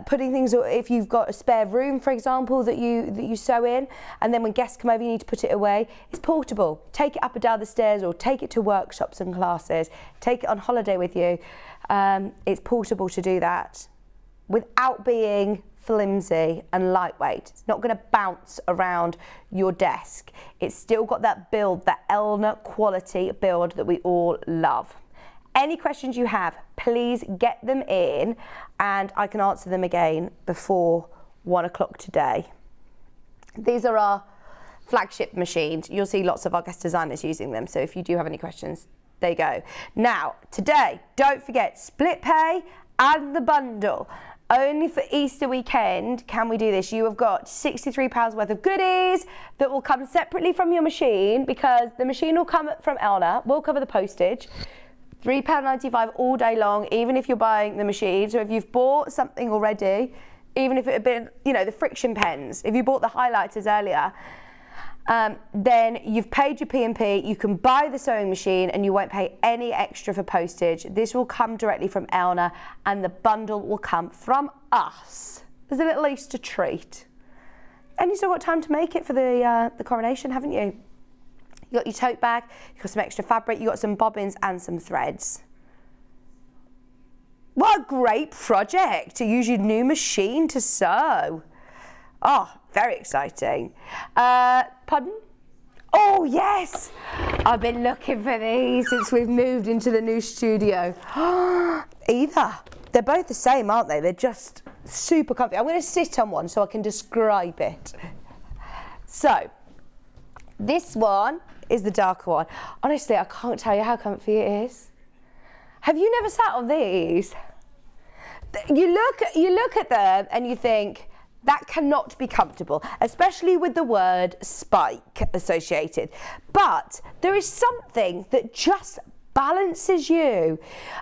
putting things, or if you've got a spare room, for example, that you sew in, and then when guests come over, you need to put it away. It's portable. Take it up and down the stairs, or take it to workshops and classes. Take it on holiday with you. It's portable to do that without being flimsy and lightweight. It's not going to bounce around your desk. It's still got that build, that Elna quality build that we all love. Any questions you have, please get them in, and I can answer them again before 1 o'clock today. These are our flagship machines. You'll see lots of our guest designers using them, so if you do have any questions, there you go. Now, today, don't forget split pay and the bundle. Only for Easter weekend can we do this. You have got £63 worth of goodies that will come separately from your machine, because the machine will come from Elna, we'll cover the postage. £3.95 all day long, even if you're buying the machine. So if you've bought something already, even if it had been, you know, the friction pens, if you bought the highlighters earlier, then you've paid your P&P, you can buy the sewing machine and you won't pay any extra for postage. This will come directly from Elna, and the bundle will come from us. There's a little Easter treat. And you've still got time to make it for the coronation, haven't you? You got your tote bag, you've got some extra fabric, you've got some bobbins and some threads. What a great project to use your new machine to sew. Oh, very exciting. Pardon? Oh, yes. I've been looking for these since we've moved into the new studio. Either. They're both the same, aren't they? They're just super comfy. I'm going to sit on one so I can describe it. So, this one is the darker one. Honestly, I can't tell you how comfy it is. Have you never sat on these? You look at them and you think, that cannot be comfortable, especially with the word spike associated. But there is something that just balances you.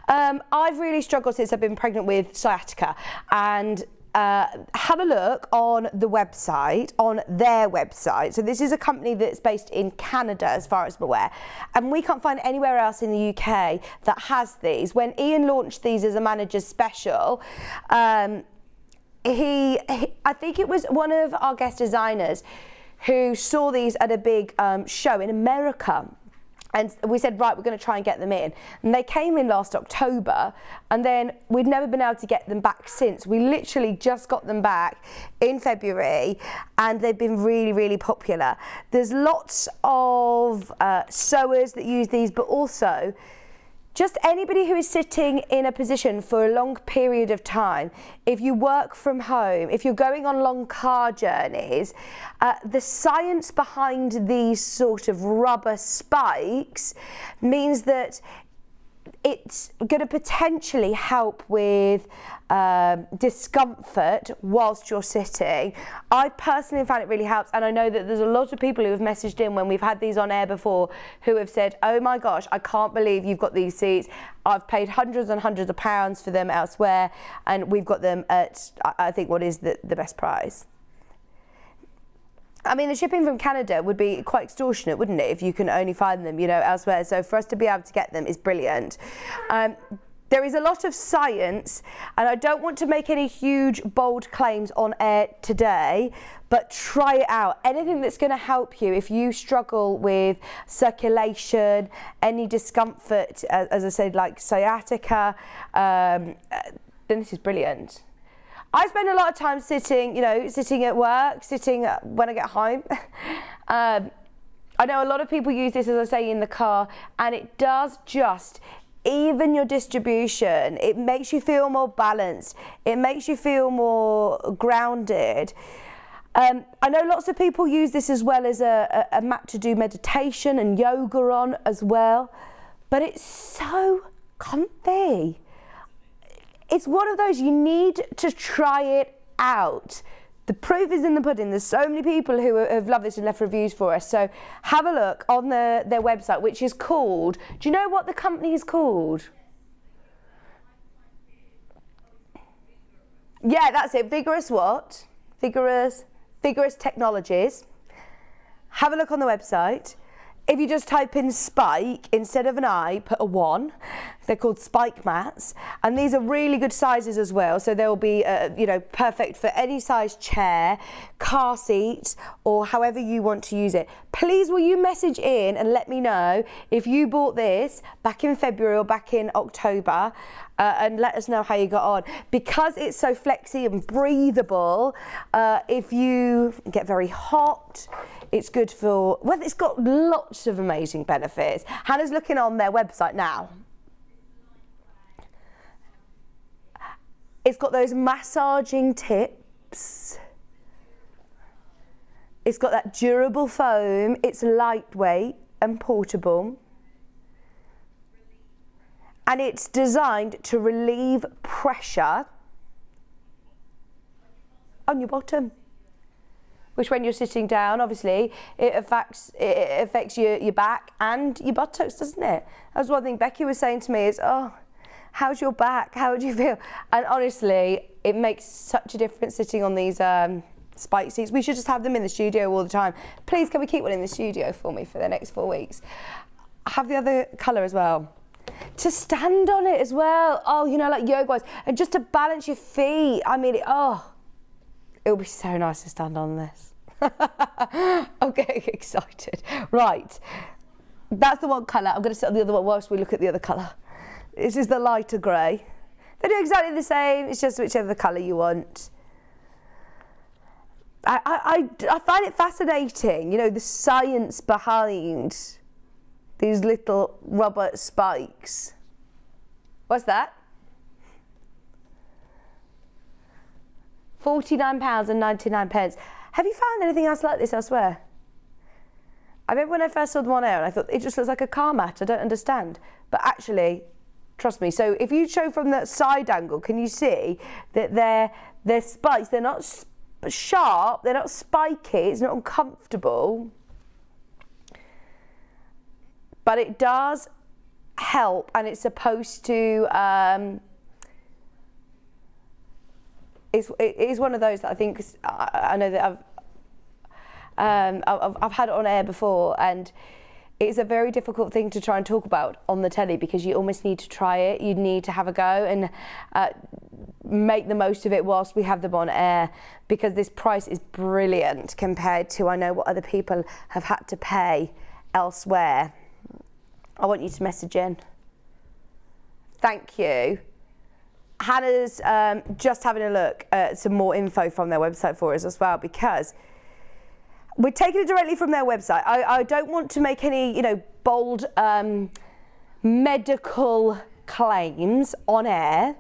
I've really struggled since I've been pregnant with sciatica, and have a look on the website, on their website. So this is a company that's based in Canada, as far as I'm aware, and we can't find anywhere else in the UK that has these. When Ian launched these as a manager's special, I think it was one of our guest designers who saw these at a big show in America. And we said, right, we're going to try and get them in. And they came in last October, and then we'd never been able to get them back since. We literally just got them back in February, and they've been really, really popular. There's lots of sewers that use these, but also just anybody who is sitting in a position for a long period of time. If you work from home, if you're going on long car journeys, the science behind these sort of rubber spikes means that it's going to potentially help with discomfort whilst you're sitting. I personally found it really helps, and I know that there's a lot of people who have messaged in when we've had these on air before who have said, oh my gosh, I can't believe you've got these seats. I've paid hundreds and hundreds of pounds for them elsewhere, and we've got them at, I think, what is the best price. I mean, the shipping from Canada would be quite extortionate, wouldn't it, if you can only find them, elsewhere. So for us to be able to get them is brilliant. There is a lot of science, and I don't want to make any huge, bold claims on air today, but try it out. Anything that's going to help you if you struggle with circulation, any discomfort, as I said, like sciatica, then this is brilliant. I spend a lot of time sitting at work, sitting when I get home. I know a lot of people use this, as I say, in the car, and it does just even your distribution. It makes you feel more balanced. It makes you feel more grounded. I know lots of people use this as well as a mat to do meditation and yoga on as well, but it's so comfy. It's one of those, you need to try it out. The proof is in the pudding. There's so many people who have loved this and left reviews for us. So have a look on their website, which is called, do you know what the company is called? Yeah, that's it. Vigorous what? Vigorous Technologies. Have a look on the website. If you just type in spike, instead of an I, put a 1. They're called spike mats, and these are really good sizes as well. So they'll be, perfect for any size chair, car seats, or however you want to use it. Please, will you message in and let me know if you bought this back in February or back in October, and let us know how you got on. Because it's so flexy and breathable, if you get very hot, it's good for, well, it's got lots of amazing benefits. Hannah's looking on their website now. It's got those massaging tips. It's got that durable foam. It's lightweight and portable. And it's designed to relieve pressure on your bottom, which when you're sitting down, obviously, it affects your back and your buttocks, doesn't it? That was one thing Becky was saying to me is, oh, how's your back? How do you feel? And honestly, it makes such a difference sitting on these spike seats. We should just have them in the studio all the time. Please, can we keep one in the studio for me for the next 4 weeks? I have the other colour as well. To stand on it as well. Oh, like yoga-wise. And just to balance your feet. I mean, it would be so nice to stand on this. I'm getting excited. Right, that's the one colour. I'm going to sit on the other one whilst we look at the other colour. This is the lighter grey. They do exactly the same, it's just whichever colour you want. I find it fascinating, you know, the science behind these little rubber spikes. What's that? £49.99. Have you found anything else like this elsewhere? I remember when I first saw the one there and I thought it just looks like a car mat. I don't understand. But actually, trust me. So if you show from that side angle, can you see that they're spikes? They're not sharp. They're not spiky. It's not uncomfortable. But it does help, and it's supposed to. It is one of those that I think I know that I've had it on air before, and it's a very difficult thing to try and talk about on the telly because you almost need to try it. You need to have a go and make the most of it whilst we have them on air, because this price is brilliant compared to I know what other people have had to pay elsewhere. I want you to message in. Thank you. Hannah's just having a look at some more info from their website for us as well, because we're taking it directly from their website. I don't want to make any, you know, bold medical claims on air.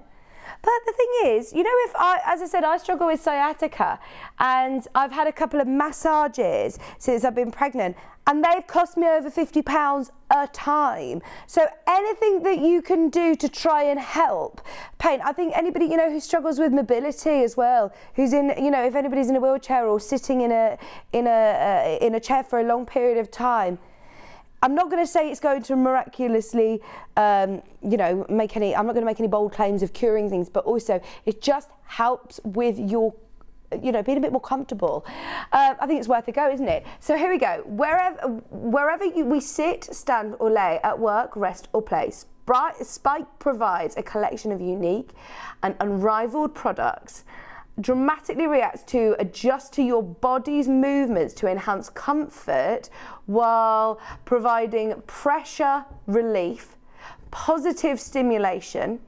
But the thing is, you know, as I said, I struggle with sciatica, and I've had a couple of massages since I've been pregnant, and they've cost me over £50 a time. So anything that you can do to try and help pain. I think anybody, you know, who struggles with mobility as well, who's in, you know, if anybody's in a wheelchair or sitting in a chair for a long period of time, I'm not going to say it's going to miraculously, you know, I'm not going to make any bold claims of curing things, but also it just helps with your, you know, being a bit more comfortable. I think it's worth a go, isn't it? So here we go. Wherever we sit, stand or lay, at work, rest or play, Spike provides a collection of unique and unrivaled products, dramatically reacts to adjust to your body's movements to enhance comfort while providing pressure relief, positive stimulation,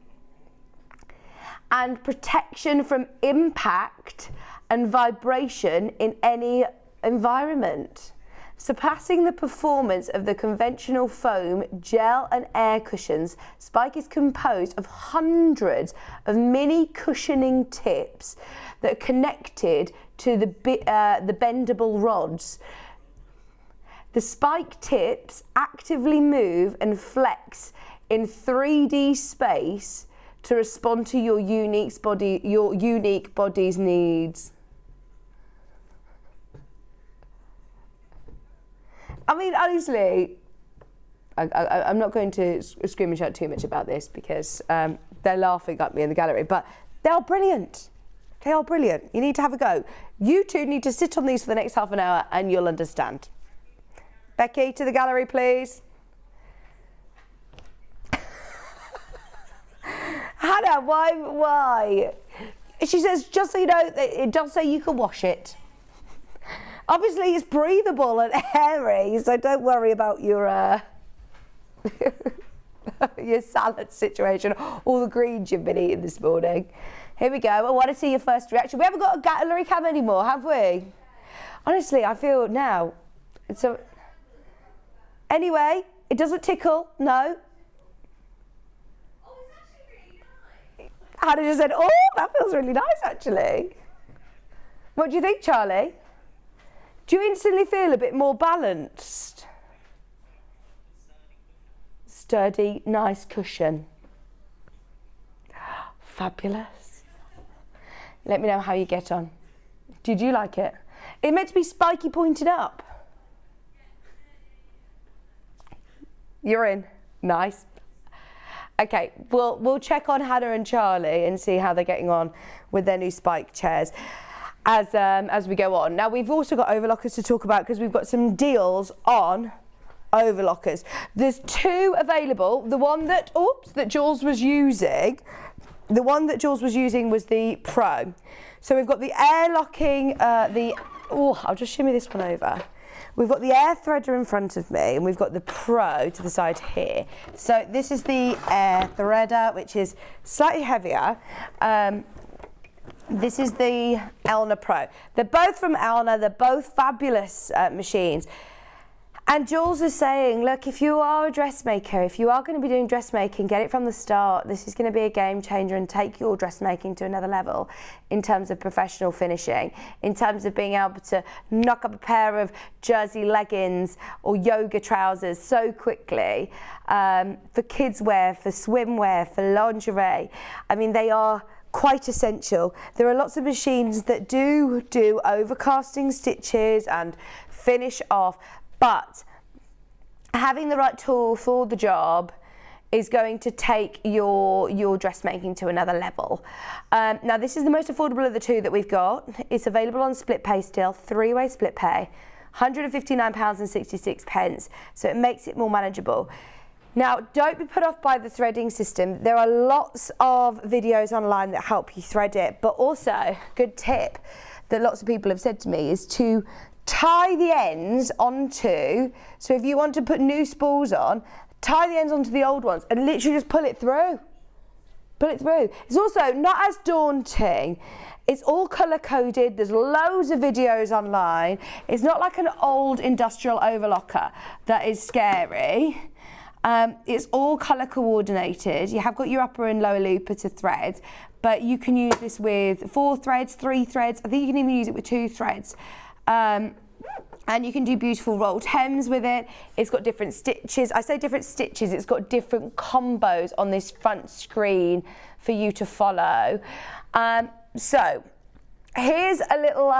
and protection from impact and vibration in any environment. Surpassing the performance of the conventional foam, gel and air cushions, Spike is composed of hundreds of mini cushioning tips that are connected to the bendable rods. The Spike tips actively move and flex in 3D space to respond to your unique body's needs. I mean, honestly, I'm not going to scream and shout too much about this because they're laughing at me in the gallery, but they are brilliant. They are brilliant. You need to have a go. You two need to sit on these for the next half an hour and you'll understand. Becky, to the gallery, please. Hannah, why? She says, just so you know, it does say you can wash it. Obviously, it's breathable and airy, so don't worry about your your salad situation, all the greens you've been eating this morning. Here we go. I want to see your first reaction. We haven't got a gallery cam anymore, have we? Honestly, I feel now. So, anyway, it doesn't tickle, no. Hannah just said, oh, that feels really nice, actually. What do you think, Charlie? Do you instantly feel a bit more balanced? Sturdy, nice cushion. Fabulous. Let me know how you get on. Did you like it? It's meant to be spiky pointed up. You're in. Nice. Okay, we'll check on Hannah and Charlie and see how they're getting on with their new Spike chairs as we go on. Now, we've also got overlockers to talk about because we've got some deals on overlockers. There's two available. The one that Jules was using, was the Pro. So we've got the air locking, I'll just shimmy this one over. We've got the air threader in front of me and we've got the Pro to the side here. So this is the air threader, which is slightly heavier. This is the Elna Pro. They're both from Elna. They're both fabulous machines. And Jules is saying, look, if you are a dressmaker, if you are going to be doing dressmaking, get it from the start. This is going to be a game changer and take your dressmaking to another level in terms of professional finishing, in terms of being able to knock up a pair of jersey leggings or yoga trousers so quickly, for kids wear, for swimwear, for lingerie. I mean, they are quite essential. There are lots of machines that do overcasting stitches and finish off, but having the right tool for the job is going to take your dressmaking to another level. Now, this is the most affordable of the two that we've got. It's available on split pay still, 3-way split pay, £159.66, so it makes it more manageable. Now, don't be put off by the threading system. There are lots of videos online that help you thread it, but also, good tip that lots of people have said to me is to tie the ends onto, so if you want to put new spools on, tie the ends onto the old ones and literally just pull it through. Pull it through. It's also not as daunting. It's all colour coded. There's loads of videos online. It's not like an old industrial overlocker that is scary. It's all colour coordinated. You have got your upper and lower looper to thread, but you can use this with 4 threads, 3 threads. I think you can even use it with 2 threads. And you can do beautiful rolled hems with it. It's got different stitches. I say different stitches, it's got different combos on this front screen for you to follow. So here's a little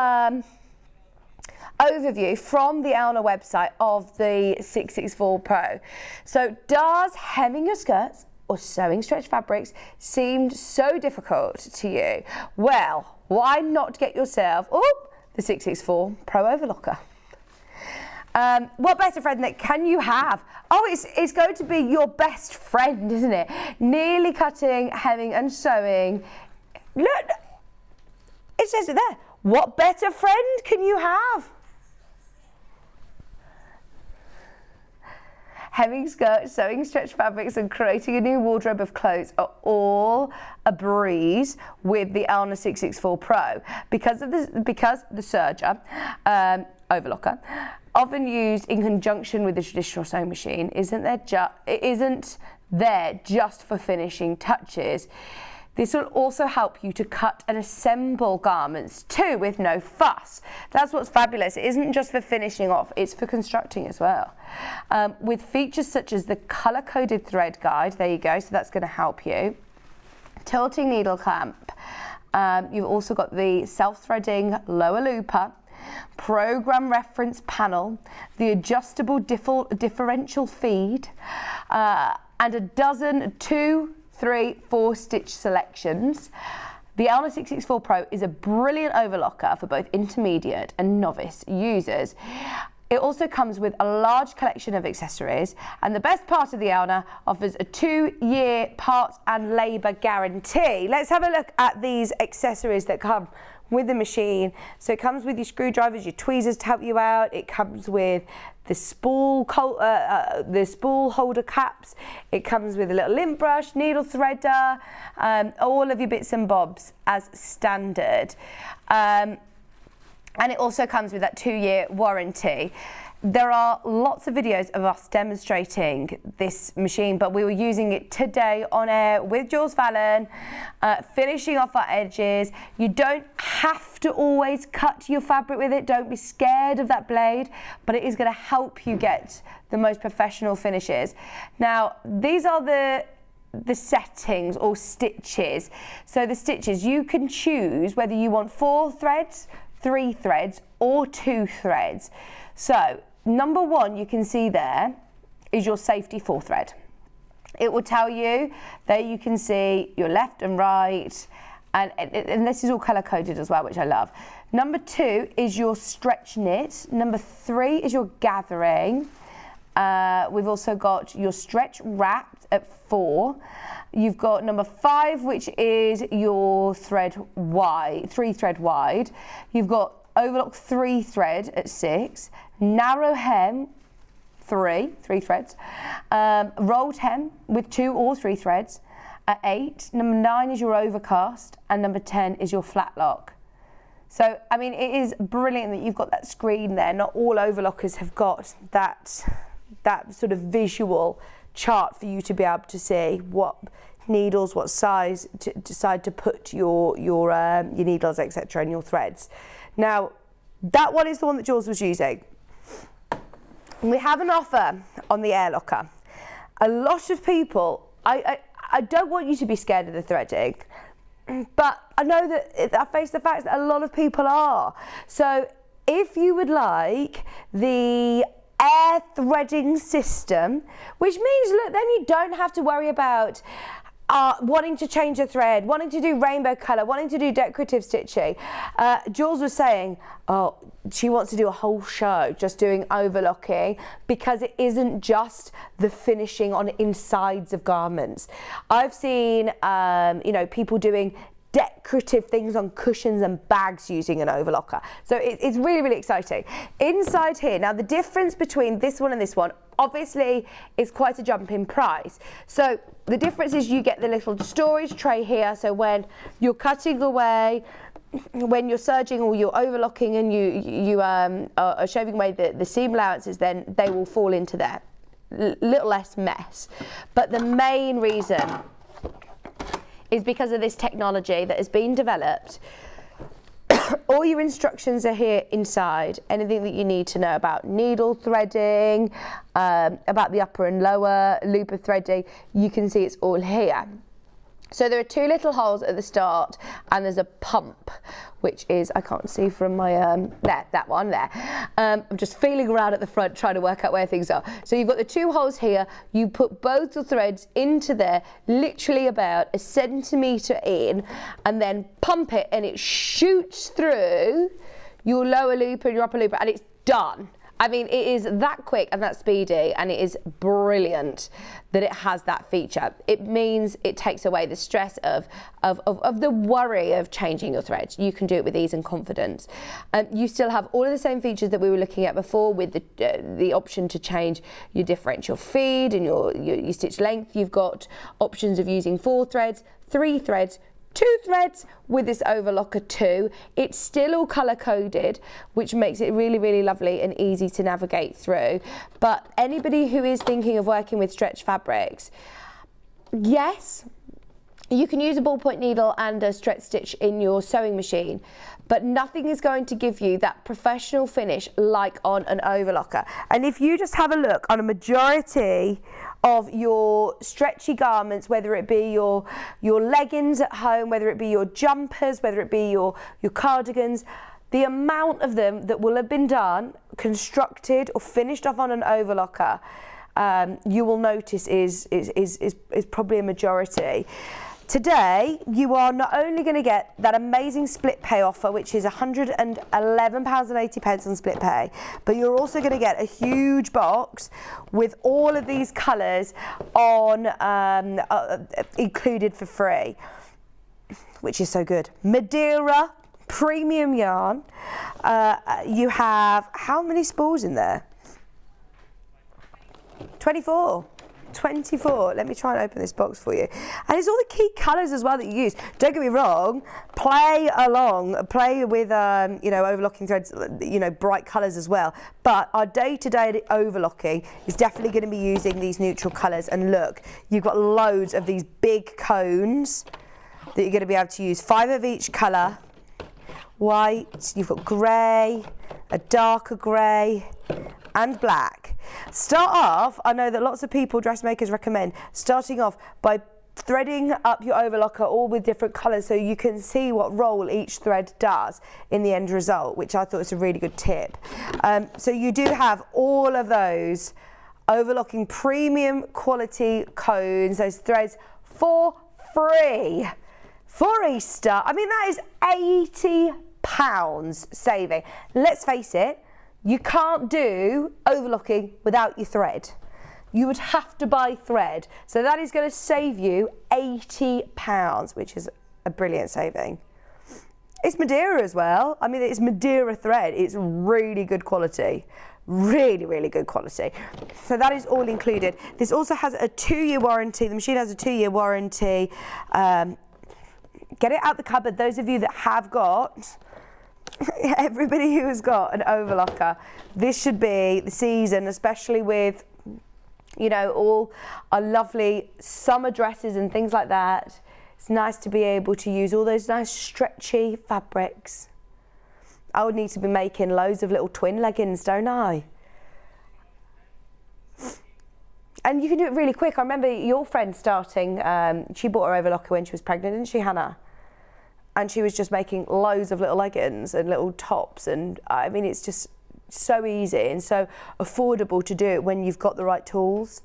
overview from the Elna website of the 664 Pro. So does hemming your skirts or sewing stretch fabrics seemed so difficult to you? Well, why not get yourself the 664 Pro Overlocker? What better friend that can you have? Oh, it's going to be your best friend, isn't it? Nearly cutting, hemming and sewing. Look, it says it there. What better friend can you have? Hemming skirts, sewing stretch fabrics and creating a new wardrobe of clothes are all a breeze with the Elna 664 Pro because the serger overlocker, often used in conjunction with the traditional sewing machine, isn't there just for finishing touches. This will also help you to cut and assemble garments too with no fuss. That's what's fabulous. It isn't just for finishing off, it's for constructing as well. With features such as the colour-coded thread guide, there you go, so that's going to help you. Tilting needle clamp. You've also got the self-threading lower looper, program reference panel, the adjustable differential feed, and a dozen 2, 3, 4 stitch selections. The Elna 664 Pro is a brilliant overlocker for both intermediate and novice users. It also comes with a large collection of accessories, and the best part of the Elna offers a 2-year parts and labour guarantee. Let's have a look at these accessories that come with the machine. So it comes with your screwdrivers, your tweezers to help you out. It comes with the spool holder caps. It comes with a little lint brush, needle threader, all of your bits and bobs as standard. And it also comes with that 2-year warranty. There are lots of videos of us demonstrating this machine, but we were using it today on air with Jules Fallon, finishing off our edges. You don't have to always cut your fabric with it. Don't be scared of that blade, but it is going to help you get the most professional finishes. Now, these are the settings or stitches. So the stitches, you can choose whether you want 4 threads, 3 threads or 2 threads. So number 1 you can see there is your safety 4 thread. It will tell you there, you can see your left and right, and this is all color coded as well, which I love. Number 2 is your stretch knit. Number 3 is your gathering. We've also got your stretch wrapped at 4. You've got number 5, which is your 3 thread wide. You've got overlock 3 thread at 6, narrow hem 3 threads, rolled hem with 2 or 3 threads, at 8, number 9 is your overcast, and number 10 is your flat lock. So, I mean, it is brilliant that you've got that screen there. Not all overlockers have got that sort of visual chart for you to be able to see what needles, what size to decide to put your needles, etc., and your threads. Now, that one is the one that Jules was using. We have an offer on the air locker. A lot of people, I don't want you to be scared of the threading, but I know that I face the facts that a lot of people are. So if you would like the air threading system, which means, look, then you don't have to worry about wanting to change a thread, wanting to do rainbow colour, wanting to do decorative stitching. Jules was saying, she wants to do a whole show just doing overlocking, because it isn't just the finishing on insides of garments. I've seen, people doing decorative things on cushions and bags using an overlocker. So it's really, really exciting. Inside here, now the difference between this one and this one, obviously, is quite a jump in price. So the difference is you get the little storage tray here, so when you're cutting away, when you're serging or you're overlocking and you are shaving away the seam allowances, then they will fall into there. Little less mess. But the main reason is because of this technology that has been developed. All your instructions are here inside. Anything that you need to know about needle threading, about the upper and lower loop of threading, you can see it's all here. So there are 2 little holes at the start, and there's a pump, which is, I can't see from my, that one there. I'm just feeling around at the front trying to work out where things are. So you've got the 2 holes here, you put both the threads into there, literally about 1 centimetre in, and then pump it, and it shoots through your lower loop and your upper loop, and it's done. I mean, it is that quick and that speedy, and it is brilliant that it has that feature. It means it takes away the stress of the worry of changing your threads. You can do it with ease and confidence. You still have all of the same features that we were looking at before, with the option to change your differential feed and your stitch length. You've got options of using 4 threads, 3 threads, 2 threads with this overlocker too. It's still all colour coded, which makes it really, really lovely and easy to navigate through. But anybody who is thinking of working with stretch fabrics, yes, you can use a ballpoint needle and a stretch stitch in your sewing machine, but nothing is going to give you that professional finish like on an overlocker. And if you just have a look on a majority of your stretchy garments, whether it be your leggings at home, whether it be your jumpers, whether it be your cardigans, the amount of them that will have been done, constructed or finished off on an overlocker, you will notice is probably a majority. Today, you are not only going to get that amazing split pay offer, which is £111.80 on split pay, but you're also going to get a huge box with all of these colours on included for free, which is so good. Madeira premium yarn. You have how many spools in there? 24. Let me try and open this box for you. And it's all the key colours as well that you use. Don't get me wrong, play with overlocking threads, bright colours as well. But our day-to-day overlocking is definitely going to be using these neutral colours. And look, you've got loads of these big cones that you're going to be able to use. 5 of each colour. White, you've got grey, a darker grey, and black. Start off, I know that lots of people, dressmakers, recommend starting off by threading up your overlocker all with different colours so you can see what role each thread does in the end result, which I thought was a really good tip. So you do have all of those overlocking premium quality cones, those threads for free for Easter. I mean, that is £80 saving. Let's face it, you can't do overlocking without your thread. You would have to buy thread. So that is going to save you £80, which is a brilliant saving. It's Madeira as well. I mean, it's Madeira thread. It's really good quality. Really, really good quality. So that is all included. This also has a 2-year warranty. The machine has a 2-year warranty. Get it out the cupboard. Those of you that have got, everybody who has got an overlocker, this should be the season, especially with, you know, all our lovely summer dresses and things like that. It's nice to be able to use all those nice stretchy fabrics. I would need to be making loads of little twin leggings, don't I? And you can do it really quick. I remember your friend starting, she bought her overlocker when she was pregnant, didn't she, Hannah? And she was just making loads of little leggings and little tops. And I mean, it's just so easy and so affordable to do it when you've got the right tools.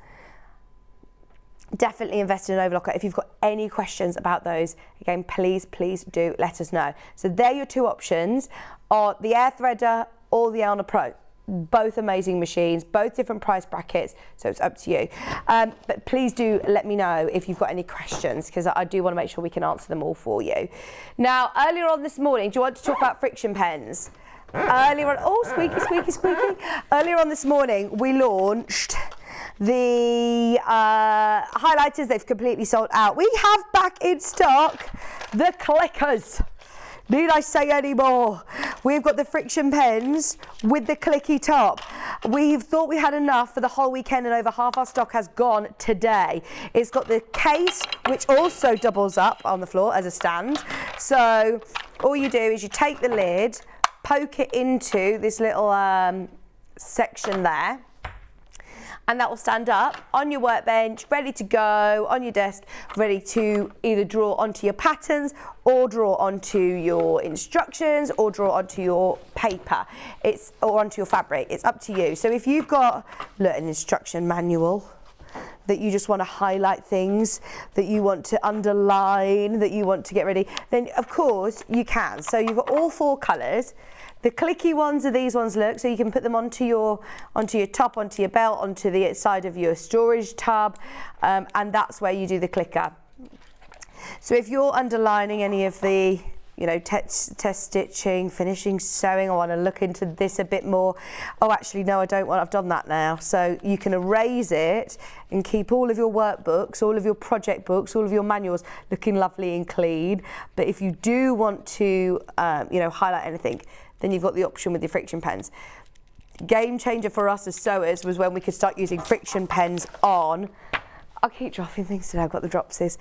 Definitely invest in an overlocker. If you've got any questions about those, again, please do let us know. So they're your two options, are the Air Threader or the Elna Pro. Both amazing machines, both different price brackets, so it's up to you. But please do let me know if you've got any questions, because I do want to make sure we can answer them all for you. Now, earlier on this morning, do you want to talk about friction pens? Earlier on, oh, squeaky, squeaky, squeaky. Earlier on this morning, we launched the highlighters. They've completely sold out. We have back in stock the clickers. Need I say any more? We've got the friction pens with the clicky top. We thought we had enough for the whole weekend, and over half our stock has gone today. It's got the case, which also doubles up on the floor as a stand. So all you do is you take the lid, poke it into this little section there, and that will stand up on your workbench, ready to go, on your desk, ready to either draw onto your patterns or draw onto your instructions or draw onto your paper, or onto your fabric. It's up to you. So if you've got, look, an instruction manual that you just want to highlight things, that you want to underline, that you want to get ready, then of course you can. So you've got all 4 colours. The clicky ones are these ones, look, so you can put them onto your top, onto your belt, onto the side of your storage tub, and that's where you do the clicker. So if you're underlining any of the, you know, test stitching, finishing sewing, I want to look into this a bit more. Oh, actually, no, I don't want, I've done that now. So you can erase it and keep all of your workbooks, all of your project books, all of your manuals looking lovely and clean. But if you do want to, you know, highlight anything, then you've got the option with your friction pens. Game changer for us as sewers was when we could start using friction pens on, I keep dropping things today, I've got the dropsies,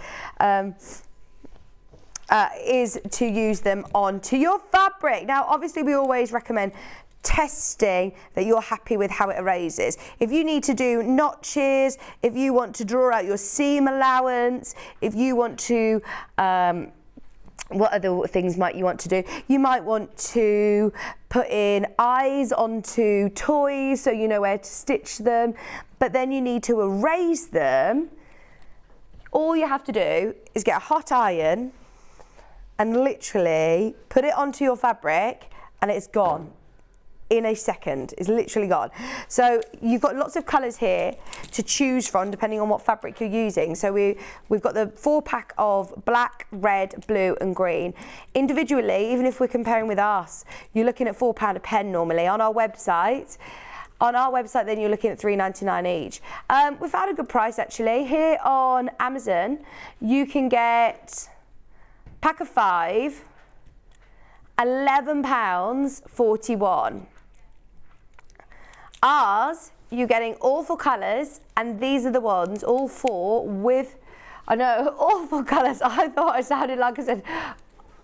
is to use them onto your fabric. Now, obviously we always recommend testing that you're happy with how it erases. If you need to do notches, if you want to draw out your seam allowance, if you want to, what other things might you want to do? You might want to put in eyes onto toys so you know where to stitch them, but then you need to erase them. All you have to do is get a hot iron and literally put it onto your fabric and it's gone. In a second, it's literally gone. So you've got lots of colours here to choose from depending on what fabric you're using. So we've got the 4-pack of black, red, blue and green. Individually, even if we're comparing with us, you're looking at £4 a pen normally. On our website, then you're looking at £3.99 each. We've had a good price actually. Here on Amazon, you can get pack of 5, £11.41. Ours, you're getting all 4 colours, and these are the ones, all 4 with, I know, all 4 colours. I thought I sounded like I said,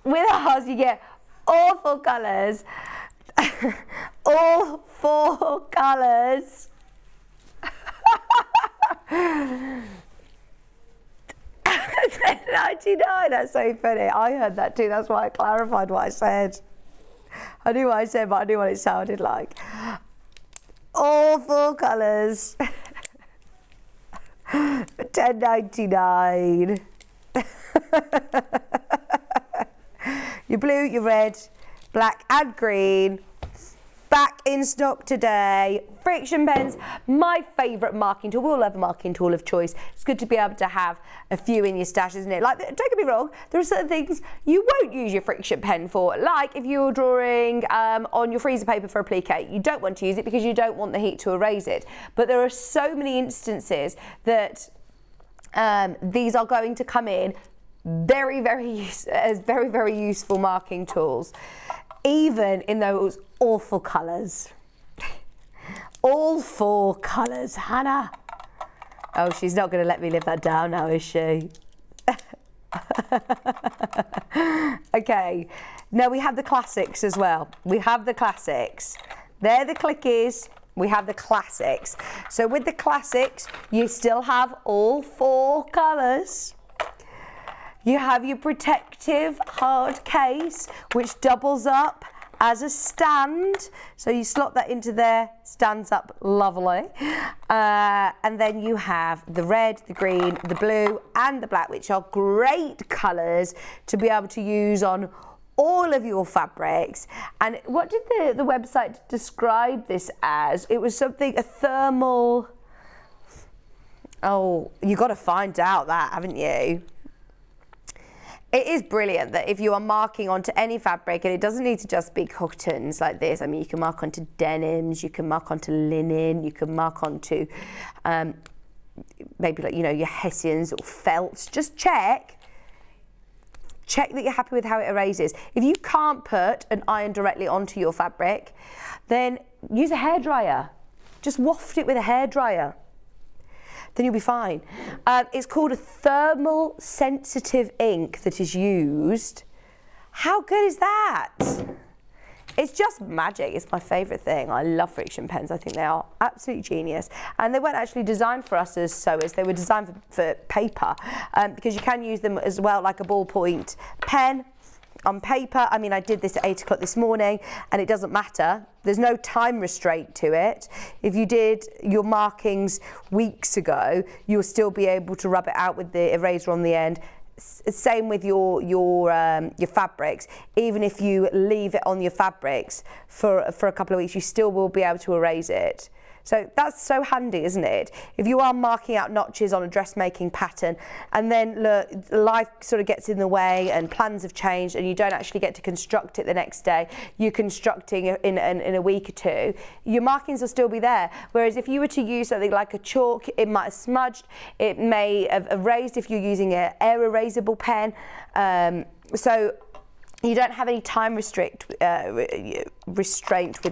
with ours you get all 4 colours, all 4 colours. $10.99, that's so funny. I heard that too, that's why I clarified what I said. I knew what I said, but I knew what it sounded like. All 4 colours. $10.99. Your blue, your red, black and green. back in stock today. Friction pens, my favourite marking tool. We all have a marking tool of choice. It's good to be able to have a few in your stash, isn't it? Like, don't get me wrong, there are certain things you won't use your friction pen for. Like if you're drawing on your freezer paper for a plique, you don't want to use it because you don't want the heat to erase it. But there are so many instances that these are going to come in as very, very useful marking tools, even in those awful colours. All 4 colours, Hannah. Oh, she's not going to let me live that down now, is she? Okay, now we have the classics as well. We have the classics. They're the clickies. We have the classics. So with the classics, you still have all 4 colours. You have your protective hard case, which doubles up as a stand. So you slot that into there, stands up lovely. And then you have the red, the green, the blue and the black, which are great colours to be able to use on all of your fabrics. And what did the website describe this as? It was something, a thermal, oh, you got to find out that, haven't you? It is brilliant that if you are marking onto any fabric, and it doesn't need to just be cottons like this. I mean, you can mark onto denims, you can mark onto linen, you can mark onto maybe like, you know, your hessians or felts. Just check that you're happy with how it erases. If you can't put an iron directly onto your fabric, then use a hairdryer. Just waft it with a hairdryer. Then you'll be fine. It's called a thermal sensitive ink that is used. How good is that? It's just magic. It's my favourite thing. I love friction pens. I think they are absolutely genius. And they weren't actually designed for us as sewers. They were designed for paper because you can use them as well like a ballpoint pen on paper. I mean, I did this at 8 o'clock this morning and it doesn't matter. There's no time restraint to it. If you did your markings weeks ago, you'll still be able to rub it out with the eraser on the end. Same with your fabrics. Even if you leave it on your fabrics for a couple of weeks, you still will be able to erase it. So that's so handy, isn't it? If you are marking out notches on a dressmaking pattern and then look, life sort of gets in the way and plans have changed and you don't actually get to construct it the next day, you're constructing in a week or two, your markings will still be there. Whereas if you were to use something like a chalk, it might have smudged, it may have erased if you're using an air erasable pen. So you don't have any time restraint with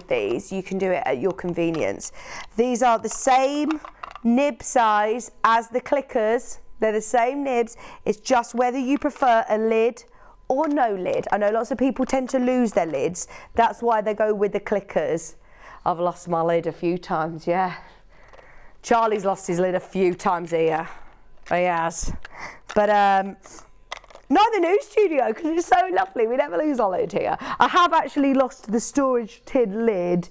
these. You can do it at your convenience. These are the same nib size as the clickers. They're the same nibs. It's just whether you prefer a lid or no lid. I know lots of people tend to lose their lids. That's why they go with the clickers. I've lost my lid a few times, yeah. Charlie's lost his lid a few times here. He has. But not the new studio, because it's so lovely. We never lose our lid here. I have actually lost the storage tin lid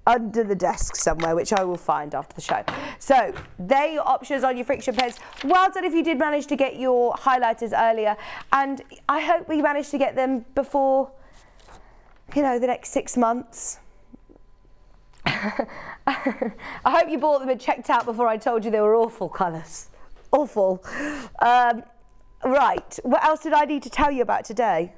under the desk somewhere, which I will find after the show. So, there are your options on your friction pens. Well done if you did manage to get your highlighters earlier. And I hope we managed to get them before, you know, the next 6 months. I hope you bought them and checked out before I told you they were awful colours. Awful. Right, what else did I need to tell you about today?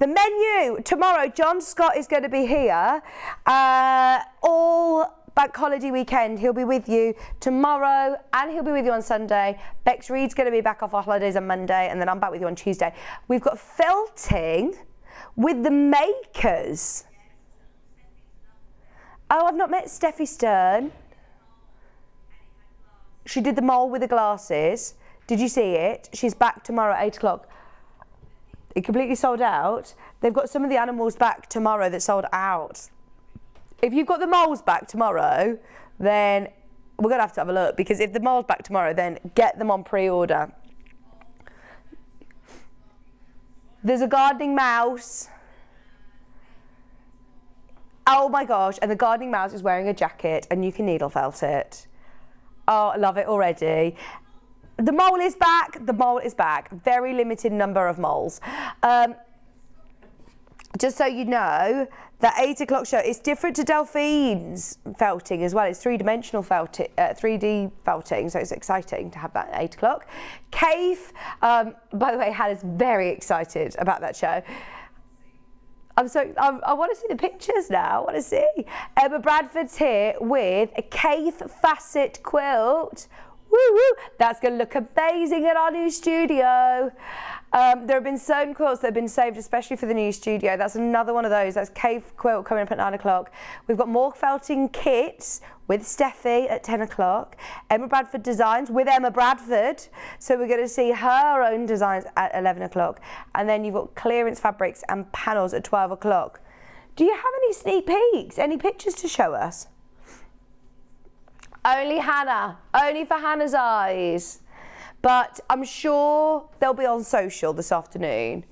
The menu. Tomorrow, John Scott is going to be here all bank holiday weekend. He'll be with you tomorrow and he'll be with you on Sunday. Bex Reed's going to be back off our holidays on Monday and then I'm back with you on Tuesday. We've got felting with the makers. Oh, I've not met Steffi Stern. She did the mole with the glasses. Did you see it? She's back tomorrow at 8 o'clock. It completely sold out. They've got some of the animals back tomorrow that sold out. If you've got the moles back tomorrow, then we're going to have a look, because if the mole's back tomorrow, then get them on pre-order. There's a gardening mouse. Oh my gosh, and the gardening mouse is wearing a jacket and you can needle felt it. Oh, I love it already. The mole is back. The mole is back. Very limited number of moles. just so you know, the 8 o'clock show is different to Delphine's felting as well. It's 3-dimensional felting, 3D felting, so it's exciting to have that at 8 o'clock. Keith, by the way, Hannah's very excited about that show. I want to see the pictures now. I want to see. Emma Bradford's here with a Keith Facet quilt. Woo woo! That's going to look amazing in our new studio. There have been sewn quilts that have been saved especially for the new studio. That's another one of those. That's Keith quilt coming up at 9 o'clock. We've got more felting kits with Steffi at 10 o'clock. Emma Bradford Designs with Emma Bradford. So we're going to see her own designs at 11 o'clock. And then you've got clearance fabrics and panels at 12 o'clock. Do you have any sneak peeks? Any pictures to show us? Only Hannah. Only for Hannah's eyes. But I'm sure they'll be on social this afternoon.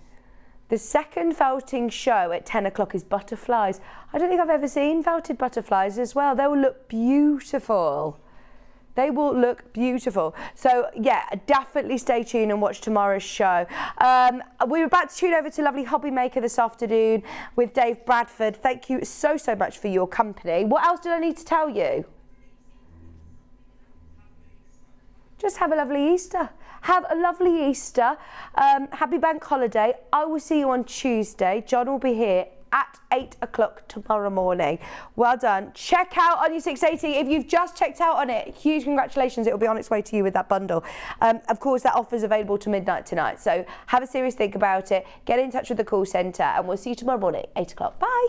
The second felting show at 10 o'clock is butterflies. I don't think I've ever seen felted butterflies as well. They will look beautiful. They will look beautiful. So yeah, definitely stay tuned and watch tomorrow's show. We're about to tune over to lovely Hobby Maker this afternoon with Dave Bradford. Thank you so much for your company. What else did I need to tell you? Just have a lovely Easter. Have a lovely Easter. Happy bank holiday. I will see you on Tuesday. John will be here at 8 o'clock tomorrow morning. Well done. Check out on your 680. If you've just checked out on it, huge congratulations. It will be on its way to you with that bundle. Of course, that offer is available to midnight tonight. So have a serious think about it. Get in touch with the call centre and we'll see you tomorrow morning, 8 o'clock. Bye.